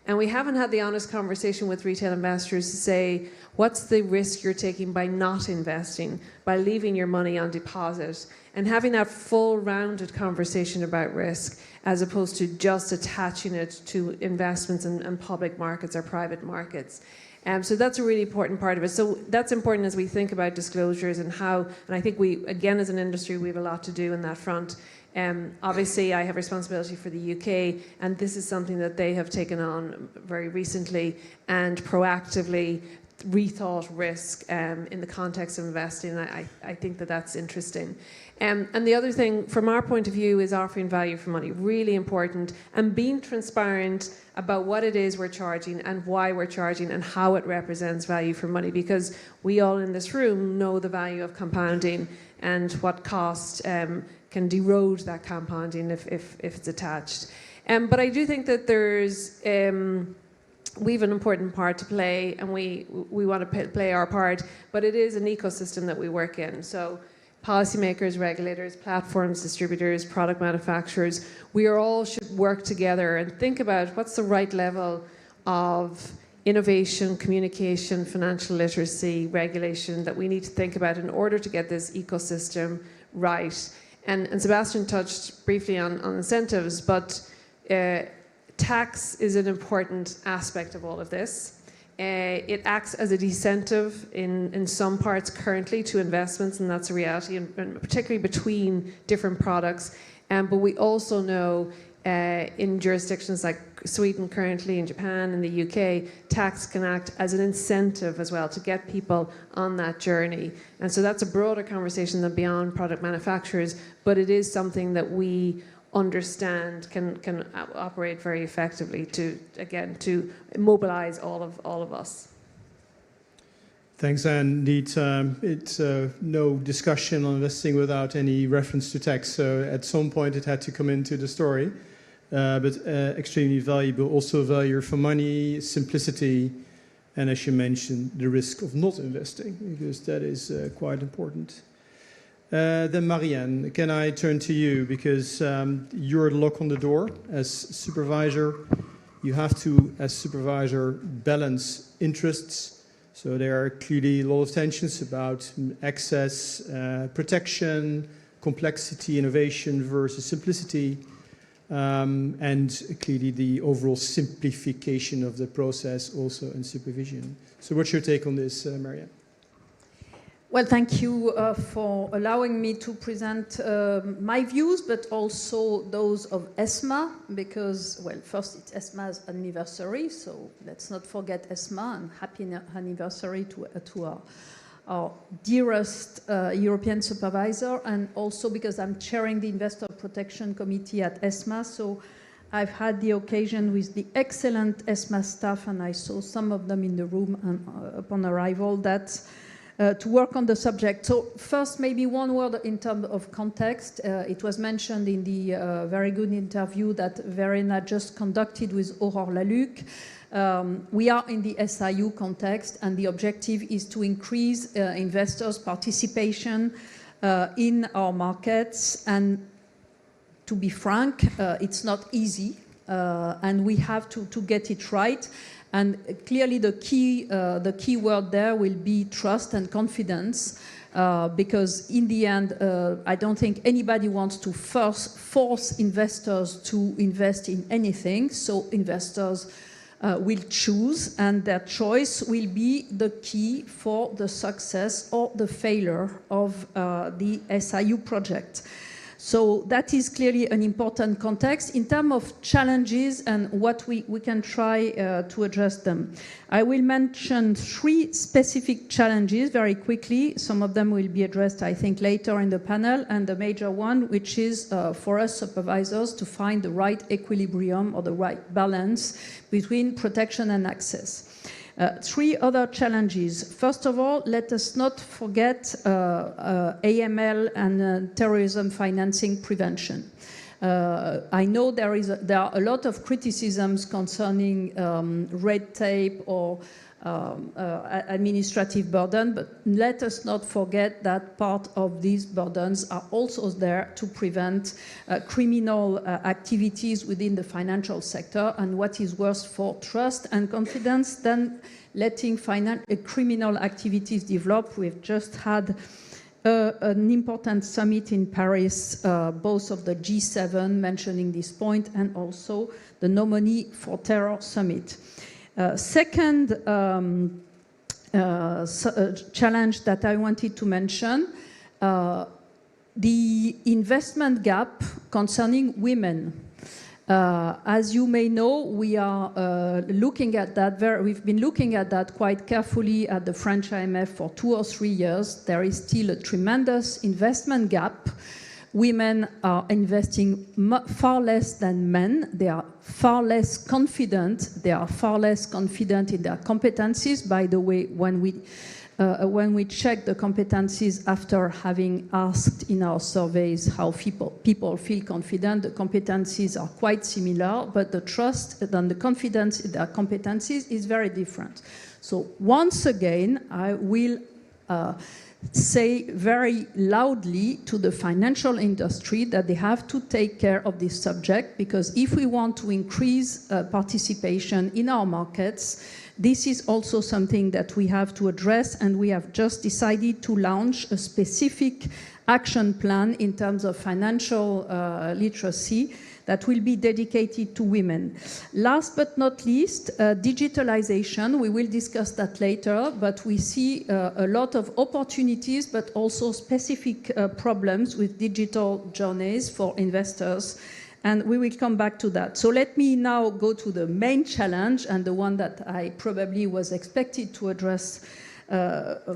And we haven't had the honest conversation with retail investors to say, what's the risk you're taking by not investing, by leaving your money on deposit, and having that full rounded conversation about risk, as opposed to just attaching it to investments in public markets or private markets. So that's a really important part of it. So that's important as we think about disclosures and how, and I think we, again, as an industry, we have a lot to do in that front. Obviously, I have responsibility for the UK, and this is something that they have taken on very recently and proactively rethought risk in the context of investing. I think that that's interesting. And the other thing, from our point of view, is offering value for money, really important, and being transparent about what it is we're charging and why we're charging and how it represents value for money, because we all in this room know the value of compounding and what cost can erode that compounding if it's attached. But I do think that there's we have an important part to play, and we want to play our part, but it is an ecosystem that we work in. So policymakers, regulators, platforms, distributors, product manufacturers, we are all should work together and think about what's the right level of innovation, communication, financial literacy, regulation that we need to think about in order to get this ecosystem right. And Sebastian touched briefly on incentives, but tax is an important aspect of all of this. It acts as a disincentive in some parts currently to investments, and that's a reality, and particularly between different products. But we also know in jurisdictions like Sweden currently, in Japan, in the UK, tax can act as an incentive as well to get people on that journey. And so that's a broader conversation than beyond product manufacturers, but it is something that we understand can operate very effectively to mobilize all of us. Thanks, Anne. Indeed, it's no discussion on investing without any reference to tax. So at some point it had to come into the story, but extremely valuable. Also value for money, simplicity, and as you mentioned, the risk of not investing, because that is quite important. Then Marianne, can I turn to you, because you're the lock on the door as supervisor. You have to, as supervisor, balance interests. So there are clearly a lot of tensions about access, protection, complexity, innovation versus simplicity, and clearly the overall simplification of the process also in supervision. So what's your take on this, Marianne? Well, thank you for allowing me to present my views, but also those of ESMA, because, well, first it's ESMA's anniversary, so let's not forget ESMA, and happy anniversary to our dearest European supervisor, and also because I'm chairing the Investor Protection Committee at ESMA, so I've had the occasion with the excellent ESMA staff, and I saw some of them in the room upon arrival, that to work on the subject. So first, maybe one word in terms of context. It was mentioned in the very good interview that Verena just conducted with Aurore Laluc. We are in the SIU context, and the objective is to increase investors' participation in our markets. And to be frank, it's not easy, and we have to get it right. And clearly the key word there will be trust and confidence, because in the end, I don't think anybody wants to force investors to invest in anything. So investors will choose, and their choice will be the key for the success or the failure of the SIU project. So that is clearly an important context in terms of challenges and what we can try to address them. I will mention 3 specific challenges very quickly. Some of them will be addressed, I think, later in the panel, and the major one, which is for us supervisors to find the right equilibrium or the right balance between protection and access. 3 other challenges. First of all, let us not forget AML and terrorism financing prevention. I know there are a lot of criticisms concerning red tape or administrative burden, but let us not forget that part of these burdens are also there to prevent criminal activities within the financial sector, and what is worse for trust and confidence than letting criminal activities develop. We've just had an important summit in Paris, both of the G7 mentioning this point, and also the No Money for Terror summit. Second challenge that I wanted to mention, the investment gap concerning women. As you may know, we are looking at that. We've been looking at that quite carefully at the French IMF for 2 or 3 years. There is still a tremendous investment gap. Women are investing far less than men. They are far less confident. They are far less confident in their competencies. By the way, when we check the competencies after having asked in our surveys how people feel confident, the competencies are quite similar, but the trust and the confidence in their competencies is very different. So once again, I will say very loudly to the financial industry that they have to take care of this subject, because if we want to increase participation in our markets, this is also something that we have to address, and we have just decided to launch a specific action plan in terms of financial literacy that will be dedicated to women. Last but not least, digitalization. We will discuss that later, but we see a lot of opportunities, but also specific problems with digital journeys for investors. And we will come back to that. So let me now go to the main challenge, and the one that I probably was expected to address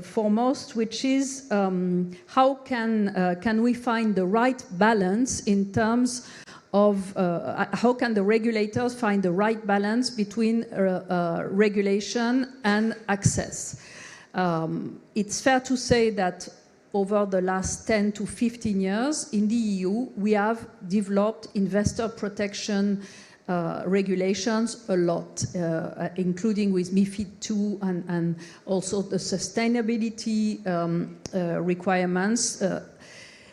foremost, which is how can we find the right balance in terms of how can the regulators find the right balance between regulation and access. It's fair to say that over the last 10 to 15 years in the EU, we have developed investor protection regulations a lot, including with MiFID II and also the sustainability requirements.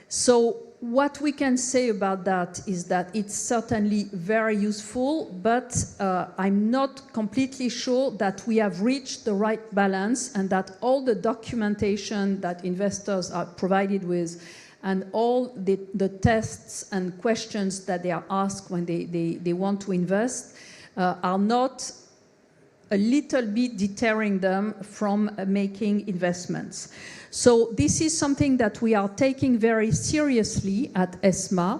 So what we can say about that is that it's certainly very useful, but I'm not completely sure that we have reached the right balance, and that all the documentation that investors are provided with and all the tests and questions that they are asked when they want to invest are not a little bit deterring them from making investments. So this is something that we are taking very seriously at ESMA.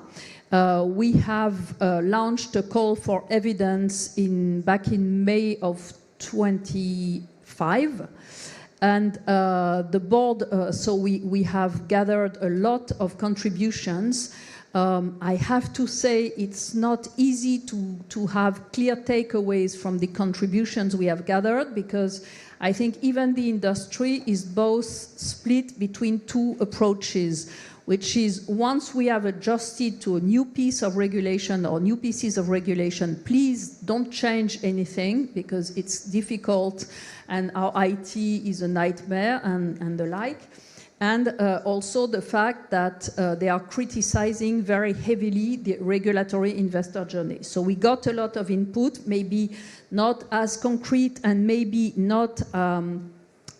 We have launched a call for evidence back in May of 25. And the board, so we have gathered a lot of contributions. I have to say it's not easy to have clear takeaways from the contributions we have gathered, because I think even the industry is both split between two approaches, which is once we have adjusted to a new piece of regulation or new pieces of regulation, please don't change anything because it's difficult and our IT is a nightmare and the like. And also the fact that they are criticizing very heavily the regulatory investor journey. So we got a lot of input, maybe not as concrete and maybe not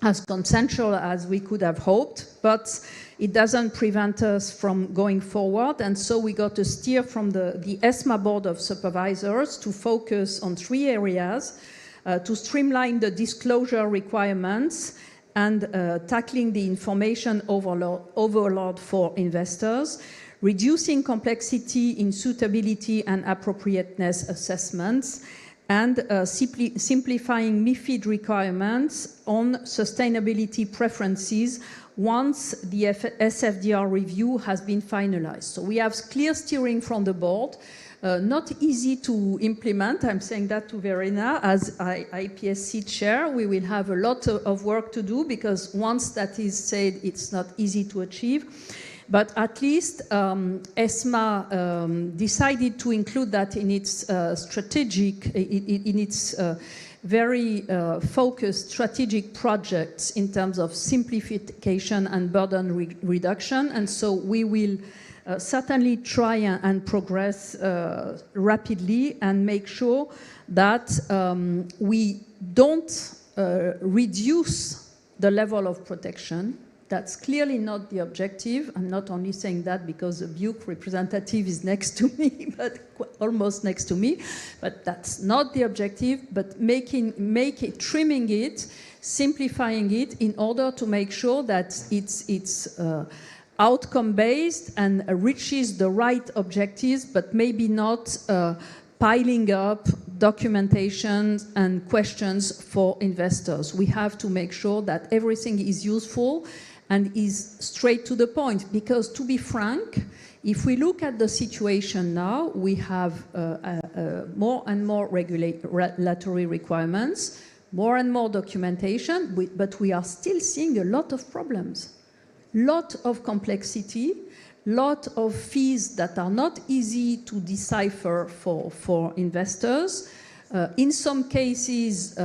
as consensual as we could have hoped, but it doesn't prevent us from going forward. And so we got a steer from the ESMA Board of Supervisors to focus on 3 areas, to streamline the disclosure requirements and tackling the information overload for investors, reducing complexity in suitability and appropriateness assessments, and simplifying MiFID requirements on sustainability preferences once the SFDR review has been finalized. So we have clear steering from the board. Not easy to implement. I'm saying that to Verena. As IPSC chair, we will have a lot of work to do, because once that is said, it's not easy to achieve. But at least ESMA decided to include that in its strategic, in its very focused strategic projects in terms of simplification and burden reduction. And so we will certainly try and progress rapidly and make sure that we don't reduce the level of protection. That's clearly not the objective. I'm not only saying that because the Buke representative is next to me, but almost next to me. But that's not the objective, but trimming it, simplifying it in order to make sure that it's outcome-based and reaches the right objectives, but maybe not piling up documentation and questions for investors. We have to make sure that everything is useful and is straight to the point. Because to be frank, if we look at the situation now, we have more and more regulatory requirements, more and more documentation, but we are still seeing a lot of problems, lot of complexity, lot of fees that are not easy to decipher for investors. In some cases,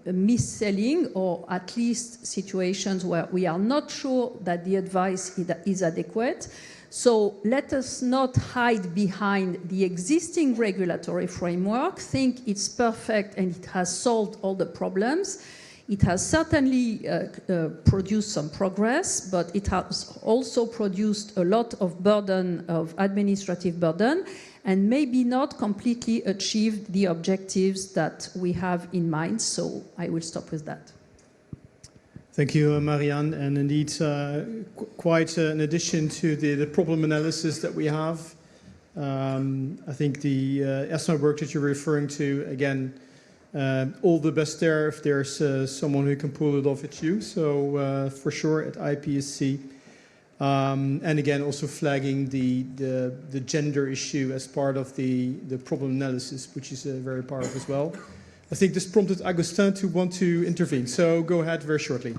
mis-selling, or at least situations where we are not sure that the advice is adequate. So let us not hide behind the existing regulatory framework, think it's perfect and it has solved all the problems. It has certainly produced some progress, but it has also produced a lot of burden, of administrative burden, and maybe not completely achieved the objectives that we have in mind. So I will stop with that. Thank you, Marianne. And indeed, quite an addition to the problem analysis that we have. I think the ESMA work that you're referring to, again, all the best there. If there's someone who can pull it off, it's you. So for sure at IPSC. And again, also flagging the gender issue as part of the problem analysis, which is very powerful as well. I think this prompted Agustin to want to intervene. So go ahead very shortly.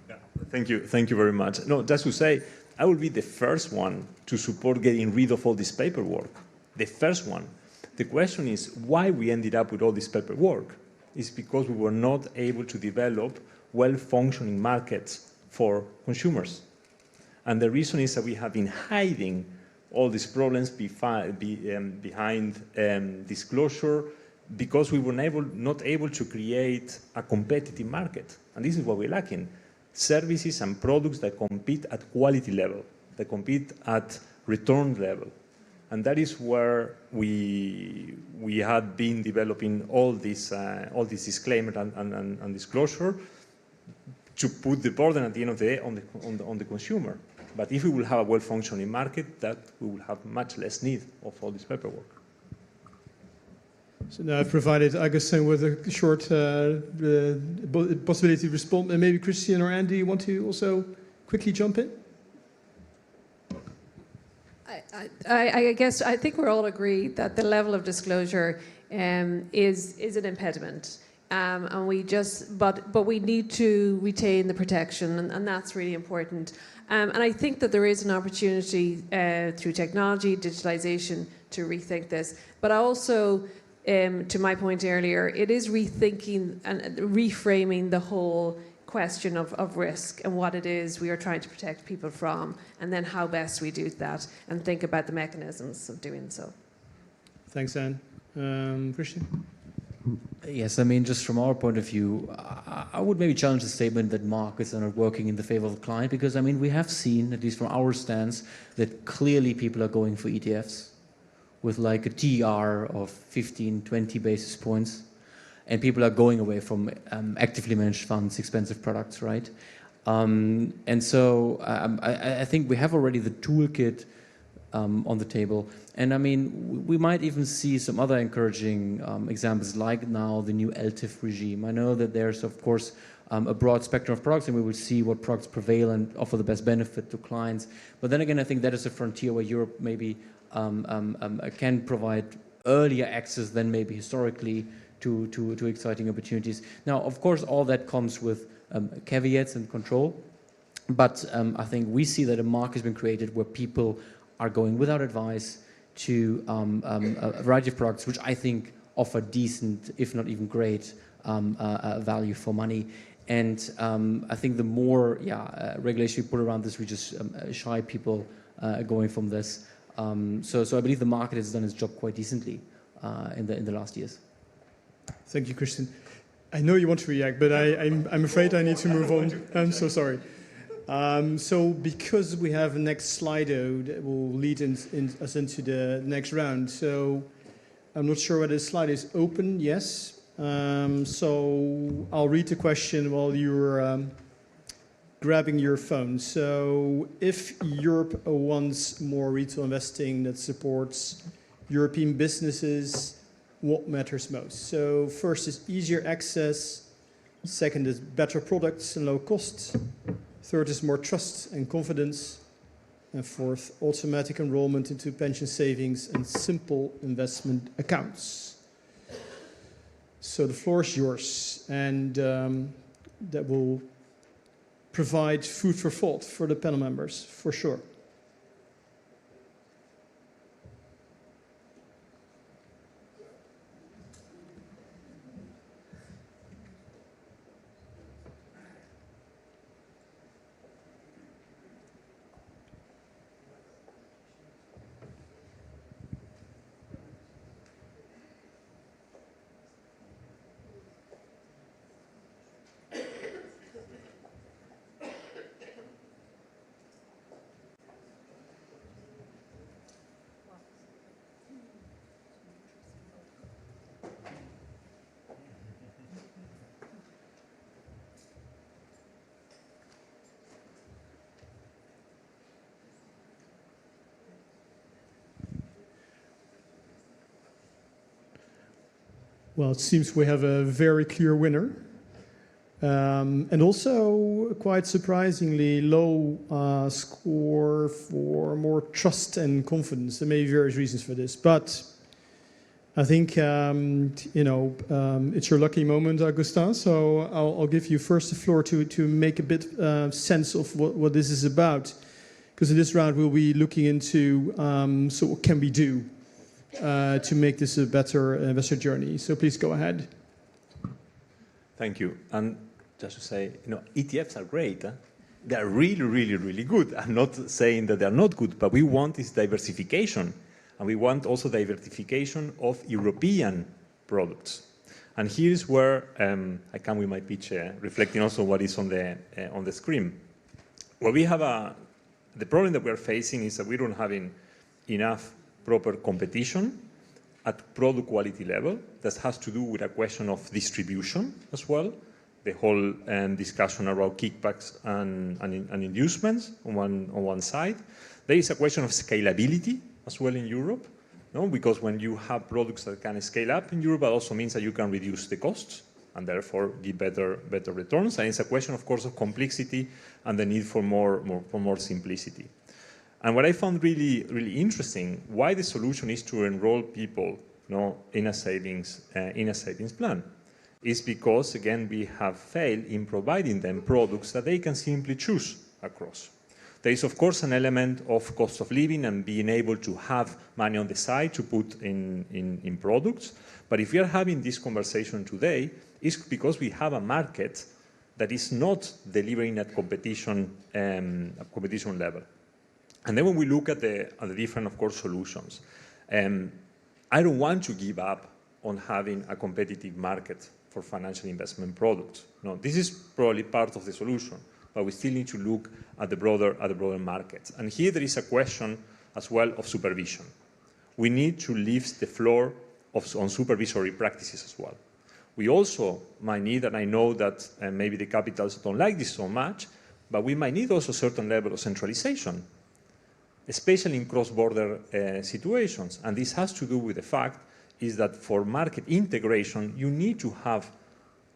Yeah, thank you very much. No, just to say, I will be the first one to support getting rid of all this paperwork. The first one. The question is why we ended up with all this paperwork. It's because we were not able to develop well-functioning markets for consumers. And the reason is that we have been hiding all these problems behind disclosure because we were not able to create a competitive market. And this is what we're lacking. Services and products that compete at quality level, that compete at return level. And that is where we had been developing all this disclaimer and disclosure to put the burden at the end of the day on the consumer. But if we will have a well-functioning market, that we will have much less need of all this paperwork. So now I've provided Agustin with a short possibility to respond. And maybe Christian or Andy want to also quickly jump in? I guess I think we're all agreed that the level of disclosure is an impediment. And but we need to retain the protection, and that's really important. And I think that there is an opportunity through technology, digitalization, to rethink this. But also, to my point earlier, it is rethinking and reframing the whole question of risk and what it is we are trying to protect people from, and then how best we do that, and think about the mechanisms of doing so. Thanks, Anne. Christian? Yes, I mean, just from our point of view, I would maybe challenge the statement that markets are not working in the favor of the client, because, I mean, we have seen, at least from our stance, that clearly people are going for ETFs with like a TR of 15, 20 basis points, and people are going away from actively managed funds, expensive products, right? And so I think we have already the toolkit on the table. And I mean, we might even see some other encouraging examples, like now the new LTIF regime. I know that there's, of course, a broad spectrum of products, and we will see what products prevail and offer the best benefit to clients. But then again, I think that is a frontier where Europe maybe can provide earlier access than maybe historically to exciting opportunities. Now, of course, all that comes with caveats and control. But I think we see that a market has been created where people are going without advice to a variety of products, which I think offer decent, if not even great, value for money. And I think the more regulation we put around this, we just shy people going from this. So I believe the market has done its job quite decently in the last years. Thank you, Christian. I know you want to react, but I'm afraid I need to move on. I'm so sorry. So because we have a next Slido that will lead us into the next round. So I'm not sure whether the slide is open. Yes. So I'll read the question while you're grabbing your phone. So if Europe wants more retail investing that supports European businesses, what matters most? So first is easier access. Second is better products and low cost. Third is more trust and confidence. And fourth, automatic enrollment into pension savings and simple investment accounts. So the floor is yours, and that will provide food for thought for the panel members, for sure. Well, it seems we have a very clear winner. And also, quite surprisingly, low score for more trust and confidence. There may be various reasons for this, but I think, it's your lucky moment, Augustin, so I'll give you first the floor to make a bit sense of what this is about. Because in this round, we'll be looking into, so what can we do to make this a better investor journey. So please go ahead. Thank you. And just to say, ETFs are great. Huh? They are really, really, really good. I'm not saying that they are not good, but we want this diversification. And we want also diversification of European products. And here's where I come with my pitch, reflecting also what is on the screen. Well, we have the problem that we're facing is that we don't have enough proper competition at product quality level. That has to do with a question of distribution as well. The whole discussion around kickbacks and inducements on one side. There is a question of scalability as well in Europe, because when you have products that can scale up in Europe, it also means that you can reduce the costs and therefore give better returns. And it's a question, of course, of complexity and the need for more simplicity. And what I found really, really interesting, why the solution is to enroll people in a savings plan, is because, again, we have failed in providing them products that they can simply choose across. There is, of course, an element of cost of living and being able to have money on the side to put in products. But if we are having this conversation today, it's because we have a market that is not delivering at competition level. And then when we look at the different, of course, solutions, I don't want to give up on having a competitive market for financial investment products. No, this is probably part of the solution, but we still need to look at the broader markets. And here there is a question as well of supervision. We need to lift the floor on supervisory practices as well. We also might need, and I know that maybe the capitals don't like this so much, but we might need also a certain level of centralization, especially in cross-border situations. And this has to do with the fact is that for market integration, you need to have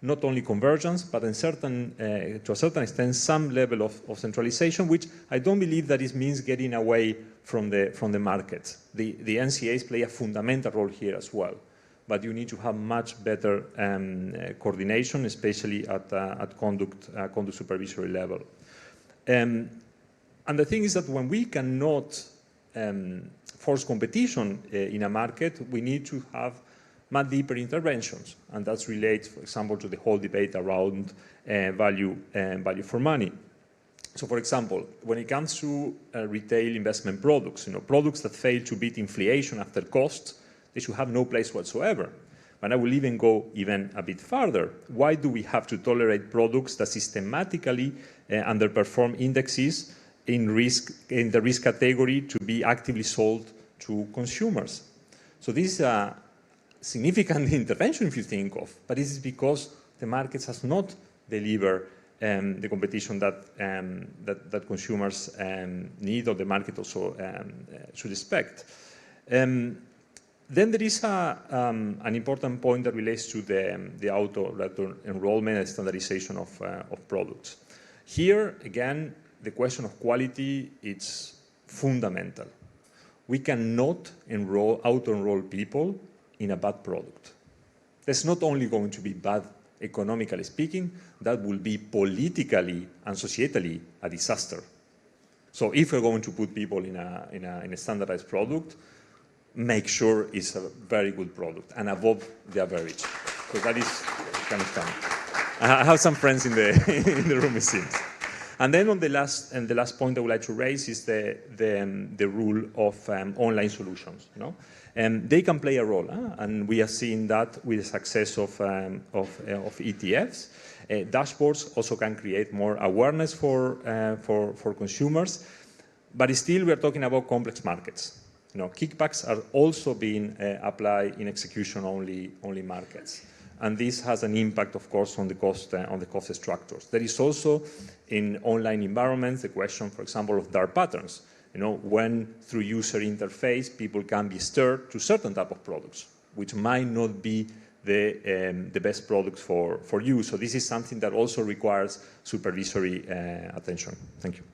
not only convergence, but to a certain extent, some level of centralization, which I don't believe that it means getting away from the markets. The NCAs play a fundamental role here as well, but you need to have much better coordination, especially at conduct supervisory level. And the thing is that when we cannot force competition in a market, we need to have much deeper interventions. And that relates, for example, to the whole debate around value for money. So, for example, when it comes to retail investment products, products that fail to beat inflation after cost, they should have no place whatsoever. And I will even go a bit further. Why do we have to tolerate products that systematically underperform indexes in the risk category to be actively sold to consumers? So this is a significant intervention if you think of, but this is because the markets has not delivered the competition that consumers need, or the market also should expect. Then there is an important point that relates to the auto-enrollment and standardization of products. Here, again, the question of quality is fundamental. We cannot auto-enroll people in a bad product. That's not only going to be bad economically speaking, that will be politically and societally a disaster. So if we're going to put people in a standardized product, make sure it's a very good product and above the average. So that is kind of fun. I have some friends in the room, it seems. And then on the last point I would like to raise is the rule of online solutions. They can play a role, and we have seen that with the success of ETFs. Dashboards also can create more awareness for consumers, but still we are talking about complex markets. Kickbacks are also being applied in execution-only markets, and this has an impact, of course, on the cost structures. There is also in online environments the question, for example, of dark patterns. When through user interface people can be steered to certain type of products, which might not be the best product for you. So this is something that also requires supervisory attention. Thank you.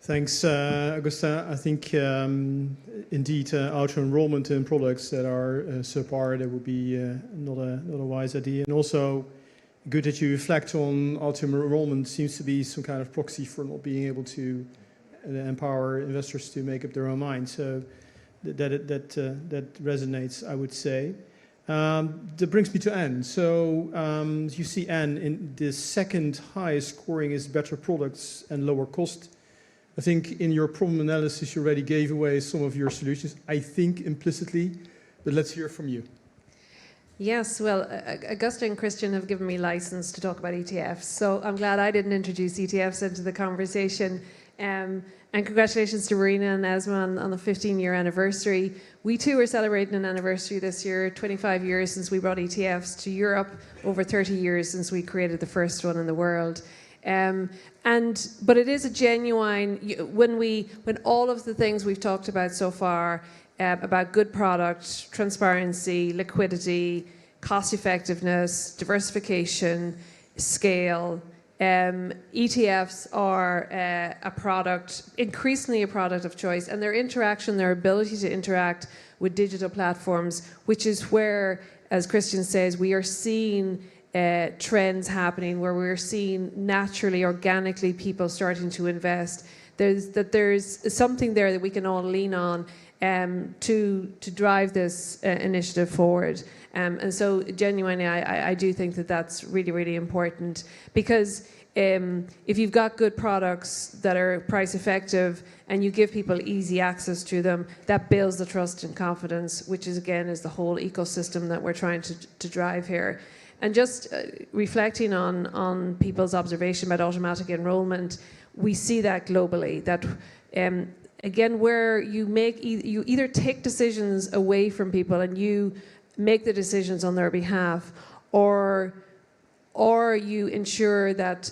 Thanks, Augusta. I think indeed auto-enrollment in products that are subpar, that would be not a wise idea. And also good that you reflect on auto-enrollment seems to be some kind of proxy for not being able to empower investors to make up their own mind. So that resonates, I would say. That brings me to Anne. So you see, Anne, in the second highest scoring is better products and lower cost. I think in your problem analysis, you already gave away some of your solutions, I think implicitly, but let's hear from you. Yes, well, Augusta and Christian have given me license to talk about ETFs, so I'm glad I didn't introduce ETFs into the conversation. And congratulations to Marina and ESMA on the 15-year anniversary. We too are celebrating an anniversary this year, 25 years since we brought ETFs to Europe, over 30 years since we created the first one in the world. But it is a genuine, when all of the things we've talked about so far, about good product, transparency, liquidity, cost effectiveness, diversification, scale, ETFs are increasingly a product of choice, and their ability to interact with digital platforms, which is where, as Christian says, we are seeing trends happening, where we're seeing naturally, organically, people starting to invest. There's something there that we can all lean on to drive this initiative forward. And so genuinely, I do think that that's really, really important, because if you've got good products that are price effective and you give people easy access to them, that builds the trust and confidence, which is the whole ecosystem that we're trying to drive here. And just reflecting on people's observation about automatic enrollment, we see that globally, that again, where you either take decisions away from people and you make the decisions on their behalf, or you ensure that,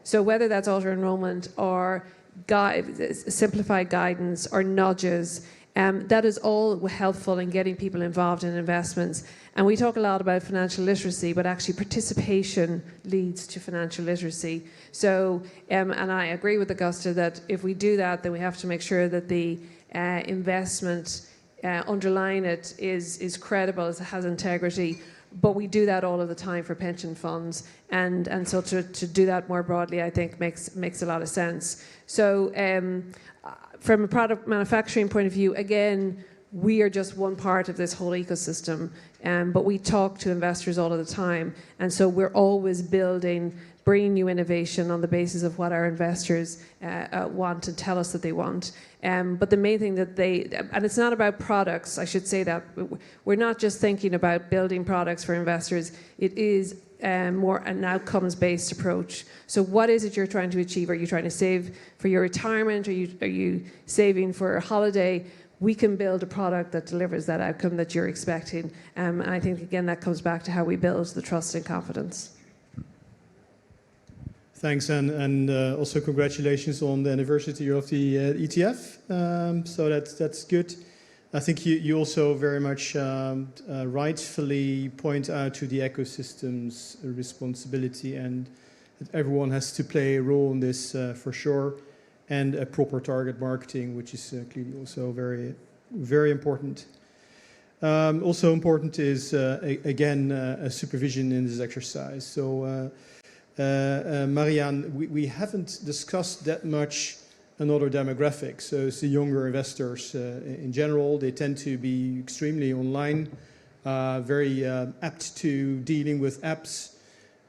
so whether that's auto-enrollment or simplified guidance or nudges, that is all helpful in getting people involved in investments. And we talk a lot about financial literacy, but actually participation leads to financial literacy. So, and I agree with Augusta that if we do that, then we have to make sure that the investment underlying it is credible, it has integrity. But we do that all of the time for pension funds, and so to do that more broadly, I think makes a lot of sense. So from a product manufacturing point of view, again, we are just one part of this whole ecosystem, but we talk to investors all of the time. And so we're always bringing new innovation on the basis of what our investors want and tell us that they want. But the main thing that and it's not about products, I should say that. We're not just thinking about building products for investors. It is more an outcomes-based approach. So what is it you're trying to achieve? Are you trying to save for your retirement? Are you saving for a holiday? We can build a product that delivers that outcome that you're expecting. And I think, again, that comes back to how we build the trust and confidence. Thanks, and also congratulations on the anniversary of the ETF. So that's good. I think you also very much rightfully point out to the ecosystem's responsibility, and that everyone has to play a role in this for sure, and a proper target marketing, which is clearly also very, very important. Also important is, again, a supervision in this exercise. So, Marianne, we haven't discussed that much another demographic. So it's the younger investors in general. They tend to be extremely online, very apt to dealing with apps.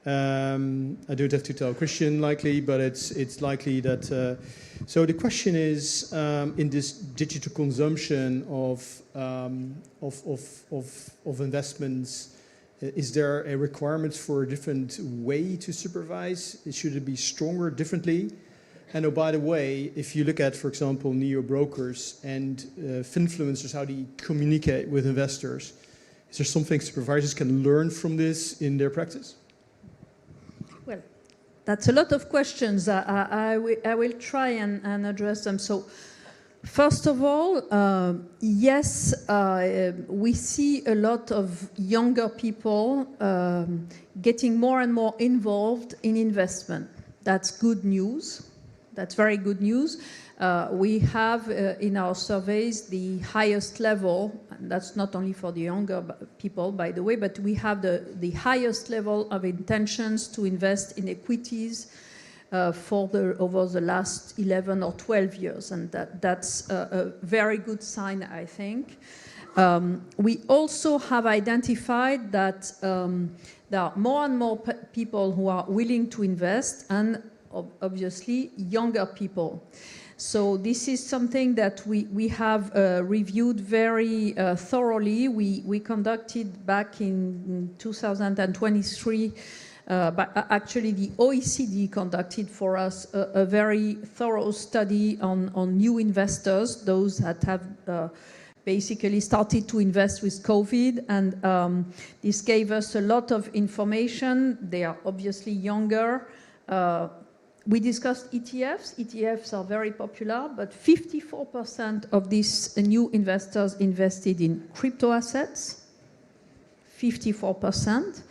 I don't have to tell Christian likely, but it's likely that. So the question is, in this digital consumption of investments, is there a requirement for a different way to supervise? Should it be stronger, differently? And oh, by the way, if you look at, for example, neo-brokers and finfluencers, how they communicate with investors, is there something supervisors can learn from this in their practice? Well, that's a lot of questions. I will try and address them. So, first of all, yes, we see a lot of younger people getting more and more involved in investment. That's good news. That's very good news. We have in our surveys the highest level, and that's not only for the younger people, by the way, but we have the highest level of intentions to invest in equities over the last 11 or 12 years, and that's a very good sign, I think. We also have identified that there are more and more people who are willing to invest, and obviously younger people. So this is something that we have reviewed very thoroughly. We conducted back in 2023, but actually the OECD conducted for us a very thorough study on new investors, those that have basically started to invest with COVID, and this gave us a lot of information. They are obviously younger. We discussed ETFs. ETFs are very popular, but 54% of these new investors invested in crypto assets. 54%.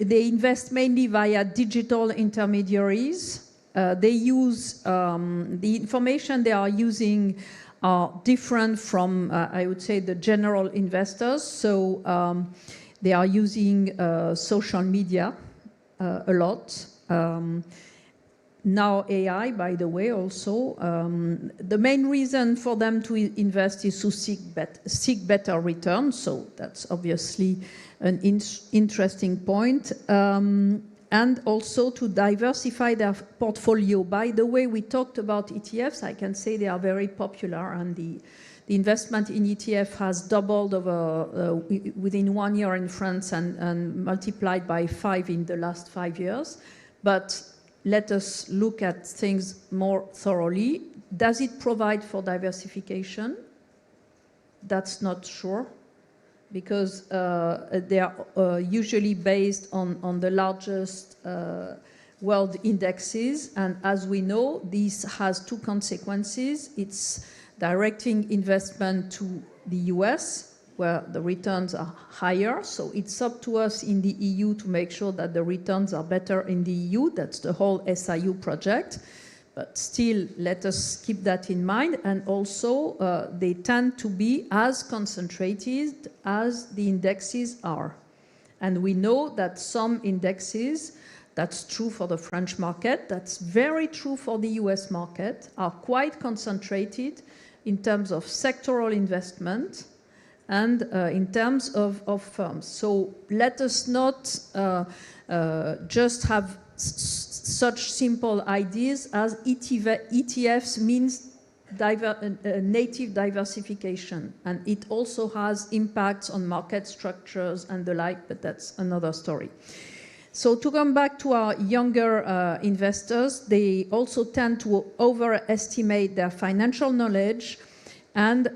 They invest mainly via digital intermediaries. They use the information they are using are different from, I would say, the general investors. So they are using social media a lot. Now AI, by the way, also. The main reason for them to invest is to seek better returns. So that's obviously an interesting point. And also to diversify their portfolio. By the way, we talked about ETFs. I can say they are very popular, and the investment in ETF has doubled within 1 year in France and multiplied by 5 in the last 5 years. But let us look at things more thoroughly. Does it provide for diversification? That's not sure, because they are usually based on the largest world indexes. And as we know, this has two consequences. It's directing investment to the US, where the returns are higher. So it's up to us in the EU to make sure that the returns are better in the EU. That's the whole SIU project. But still, let us keep that in mind. And also, they tend to be as concentrated as the indexes are. And we know that some indexes, that's true for the French market, that's very true for the US market, are quite concentrated in terms of sectoral investment and in terms of firms. So let us not just have such simple ideas as ETFs means native diversification, and it also has impacts on market structures and the like, but that's another story. So to come back to our younger investors, they also tend to overestimate their financial knowledge, and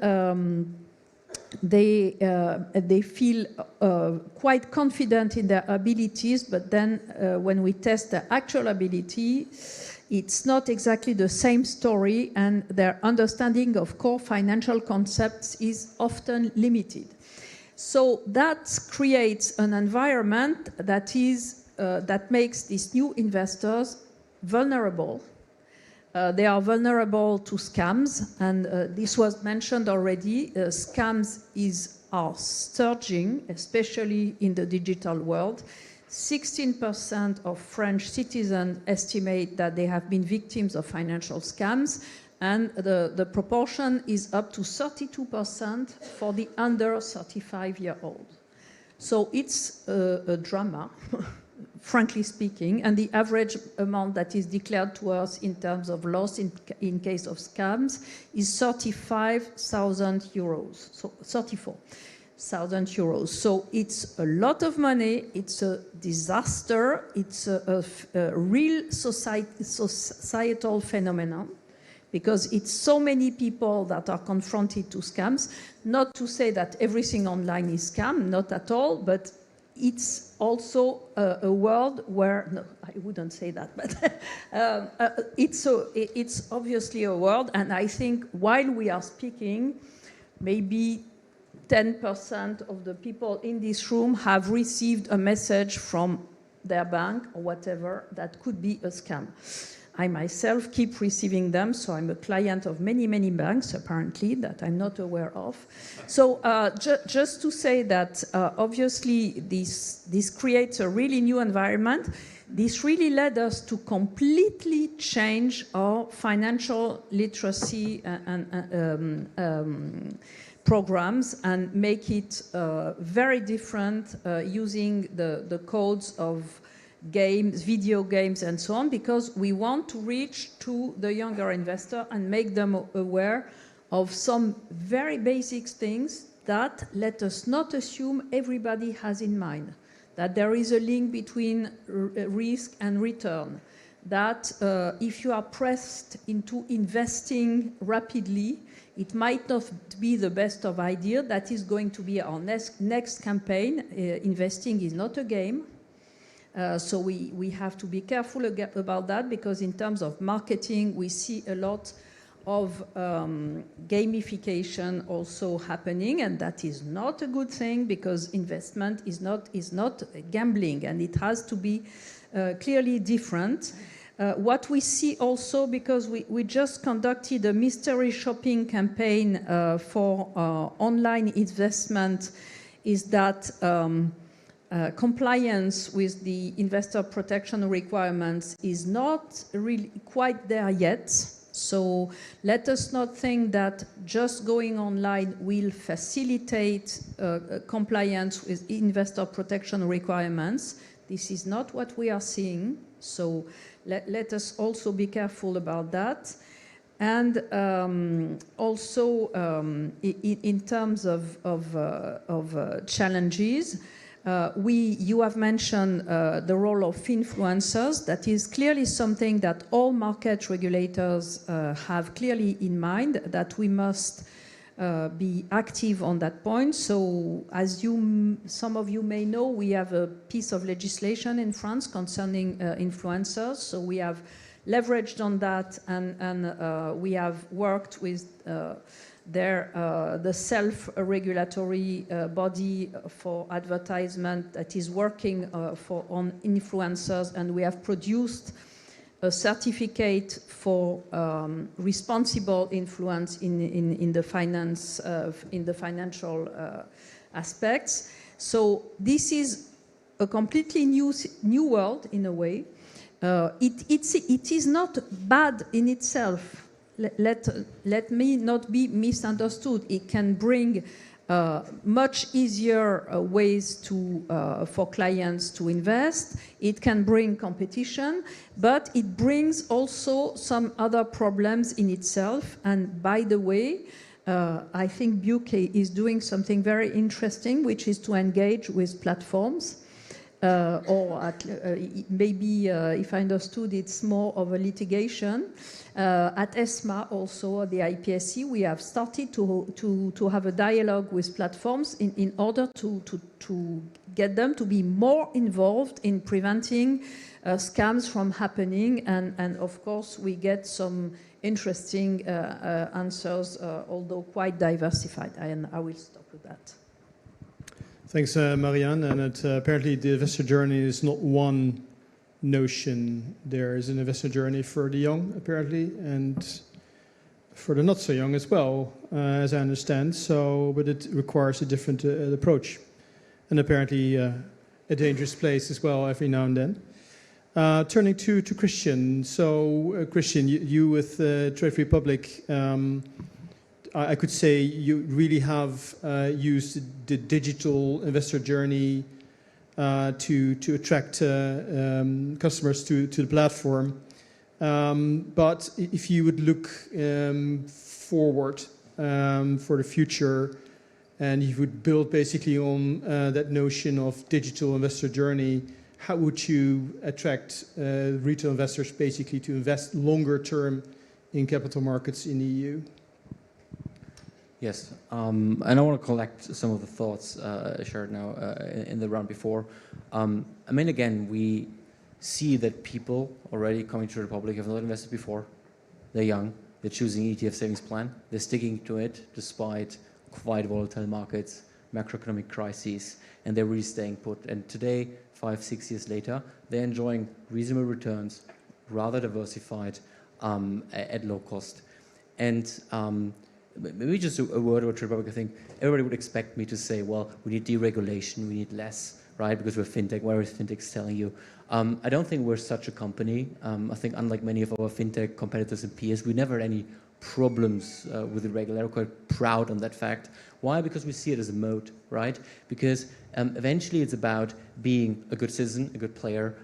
they feel quite confident in their abilities, but then when we test their actual ability, it's not exactly the same story, and their understanding of core financial concepts is often limited. So that creates an environment that makes these new investors vulnerable. They are vulnerable to scams, and this was mentioned already. Scams are surging, especially in the digital world. 16% of French citizens estimate that they have been victims of financial scams, and the proportion is up to 32% for the under 35-year-old. So it's a drama, frankly speaking, and the average amount that is declared to us in terms of loss in case of scams is 35,000 euros, so 34,000 euros. So it's a lot of money, it's a disaster, it's a real societal phenomenon, because it's so many people that are confronted to scams. Not to say that everything online is scam, not at all, but it's also a world where, no, I wouldn't say that, but it's obviously a world, and I think while we are speaking, maybe 10% of the people in this room have received a message from their bank or whatever that could be a scam. I myself keep receiving them, so I'm a client of many, many banks, apparently, that I'm not aware of. So just to say that obviously this creates a really new environment. This really led us to completely change our financial literacy programs and make it very different using the codes of games, video games, and so on, because we want to reach to the younger investor and make them aware of some very basic things that, let us not assume, everybody has in mind. That there is a link between risk and return. That if you are pressed into investing rapidly, it might not be the best of ideas. That is going to be our next campaign. Investing is not a game. So we have to be careful about that, because in terms of marketing, we see a lot of gamification also happening, and that is not a good thing, because investment is not gambling, and it has to be clearly different. What we see also, because we just conducted a mystery shopping campaign for online investment, is that compliance with the investor protection requirements is not really quite there yet. So let us not think that just going online will facilitate compliance with investor protection requirements. This is not what we are seeing. So let us also be careful about that. And also in terms of challenges, you have mentioned the role of influencers. That is clearly something that all market regulators have clearly in mind, that we must be active on that point. So as some of you may know, we have a piece of legislation in France concerning influencers. So we have leveraged on that, and we have worked with the self-regulatory body for advertisement that is working on influencers, and we have produced a certificate for responsible influence in the financial aspects. So this is a completely new world in a way. It is not bad in itself. let me not be misunderstood. It can bring much easier ways for clients to invest. It can bring competition, but it brings also some other problems in itself. And by the way, I think UK is doing something very interesting, which is to engage with platforms. Maybe, if I understood, it's more of a litigation. At ESMA, also the IPSC, we have started to have a dialogue with platforms in order to get them to be more involved in preventing scams from happening. And of course, we get some interesting answers, although quite diversified. And I will stop with that. Thanks, Marianne. And apparently the investor journey is not one notion. There is an investor journey for the young, apparently, and for the not so young as well, as I understand. But it requires a different approach, and apparently a dangerous place as well every now and then. Turning to Christian. So, Christian, you with Trade Republic, I could say you really have used the digital investor journey to attract customers to the platform. But if you would look forward for the future, and you would build basically on that notion of digital investor journey, how would you attract retail investors basically to invest longer term in capital markets in the EU? Yes, and I want to collect some of the thoughts shared now in the round before. I mean, again, we see that people already coming to the Republic have not invested before. They're young, they're choosing ETF savings plan, they're sticking to it despite quite volatile markets, macroeconomic crises, and they're really staying put. And today, 5-6 years later, they're enjoying reasonable returns, rather diversified, at low cost. And maybe just a word about Trade Republic. I think everybody would expect me to say, well, we need deregulation, we need less, right? Because we're fintech. Whatever fintech's telling you. I don't think we're such a company. I think unlike many of our fintech competitors and peers, we never had any problems with the regulator. We're quite proud on that fact. Why? Because we see it as a moat, right? Because eventually it's about being a good citizen, a good player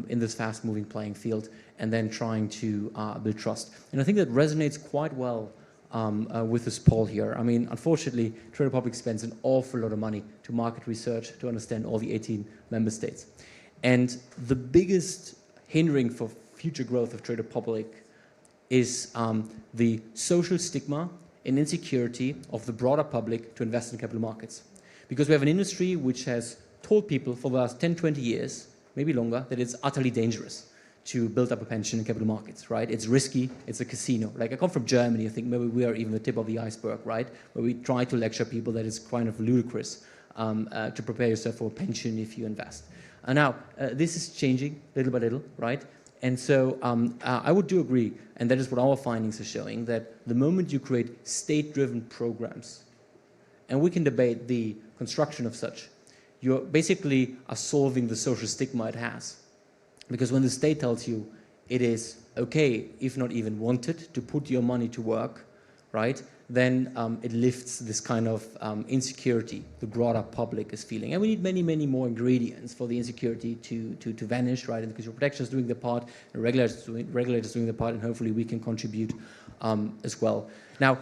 in this fast-moving playing field, and then trying to build trust. And I think that resonates quite well with this poll here. I mean, unfortunately, Trade Republic spends an awful lot of money to market research to understand all the 18 member states. And the biggest hindering for future growth of Trade Republic is the social stigma and insecurity of the broader public to invest in capital markets. Because we have an industry which has told people for the last 10, 20 years, maybe longer, that it's utterly dangerous to build up a pension in capital markets, right? It's risky, it's a casino. Like, I come from Germany, I think maybe we are even the tip of the iceberg, right? Where we try to lecture people that it's kind of ludicrous to prepare yourself for a pension if you invest. And now, this is changing little by little, right? And so I would do agree, and that is what our findings are showing, that the moment you create state-driven programs, and we can debate the construction of such, you basically are solving the social stigma it has. Because when the state tells you it is okay, if not even wanted, to put your money to work, right, then it lifts this kind of insecurity the broader public is feeling. And we need many, many more ingredients for the insecurity to vanish, right? And the consumer protection is doing the part, and regulators doing the part, and hopefully we can contribute as well. Now,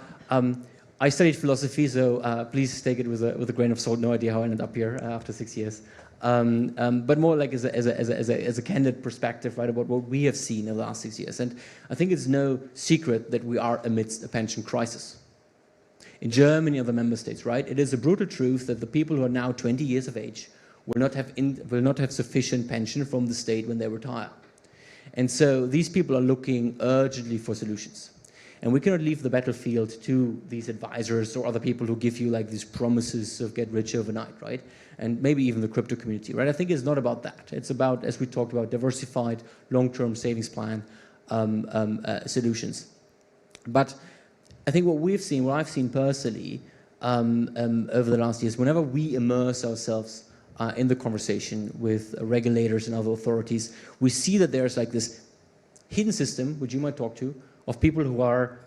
I studied philosophy, so please take it with a grain of salt. No idea how I ended up here after 6 years. But more like as a candid perspective, right, about what we have seen in the last 6 years. And I think it's no secret that we are amidst a pension crisis. In Germany and the member states, right, it is a brutal truth that the people who are now 20 years of age will not have sufficient pension from the state when they retire. And so these people are looking urgently for solutions. And we cannot leave the battlefield to these advisors or other people who give you like these promises of get rich overnight, right? And maybe even the crypto community, right? I think it's not about that. It's about, as we talked about, diversified long-term savings plan solutions. But I think what I've seen personally over the last years, whenever we immerse ourselves in the conversation with regulators and other authorities, we see that there's like this hidden system, which you might talk to, of people who are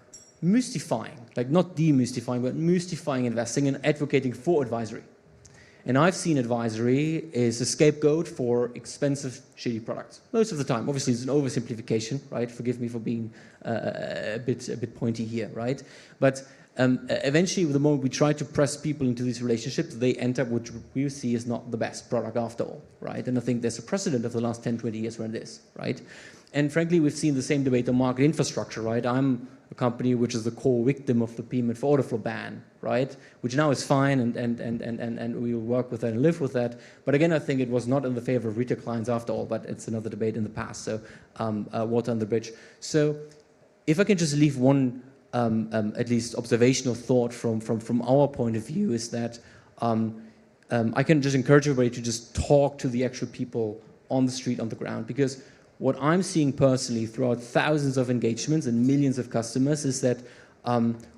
mystifying, like not demystifying, but mystifying investing and advocating for advisory. And I've seen advisory is a scapegoat for expensive, shitty products. Most of the time. Obviously, it's an oversimplification, right? Forgive me for being a bit pointy here, right? But eventually, the moment we try to press people into these relationships, they end up what we see is not the best product after all, right? And I think there's a precedent of the last 10, 20 years when it is, right? And frankly, we've seen the same debate on market infrastructure, right? I'm a company which is the core victim of the payment for order flow ban, right? Which now is fine, and we will work with that and live with that. But again, I think it was not in the favor of retail clients after all, but it's another debate in the past. So water on the bridge. So if I can just leave one at least observational thought from our point of view is that I can just encourage everybody to just talk to the actual people on the street, on the ground, because what I'm seeing personally throughout thousands of engagements and millions of customers is that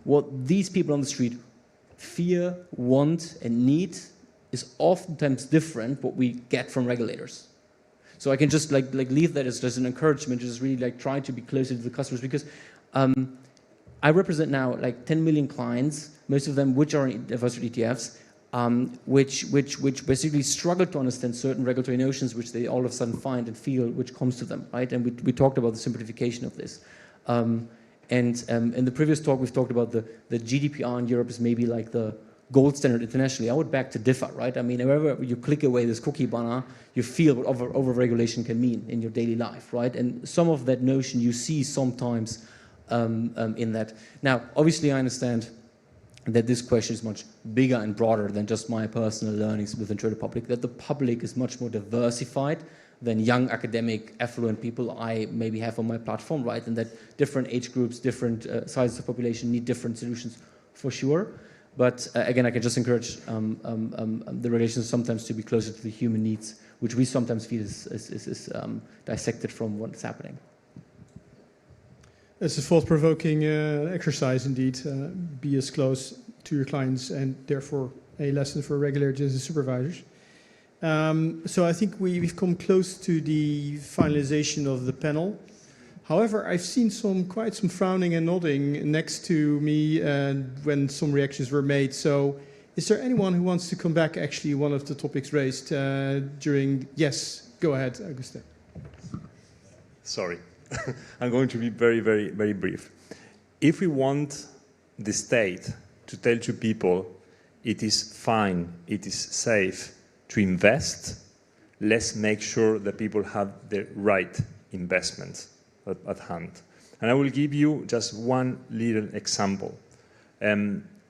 what these people on the street fear, want, and need is oftentimes different what we get from regulators. So I can just like leave that as just an encouragement, just really like try to be closer to the customers, because I represent now like 10 million clients, most of them which are in diversity ETFs, which basically struggle to understand certain regulatory notions which they all of a sudden find and feel which comes to them, right? And we talked about the simplification of this. And in the previous talk, we've talked about the GDPR in Europe is maybe like the gold standard internationally. I would beg to differ, right? I mean, wherever you click away this cookie banner, you feel what over-regulation can mean in your daily life, right? And some of that notion you see sometimes in that. Now, obviously, I understand that this question is much bigger and broader than just my personal learnings within Trade Republic, that the public is much more diversified than young academic affluent people I maybe have on my platform, right? And that different age groups, different sizes of population need different solutions for sure. But again, I can just encourage the relations sometimes to be closer to the human needs, which we sometimes feel is dissected from what's happening. It's a thought-provoking exercise indeed. Be as close to your clients and therefore a lesson for regulators and supervisors. So I think we've come close to the finalization of the panel. However, I've seen quite some frowning and nodding next to me when some reactions were made. So is there anyone who wants to come back, actually, one of the topics raised during... Yes, go ahead, Augustin. Sorry. I'm going to be very, very, very brief. If we want the state to tell to people it is fine, it is safe to invest, let's make sure that people have the right investments at hand. And I will give you just one little example.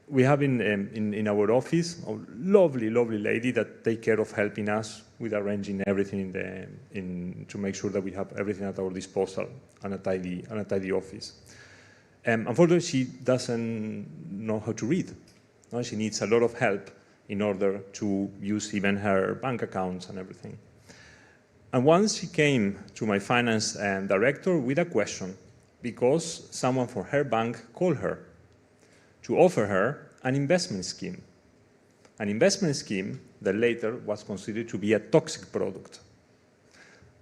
We have in our office a lovely, lovely lady that takes care of helping us with arranging everything to make sure that we have everything at our disposal and a tidy office. Unfortunately, she doesn't know how to read. No? She needs a lot of help in order to use even her bank accounts and everything. And once she came to my finance director with a question because someone from her bank called her to offer her an investment scheme that later was considered to be a toxic product.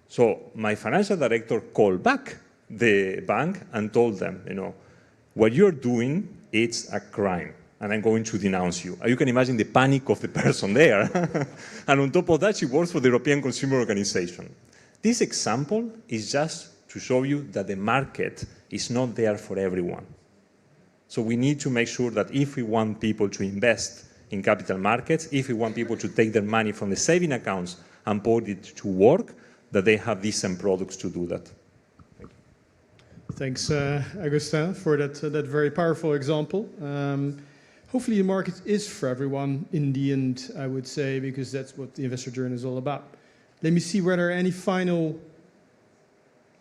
So my financial director called back the bank and told them, what you're doing, it's a crime, and I'm going to denounce you. You can imagine the panic of the person there. And on top of that, she works for the European Consumer Organization. This example is just to show you that the market is not there for everyone. So we need to make sure that if we want people to invest in capital markets, if we want people to take their money from the saving accounts and put it to work, that they have decent products to do that. Thanks, Augustin, for that very powerful example. Hopefully the market is for everyone in the end, I would say, because that's what the investor journey is all about. Let me see whether any final...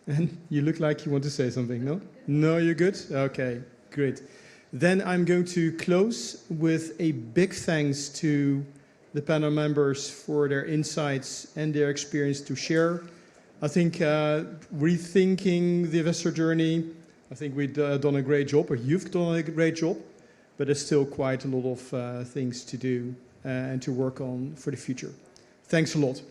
And you look like you want to say something, no? No, you're good? Okay, great. Then I'm going to close with a big thanks to the panel members for their insights and their experience to share. I think rethinking the investor journey, I think we've done a great job, or you've done a great job, but there's still quite a lot of things to do and to work on for the future. Thanks a lot.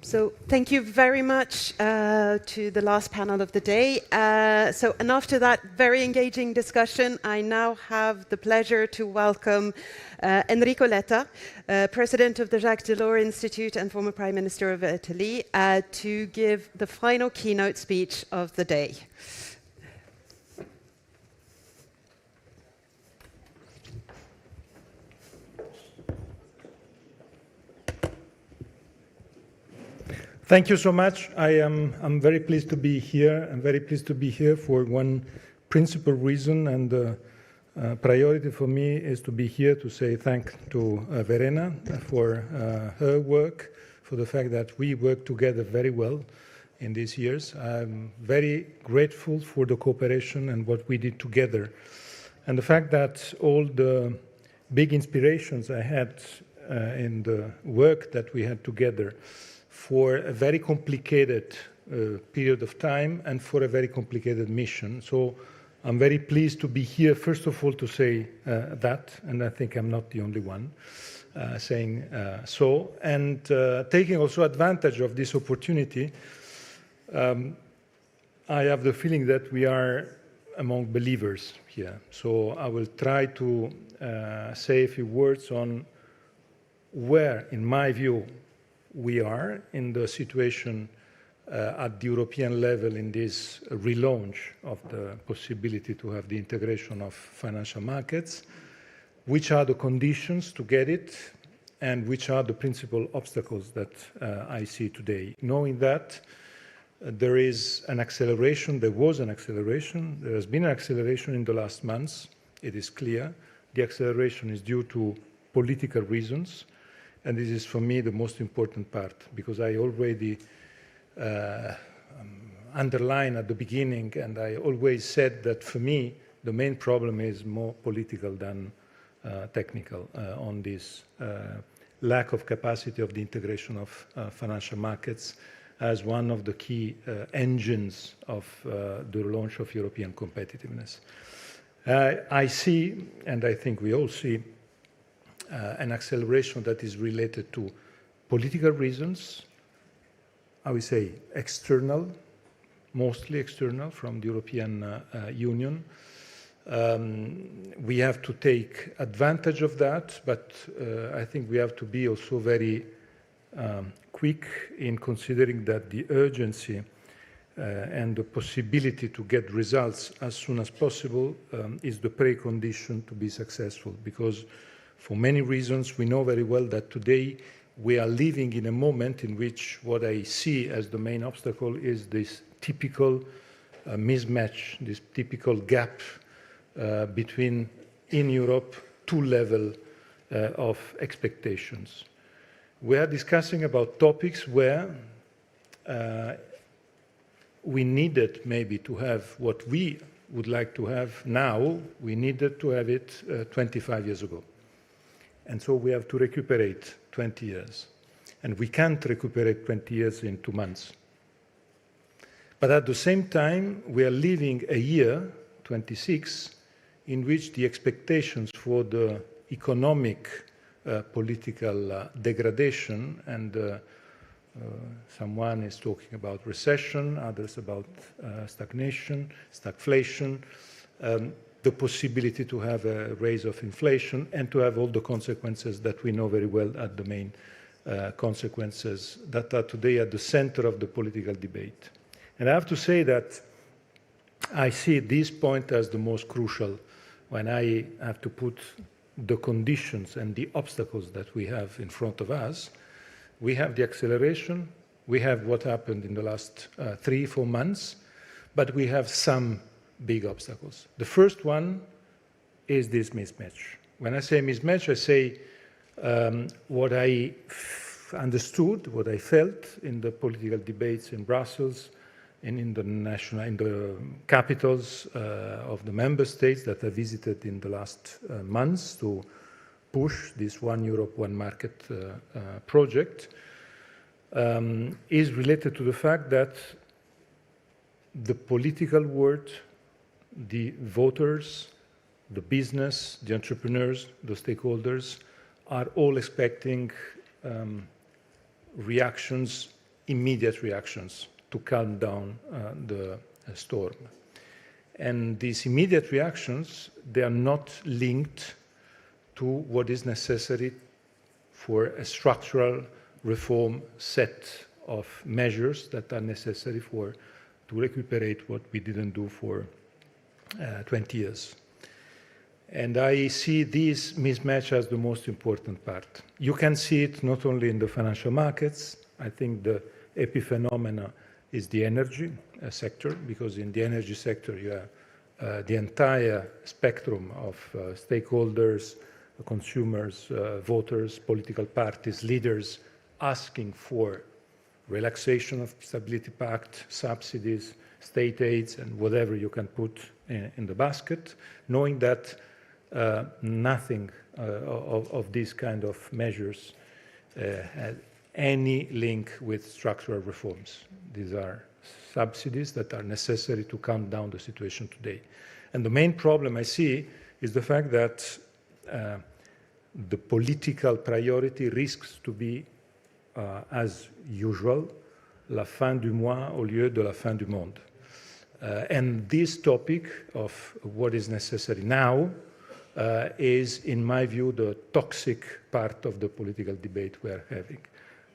So thank you very much to the last panel of the day. And after that very engaging discussion, I now have the pleasure to welcome Enrico Letta, President of the Jacques Delors Institute and former Prime Minister of Italy, to give the final keynote speech of the day. Thank you so much. I'm very pleased to be here. I'm very pleased to be here for one principal reason, and the priority for me is to be here to say thank to Verena for her work, for the fact that we work together very well in these years. I'm very grateful for the cooperation and what we did together, and the fact that all the big inspirations I had in the work that we had together for a very complicated period of time and for a very complicated mission. So I'm very pleased to be here, first of all, to say that, and I think I'm not the only one saying so. And taking also advantage of this opportunity, I have the feeling that we are among believers here. So I will try to say a few words on where, in my view, we are in the situation at the European level in this relaunch of the possibility to have the integration of financial markets, which are the conditions to get it, and which are the principal obstacles that I see today. Knowing that there is an acceleration, there was an acceleration, there has been an acceleration in the last months, it is clear. The acceleration is due to political reasons, and this is for me the most important part, because I already underlined at the beginning, and I always said that for me the main problem is more political than technical on this lack of capacity of the integration of financial markets as one of the key engines of the launch of European competitiveness. I see, and I think we all see, an acceleration that is related to political reasons, I would say external, mostly external from the European Union. We have to take advantage of that, but I think we have to be also very quick in considering that the urgency and the possibility to get results as soon as possible is the precondition to be successful, because for many reasons, we know very well that today we are living in a moment in which what I see as the main obstacle is this typical mismatch, this typical gap between, in Europe, two levels of expectations. We are discussing about topics where we needed maybe to have what we would like to have now, we needed to have it 25 years ago. And so we have to recuperate 20 years. And we can't recuperate 20 years in 2 months. But at the same time, we are living a year, 26, in which the expectations for the economic, political degradation, and someone is talking about recession, others about stagnation, stagflation, the possibility to have a rise of inflation and to have all the consequences that we know very well are the main consequences that are today at the center of the political debate. And I have to say that I see this point as the most crucial when I have to put the conditions and the obstacles that we have in front of us. We have the acceleration, we have what happened in the last 3-4 months, but we have some big obstacles. The first one is this mismatch. When I say mismatch, I say what I understood, what I felt in the political debates in Brussels and in the capitals of the member states that I visited in the last months to push this One Europe, One Market project, is related to the fact that the political world, the voters, the business, the entrepreneurs, the stakeholders are all expecting reactions immediate reactions to calm down the storm. And these immediate reactions, they are not linked to what is necessary for a structural reform set of measures that are necessary to recuperate what we didn't do for 20 years. And I see this mismatch as the most important part. You can see it not only in the financial markets. I think the epiphenomena is the energy sector, because in the energy sector you have the entire spectrum of stakeholders, consumers, voters, political parties, leaders asking for relaxation of Stability Pact, subsidies, state aids, and whatever you can put in the basket, knowing that nothing of these kind of measures had any link with structural reforms. These are subsidies that are necessary to calm down the situation today. And the main problem I see is the fact that the political priority risks to be, as usual, la fin du mois au lieu de la fin du monde. And this topic of what is necessary now is, in my view, the toxic part of the political debate we are having.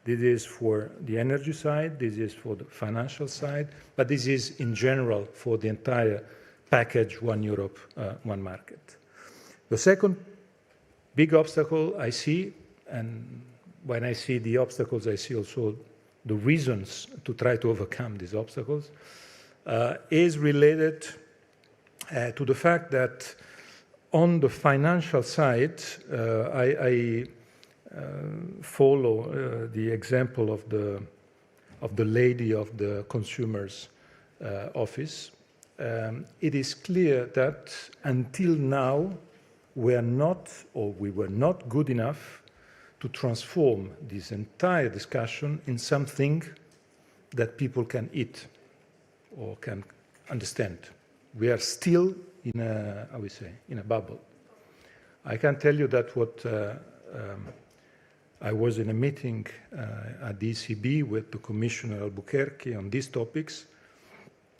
This is for the energy side, this is for the financial side, but this is in general for the entire package, One Europe, One Market. The second big obstacle I see, and when I see the obstacles, I see also the reasons to try to overcome these obstacles, is related to the fact that on the financial side, I follow the example of the lady of the consumer's office. It is clear that until now we were not good enough to transform this entire discussion in something that people can eat or can understand. We are still in a bubble. I can tell you that I was in a meeting at the ECB with the Commissioner Albuquerque on these topics.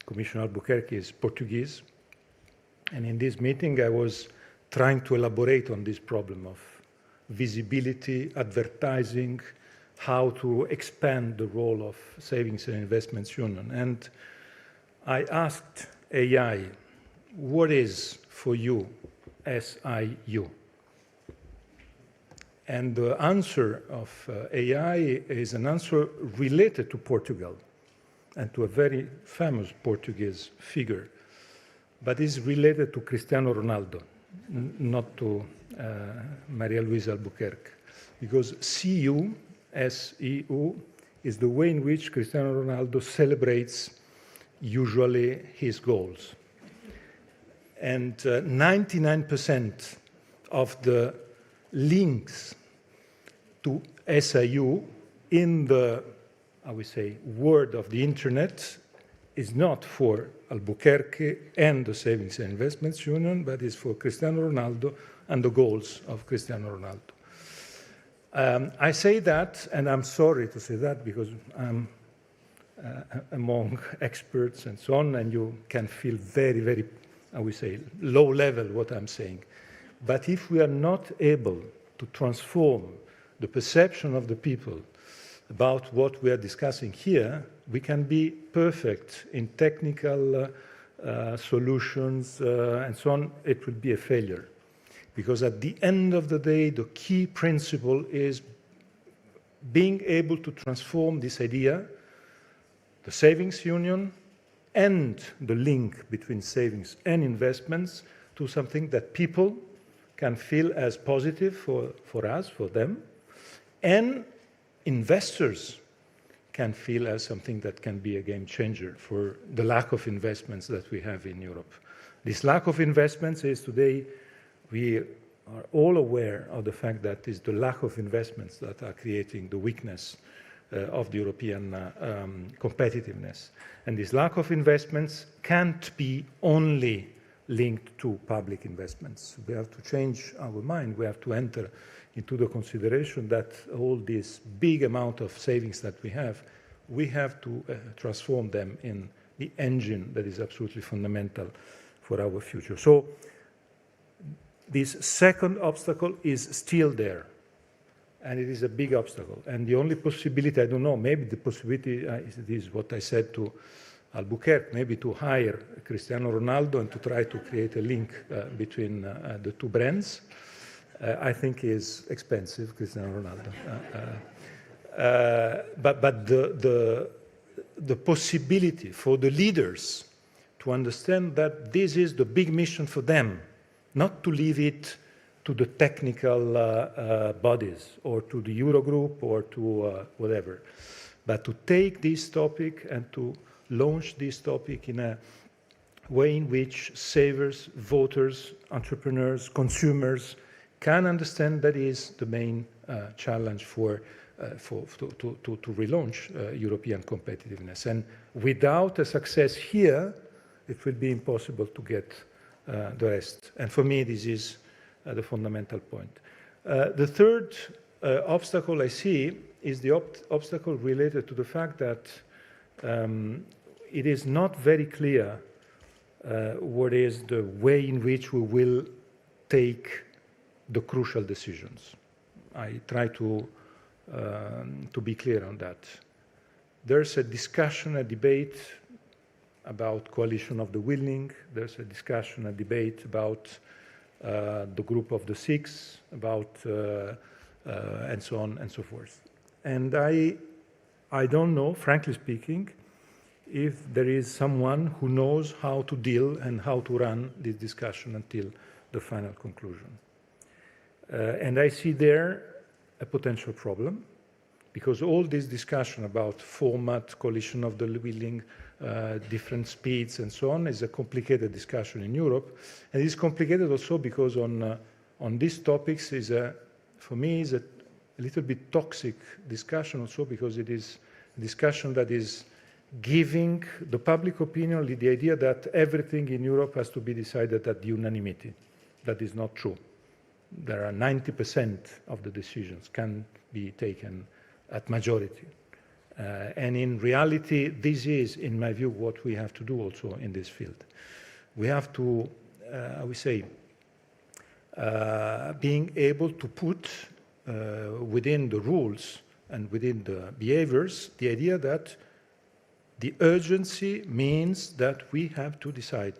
Commissioner Albuquerque is Portuguese. And in this meeting, I was trying to elaborate on this problem of visibility, advertising, how to expand the role of Savings and Investments Union. And I asked AI, what is for you SIU? And the answer of AI is an answer related to Portugal and to a very famous Portuguese figure, but is related to Cristiano Ronaldo, not to Maria Luisa Albuquerque, because CU, SEU, is the way in which Cristiano Ronaldo celebrates usually his goals. And 99% of the links to SIU in the, I would say, word of the internet is not for Albuquerque and the Savings and Investments Union, but is for Cristiano Ronaldo and the goals of Cristiano Ronaldo. I say that, and I'm sorry to say that, because I'm among experts and so on, and you can feel very, very, I would say, low level what I'm saying. But if we are not able to transform the perception of the people about what we are discussing here, we can be perfect in technical solutions and so on. It will be a failure. Because at the end of the day, the key principle is being able to transform this idea, the savings union, and the link between savings and investments to something that people can feel as positive for us, for them, and investors can feel as something that can be a game changer for the lack of investments that we have in Europe. This lack of investments is today, we are all aware of the fact that it's the lack of investments that are creating the weakness of the European competitiveness. And this lack of investments can't be only linked to public investments. We have to change our mind. We have to enter into the consideration that all this big amount of savings that we have we have to transform them in the engine that is absolutely fundamental for our future. So this second obstacle is still there, and it is a big obstacle. And the only possibility, I don't know, maybe the possibility is what I said to Albuquerque, maybe to hire Cristiano Ronaldo and to try to create a link between the two brands. I think is expensive, Cristiano Ronaldo. But the possibility for the leaders to understand that this is the big mission for them, not to leave it to the technical bodies or to the Eurogroup or to whatever, but to take this topic and to launch this topic in a way in which savers, voters, entrepreneurs, consumers can understand that is the main challenge to relaunch European competitiveness. And without a success here, it will be impossible to get the rest. And for me, this is the fundamental point. The third obstacle I see is the obstacle related to the fact that it is not very clear what is the way in which we will take the crucial decisions. I try to be clear on that. There's a discussion, a debate about coalition of the willing. There's a discussion, a debate about the group of the six, about and so on and so forth. And I don't know, frankly speaking, if there is someone who knows how to deal and how to run this discussion until the final conclusion. And I see there a potential problem, because all this discussion about format, coalition of the willing, different speeds and so on is a complicated discussion in Europe. And it's complicated also because on these topics for me, is a little bit toxic discussion also, because it is a discussion that is giving the public opinion the idea that everything in Europe has to be decided at unanimity. That is not true. There are 90% of the decisions can be taken at majority. And in reality, this is, in my view, what we have to do also in this field. We have to, I would say, being able to put within the rules and within the behaviors the idea that the urgency means that we have to decide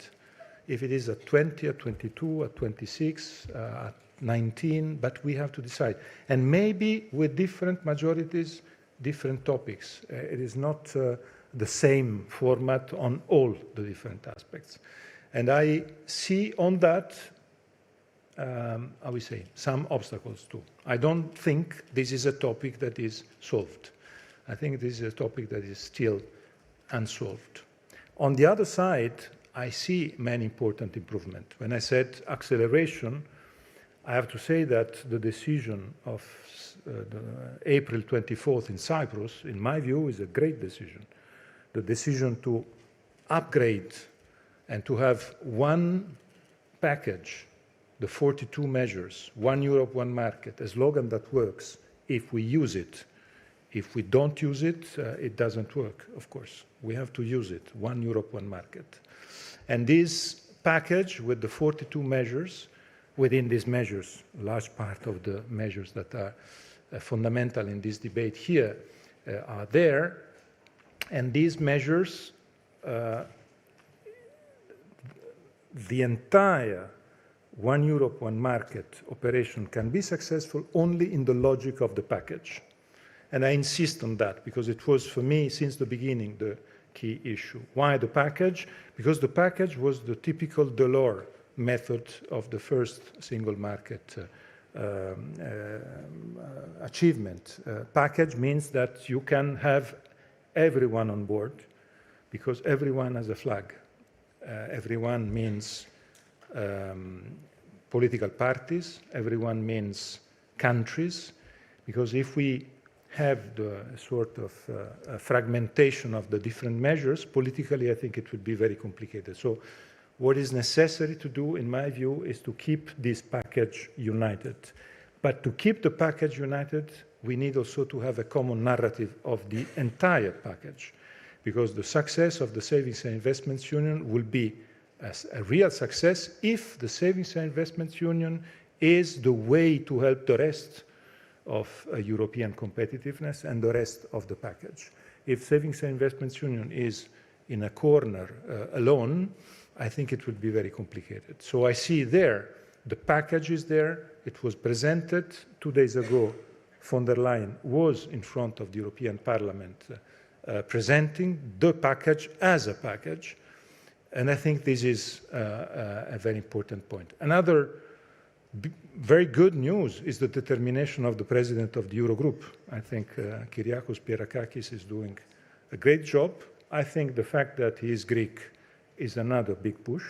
if it is at 20, at 22, at 26, at 19, but we have to decide. And maybe with different majorities, different topics. It is not the same format on all the different aspects. And I see on that, I would say, some obstacles too. I don't think this is a topic that is solved. I think this is a topic that is still unsolved. On the other side, I see many important improvements. When I said acceleration, I have to say that the decision of April 24th in Cyprus, in my view, is a great decision. The decision to upgrade and to have one package, the 42 measures, one Europe, one market, a slogan that works if we use it. If we don't use it, it doesn't work, of course. We have to use it, one Europe, one market. And this package with the 42 measures, within these measures, a large part of the measures that are fundamental in this debate here are there. And these measures, the entire one Europe, one market operation can be successful only in the logic of the package. And I insist on that because it was, for me, since the beginning, the key issue. Why the package? Because the package was the typical Delors method of the first single market achievement. Package means that you can have everyone on board because everyone has a flag. Everyone means political parties, everyone means countries, because if we have the sort of fragmentation of the different measures, politically I think it would be very complicated. So what is necessary to do, in my view, is to keep this package united. But to keep the package united, we need also to have a common narrative of the entire package, because the success of the Savings and Investments Union will be a real success if the Savings and Investments Union is the way to help the rest of European competitiveness and the rest of the package. If Savings and Investments Union is in a corner alone, I think it would be very complicated. So I see there, the package is there. It was presented 2 days ago. Von der Leyen was in front of the European Parliament presenting the package as a package. And I think this is a very important point. Another very good news is the determination of the president of the Eurogroup. I think Kyriakos Pierrakakis is doing a great job. I think the fact that he is Greek is another big push,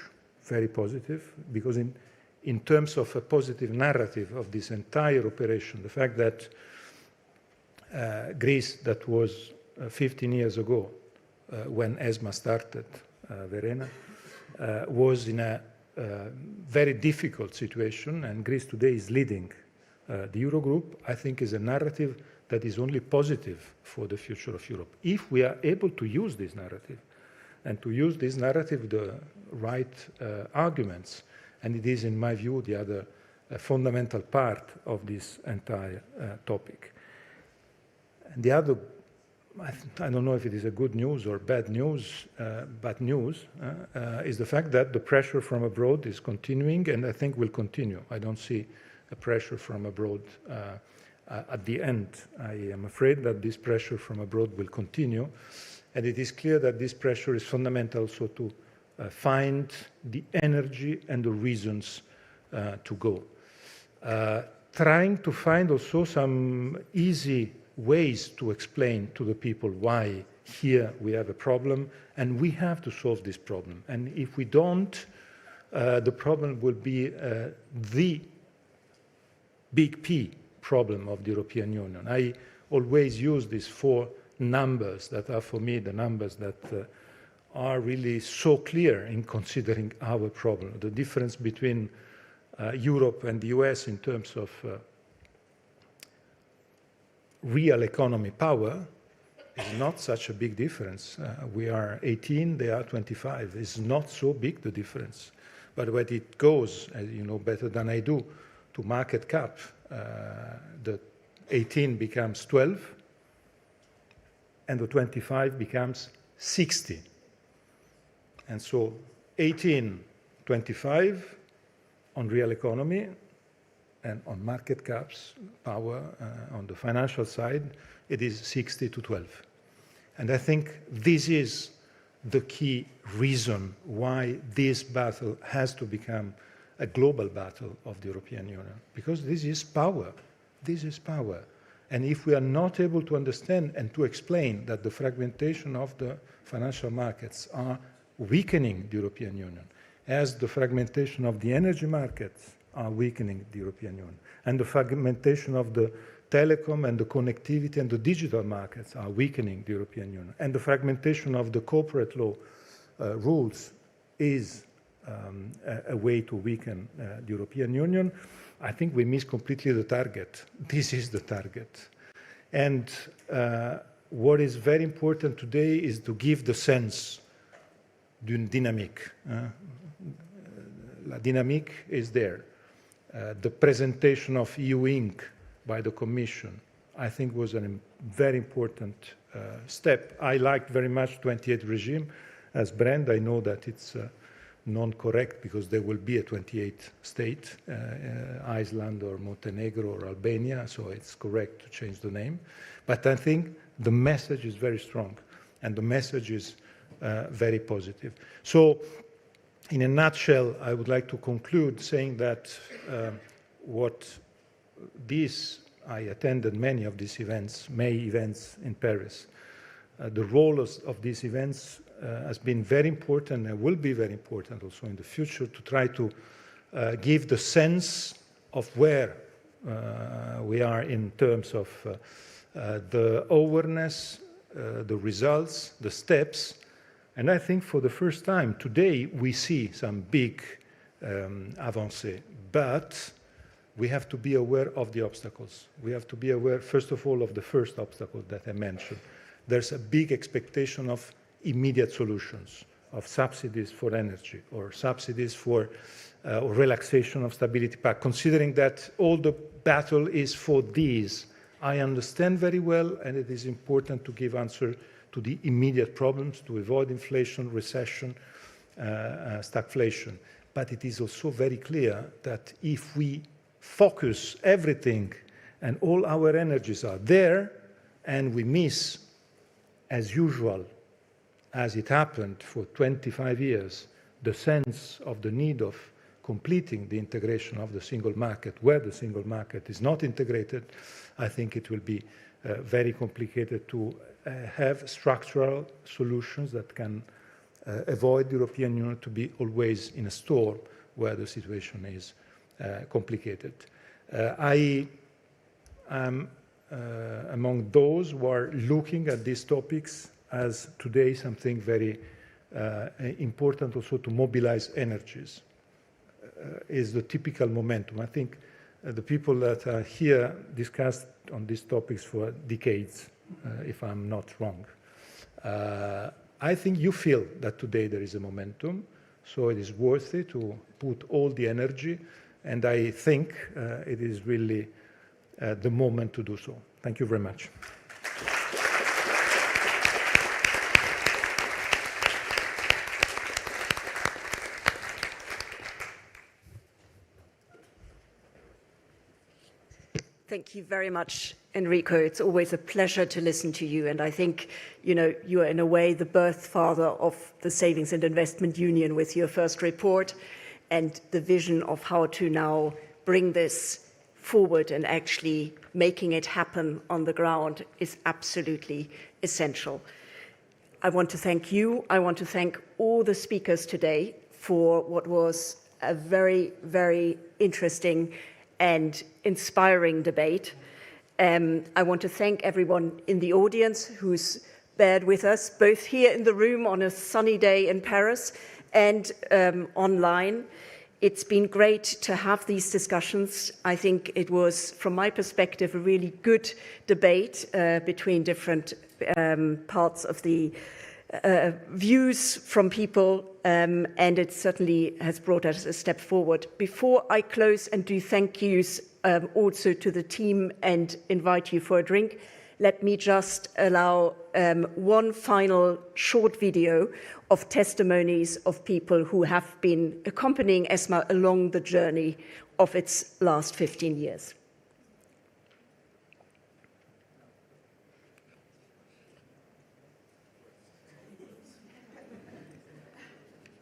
very positive, because in terms of a positive narrative of this entire operation, the fact that Greece, that was 15 years ago when ESMA started, Verena, was in a very difficult situation, and Greece today is leading the Eurogroup, I think is a narrative that is only positive for the future of Europe. If we are able to use this narrative, and to use this narrative the right arguments, and it is, in my view, the other fundamental part of this entire topic. And the other, I don't know if it is a good news or bad news, but news is the fact that the pressure from abroad is continuing, and I think will continue. I don't see a pressure from abroad at the end. I am afraid that this pressure from abroad will continue, and it is clear that this pressure is fundamental also to find the energy and the reasons to go. Trying to find also some easy ways to explain to the people why here we have a problem, and we have to solve this problem. And if we don't, the problem will be the big P problem of the European Union. I always use these 4 numbers that are, for me, the numbers that are really so clear in considering our problem. The difference between Europe and the US in terms of real economy power is not such a big difference. We are 18, they are 25. It's not so big, the difference. But when it goes, as you know better than I do, to market cap, the 18 becomes 12, and the 25 becomes 60. And so 18, 25 on real economy, and on market caps, power, on the financial side, it is 60 to 12. And I think this is the key reason why this battle has to become a global battle of the European Union, because this is power. This is power. And if we are not able to understand and to explain that the fragmentation of the financial markets are weakening the European Union, as the fragmentation of the energy markets are weakening the European Union, and the fragmentation of the telecom and the connectivity and the digital markets are weakening the European Union, and the fragmentation of the corporate law rules is a way to weaken the European Union, I think we miss completely the target. This is the target. And what is very important today is to give the sense d'une dynamique. La dynamique is there. The presentation of EU Inc. by the Commission, I think, was a very important step. I liked very much 28 regime. As Brand, I know that it's non-correct because there will be a 28 state, Iceland or Montenegro or Albania, so it's correct to change the name. But I think the message is very strong, and the message is very positive. So, in a nutshell, I would like to conclude saying that I attended many of these events, May events in Paris. The role of these events has been very important and will be very important also in the future to try to give the sense of where we are in terms of the awareness, the results, the steps. And I think for the first time today we see some big avancées, but we have to be aware of the obstacles. We have to be aware, first of all, of the first obstacle that I mentioned. There's a big expectation of immediate solutions, of subsidies for energy or subsidies for or relaxation of stability pact. Considering that all the battle is for these, I understand very well, and it is important to give answer to the immediate problems, to avoid inflation, recession, stagflation. But it is also very clear that if we focus everything and all our energies are there, and we miss, as usual, as it happened for 25 years, the sense of the need of completing the integration of the single market, where the single market is not integrated, I think it will be very complicated to have structural solutions that can avoid the European Union to be always in a storm where the situation is complicated. I am among those who are looking at these topics as today something very important also to mobilize energies. Is the typical momentum. I think the people that are here discussed on these topics for decades, if I'm not wrong. I think you feel that today there is a momentum, so it is worth it to put all the energy, and I think it is really the moment to do so. Thank you very much. Thank you very much, Enrico. It's always a pleasure to listen to you. And I think, you are in a way the birth father of the Savings and Investment Union with your first report, and the vision of how to now bring this forward and actually making it happen on the ground is absolutely essential. I want to thank you. I want to thank all the speakers today for what was a very, very interesting and inspiring debate. I want to thank everyone in the audience who's bared with us, both here in the room on a sunny day in Paris and online. It's been great to have these discussions. I think it was, from my perspective, a really good debate between different parts of the views from people, and it certainly has brought us a step forward. Before I close and do thank yous also to the team and invite you for a drink, let me just allow one final short video of testimonies of people who have been accompanying ESMA along the journey of its last 15 years.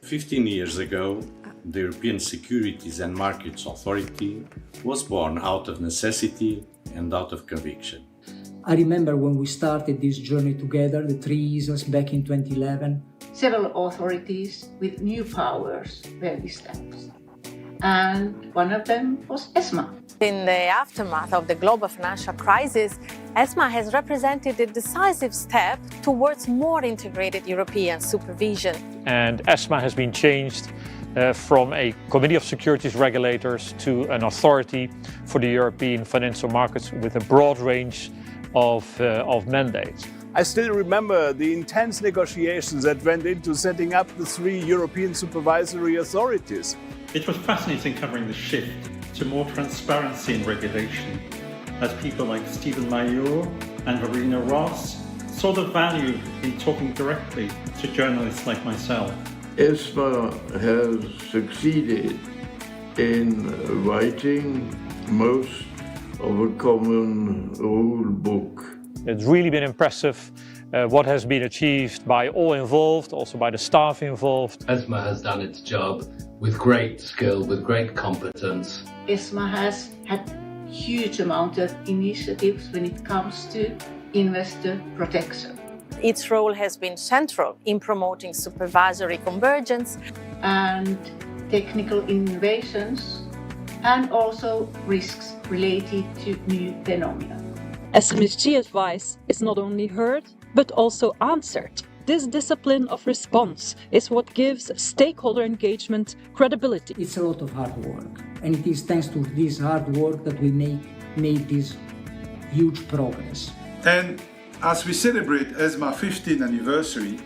15 years ago, the European Securities and Markets Authority was born out of necessity and out of conviction. I remember when we started this journey together, the three ESAs back in 2011. Several authorities with new powers were established, and one of them was ESMA. In the aftermath of the global financial crisis, ESMA has represented a decisive step towards more integrated European supervision. And ESMA has been changed from a committee of securities regulators to an authority for the European financial markets with a broad range of mandates. I still remember the intense negotiations that went into setting up the three European supervisory authorities. It was fascinating covering the shift to more transparency in regulation, as people like Stephen Mayur and Verena Ross saw the value in talking directly to journalists like myself. ESMA has succeeded in writing most of a common rule book. It's really been impressive what has been achieved by all involved, also by the staff involved. ESMA has done its job with great skill, with great competence. ESMA has had huge amount of initiatives when it comes to investor protection. Its role has been central in promoting supervisory convergence and technical innovations, and also risks related to new phenomena. SMSG advice is not only heard, but also answered. this discipline of response is what gives stakeholder engagement credibility. It's a lot of hard work, and it is thanks to this hard work that we made this huge progress. And as we celebrate ESMA 15th anniversary,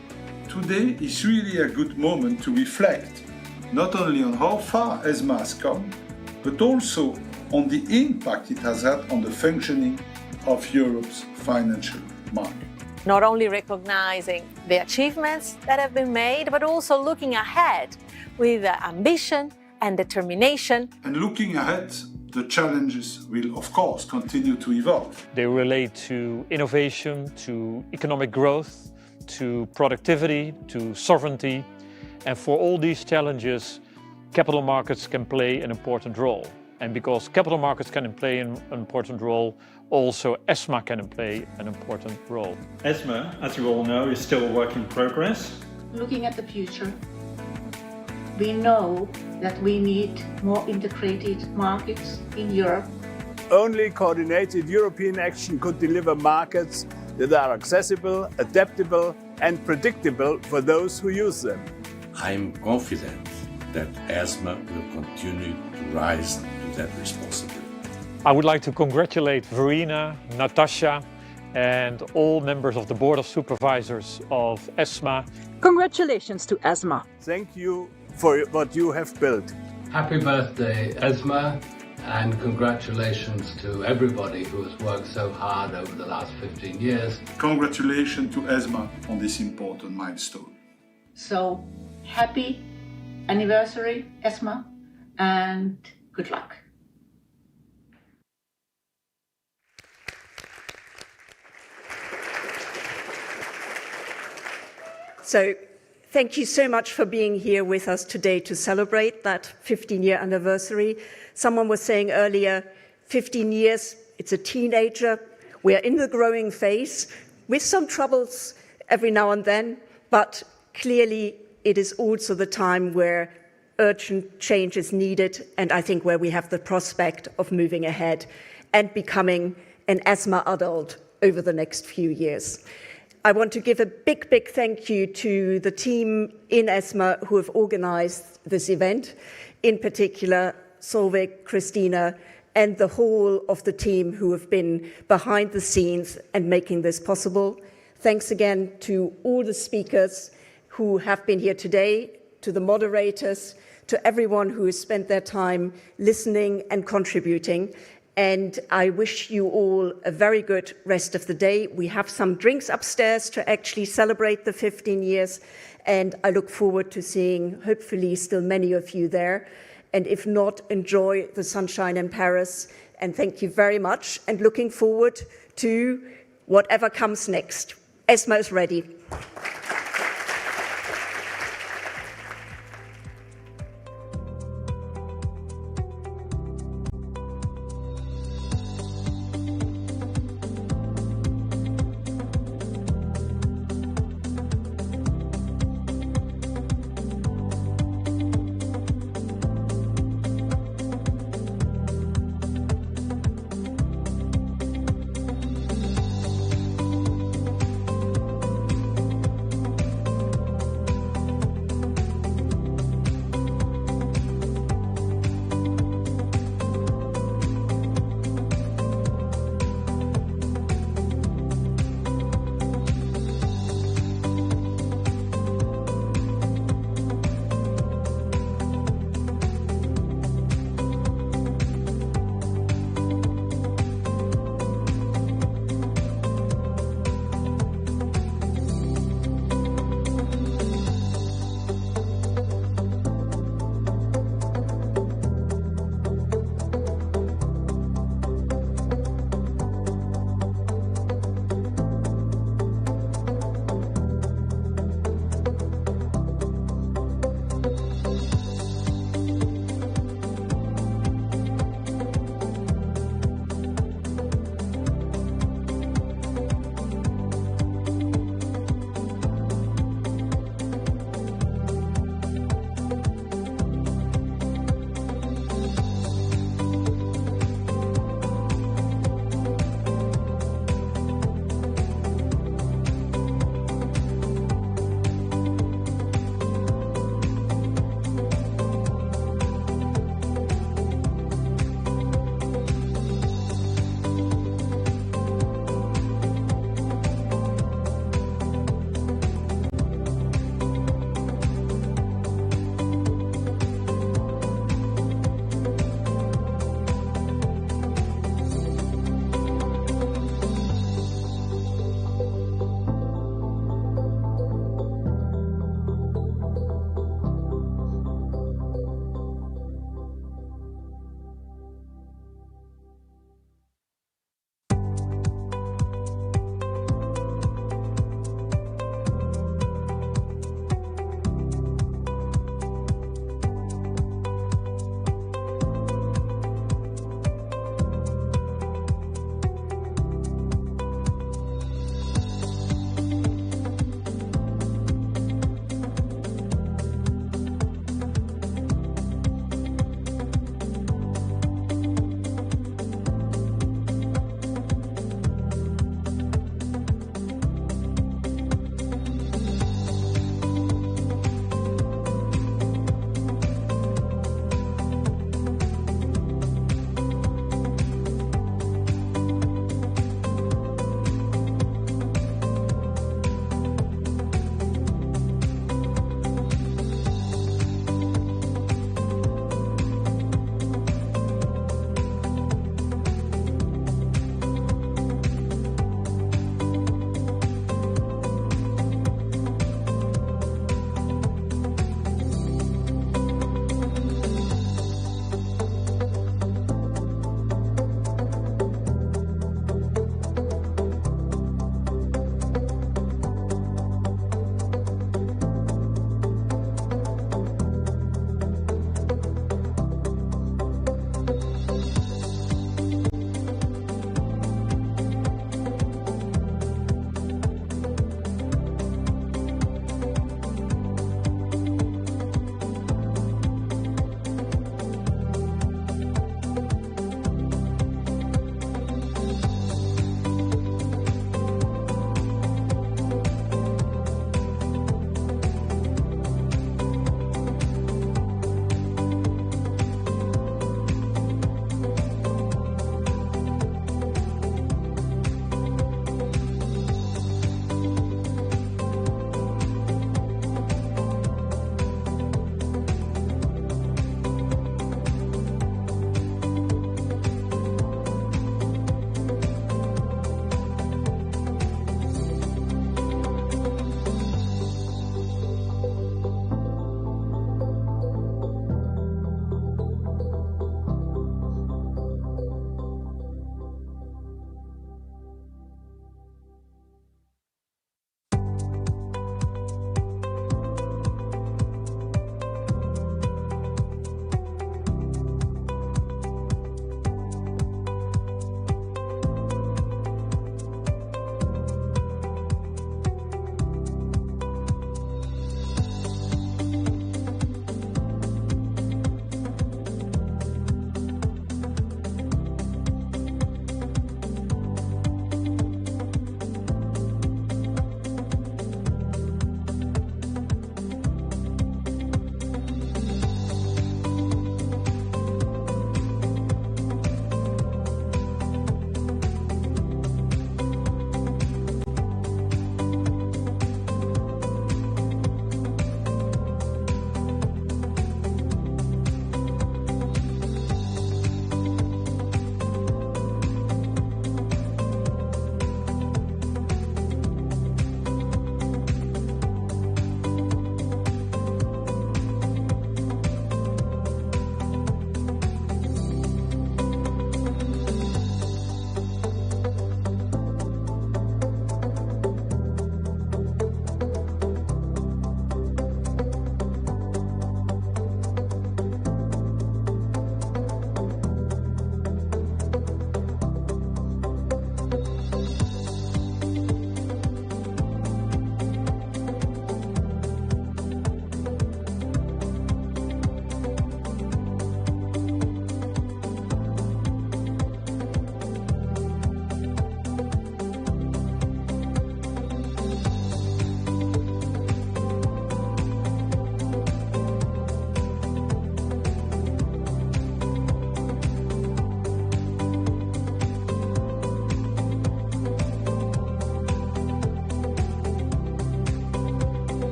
today is really a good moment to reflect not only on how far ESMA has come, but also on the impact it has had on the functioning of Europe's financial market. Not only recognizing the achievements that have been made, but also looking ahead with ambition and determination. And looking ahead, the challenges will, of course, continue to evolve. They relate to innovation, to economic growth, to productivity, to sovereignty. And for all these challenges, capital markets can play an important role. And because capital markets can play an important role, also ESMA can play an important role. ESMA, as you all know, is still a work in progress. Looking at the future, we know that we need more integrated markets in Europe. Only coordinated European action could deliver markets that are accessible, adaptable, and predictable for those who use them. I am confident that ESMA will continue to rise to that responsibility. I would like to congratulate Verena, Natasha, and all members of the Board of Supervisors of ESMA. Congratulations to ESMA. Thank you for what you have built. Happy birthday, ESMA, and congratulations to everybody who has worked so hard over the last 15 years. Congratulations to ESMA on this important milestone. So, happy anniversary, ESMA, and good luck. So thank you so much for being here with us today to celebrate that 15-year anniversary. Someone was saying earlier, 15 years, it's a teenager. We're in the growing phase with some troubles every now and then, but clearly it is also the time where urgent change is needed, and I think where we have the prospect of moving ahead and becoming an ESMA adult over the next few years. I want to give a big, big thank you to the team in ESMA who have organized this event, in particular Solveig, Christina, and the whole of the team who have been behind the scenes and making this possible. Thanks again to all the speakers who have been here today, to the moderators, to everyone who has spent their time listening and contributing. And I wish you all a very good rest of the day. We have some drinks upstairs to actually celebrate the 15 years. And I look forward to seeing, hopefully, still many of you there. And if not, enjoy the sunshine in Paris. And thank you very much. And looking forward to whatever comes next. ESMA is ready.